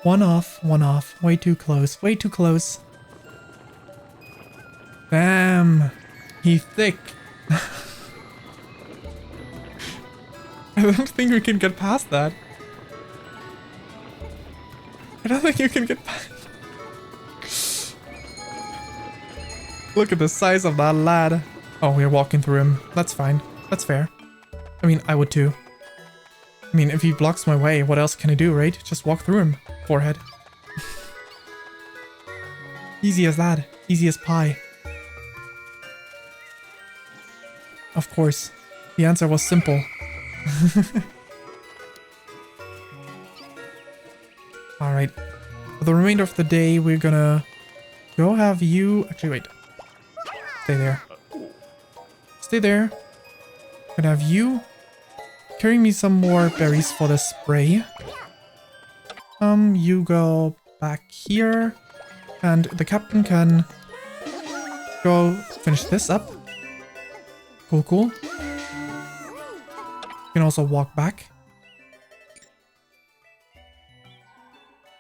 One off, one off. Way too close, way too close. Damn. He's thick. I don't think we can get past that. I don't think you can get past. Look at the size of that lad. Oh, we're walking through him. That's fine. That's fair. I mean, I would too. I mean, if he blocks my way, what else can I do, right? Just walk through him. Forehead. Easy as that. Easy as pie. Of course. The answer was simple. Alright. For the remainder of the day, we're gonna go have you... Actually, wait. Stay there. Stay there. Gonna have you carry me some more berries for the spray. You go back here. And the captain can go finish this up. Cool, cool. You can also walk back.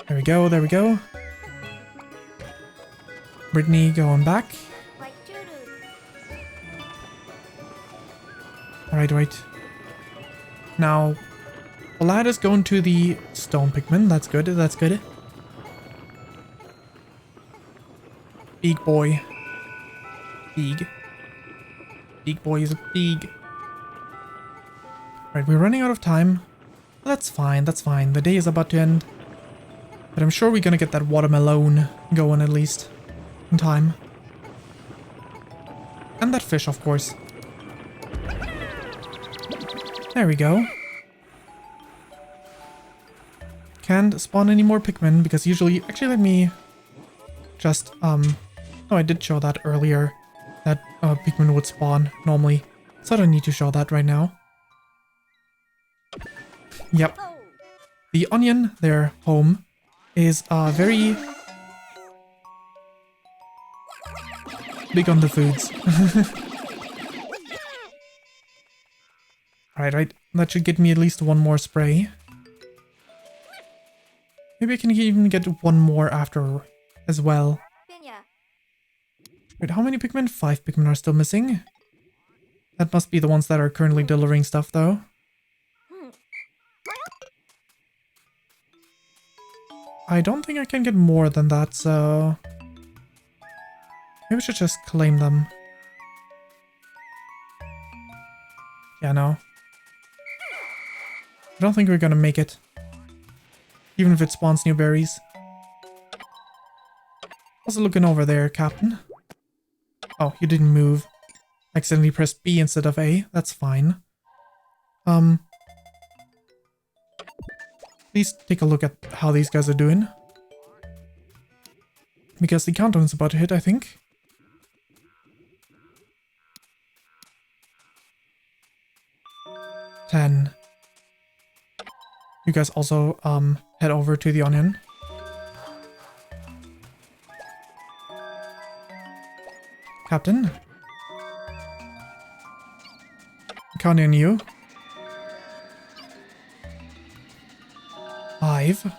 There we go, there we go. Brittany going back. Alright, right. Now, the lad is going to the stone Pikmin. That's good, that's good. Big boy. Big. Big boy is a big. Right, we're running out of time. That's fine, that's fine. The day is about to end. But I'm sure we're gonna get that watermelon going at least. In time. And that fish, of course. There we go. Can't spawn any more Pikmin because usually... Actually, let me just... Oh, I did show that earlier. That Pikmin would spawn normally. So I don't need to show that right now. Yep. The onion, their home, is very big on the foods. Right. That should get me at least one more spray. Maybe I can even get one more after as well. Wait, how many Pikmin? 5 Pikmin are still missing. That must be the ones that are currently delivering stuff, though. I don't think I can get more than that, so... Maybe we should just claim them. Yeah, no. I don't think we're gonna make it. Even if it spawns new berries. Also looking over there, Captain. Oh, you didn't move. Accidentally pressed B instead of A. That's fine. Please take a look at how these guys are doing. Because the countdown is about to hit, I think. Ten. You guys also head over to the onion. Captain. I'm counting on you. 5.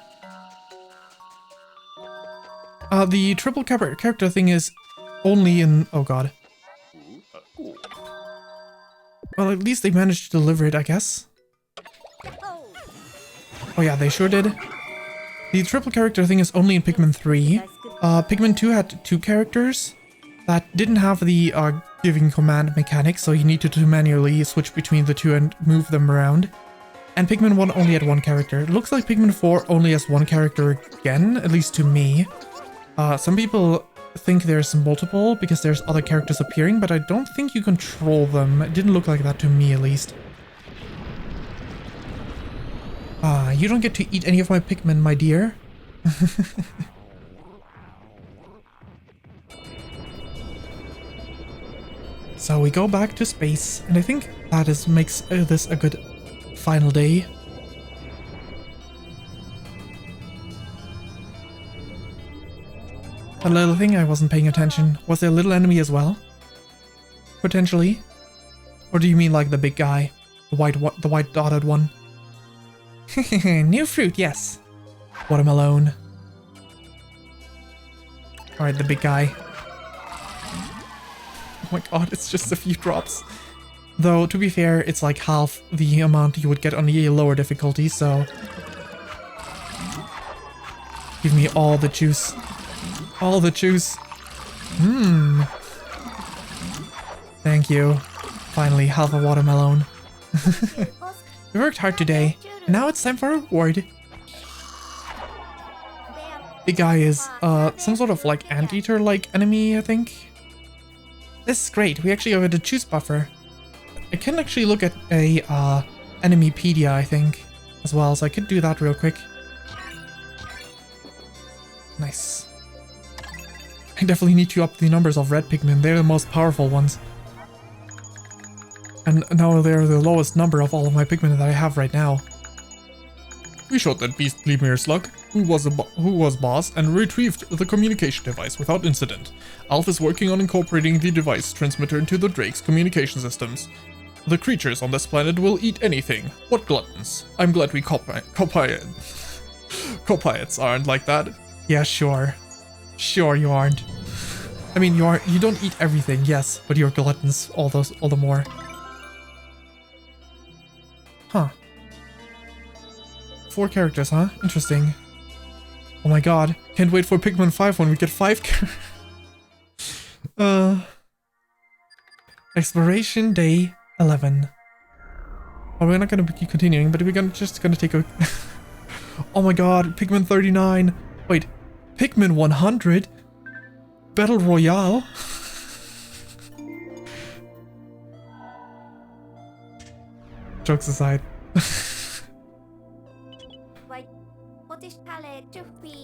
The triple character thing is only in... Oh god. Well, at least they managed to deliver it, I guess. Oh yeah, they sure did. The triple character thing is only in Pikmin 3. Pikmin 2 had 2 characters that didn't have the giving command mechanic, so you needed to manually switch between the two and move them around. And Pikmin 1 only had 1 character. It looks like Pikmin 4 only has 1 character again, at least to me. Some people think there's multiple because there's other characters appearing, but I don't think you control them. It didn't look like that to me, at least. You don't get to eat any of my Pikmin, my dear. So we go back to space, and I think that makes this a good final day. A little thing, I wasn't paying attention. Was there a little enemy as well? Potentially? Or do you mean like the big guy? The white dotted one? New fruit, yes. Watermelon. Alright, the big guy. Oh my god, it's just a few drops. Though, to be fair, it's like half the amount you would get on the lower difficulty, so... Give me all the juice. All the juice. Thank you. Finally, half a watermelon. We worked hard today, and now it's time for a reward. The guy is some sort of like anteater-like enemy, I think. This is great, we actually have a juice buffer. I can actually look at a Enemypedia, I think, as well, so I could do that real quick. Nice. I definitely need to up the numbers of red Pikmin, they're the most powerful ones. And now they're the lowest number of all of my Pikmin that I have right now. We shot that beast Gleeok slug, who was boss, and retrieved the communication device without incident. Alf is working on incorporating the device transmitter into the Drake's communication systems. The creatures on this planet will eat anything. What gluttons. I'm glad we Copiates aren't like that. Yeah, sure. Sure you aren't. I mean, you don't eat everything, yes, but you're gluttons all the more. Huh. 4 characters, huh? Interesting. Oh my god. Can't wait for Pikmin 5 when we get 5 Exploration Day 11. Well, we're not gonna keep continuing, but we're just gonna take a... Oh my god, Pikmin 39. Wait, Pikmin 100? Battle Royale? Jokes aside.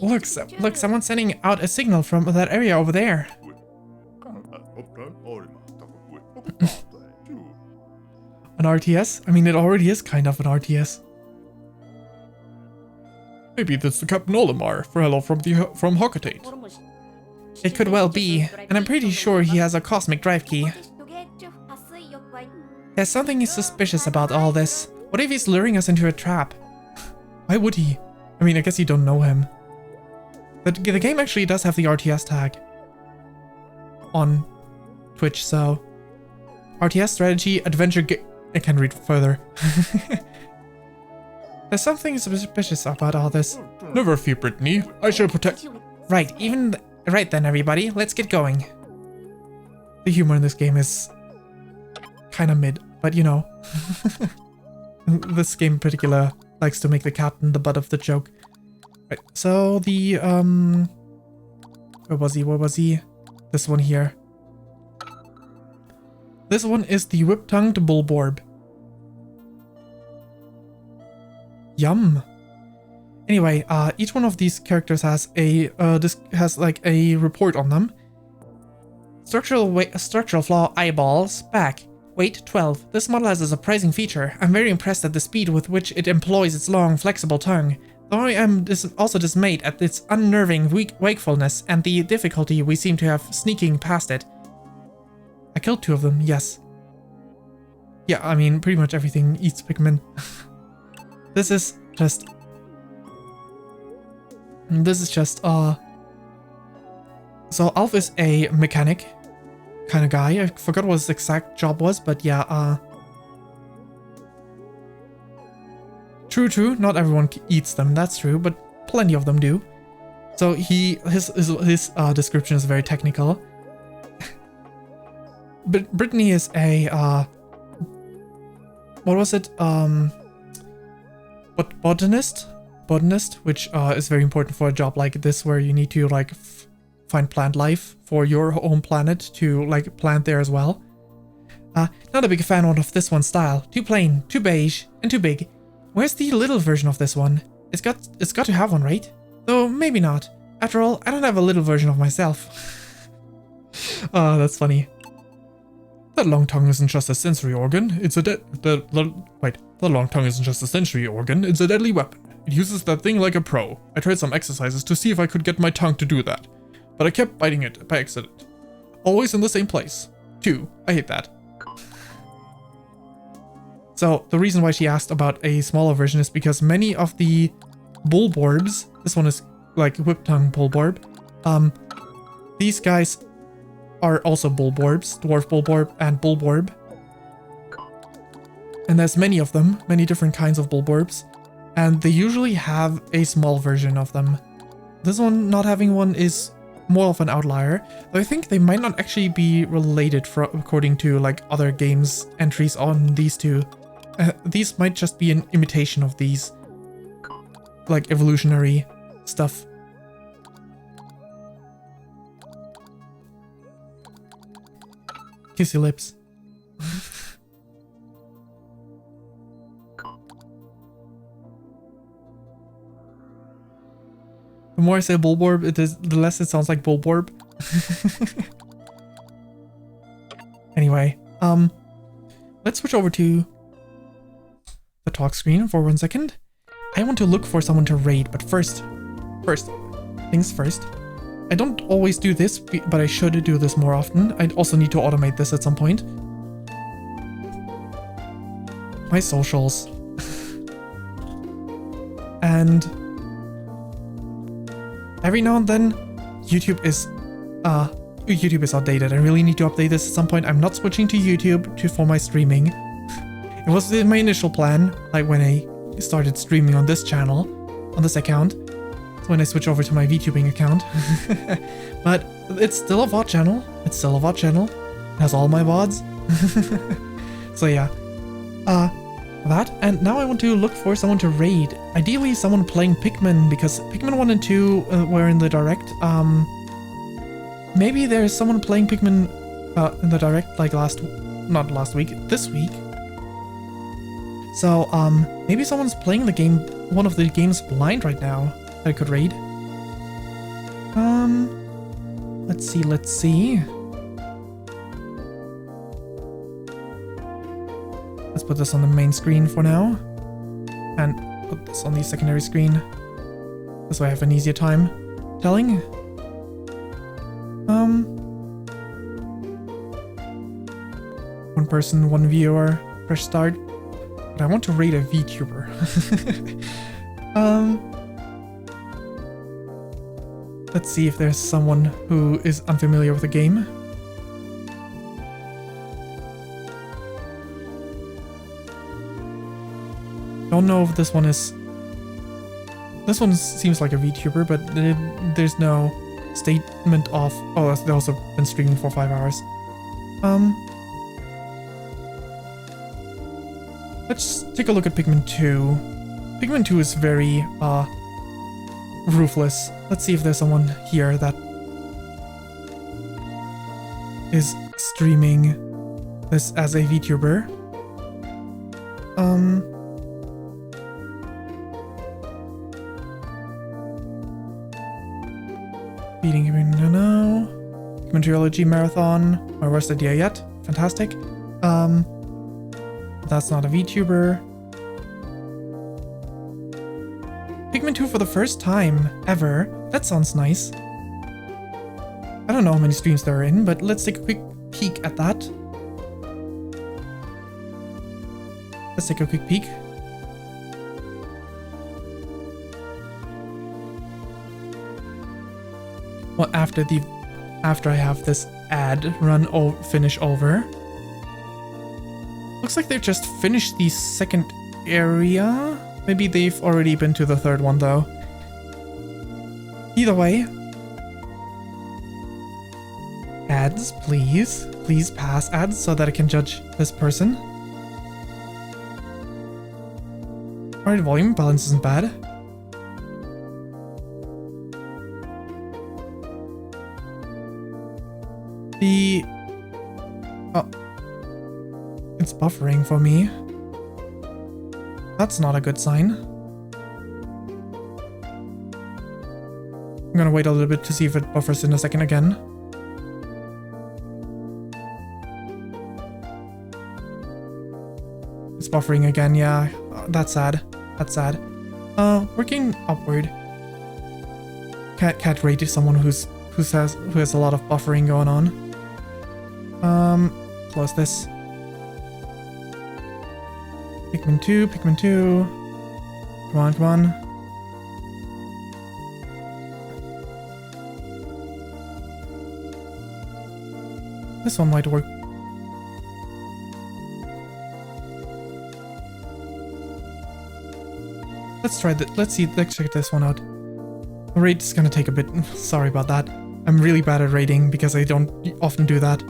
Look, someone's sending out a signal from that area over there. An RTS? I mean, it already is kind of an RTS. Maybe that's the Captain Olimar for hello from Hocketate. It could well be, and I'm pretty sure he has a cosmic drive key. There's something suspicious about all this. What if he's luring us into a trap? Why would he? I mean, I guess you don't know him. But the game actually does have the RTS tag on Twitch, so... RTS strategy, adventure I can read further. There's something suspicious about all this. Never fear, Brittany. I shall protect... Right, right then, everybody. Let's get going. The humor in this game is... kind of mid, but you know. This game in particular likes to make the captain the butt of the joke. Right, so the, where was he? This one here. This one is the whip-tongued Bulborb. Yum. Anyway, each one of these characters has a, like a report on them. Structural flaw eyeballs, back. Weight 12. This model has a surprising feature. I'm very impressed at the speed with which it employs its long, flexible tongue. Though I am also dismayed at its unnerving wakefulness and the difficulty we seem to have sneaking past it. I killed 2 of them, yes. Yeah, I mean, pretty much everything eats Pikmin. This is just... So Alf is a mechanic kind of guy. I forgot what his exact job was, but yeah, True, not everyone eats them, that's true, but plenty of them do. So his description is very technical. But Brittany is a, what was it, botanist, which is very important for a job like this where you need to like find plant life for your home planet to like plant there as well. Not a big fan of this one's style. Too plain, too beige, and too big. Where's the little version of this one? It's got to have one, right? Though maybe not. After all, I don't have a little version of myself. Oh, that's funny. That long tongue isn't just a sensory organ. It's a the long tongue isn't just a sensory organ. It's a deadly weapon. It uses that thing like a pro. I tried some exercises to see if I could get my tongue to do that, but I kept biting it by accident. Always in the same place. 2. I hate that. So the reason why she asked about a smaller version is because many of the Bulborbs, this one is like Whip-tongue Bulborb, these guys are also Bulborbs, Dwarf Bulborb and Bulborb. And there's many of them, many different kinds of Bulborbs, and they usually have a small version of them. This one not having one is more of an outlier, though I think they might not actually be related according to like other games entries on these two. These might just be an imitation of these, like evolutionary stuff. Kiss your lips. The more I say Bulborb, the less it sounds like Bulborb. Anyway, let's switch over to the talk screen for 1 second. I want to look for someone to raid, but first things first. I don't always do this, but I should do this more often. I also need to automate this at some point. My socials. And every now and then, YouTube is outdated. I really need to update this at some point. I'm not switching to YouTube for my streaming. It was my initial plan, like when I started streaming on this channel, on this account. It's when I switch over to my VTubing account. But it's still a VOD channel. It has all my VODs. So yeah. That, and now I want to look for someone to raid. Ideally someone playing Pikmin, because Pikmin 1 and 2 were in the direct. Maybe there's someone playing Pikmin in the direct like not last week, this week. So maybe someone's playing the game, one of the games blind right now that I could raid. Let's see. Let's put this on the main screen for now, and put this on the secondary screen. This way I have an easier time telling. One person, one viewer, fresh start. But I want to raid a VTuber. Let's see if there's someone who is unfamiliar with the game. Don't know if this one is... This one seems like a VTuber, but there's no statement of... Oh, they've also been streaming for 5 hours. Let's take a look at Pikmin 2. Pikmin 2 is very, ruthless. Let's see if there's someone here that is streaming this as a VTuber. Beating Pikmin now. Pikmin Trilogy Marathon. My worst idea yet. Fantastic. That's not a VTuber. Pikmin 2 for the first time ever. That sounds nice. I don't know how many streams there are in, but let's take a quick peek at that. Let's take a quick peek. Well, after I have this ad finish over. Looks like they've just finished the second area. Maybe they've already been to the third one though. Either way. Ads, please. Please pass ads so that I can judge this person. Alright, volume balance isn't bad. It's buffering for me. That's not a good sign. I'm gonna wait a little bit to see if it buffers in a second again. It's buffering again, yeah. That's sad. That's sad. Working upward. Can't rate someone who has a lot of buffering going on. Pikmin 2, Pikmin 2. Come on, come on. This one might work. Let's try that. Let's check this one out. The raid is gonna take a bit. Sorry about that. I'm really bad at raiding because I don't often do that.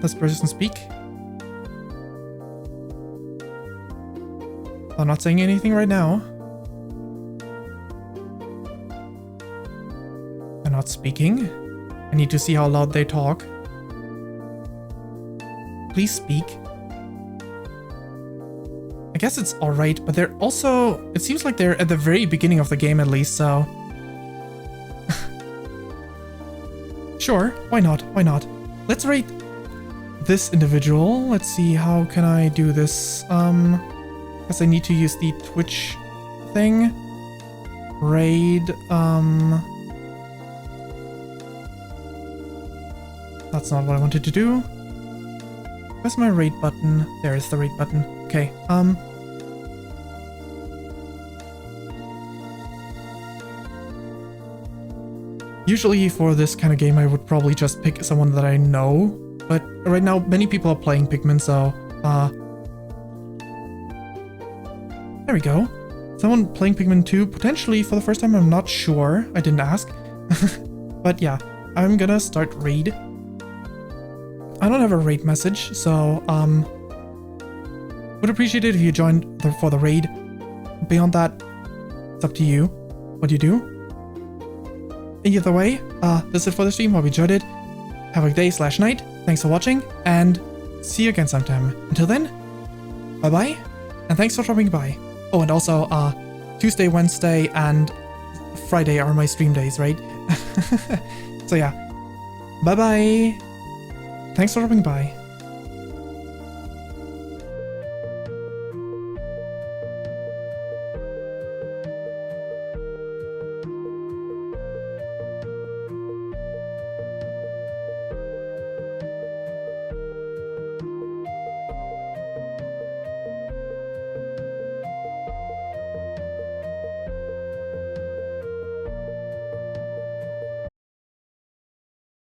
This person speak. I'm not saying anything right now. They're not speaking. I need to see how loud they talk. Please speak. I guess it's alright, but they're also... It seems like they're at the very beginning of the game at least, so... Sure, why not? Why not? Let's rate this individual. Let's see, how can I do this? Guess I need to use the Twitch thing. Raid, That's not what I wanted to do. Where's my raid button? There is the raid button. Okay, usually for this kind of game I would probably just pick someone that I know, but right now many people are playing Pikmin, so, there we go. Someone playing Pikmin 2, potentially for the first time, I'm not sure. I didn't ask. But yeah, I'm gonna start raid. I don't have a raid message, so, would appreciate it if you joined for the raid. Beyond that, it's up to you what you do. Either way, this is it for the stream. Hope you enjoyed it. Have a day / night. Thanks for watching, and see you again sometime. Until then, bye-bye, and thanks for dropping by. Oh, and also, Tuesday, Wednesday, and Friday are my stream days, right? So yeah, bye-bye. Thanks for dropping by.